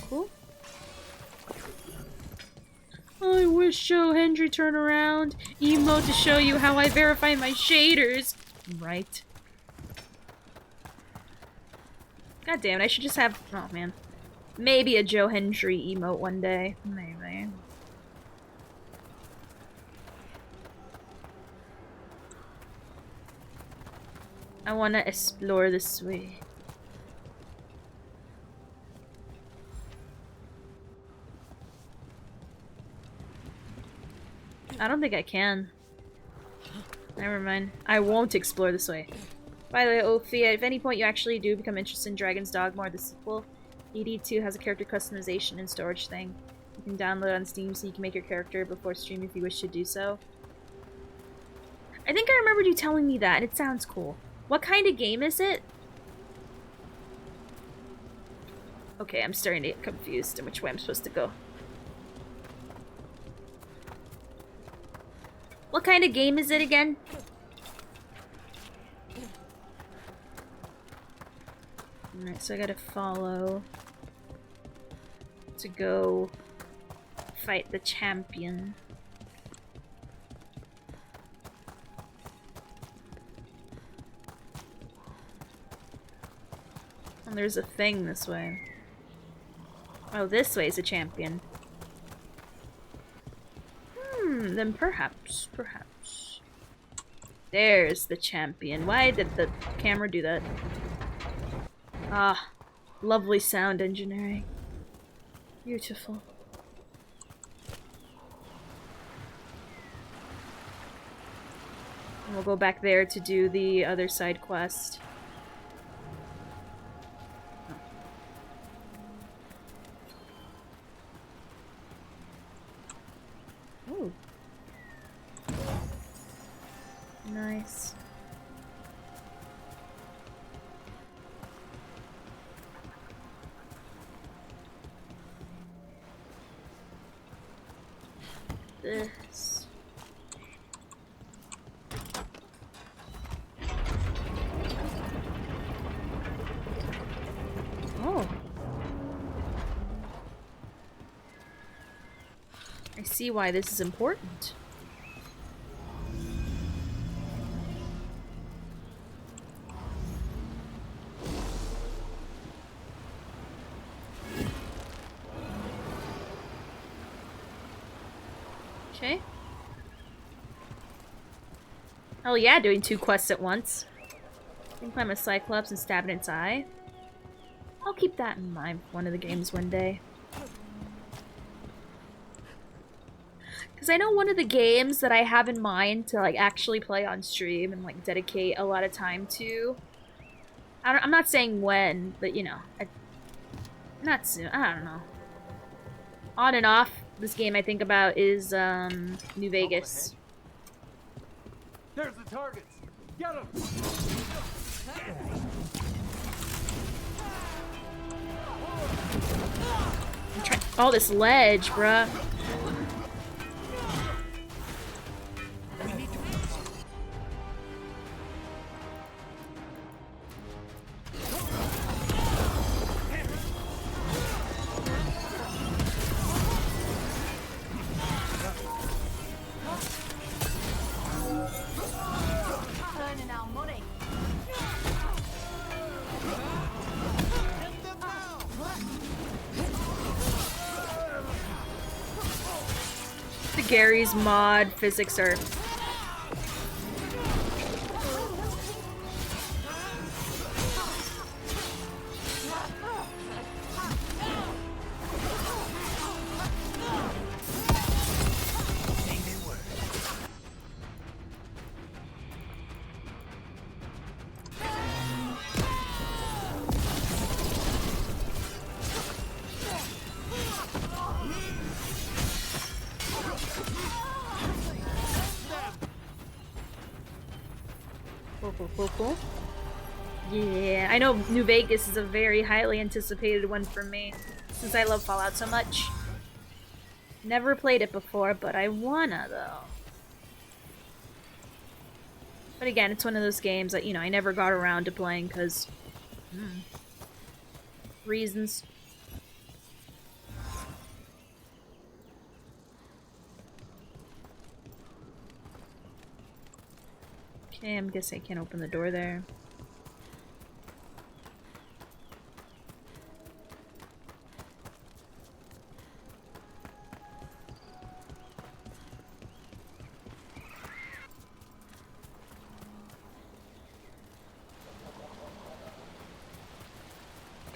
Cool. I wish Joe Hendry turn around. Emote to show you how I verify my shaders. Right. God damn it, I should just have... Oh, man. Maybe a Joe Hendry emote one day. Maybe. I want to explore this way. I don't think I can. Never mind. I won't explore this way. By the way, Ophia, if at any point you actually do become interested in Dragon's Dogma or the sequel, ED2 has a character customization and storage thing. You can download on Steam so you can make your character before stream if you wish to do so. I think I remembered you telling me that, and it sounds cool. What kind of game is it? Okay, I'm starting to get confused in which way I'm supposed to go. What kind of game is it again? Alright, so I gotta follow to go fight the champion. And there's a thing this way. Oh, this way is a champion. Then perhaps. There's the champion. Why did the camera do that? Ah, lovely sound engineering. Beautiful. And we'll go back there to do the other side quest. Ooh. Nice. This. Oh. I see why this is important. Hell yeah, doing 2 quests at once. I can climb a Cyclops and stab it in its eye. I'll keep that in mind for one of the games one day. Because I know one of the games that I have in mind to like actually play on stream and like dedicate a lot of time to. I'm not saying when, but you know, not soon. I don't know. On and off, this game I think about is New Vegas. There's the targets. Get them. Oh, this ledge, bruh. Earning our money. The Gary's mod physics are... Cool. Yeah, I know New Vegas is a very highly anticipated one for me, since I love Fallout so much. Never played it before, but I wanna, though. But again, it's one of those games that, you know, I never got around to playing, because... reasons. Okay, I'm guessing I can't open the door there.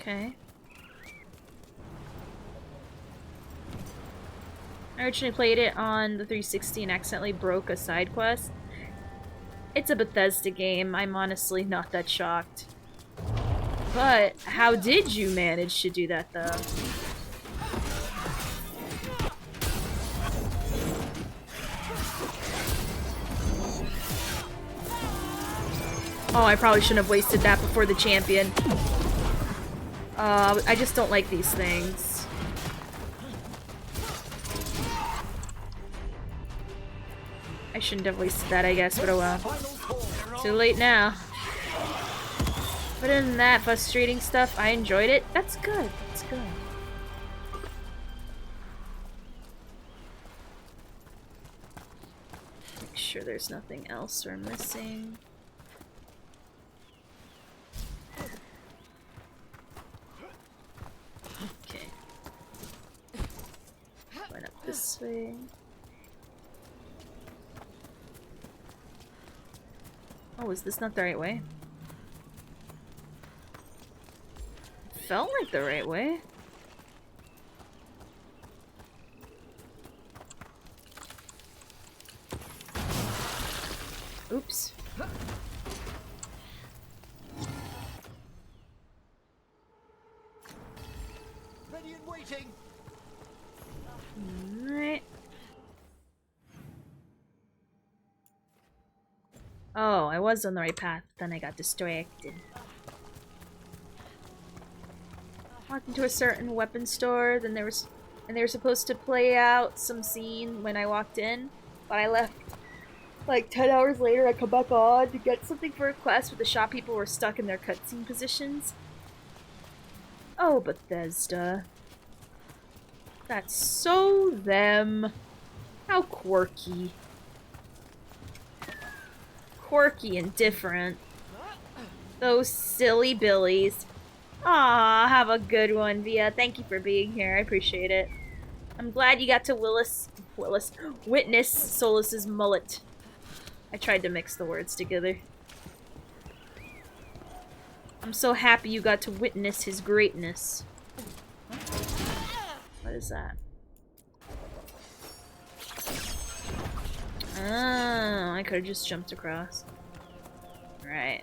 Okay. I originally played it on the 360 and accidentally broke a side quest. It's a Bethesda game. I'm honestly not that shocked. But how did you manage to do that, though? Oh, I probably shouldn't have wasted that before the champion. I just don't like these things. I shouldn't have wasted that, I guess, but oh well. Too late now. But other than that frustrating stuff, I enjoyed it. That's good. That's good. Make sure there's nothing else we're missing. Okay. Going up this way. Oh, is this not the right way? It felt like the right way. Oops. Ready and waiting. Alright. Oh, I was on the right path, then I got distracted. Walked into a certain weapon store, then they were supposed to play out some scene when I walked in, but I left like 10 hours later. I come back on to get something for a quest, but the shop people were stuck in their cutscene positions. Oh, Bethesda. That's so them. How quirky. Quirky and different. Those silly billies. Aw, have a good one, Via. Thank you for being here. I appreciate it. I'm glad you got to witness Solus's mullet. I tried to mix the words together. I'm so happy you got to witness his greatness. What is that? Oh, I could have just jumped across. Right.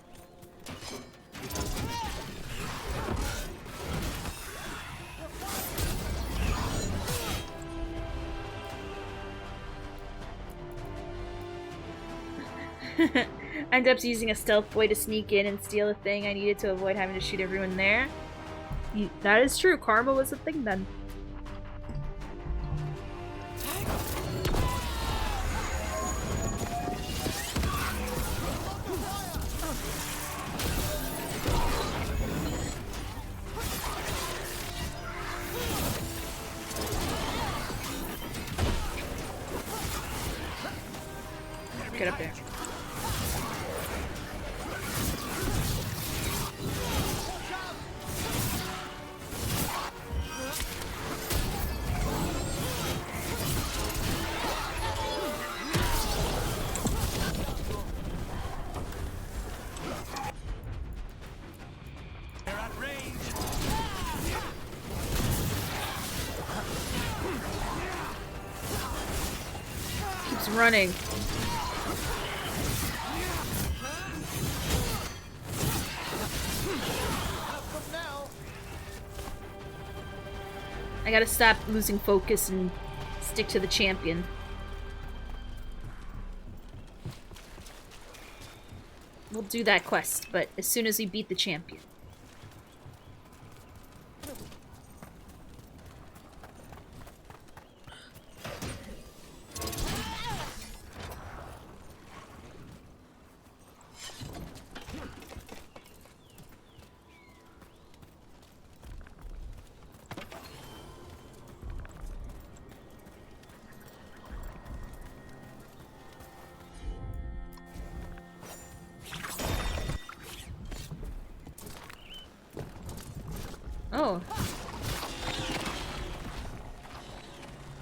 I ended up using a stealth boy to sneak in and steal a thing I needed to avoid having to shoot everyone there. That is true. Karma was a thing then. Get up there. Keeps running. I gotta stop losing focus and stick to the champion. We'll do that quest, but as soon as we beat the champion. Oh.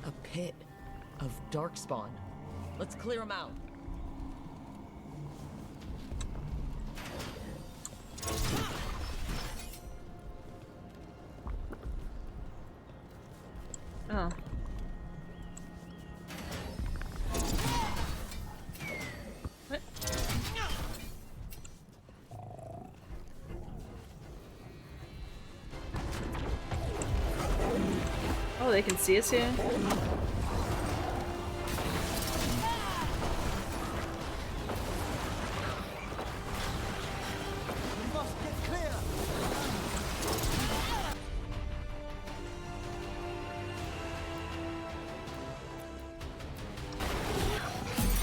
A pit of darkspawn. Let's clear them out. Oh. What? Oh, they can see us here?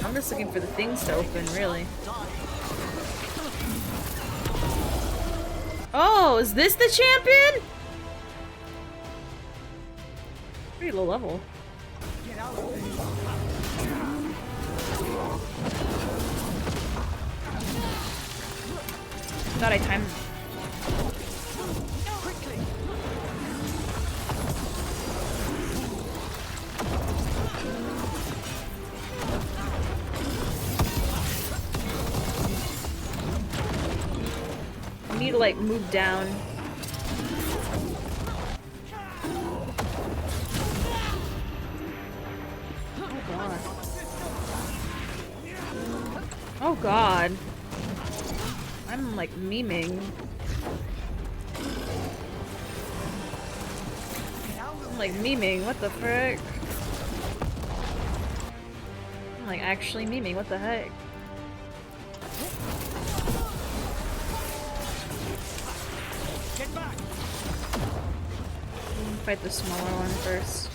I'm just looking for the things to open, really. Oh, is this the champion? Pretty low level. Thought I timed. I need to like move down. Oh god. I'm like memeing. I'm like memeing, what the frick? I'm like actually memeing, what the heck? Get back. Fight the smaller one first.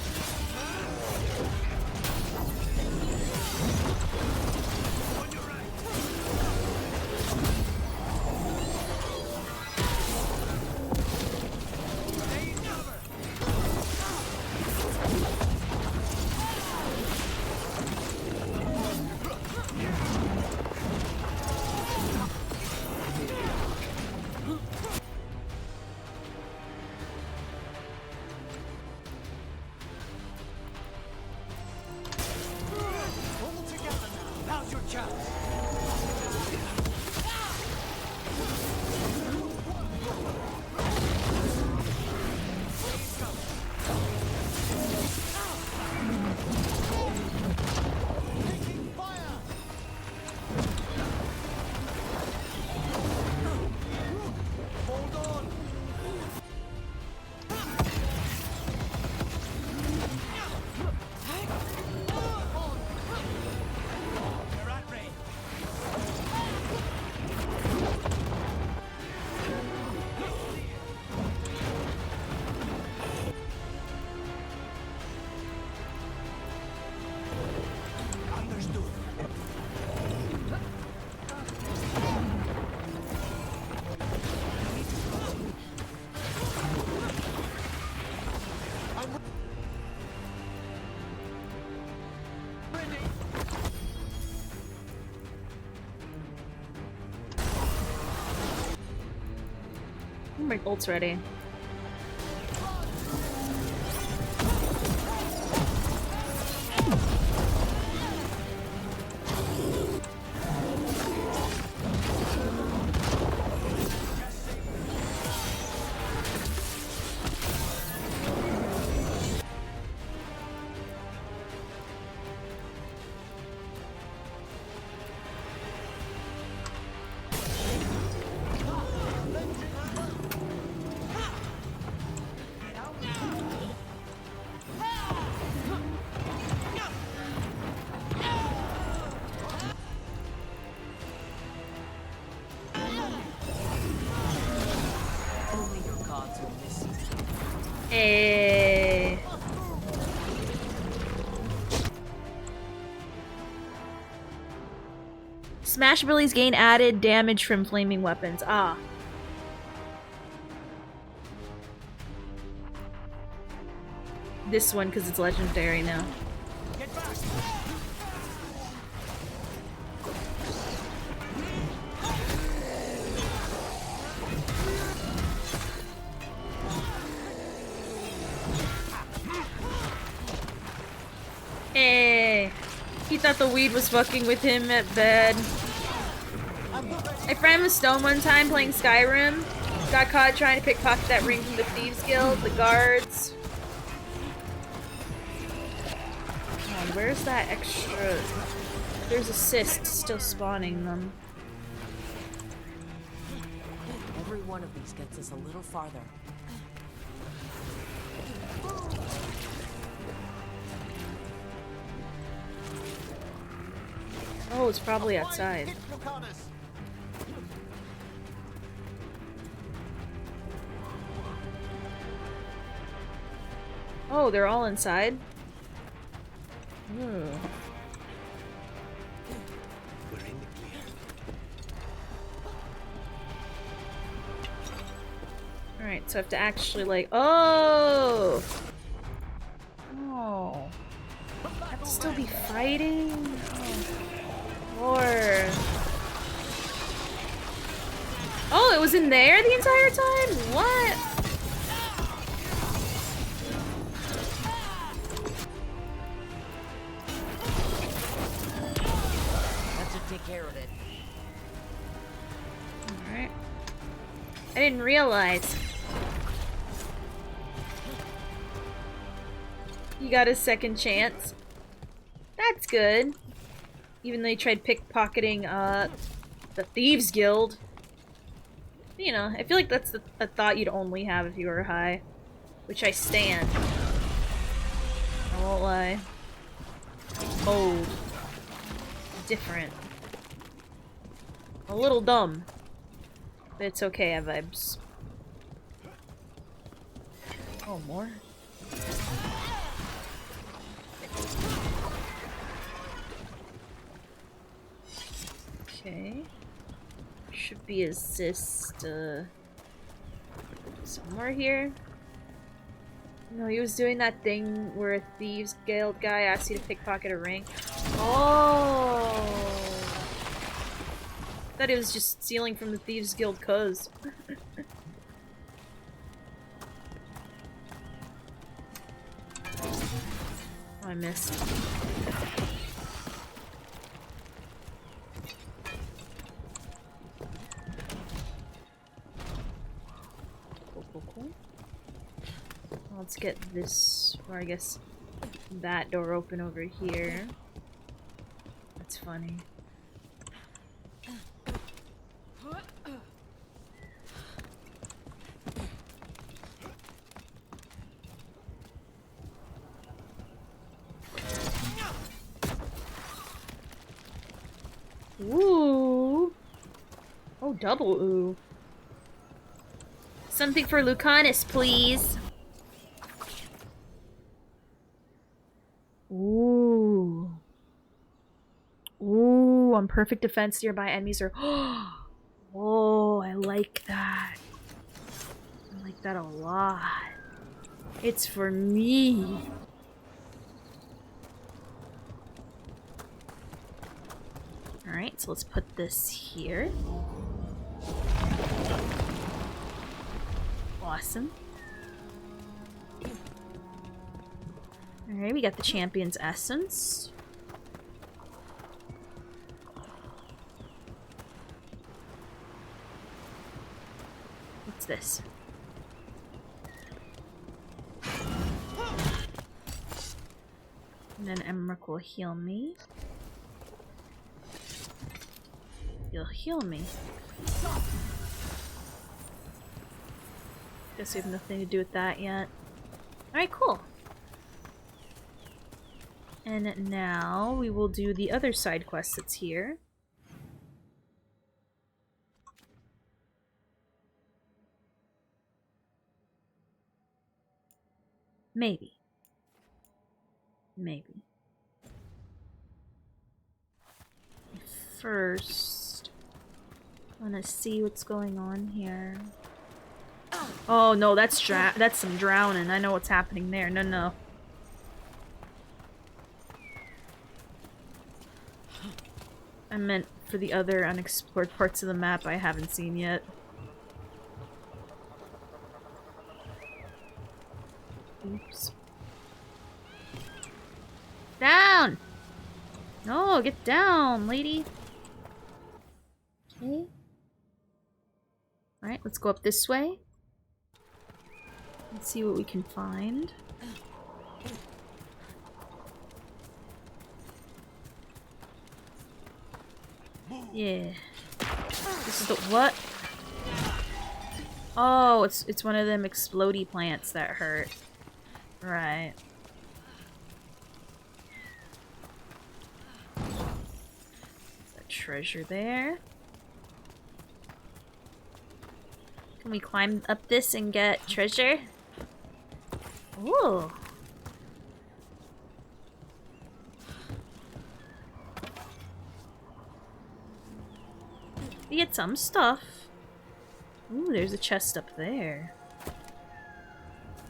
Oh, my bolt's ready. Only your gods will miss you. Hey. Smash abilities gain added damage from flaming weapons. Ah. This one, because it's legendary now. Hey. He thought the weed was fucking with him at bed. I framed the stone one time playing Skyrim. Got caught trying to pickpocket that ring from the Thieves Guild, the guards. Oh, where's that extra? There's assist still spawning them. Every one of these gets us a little farther. Oh, it's probably outside. Oh, they're all inside? Ooh. Alright, so I have to actually like... Oh! Oh. I have to still be fighting? Oh. Lord. Oh, it was in there the entire time? What? That should take care of it. Alright. I didn't realize. You got a second chance. That's good. Even though you tried pickpocketing the Thieves Guild. You know, I feel like that's a thought you'd only have if you were high. Which I stand. I won't lie. Bold. Different. A little dumb. But it's okay, I have vibes. Oh, more? Okay. Should be assist, somewhere here. No, he was doing that thing where a Thieves Guild guy asked you to pickpocket a ring. Oh! Thought it was just stealing from the Thieves Guild cuz. Oh, I missed. Cool. Let's get this, or I guess that door open over here. That's funny. Ooh. Oh, double ooh. Something for Lucanus, please. Ooh. Ooh, on perfect defense, nearby enemies are... Whoa, I like that. I like that a lot. It's for me. Alright, so let's put this here. Awesome. Alright, we got the champion's essence. What's this? And then Emmerich will heal me. You'll heal me. Guess we have nothing to do with that yet. Alright, cool. And now we will do the other side quest that's here. Maybe. Maybe. First, I want to see what's going on here. Oh no, that's some drowning. I know what's happening there. No, no. I meant for the other unexplored parts of the map I haven't seen yet. Oops. Down! No, get down, lady. Okay. Alright, let's go up this way. Let's see what we can find. Yeah. This is the what? Oh, it's one of them explodey plants that hurt. Right. That treasure there. Can we climb up this and get treasure? Ooh. We get some stuff. Ooh, there's a chest up there.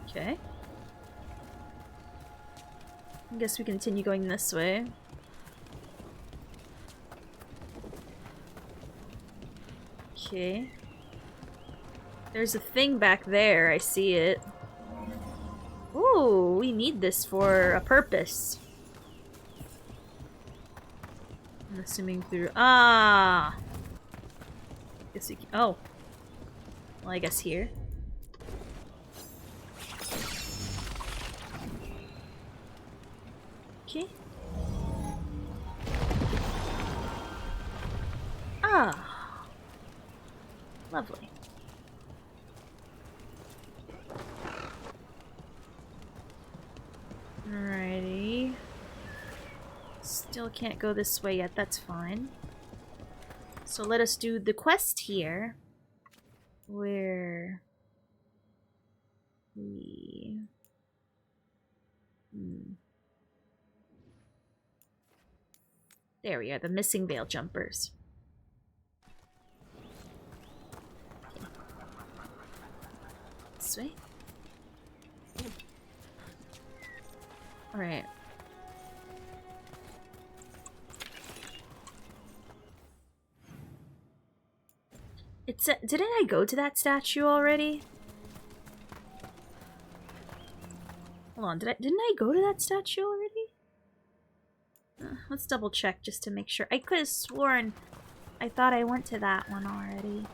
Okay. I guess we continue going this way. Okay. There's a thing back there. I see it. Ooh, we need this for a purpose. I'm assuming through... Ah! Guess we can... Oh. Well, I guess here. Okay. Ah. Lovely. Alrighty. Still can't go this way yet, that's fine. So let us do the quest here. Where we... There we are, the missing veil jumpers. Okay. This way. Alright. Didn't I go to that statue already? Hold on, didn't I go to that statue already? Let's double check just to make sure. I could have sworn I thought I went to that one already.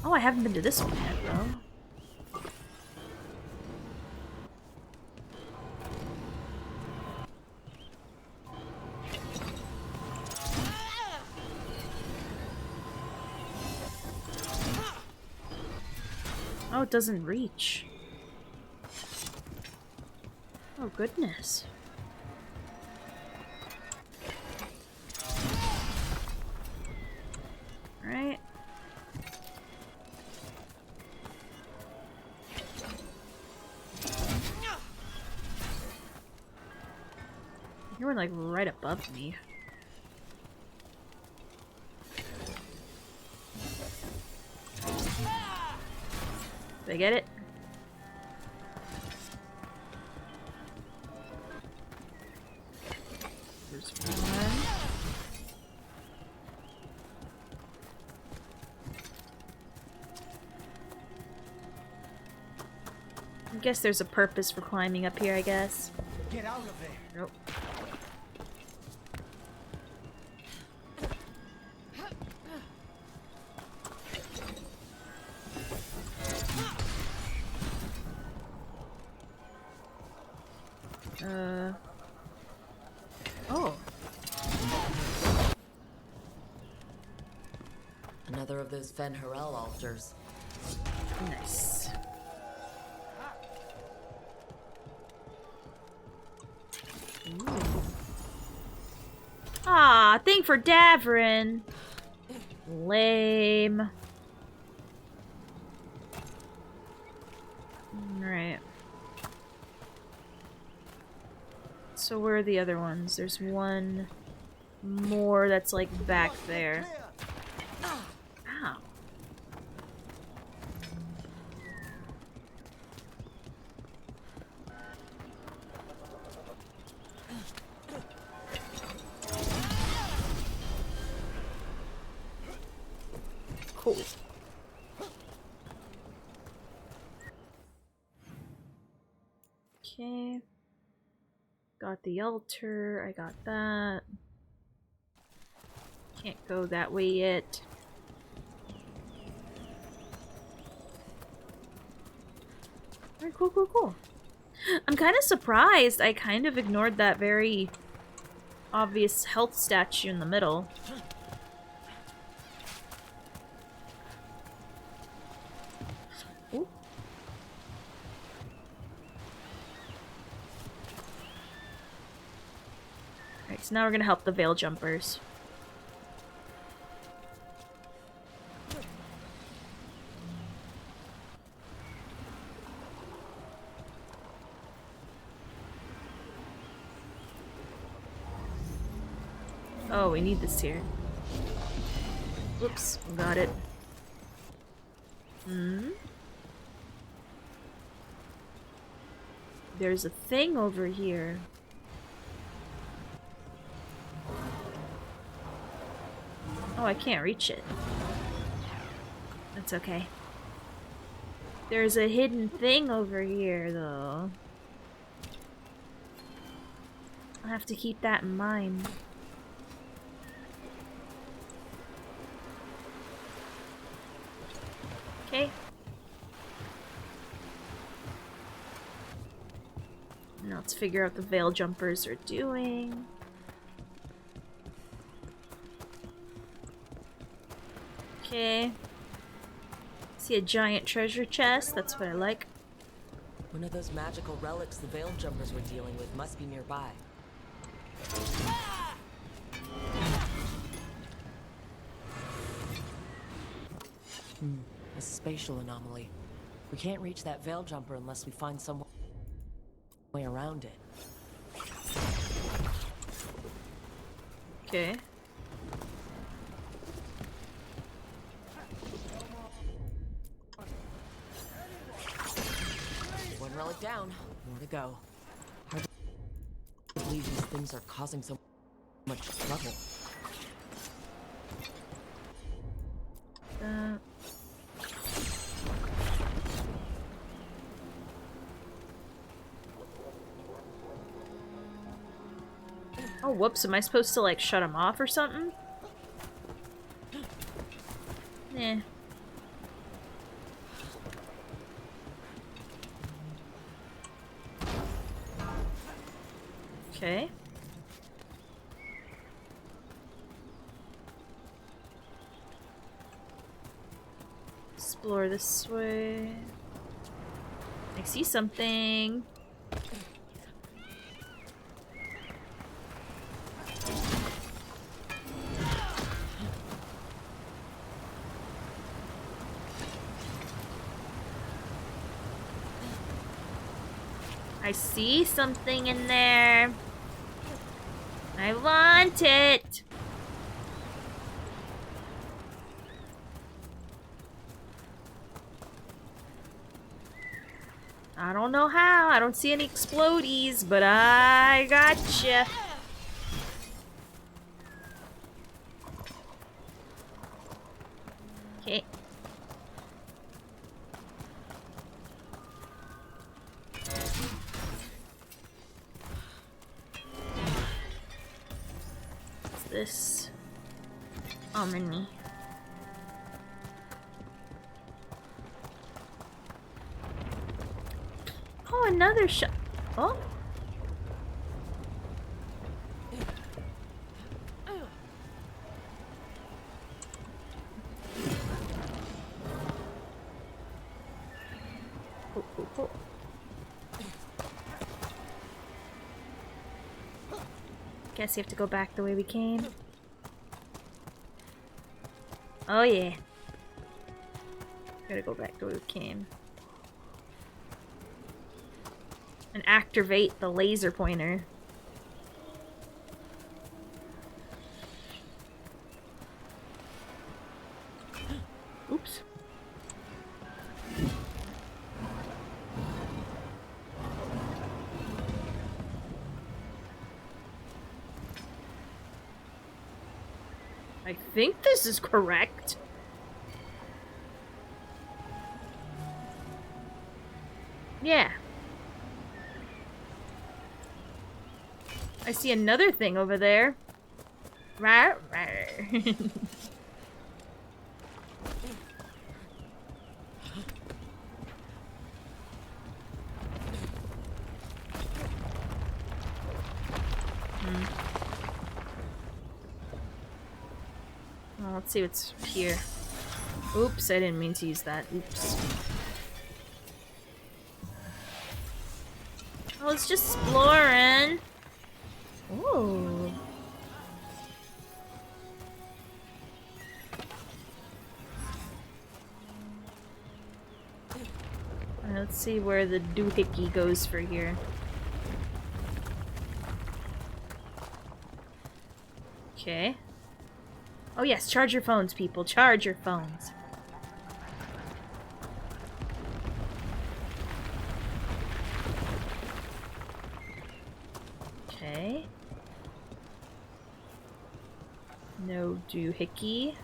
Oh, I haven't been to this one yet, though. Oh, it doesn't reach. Oh, goodness. Alright. You were like right above me. Did I get it? guess there's a purpose for climbing up here, I guess. Get out of there. Nope. Oh. Another of those Fen Harel altars. Nice. Ah, thing for Davrin. Lame. Alright. So where are the other ones? There's one more that's like back there. Ow. Cool. Okay. Got the altar, I got that. Can't go that way yet. Alright, cool, cool, cool. I'm kind of surprised I kind of ignored that very obvious health statue in the middle. Ooh. Alright, so now we're gonna help the Veil Jumpers. Oh, we need this here. Whoops, got it. There's a thing over here. Oh, I can't reach it. That's okay. There's a hidden thing over here, though. I'll have to keep that in mind. Okay. Now let's figure out what the Veil Jumpers are doing. Okay. See a giant treasure chest, that's what I like. One of those magical relics the Veil Jumpers were dealing with must be nearby. A spatial anomaly. We can't reach that Veil Jumper unless we find some way around it. Okay. One relic down, more to go. Hard to believe these things are causing so much trouble. Oh, whoops, am I supposed to, like, shut him off or something? Eh. Okay. Explore this way. I see something. I see something in there. I want it. I don't know how. I don't see any explodies, but I gotcha. Okay. this Omni. Oh, another shot. Oh. Guess you have to go back the way we came. Oh yeah. Gotta go back the way we came. And activate the laser pointer. Oops. I think this is correct. Yeah. I see another thing over there. Rawr, rawr. Well, let's see what's here. Oops, I didn't mean to use that. Oops. I was just exploring. Ooh. Let's see where the doohickey goes for here. Okay. Oh yes, charge your phones, people. Charge your phones. Okay. No doohickey.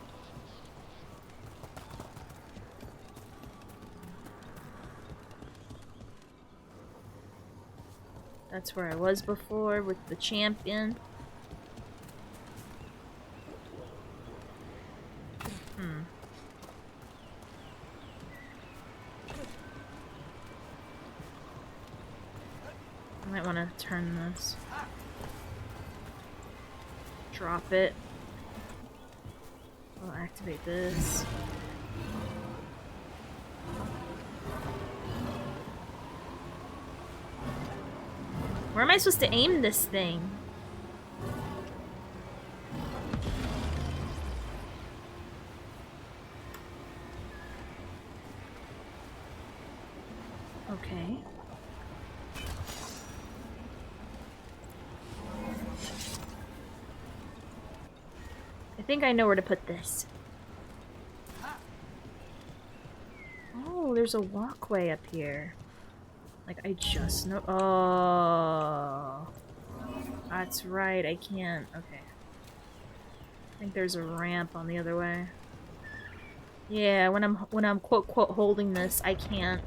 That's where I was before with the champion. I might want to turn this. Drop it. I'll activate this. Where am I supposed to aim this thing? Okay. I think I know where to put this. Oh, there's a walkway up here. Like, I just know. Oh. That's right, I can't. Okay. I think there's a ramp on the other way. Yeah, when I'm quote holding this, I can't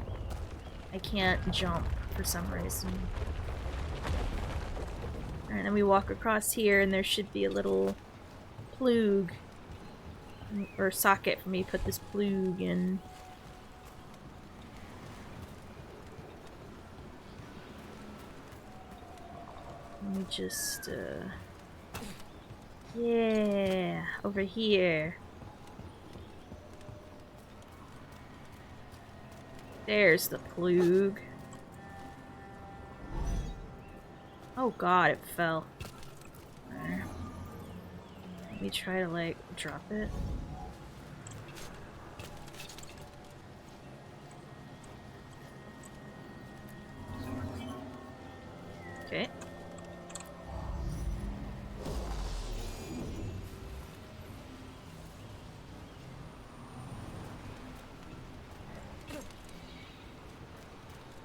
jump for some reason. Alright, then we walk across here and there should be a little plug or socket for me to put this plug in. Let me just yeah, over here. There's the plug. Oh god, it fell. There. Let me try to, like, drop it. Okay.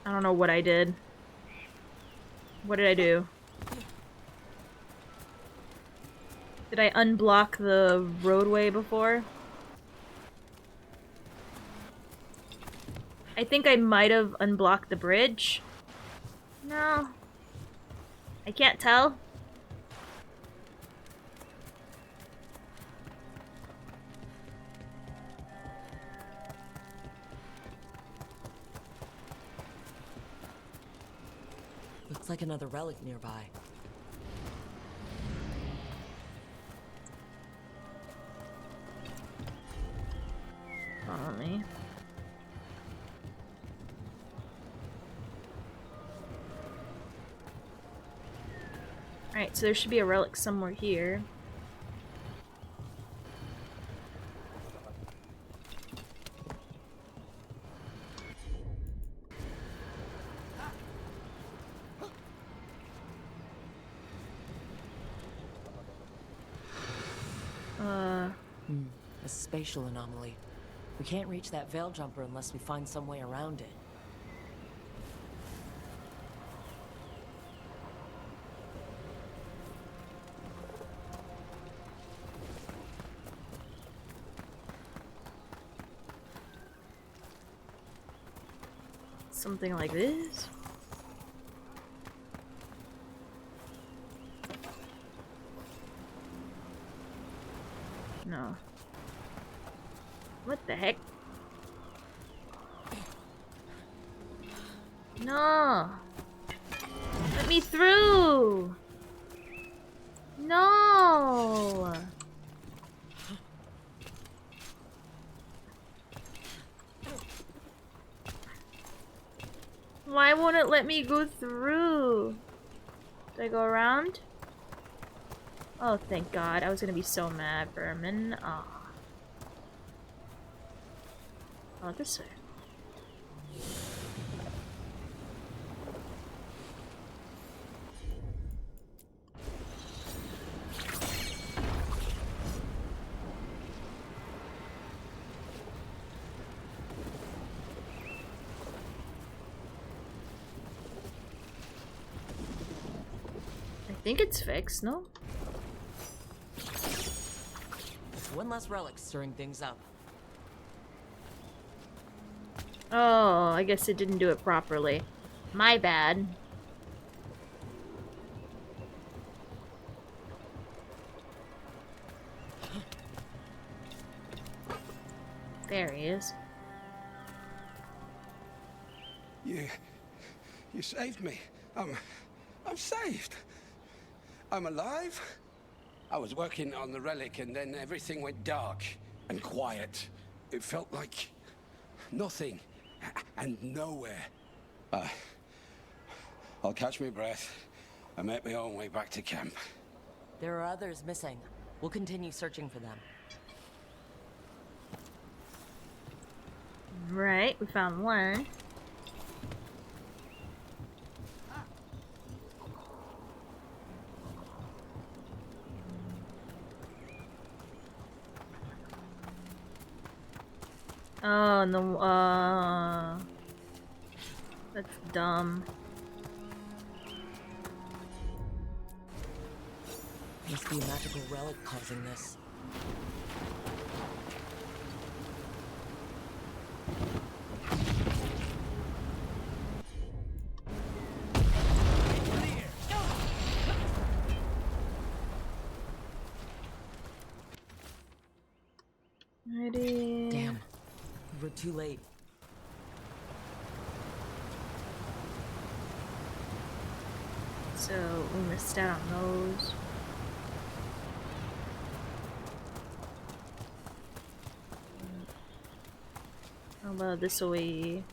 I don't know what I did. What did I do? Did I unblock the roadway before? I think I might have unblocked the bridge. No. I can't tell. Looks like another relic nearby. Follow me. Alright, so there should be a relic somewhere here. A spatial anomaly. We can't reach that veil jumper unless we find some way around it. Something like this? No. What the heck? No! Let me through! No! Why won't it let me go through? Do I go around? Oh, thank God. I was gonna be so mad, Vermin. Aw. Oh, this way. I think it's fixed, no? One less relic stirring things up. Oh, I guess it didn't do it properly. My bad. There he is. You saved me. I'm saved. I'm alive. I was working on the relic and then everything went dark and quiet. It felt like nothing and nowhere. I'll catch my breath and make my own way back to camp. There are others missing. We'll continue searching for them. Right, we found one. Oh, no, that's dumb. Must be a magical relic causing this. Ready? Damn. We're too late. So we missed out on those. How about this way?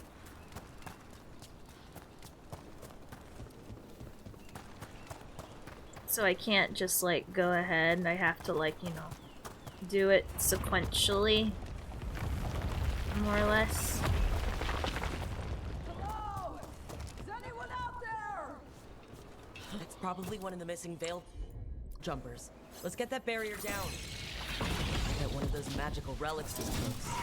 So I can't just like go ahead, I have to like, you know, do it sequentially, more or less. Hello? Is anyone out there? It's probably one of the missing veil jumpers. Let's get that barrier down. I bet one of those magical relics is close.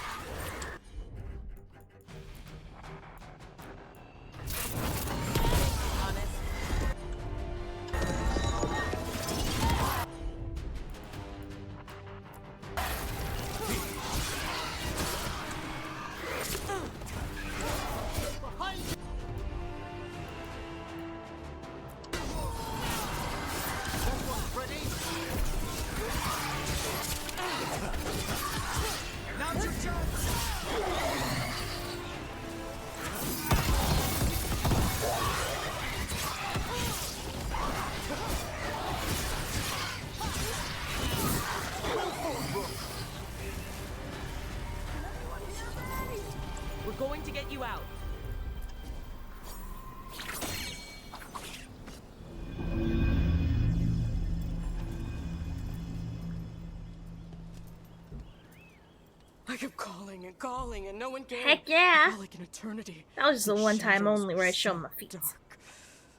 Now's your chance! going to get you out. I kept calling and no one came. Heck yeah. It felt like an eternity. That was just the The one time shadows only were where I showed so my feet.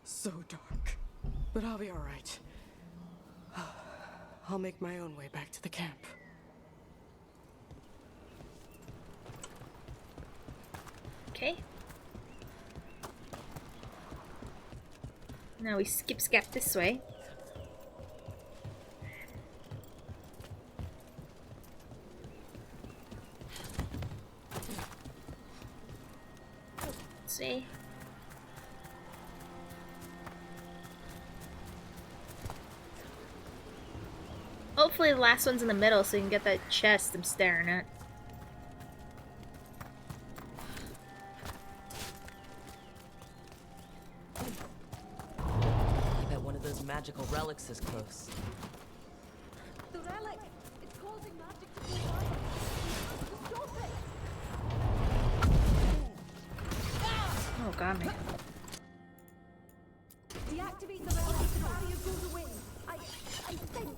So dark. But I'll be alright. I'll make my own way back to the camp. Okay. Now we skip this way. Let's see. Hopefully the last one's in the middle so you can get that chest I'm staring at. I bet one of those magical relics is close. The relic! It's causing magic to be wild! Stop it! Oh god, man. Deactivate the relic, the barrier goes away. I think.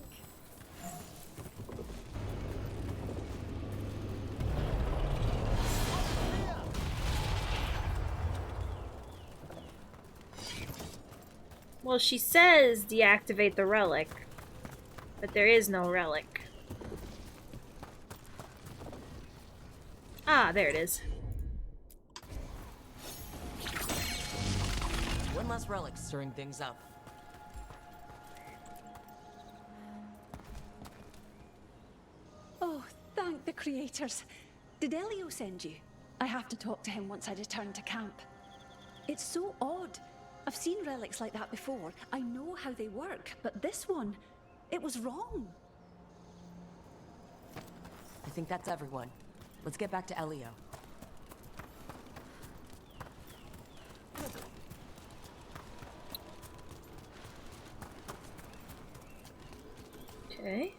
Well, she says deactivate the relic, but there is no relic. Ah, there it is. One less relic stirring things up. Oh, thank the creators. Did Elio send you? I have to talk to him once I return to camp. It's so odd. I've seen relics like that before. I know how they work, but this one, it was wrong. I think that's everyone. Let's get back to Elio. Okay.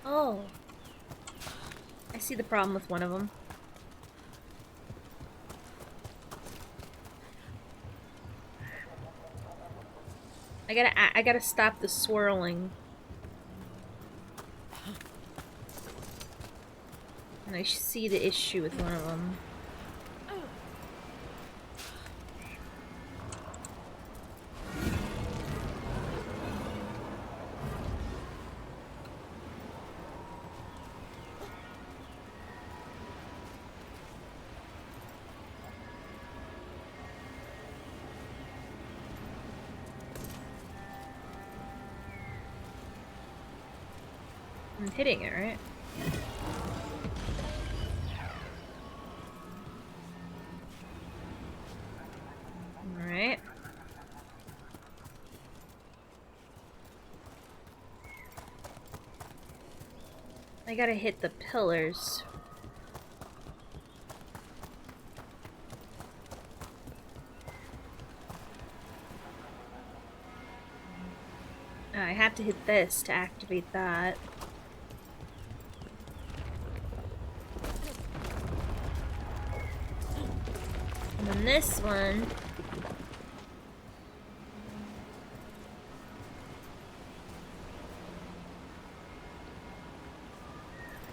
Oh. I see the problem with one of them. I gotta stop the swirling. And I see the issue with one of them. I'm hitting it, right? Alright. I gotta hit the pillars. I have to hit this to activate that. And then this one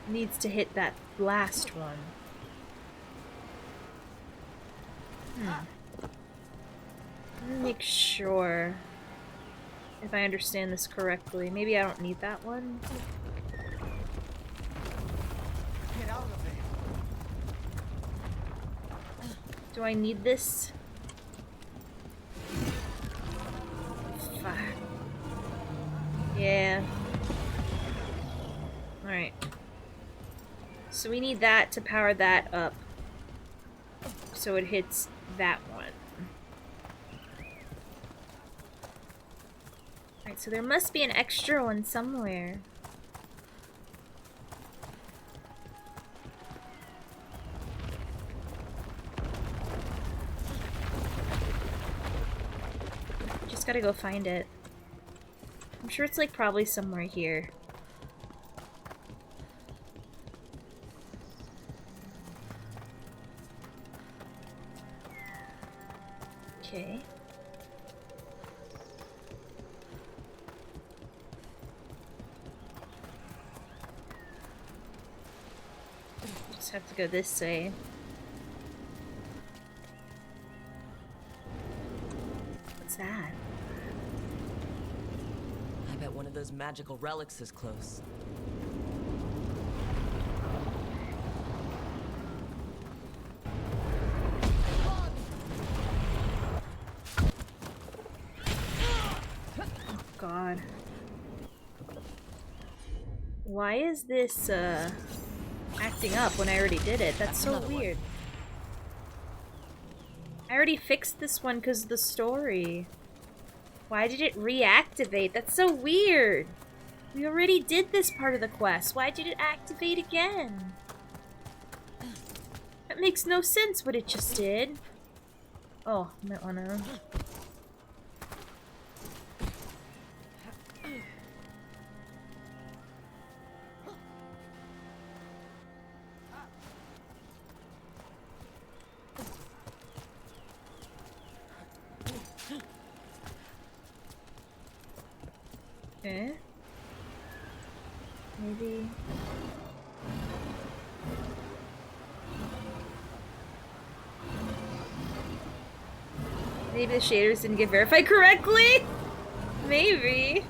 needs to hit that last one. Let me make sure if I understand this correctly. Maybe I don't need that one. Get out of there. Do I need this? Fuck. Yeah. Alright. So we need that to power that up. So it hits that one. Alright, so there must be an extra one somewhere. gotta go find it. I'm sure it's like probably somewhere here. Okay. Just have to go this way. What's that? I bet one of those magical relics is close. God. Why is this, acting up when I already did it? That's so weird. I already fixed this one because of the story. Why did it reactivate? That's so weird! We already did this part of the quest. Why did it activate again? That makes no sense what it just did. Oh, might wanna... Okay. Maybe... Maybe the shaders didn't get verified correctly? Maybe.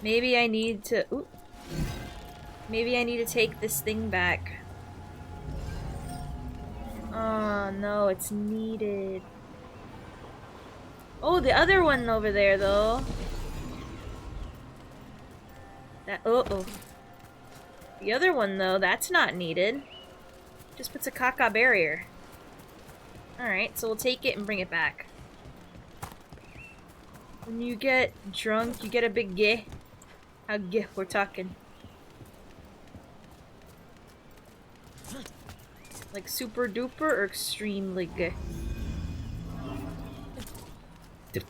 Maybe I need to... Ooh. Maybe I need to take this thing back. Oh no, it's needed. Oh, the other one over there though. That oh. The other one though, that's not needed. Just puts a caca barrier. Alright, so we'll take it and bring it back. When you get drunk, you get a big gay. How gay we're talking. Like super duper or extremely good?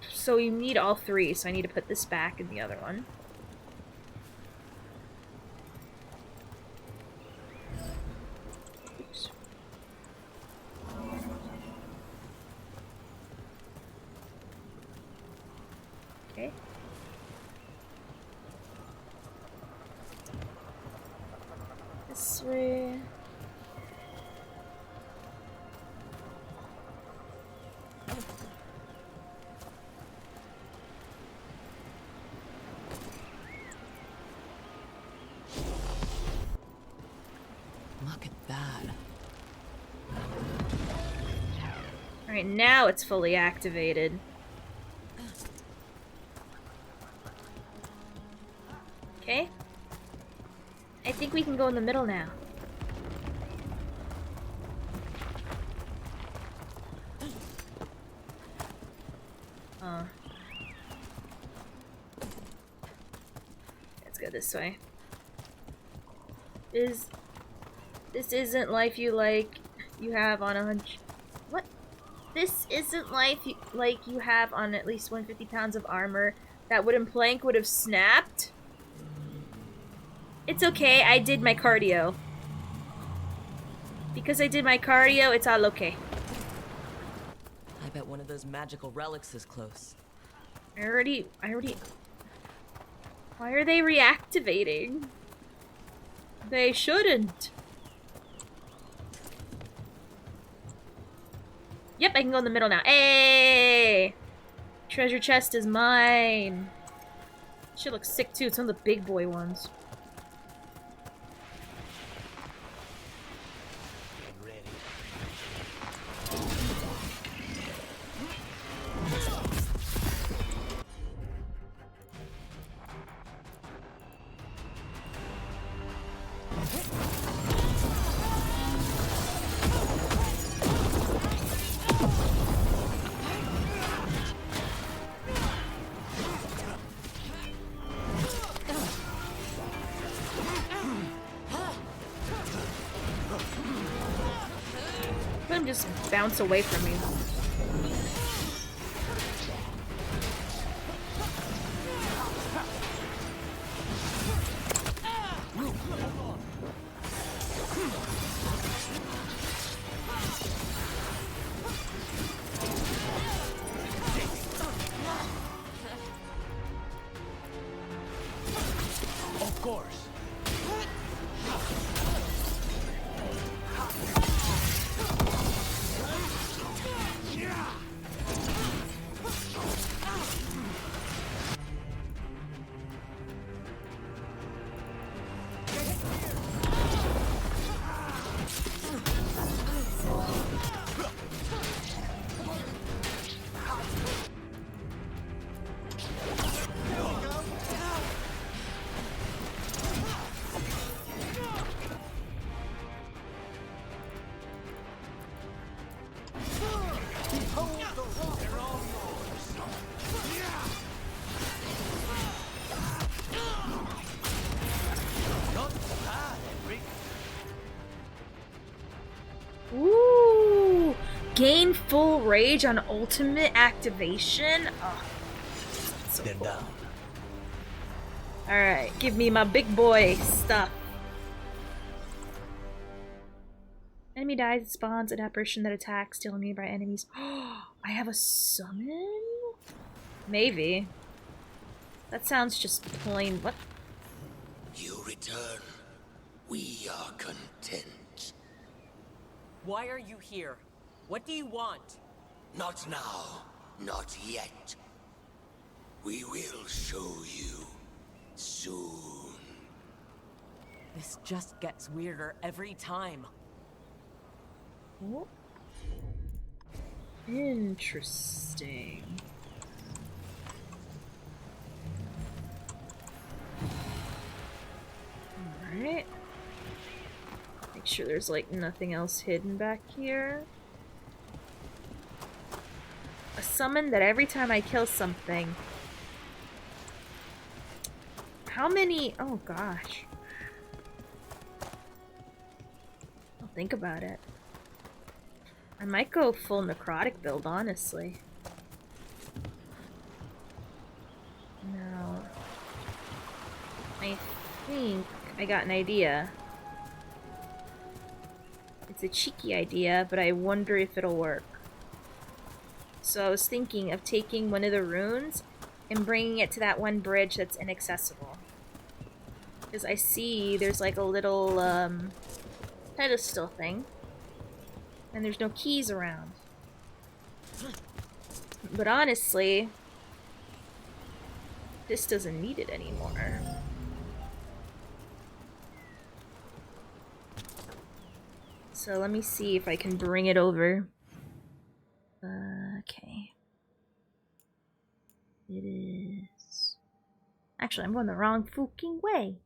So you need all three, so I need to put this back in the other one. Oops. Okay. This way. Look at that. Alright, now it's fully activated. Okay. I think we can go in the middle now. Let's go this way. This isn't life you have on 100... What? This isn't life like you have on at least 150 pounds of armor. That wooden plank would have snapped. It's okay, I did my cardio. Because I did my cardio, it's all okay. I bet one of those magical relics is close. I already... Why are they reactivating? They shouldn't. Yep, I can go in the middle now. Hey! Treasure chest is mine. Shit looks sick too. It's one of the big boy ones. can just bounce away from me. Of course. Ooh! Gain full rage on ultimate activation? Oh, so They're cool. down. Alright, give me my big boy stuff. Enemy dies, it spawns an apparition that attacks, stealing nearby enemies. I have a summon? Maybe. That sounds just plain. What? You return. We are content. Why are you here? What do you want? Not now. Not yet. We will show you soon. This just gets weirder every time. Oh. Interesting. Alright. Make sure there's like nothing else hidden back here. A summon that every time I kill something. How many? Oh gosh. I'll think about it. I might go full necrotic build, honestly. No. I think I got an idea. It's a cheeky idea, but I wonder if it'll work. So I was thinking of taking one of the runes and bringing it to that one bridge that's inaccessible. Because I see there's like a little pedestal thing. And there's no keys around. But honestly, this doesn't need it anymore. So let me see if I can bring it over. Okay. It is... Actually, I'm going the wrong fucking way.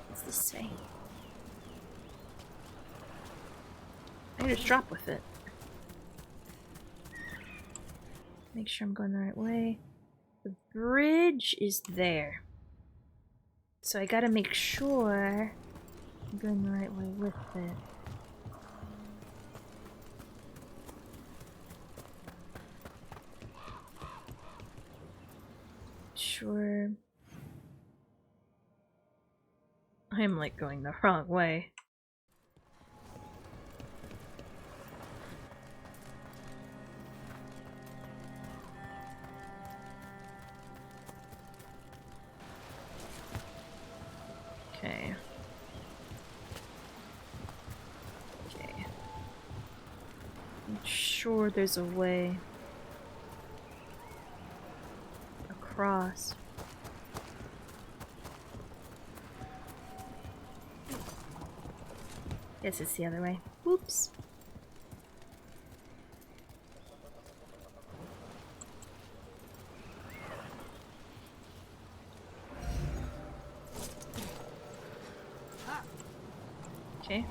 What's this say? I just drop with it. Make sure I'm going the right way. The bridge is there. So I gotta make sure I'm going the right way with it. Sure. I'm like going the wrong way. Okay. Okay. I'm sure there's a way across. Guess it's the other way. Whoops. Okay.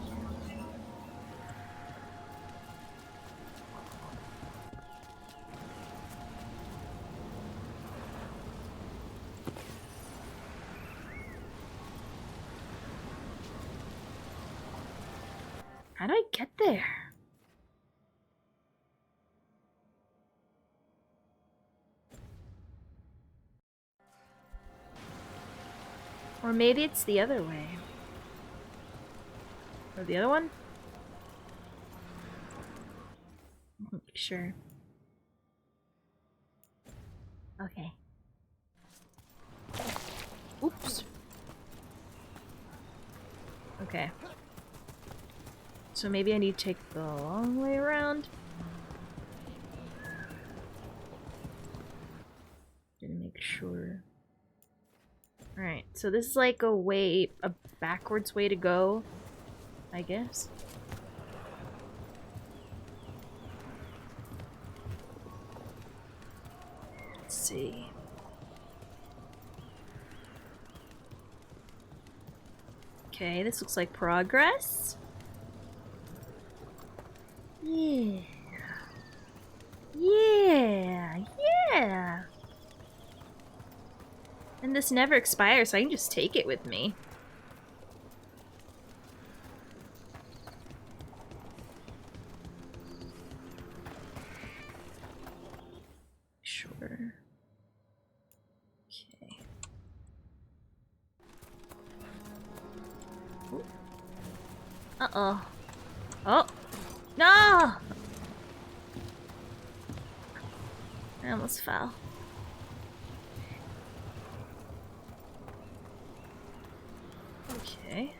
How do I get there? Or maybe it's the other way. Or the other one? Sure. Okay. Oops. Okay. So maybe I need to take the long way around? Didn't make sure. Alright, so this is like a backwards way to go, I guess. Let's see. Okay, this looks like progress. Yeah. Yeah. Yeah. And this never expires, so I can just take it with me. Sure. Okay. Ooh. Uh-oh. Oh! No! I almost fell. Okay.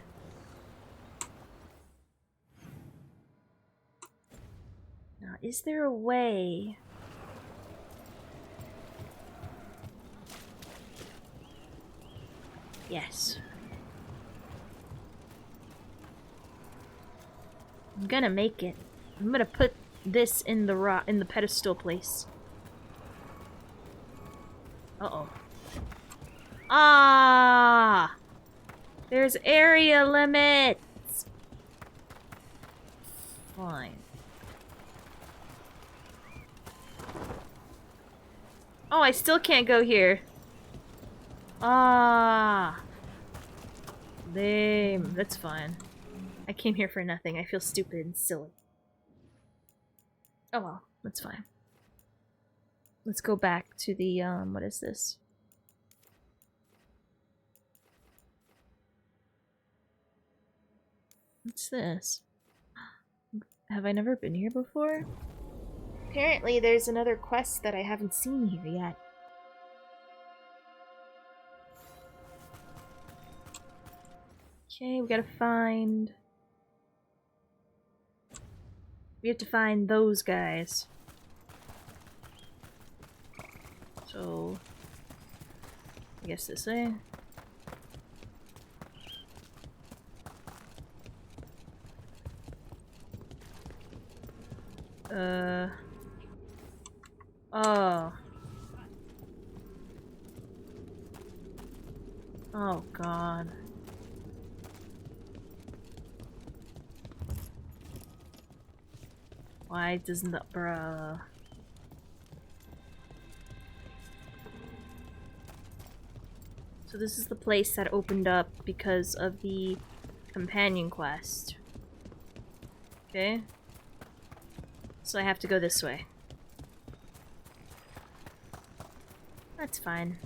Now, is there a way? Yes. I'm gonna make it. I'm gonna put this in the pedestal place. Uh-oh. Ah! There's area limits! Fine. Oh, I still can't go here. Ah. Lame. That's fine. I came here for nothing. I feel stupid and silly. Oh well, that's fine. Let's go back to the, what is this? What's this? Have I never been here before? Apparently there's another quest that I haven't seen here yet. Okay, we gotta find... We have to find those guys. So... I guess this way. Oh. Oh god. Why doesn't that, bruh? So this is the place that opened up because of the companion quest. Okay. So I have to go this way. That's fine.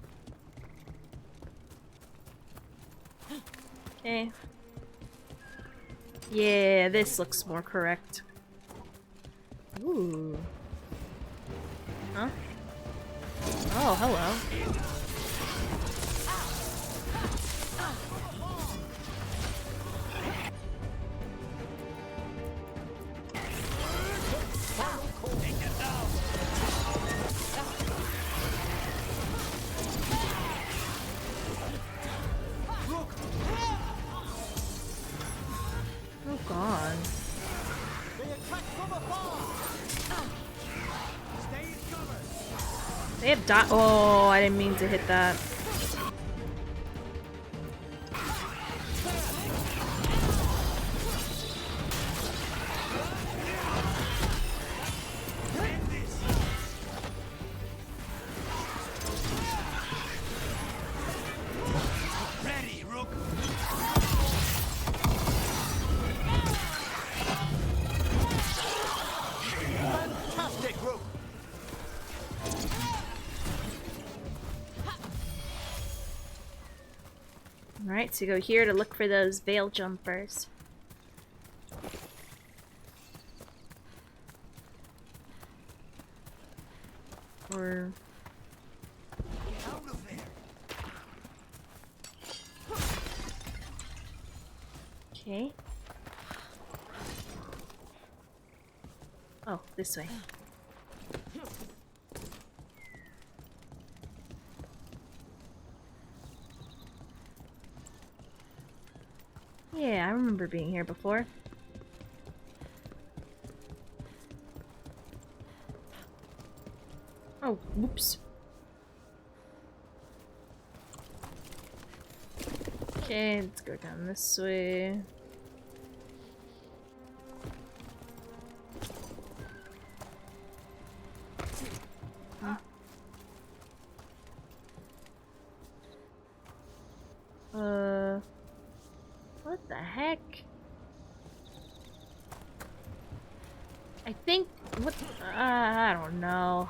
Okay. Yeah, this looks more correct. Ooh. Huh? Oh, hello. Oh god. They have oh, I didn't mean to hit that. Alright, so go here to look for those veil jumpers. Or... Get out of there. Okay. Oh, this way. Yeah, I remember being here before. Oh, whoops. Okay, let's go down this way. What the heck? I think, what, I don't know.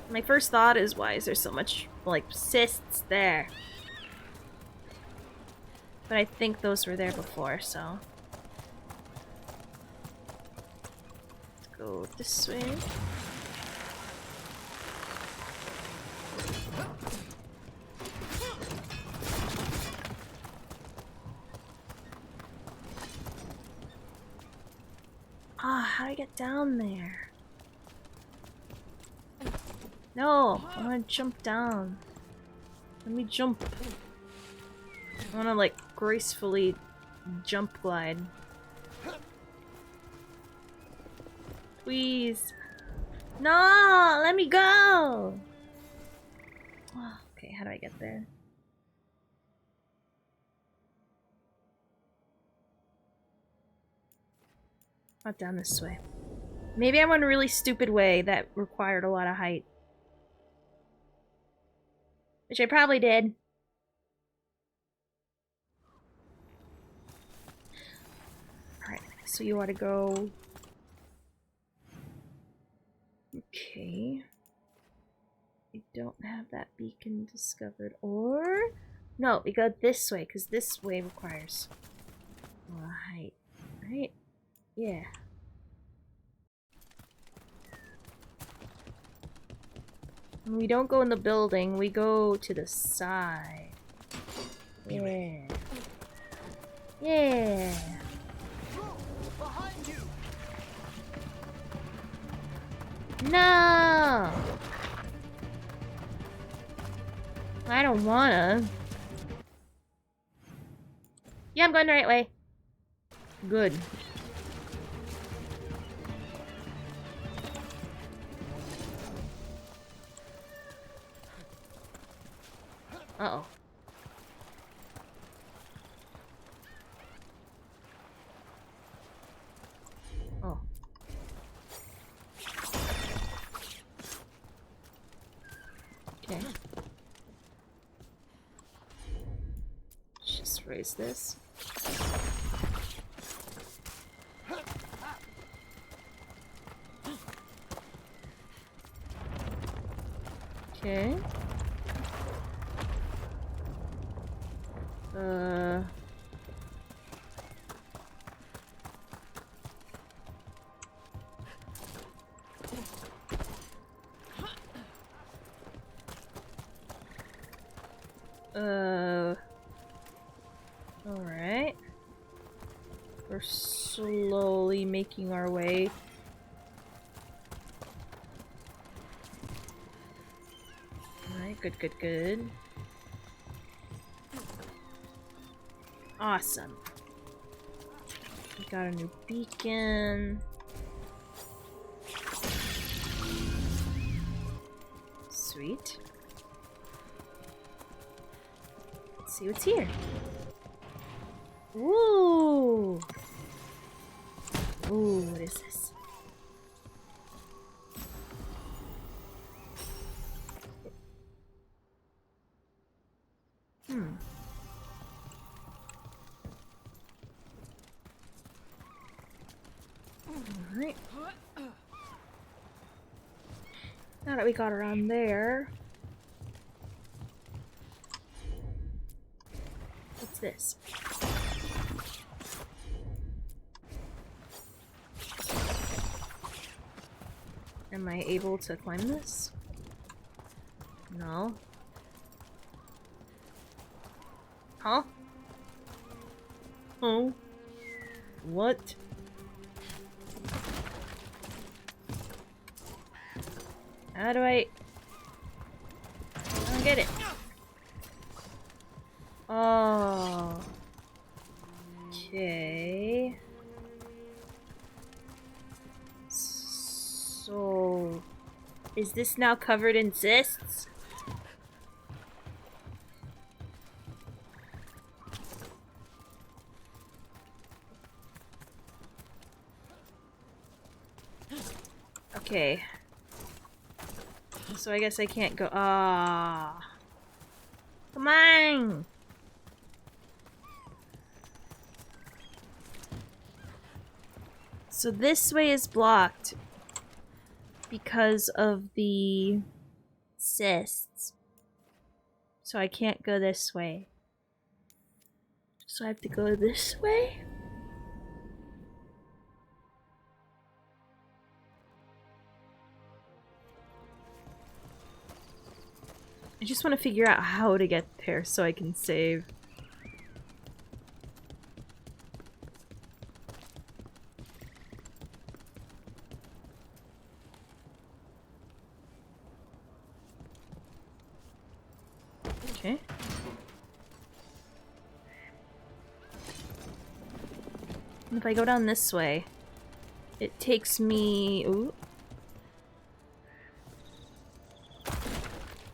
My first thought is, why is there so much, like, cysts there? But I think those were there before, so. Let's go this way. Ah, how do I get down there? No, I want to jump down. Let me jump. I want to, like, gracefully jump glide. Please. No, let me go. Oh, okay, how do I get there? Not down this way. Maybe I went a really stupid way that required a lot of height. Which I probably did. Alright, so you want to go... Okay. We don't have that beacon discovered. Or... No, we go this way, because this way requires a lot of height. Right? Yeah. We don't go in the building, we go to the side. Yeah. Yeah. Behind you. No! I don't wanna. Yeah, I'm going the right way. Good. Uh-oh. Oh. Okay. Just raise this. Okay. Alright. We're slowly making our way. Alright, good, good, good. Awesome. We got a new beacon. Sweet. Let's see what's here. Ooh. Ooh, what is this? Alright. Now that we got around there, this? Am I able to climb this? No. Huh? Oh. What? How do I don't get it. Oh. Okay. So, is this now covered in cysts? Okay. So I guess I can't go. Ah. Come on. So this way is blocked because of the cysts. So I can't go this way. So I have to go this way? I just want to figure out how to get there so I can save. Okay. And if I go down this way, it takes me... Ooh.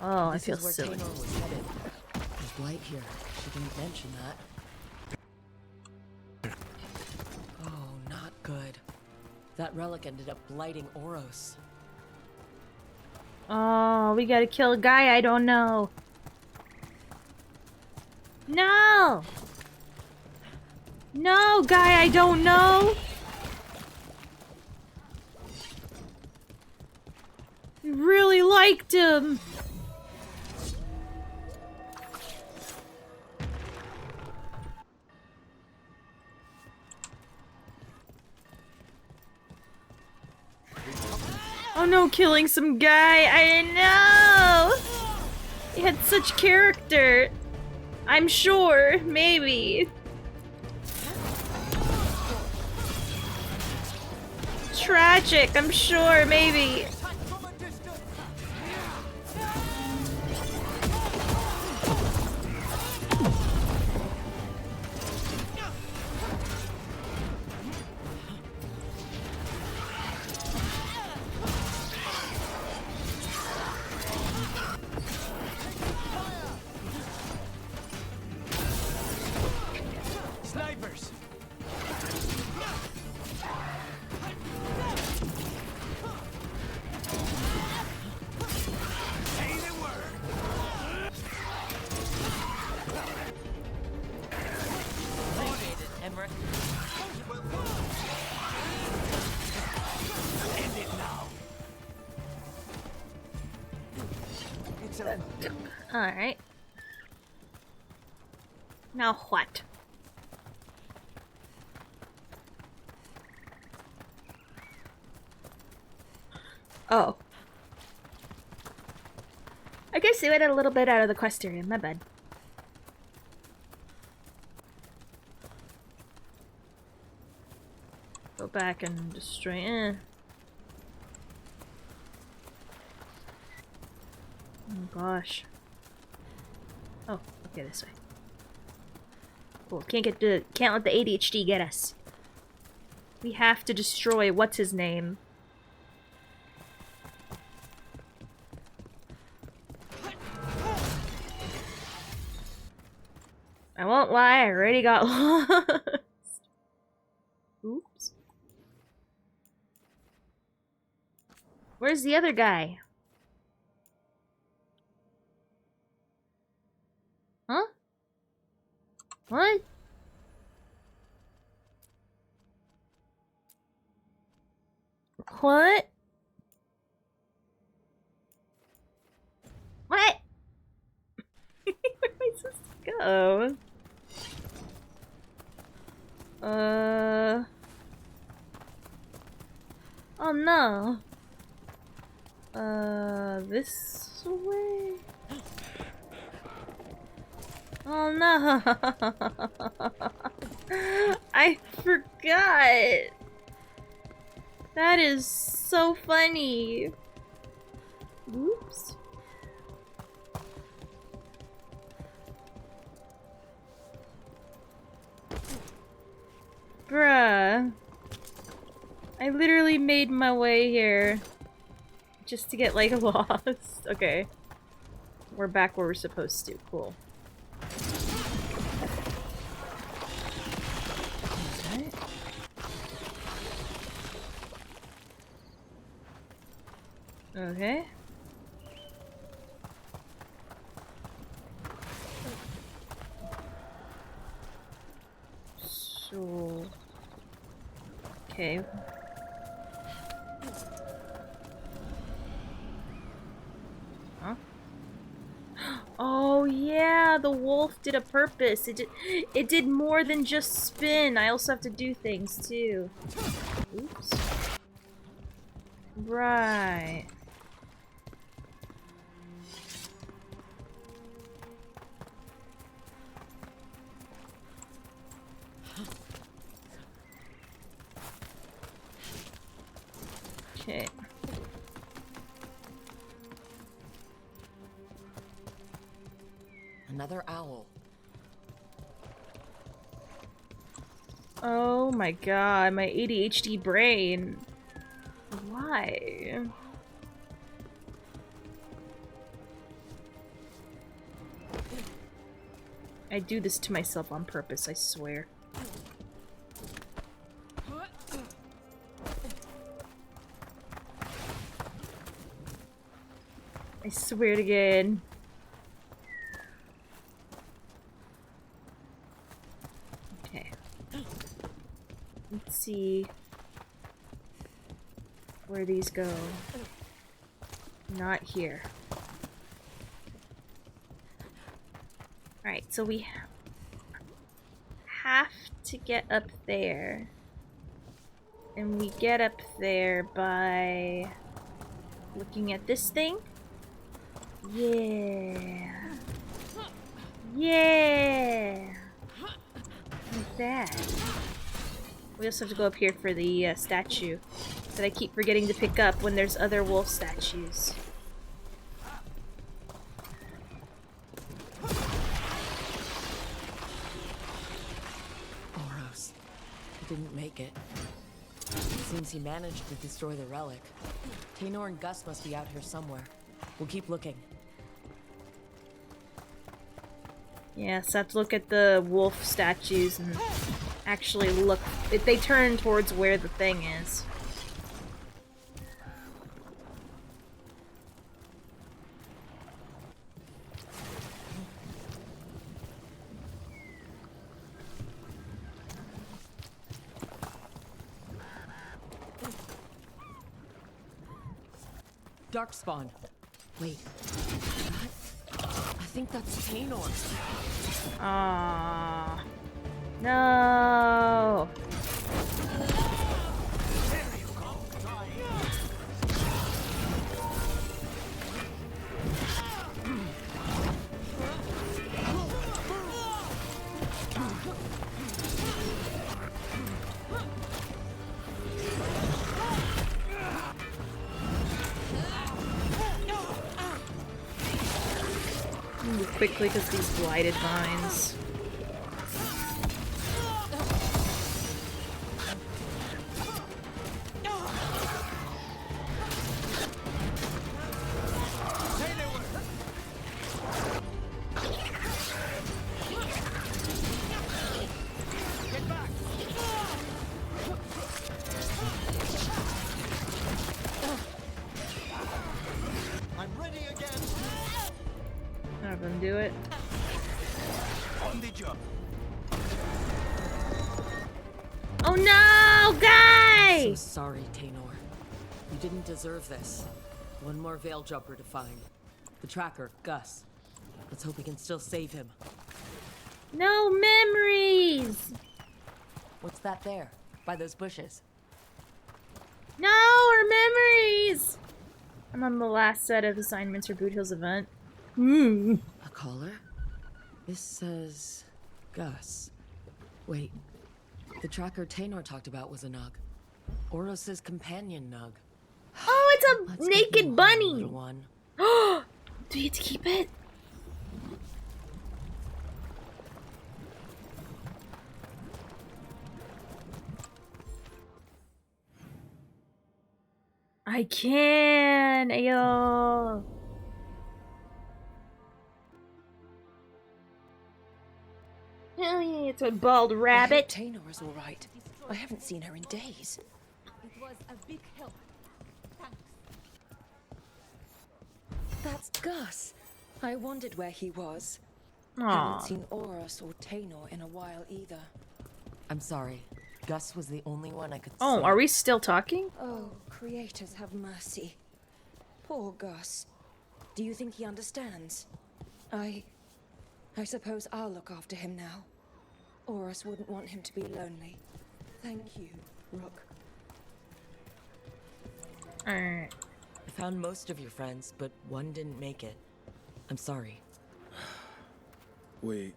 Oh, I feel silly. This is where Taynor was headed. There's light here. She didn't mention that. Oh, not good. That relic ended up blighting Oros. Oh, we gotta kill a guy I don't know. No! No, guy I don't know! I really liked him! Oh no, killing some guy! I know! He had such character. I'm sure, maybe. Tragic, I'm sure, maybe. Snipers! Say the word! Appreciate it, Emmerich. End it now! It's over. Alright. Now what? Oh. I guess they went a little bit out of the quest area, my bad. Go back and destroy Oh gosh. Oh, okay, this way. Cool. Can't let the ADHD get us. We have to destroy what's his name. I won't lie, I already got lost. Oops. Where's the other guy? Huh? What? What? What? Where am I supposed to go? Oh no. This way? Oh no. I forgot. That is so funny. Oops. Bruh. I literally made my way here just to get, like, lost. Okay. We're back where we're supposed to. Cool. Okay. Okay. So... Okay. Huh? Oh yeah, the wolf did a purpose. It did more than just spin. I also have to do things too. Oops. Right. Okay. Another owl. Oh my god, my ADHD brain. Why? I do this to myself on purpose, I swear. I swear to God. Okay. Let's see where these go. Not here. Alright, so we have to get up there. And we get up there by looking at this thing. Yeah. Yeah. Like that. We also have to go up here for the statue that I keep forgetting to pick up when there's other wolf statues. Boros. He didn't make it. Seems he managed to destroy the relic. Taynor and Gus must be out here somewhere. We'll keep looking. Yeah, so I have to look at the wolf statues and actually look. They turn towards where the thing is. Darkspawn. Wait. I think that's Taynor. Ah, no. Move quickly because these blighted vines. I'm ready again. None of them do it. On the job. Oh no, guy! So sorry, Taynor. You didn't deserve this. One more Veil Jumper to find. The tracker, Gus. Let's hope we can still save him. No memories! What's that there? By those bushes? No, our memories! I'm on the last set of assignments for Boot Hill's event. A collar? This says... Gus. Wait. The tracker Taynor talked about was a Nug. Oros' companion Nug. Oh, it's a Let's naked get you bunny! home, little one. Do you get to keep it? I can! Ayo! Hell yeah, it's a bald rabbit. Taynor is all right. I haven't seen her in days. It was a big help. Thanks. That's Gus. I wondered where he was. Aw. Haven't seen Oros or Taynor in a while either. I'm sorry. Gus was the only one I could see. Oh, are we still talking? Oh, creators have mercy. Poor Gus. Do you think he understands? I suppose I'll look after him now. Oros wouldn't want him to be lonely. Thank you, Rook. Alright. I found most of your friends, but one didn't make it. I'm sorry. We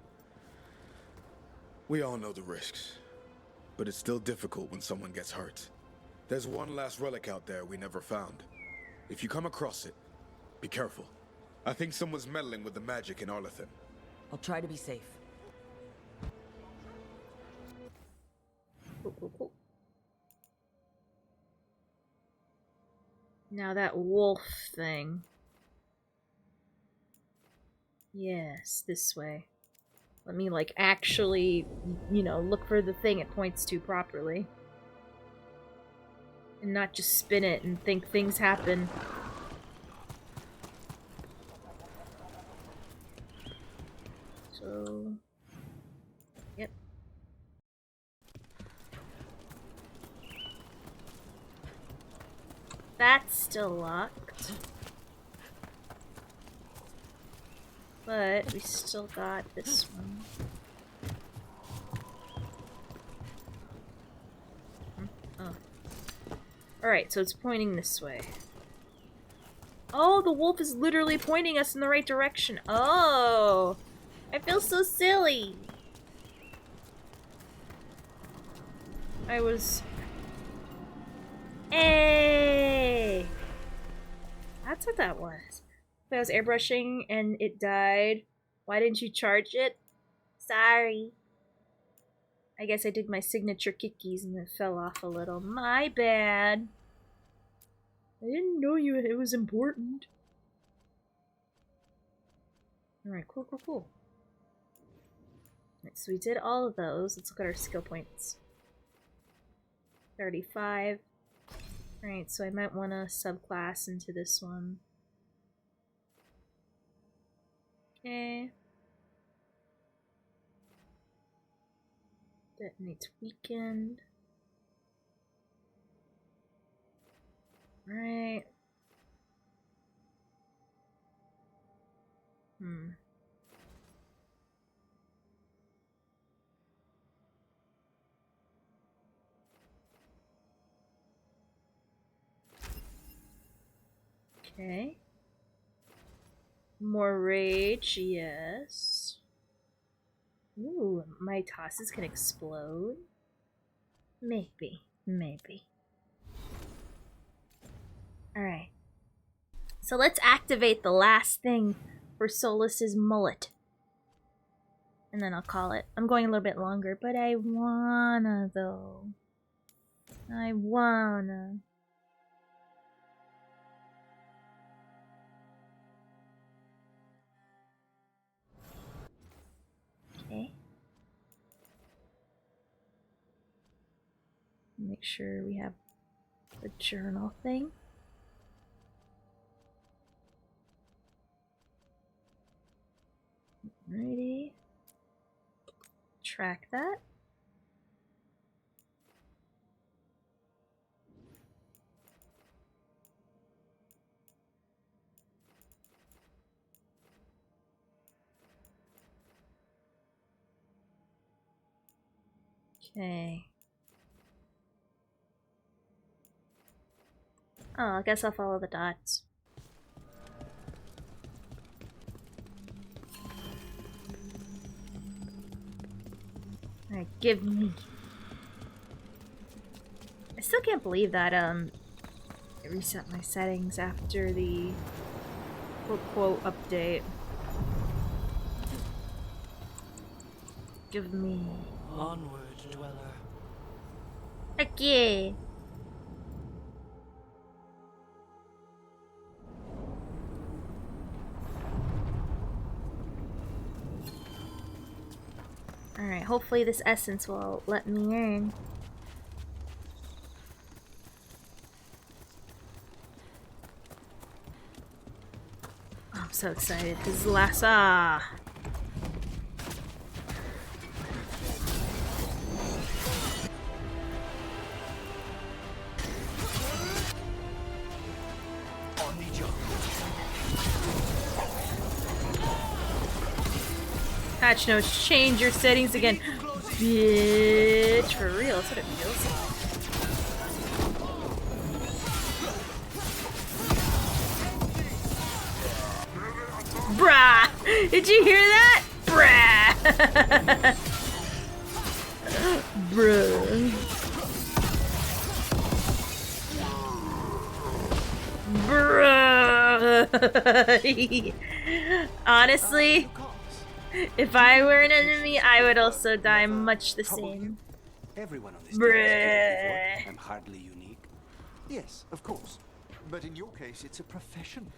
all know the risks, but it's still difficult when someone gets hurt. There's one last relic out there we never found. If you come across it, be careful. I think someone's meddling with the magic in Arlathan. I'll try to be safe. Cool. Now that wolf thing. Yes, this way. Let me, like, actually, you know, look for the thing it points to properly. And not just spin it and think things happen. So... Yep. That's still locked. But we still got this one. Oh. Alright, so it's pointing this way. Oh, the wolf is literally pointing us in the right direction. Oh! I feel so silly. I was... Hey! That's what that was. I was airbrushing and it died. Why didn't you charge it? Sorry. I guess I did my signature kickies and it fell off a little. My bad. I didn't know it was important. Alright, cool. Alright, so we did all of those. Let's look at our skill points. 35. Alright, so I might want to subclass into this one. Okay. Detonates weakened. Right. Okay. More rage, yes. Ooh, my tosses can explode. Maybe. Alright. So let's activate the last thing for Solas's mullet. And then I'll call it. I'm going a little bit longer, but I wanna though. I wanna. Okay. Make sure we have the journal thing. Alrighty. Track that. Okay. Oh, I guess I'll follow the dots. Alright, give me. I still can't believe that I reset my settings after the quote update. Give me. Onward, dweller. Heck yeah! Alright, hopefully this essence will let me in. Oh, I'm so excited. This is the last. Patch notes, change your settings again. Bitch, for real, that's what it feels like. Brah! Did you hear that? Brah! Bruh. Bruh. Honestly, if I were an enemy, I would also die much the same. Everyone on this Bruh. I'm hardly unique. Yes, of course. But in your case, it's a profession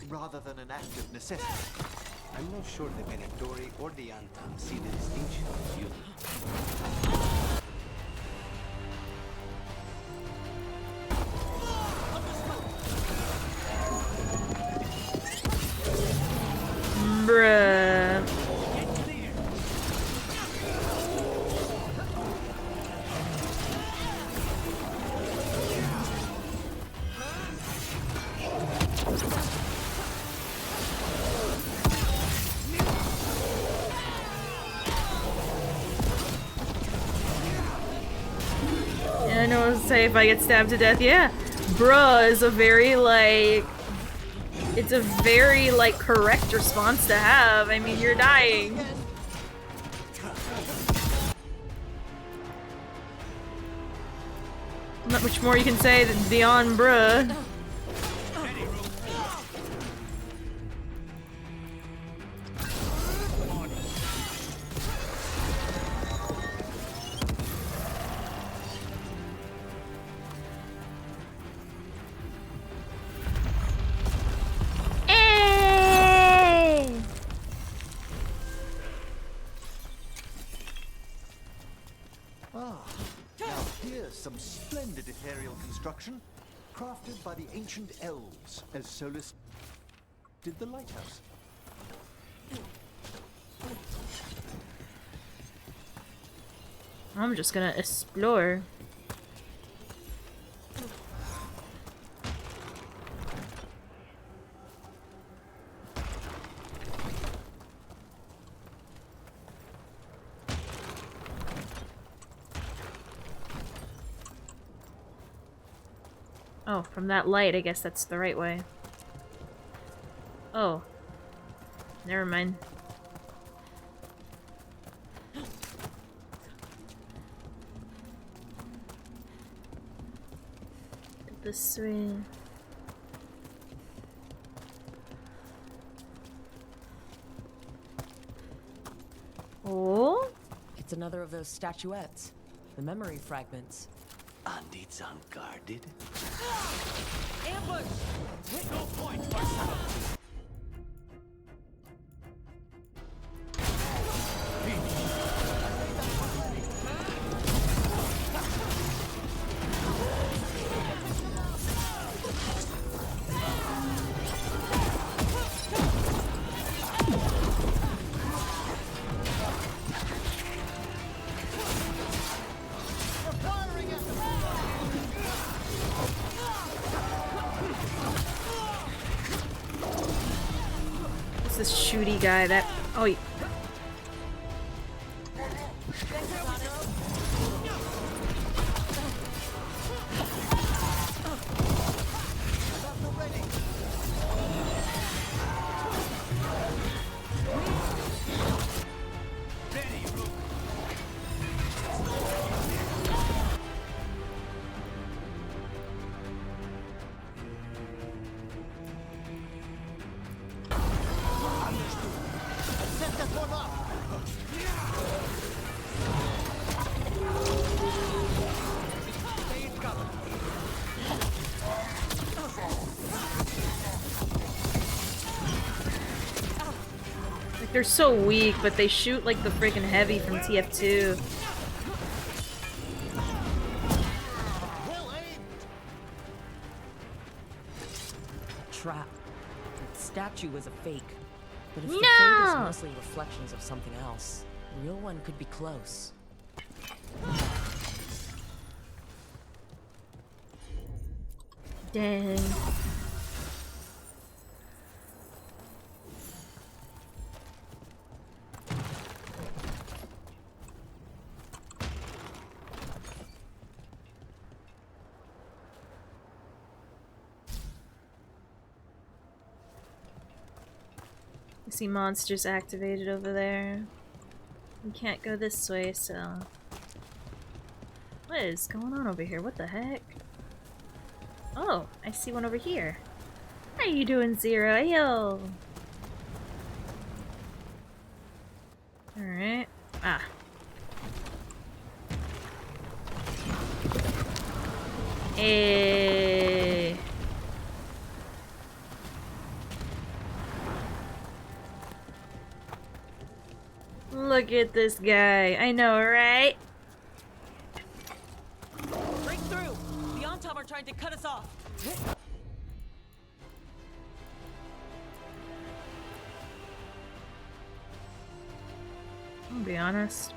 rather than an act of necessity. I'm not sure the Venatori or the Anta see the distinction you Bruh. Yeah, I know what to say if I get stabbed to death. Yeah, bruh is a very like. It's a very, like, correct response to have. I mean, you're dying. Not much more you can say than beyond bruh. Some splendid ethereal construction, crafted by the ancient elves, as Solus did the lighthouse. I'm just gonna explore. Oh, from that light, I guess that's the right way. Oh. Never mind. This way. Oh? It's another of those statuettes. The memory fragments. And it's unguarded. Ambush! No point for subtlety. This shooty guy that. Oh, They're so weak, but they shoot like the freaking heavy from TF2. Trap. That statue was a fake. But if the No! fake is mostly reflections of something else, the real one could be close. Dang. I see monsters activated over there. We can't go this way, so... What is going on over here? What the heck? Oh, I see one over here. How you doing, Zero? Yo! Alright. Ah. Hey. Look at this guy. I know, right? Break through! The Ontom are trying to cut us off! I'll be honest.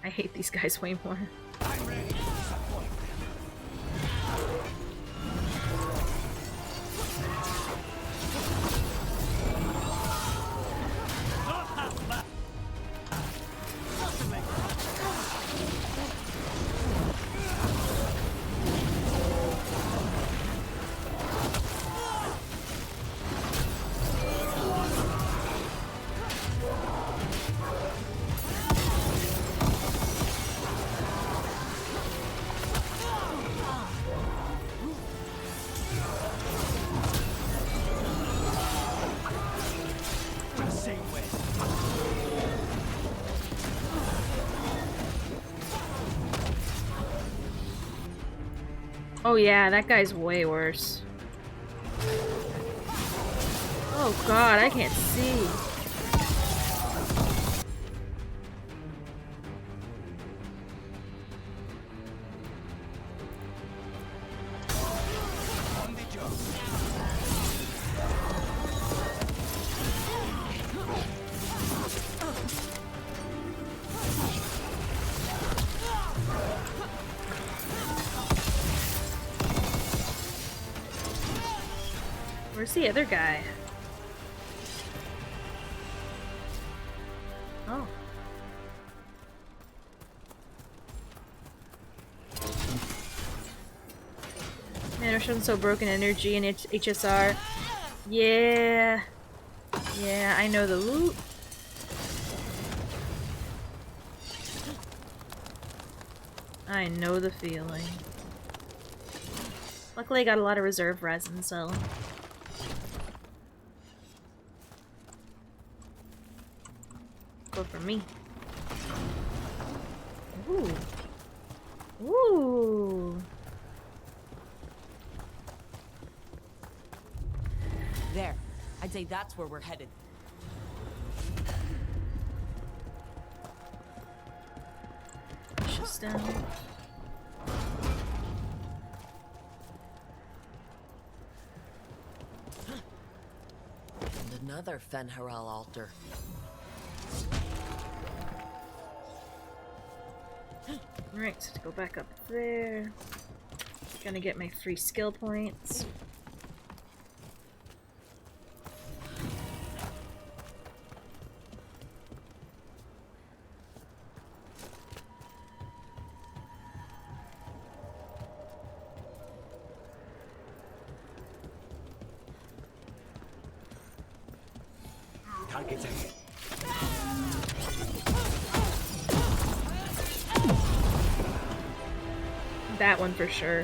I hate these guys way more. I'm ready to disappoint them. Oh yeah, that guy's way worse. Oh god, I can't see. Where's the other guy? Oh. Man, we're showing so broken energy in HSR. Yeah. Yeah, I know the loot. I know the feeling. Luckily I got a lot of reserve resin, so... Go for me. Ooh. Ooh. There. I'd say that's where we're headed. Push us down. And another Fen'Harel altar. Alright, so to go back up there. Gonna get my 3 skill points. Target's ahead. That one for sure.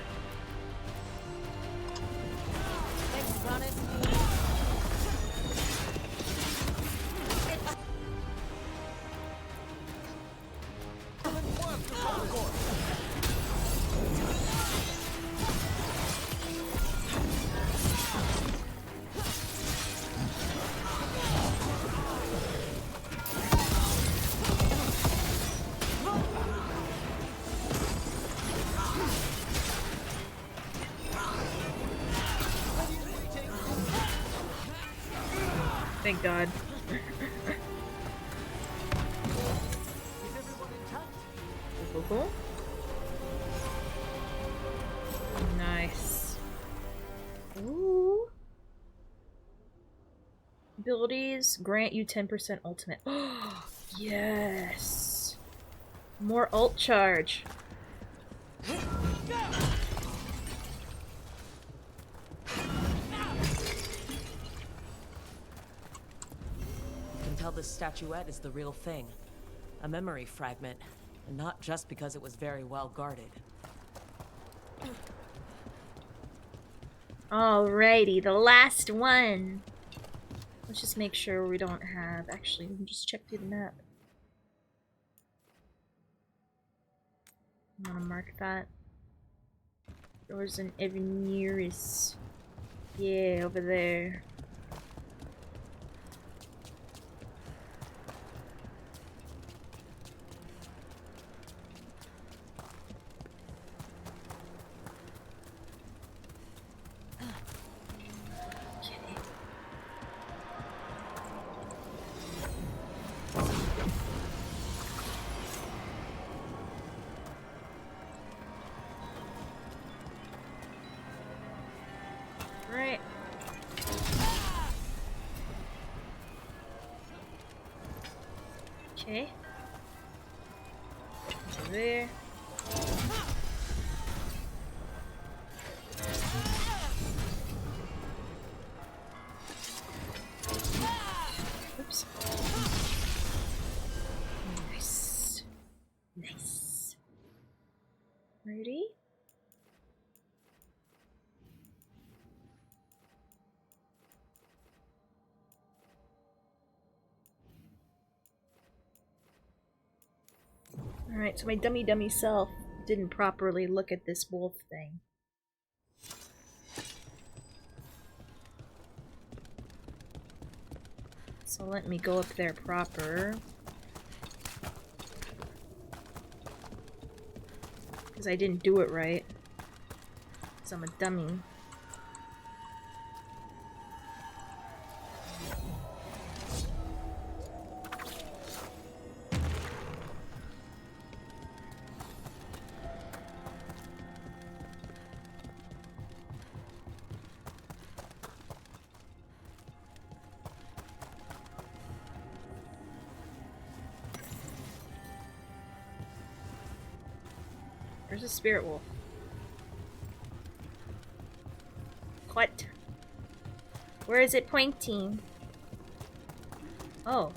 Thank God. Cool. Nice. Ooh. Abilities grant you 10% ultimate. Yes. More ult charge. You can tell this statuette is the real thing. A memory fragment. And not just because it was very well guarded. Alrighty, the last one. Let's just make sure we don't have... Actually, we can just check through the map. I'm gonna mark that. There's an Eveneris. Yeah, over there. Right. Okay. Over there. Oops. Nice. Nice. Ready? Alright, so my dummy self didn't properly look at this wolf thing. So let me go up there proper. Because I didn't do it right. Because I'm a dummy. Where's the spirit wolf? What? Where is it pointing? Oh.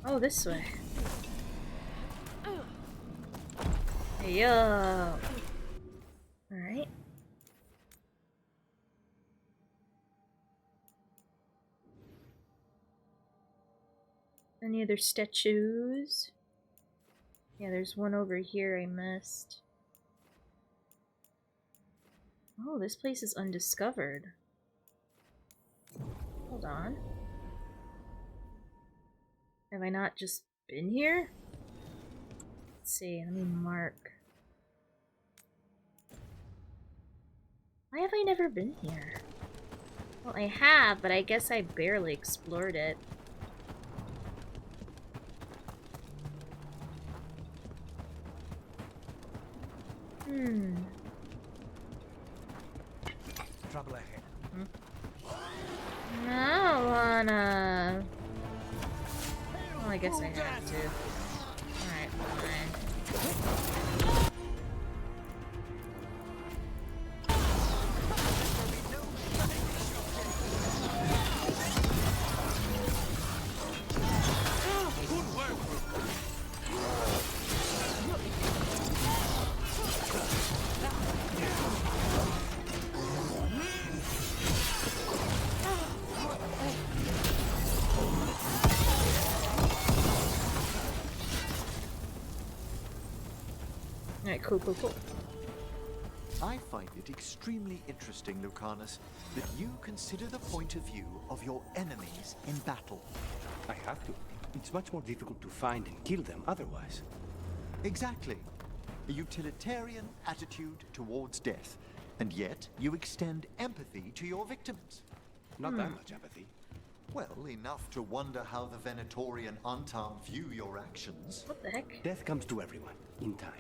Oh, this way. Hey, yo. Alright. Any other statues? Yeah, there's one over here I missed. Oh, this place is undiscovered. Hold on. Have I not just been here? Let's see, let me mark. Why have I never been here? Well, I have, but I guess I barely explored it. Trouble ahead. I don't wanna... Well, I guess I have to. Alright, fine. Alright, cool. I find it extremely interesting, Lucanus, that you consider the point of view of your enemies in battle. I have to. It's much more difficult to find and kill them otherwise. Exactly. a utilitarian attitude towards death, and yet you extend empathy to your victims. Not that much empathy. Well, enough to wonder how the Venatorian Antam view your actions. What the heck? Death comes to everyone, in time.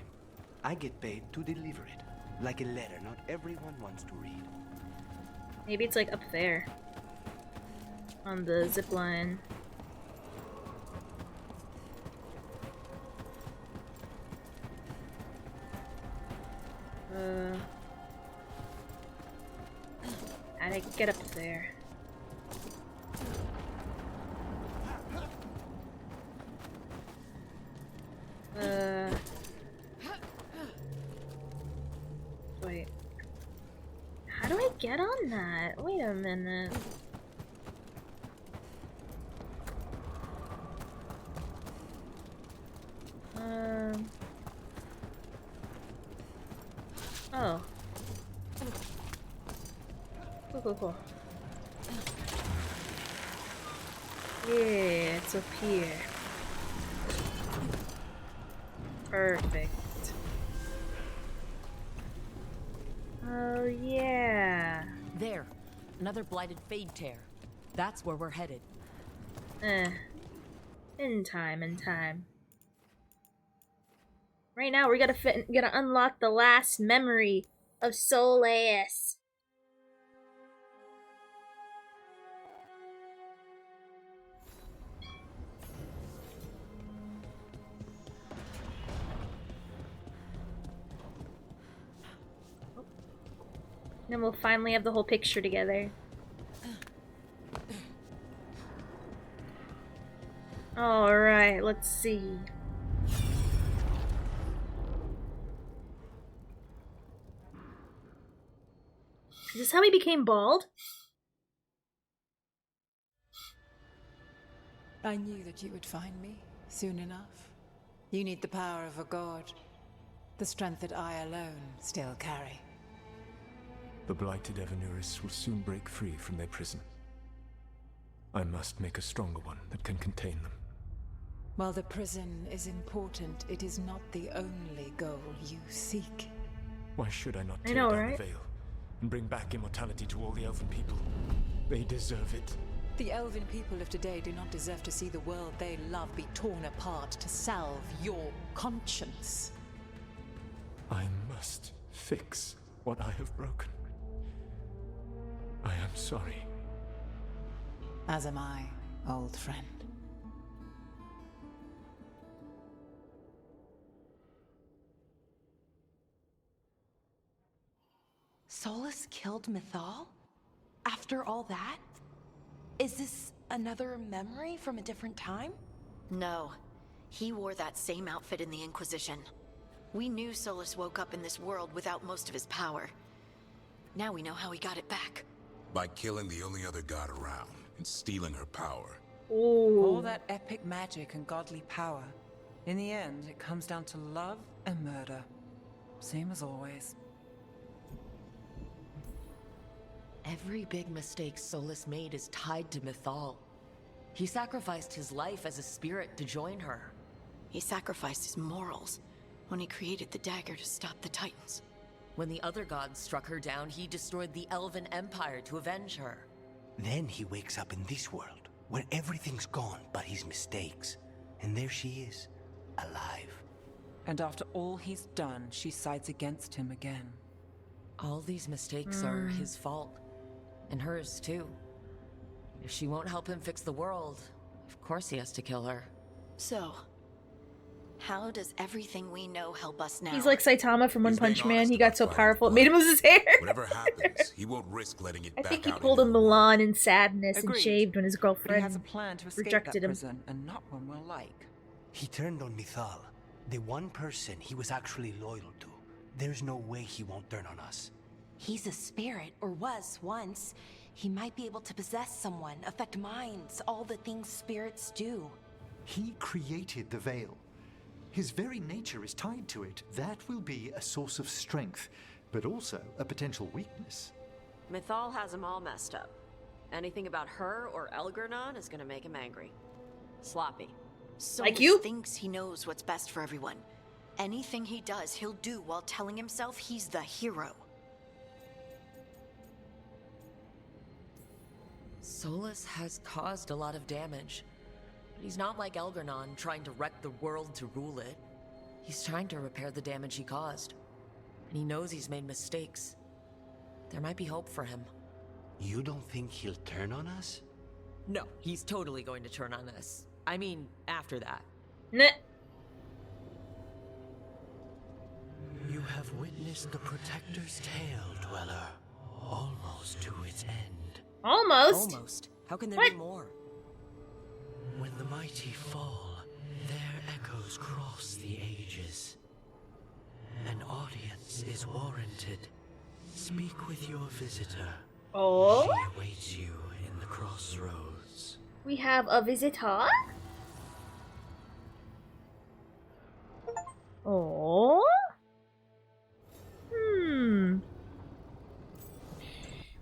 I get paid to deliver it. Like a letter not everyone wants to read. Maybe it's like up there. On the zip line. How'd I get up there? Wait. How do I get on that? Wait a minute. Oh. Cool. Yeah, it's up here. Perfect. Oh, yeah. There. Another blighted Fade Tear. That's where we're headed. In time. Right now, we gotta unlock the last memory of Solas. Then we'll finally have the whole picture together. Alright, let's see. Is this how he became bald? I knew that you would find me soon enough. You need the power of a god. The strength that I alone still carry. The blighted Evanuris will soon break free from their prison. I must make a stronger one that can contain them. While the prison is important, it is not the only goal you seek. Why should I not tear down the veil and bring back immortality to all the Elven people? They deserve it. The Elven people of today do not deserve to see the world they love be torn apart to salve your conscience. I must fix what I have broken. I am sorry. As am I, old friend. Solas killed Mythal? After all that? Is this another memory from a different time? No. He wore that same outfit in the Inquisition. We knew Solas woke up in this world without most of his power. Now we know how he got it back. By killing the only other god around and stealing her power. All that epic magic and godly power. In the end, it comes down to love and murder. Same as always. Every big mistake Solas made is tied to Mythal. He sacrificed his life as a spirit to join her. He sacrificed his morals when he created the dagger to stop the Titans. When the other gods struck her down, he destroyed the Elven Empire to avenge her. Then he wakes up in this world, where everything's gone but his mistakes. And there she is, alive. And after all he's done, she sides against him again. All these mistakes are his fault. And hers, too. If she won't help him fix the world, of course he has to kill her. So, how does everything we know help us now? He's like Saitama from One Punch Man. He got so powerful, it made him lose his hair. Whatever happens, he won't risk letting it I back think he out pulled a into the Milan in sadness and Agreed. shaved when his But he girlfriend has a plan to escape rejected that him. prison, and not one we'll like. He turned on Mythal, the one person he was actually loyal to. There's no way he won't turn on us. He's a spirit, or was once. He might be able to possess someone, affect minds, all the things spirits do. He created the veil. His very nature is tied to it. That will be a source of strength, but also a potential weakness. Mythal has him all messed up. Anything about her or Elgernon is gonna make him angry. Sloppy. Solas Like you? thinks he knows what's best for everyone. Anything he does, he'll do while telling himself he's the hero. Solus has caused a lot of damage. But he's not like Elgar'nan, trying to wreck the world to rule it. He's trying to repair the damage he caused. And he knows he's made mistakes. There might be hope for him. You don't think he'll turn on us? No, he's totally going to turn on us. I mean, after that. Nah. You have witnessed the Protector's tale, Dweller. Almost to its end. Almost? Almost. How can there What? be more? When the mighty fall, their echoes cross the ages. An audience is warranted. Speak with your visitor. Oh? She awaits you in the crossroads. We have a visitor? Oh?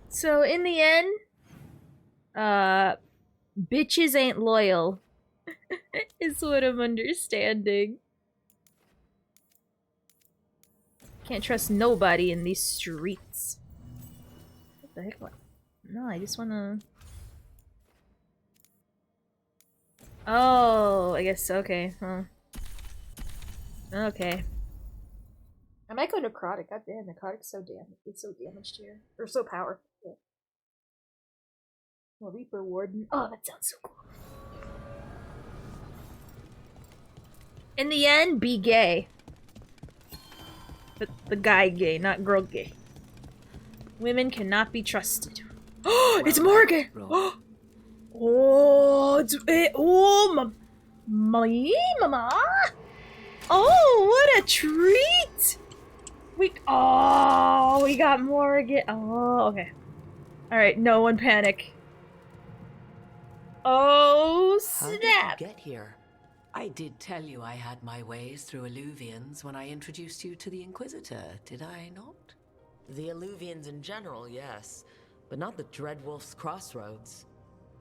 So in the end, bitches ain't loyal. Is what I'm understanding. Can't trust nobody in these streets. What the heck? No, I just wanna... Oh, I guess, okay, huh. Okay. I might go necrotic. God damn, necrotic's so it's so damaged here. Or so powerful. Yeah. Well, Reaper Warden. Oh, that sounds so cool. In the end, be gay. But the guy gay, not girl gay. Women cannot be trusted. Oh, it's Morgan! Oh, oh, mama! Oh, what a treat! We got Morgan. Oh, okay. All right, no one panic. Oh, How did snap! you get here? I did tell you I had my ways through Illuvians when I introduced you to the Inquisitor, did I not? The Illuvians in general, yes. But not the Dreadwolf's Crossroads.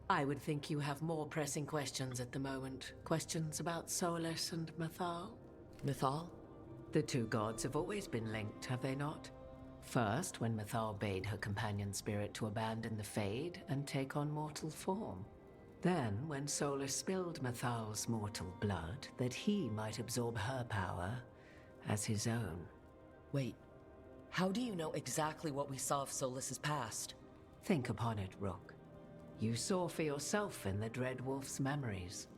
I would think you have more pressing questions at the moment. Questions about Solus and Mythal? Mythal? The two gods have always been linked, have they not? First, when Mythal bade her companion spirit to abandon the Fade and take on mortal form. Then, when Solus spilled Mythal's mortal blood, that he might absorb her power as his own. Wait, how do you know exactly what we saw of Solus's past? Think upon it, Rook. You saw for yourself in the Dreadwolf's memories.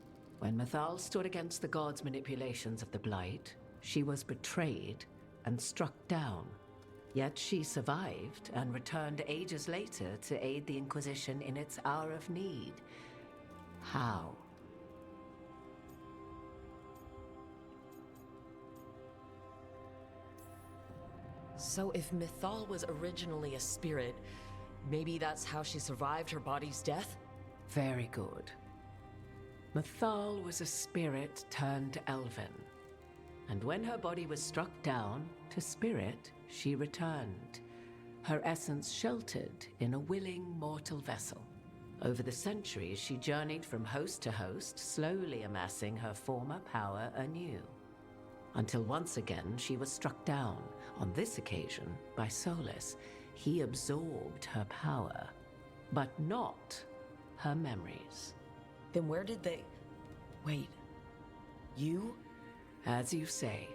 When Mythal stood against the gods' manipulations of the Blight, she was betrayed and struck down. Yet she survived and returned ages later to aid the Inquisition in its hour of need. How? So if Mythal was originally a spirit, maybe that's how she survived her body's death? Very good. Mythal was a spirit turned elven. And when her body was struck down, to spirit, she returned. Her essence sheltered in a willing mortal vessel. Over the centuries, she journeyed from host to host, slowly amassing her former power anew. Until once again, she was struck down, on this occasion, by Solus. He absorbed her power, but not her memories. Then where did they... Wait, you? As you say.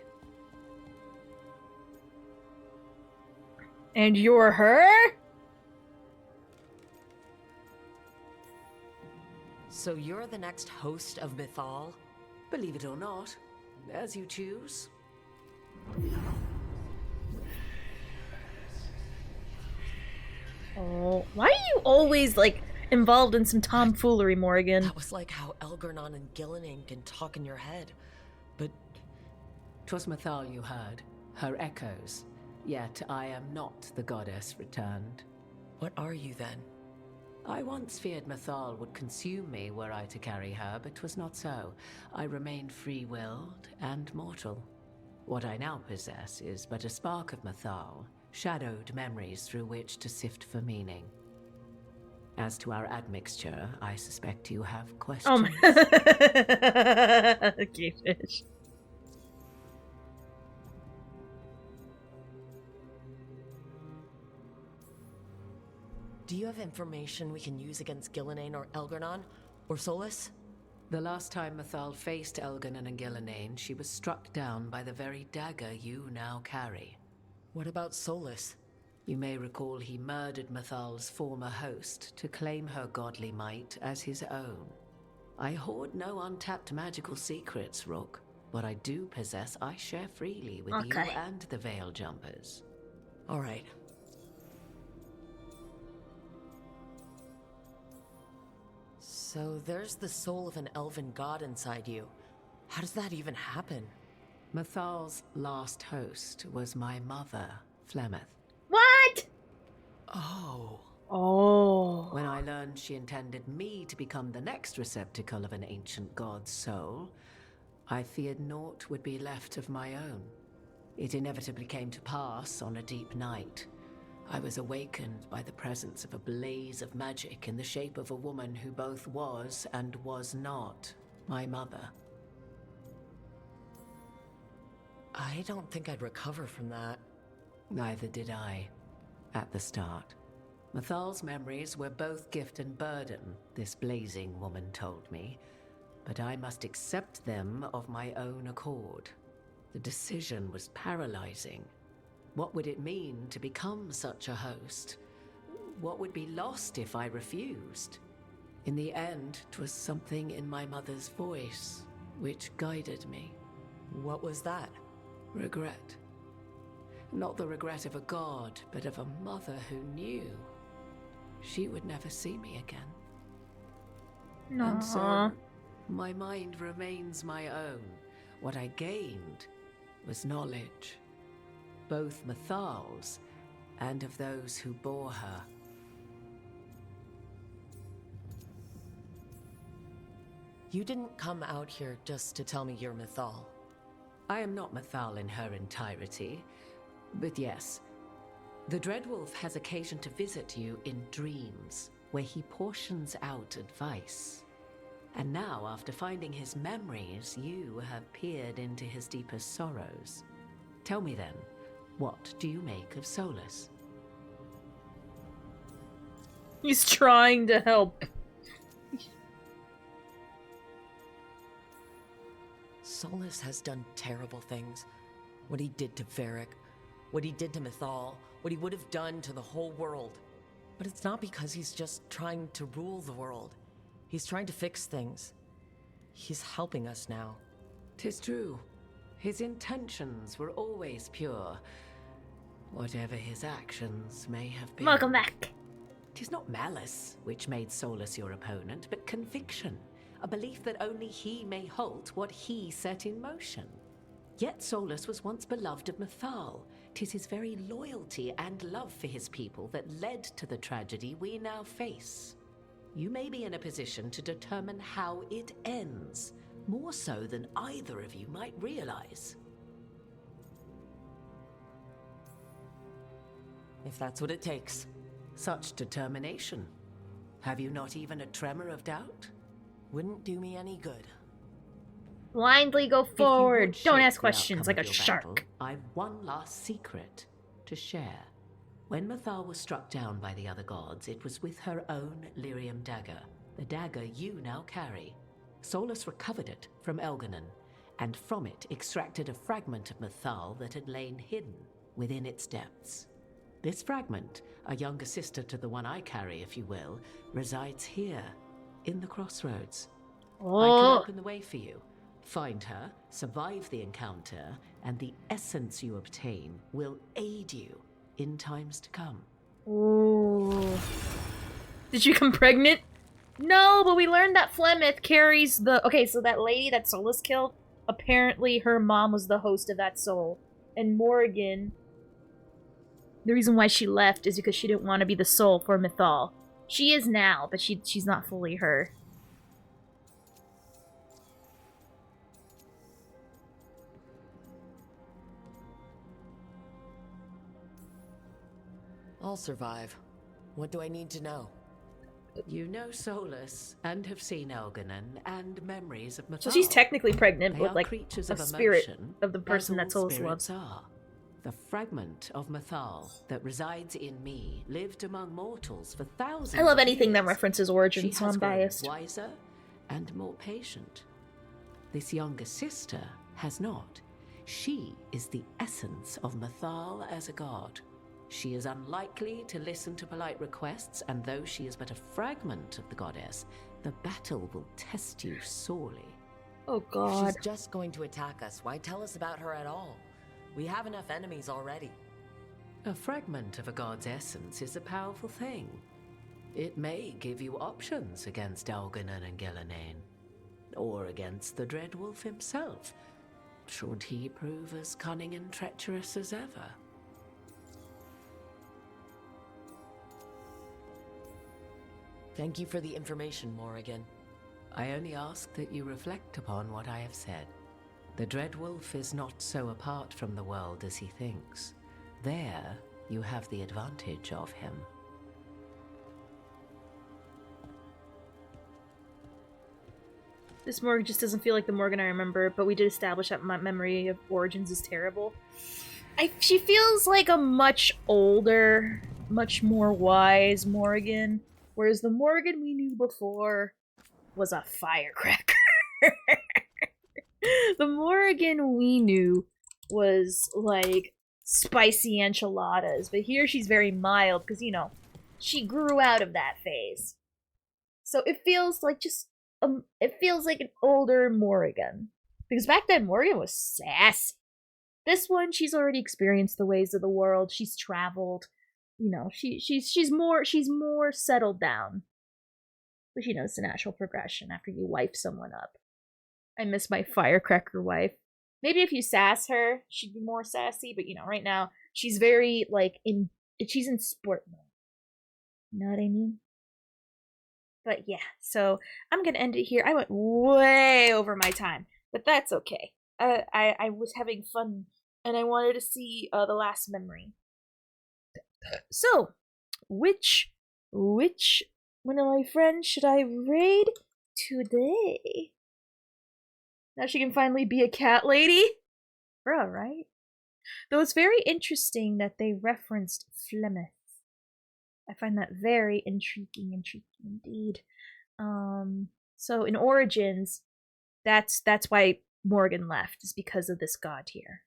And you're her? So you're the next host of Mythal? Believe it or not, as you choose. Oh, why are you always, like, involved in some tomfoolery, Morgan? That was like how Elgar'nan and Gillenane can talk in your head. But... 'Twas Mythal you heard, her echoes. Yet I am not the goddess returned. What are you then? I once feared Mythal would consume me were I to carry her, but 'twas not so. I remained free-willed and mortal. What I now possess is but a spark of Mythal, shadowed memories through which to sift for meaning. As to our admixture, I suspect you have questions. Oh my... Okay, fish. Do you have information we can use against Gillenane or Elgernon? Or Solus? The last time Mythal faced Elgernon and Gillenane, she was struck down by the very dagger you now carry. What about Solus? You may recall he murdered Mythal's former host to claim her godly might as his own. I hoard no untapped magical secrets, Rook. What I do possess, I share freely with you and the Veil Jumpers. All right. So there's the soul of an elven god inside you. How does that even happen? Mythal's last host was my mother, Flemeth. What? Oh. When I learned she intended me to become the next receptacle of an ancient god's soul, I feared naught would be left of my own. It inevitably came to pass on a deep night. I was awakened by the presence of a blaze of magic in the shape of a woman who both was and was not my mother. I don't think I'd recover from that. Neither did I, at the start. Mythal's memories were both gift and burden, this blazing woman told me, but I must accept them of my own accord. The decision was paralyzing. What would it mean to become such a host? What would be lost if I refused? In the end, 'twas something in my mother's voice which guided me. What was that? Regret. Not the regret of a god, but of a mother who knew she would never see me again. And so, my mind remains my own. What I gained was knowledge, both Mythal's and of those who bore her. You didn't come out here just to tell me you're Mythal. I am not Mythal in her entirety, but yes, the Dreadwolf has occasion to visit you in dreams, where he portions out advice. And now, after finding his memories, you have peered into his deepest sorrows. Tell me then, what do you make of Solus? He's trying to help. Solus has done terrible things. What he did to Varric, what he did to Mythal, what he would have done to the whole world. But it's not because he's just trying to rule the world. He's trying to fix things. He's helping us now. 'Tis true. His intentions were always pure, whatever his actions may have been. Welcome back. 'Tis not malice which made Solus your opponent, but conviction, a belief that only he may halt what he set in motion. Yet Solus was once beloved of Mythal. 'Tis his very loyalty and love for his people that led to the tragedy we now face. You may be in a position to determine how it ends, more so than either of you might realize. If that's what it takes. Such determination. Have you not even a tremor of doubt? Wouldn't do me any good. Blindly go forward. Don't ask questions like a shark. Battle, I've one last secret to share. When Mythal was struck down by the other gods, it was with her own Lyrium dagger, the dagger you now carry. Solus recovered it from Elgernon, and from it extracted a fragment of Mythal that had lain hidden within its depths. This fragment, a younger sister to the one I carry, if you will, resides here, in the crossroads. I can open the way for you. Find her, survive the encounter, and the essence you obtain will aid you in times to come. Ooh. Did you become pregnant? No, but we learned that Flemeth carries the... Okay, so that lady that Solus killed, apparently her mom was the host of that soul. And Morrigan, the reason why she left is because she didn't want to be the soul for Mythal. She is now, but she's not fully her. I'll survive. What do I need to know? You know Solus, and have seen Elgernon, and memories of Mythal. So she's technically pregnant They with, are like, creatures a of spirit emotion, of the person as all that Solus spirits loves. are. The fragment of Mythal that resides in me lived among mortals for thousands. I love of anything that years. references origins, She so has I'm grown biased. wiser and more patient. This younger sister has not. She is the essence of Mythal as a god. She is unlikely to listen to polite requests, and though she is but a fragment of the goddess, the battle will test you sorely. Oh god. She's just going to attack us. Why tell us about her at all? We have enough enemies already. A fragment of a god's essence is a powerful thing. It may give you options against Algernon and Gillenane, or against the Dread Wolf himself, should he prove as cunning and treacherous as ever. Thank you for the information, Morrigan. I only ask that you reflect upon what I have said. The Dread Wolf is not so apart from the world as he thinks. There, you have the advantage of him. This Morgan just doesn't feel like the Morgan I remember, but we did establish that my memory of Origins is terrible. She feels like a much older, much more wise Morgan, whereas the Morgan we knew before was a firecracker. The Morgan we knew was like spicy enchiladas, but here she's very mild because, you know, she grew out of that phase. So it feels like it feels like an older Morrigan. Because back then, Morrigan was sassy. This one, she's already experienced the ways of the world. She's traveled. You know, she's more settled down. But you know, it's a natural progression after you wife someone up. I miss my firecracker wife. Maybe if you sass her, she'd be more sassy. But you know, right now, she's very, like, she's in sport mode. You know what I mean? But yeah, so I'm gonna end it here. I went way over my time, but that's okay. I was having fun, and I wanted to see the last memory. So, which one of my friends should I raid today? Now she can finally be a cat lady? Bruh, right? Though it's very interesting that they referenced Flemeth. I find that very intriguing indeed. So in Origins, that's why Morgan left, is because of this god here.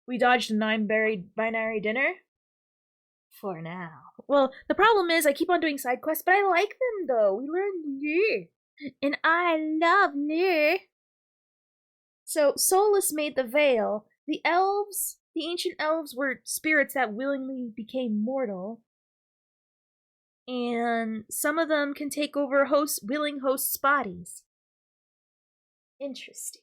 We dodged a 9-berry binary dinner? For now. Well, the problem is I keep on doing side quests, but I like them though. We learn Lyr. And I love Lyr. So Solus made the veil. The ancient elves were spirits that willingly became mortal. And some of them can take over willing hosts' bodies. Interesting.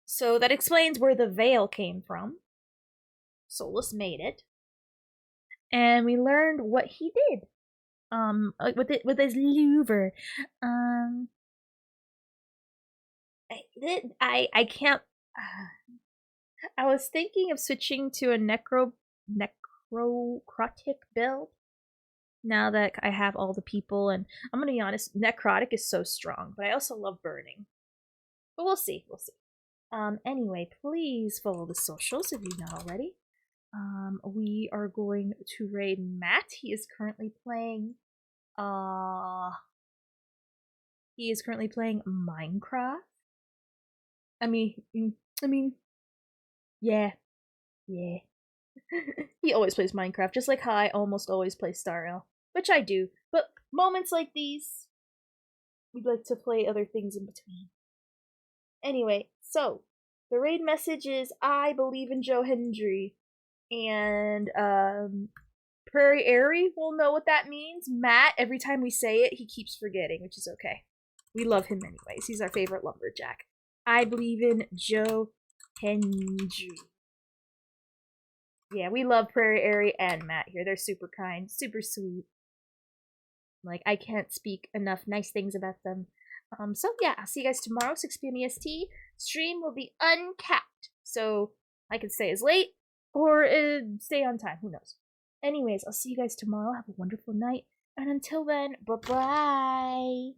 So that explains where the veil came from. Solus made it. And we learned what he did. With his louver. I can't. I was thinking of switching to a necrotic build now that I have all the people, and I'm gonna be honest, necrotic is so strong, but I also love burning. But we'll see. Anyway, please follow the socials if you've not already. We are going to raid Matt. He is currently playing Minecraft. I mean, yeah. He always plays Minecraft, just like how I almost always play Star Rail, which I do. But moments like these, we'd like to play other things in between. Anyway, so the raid message is I believe in Joe Hendry, and Prairie Airy will know what that means. Matt, every time we say it, he keeps forgetting, which is okay. We love him anyways. He's our favorite lumberjack. I believe in Joe Hendry. Yeah, we love Prairie Airy and Matt here. They're super kind, super sweet. Like, I can't speak enough nice things about them. So yeah, I'll see you guys tomorrow, 6 p.m. EST. Stream will be uncapped, so I can stay as late or stay on time. Who knows? Anyways, I'll see you guys tomorrow. Have a wonderful night, and until then, bye-bye.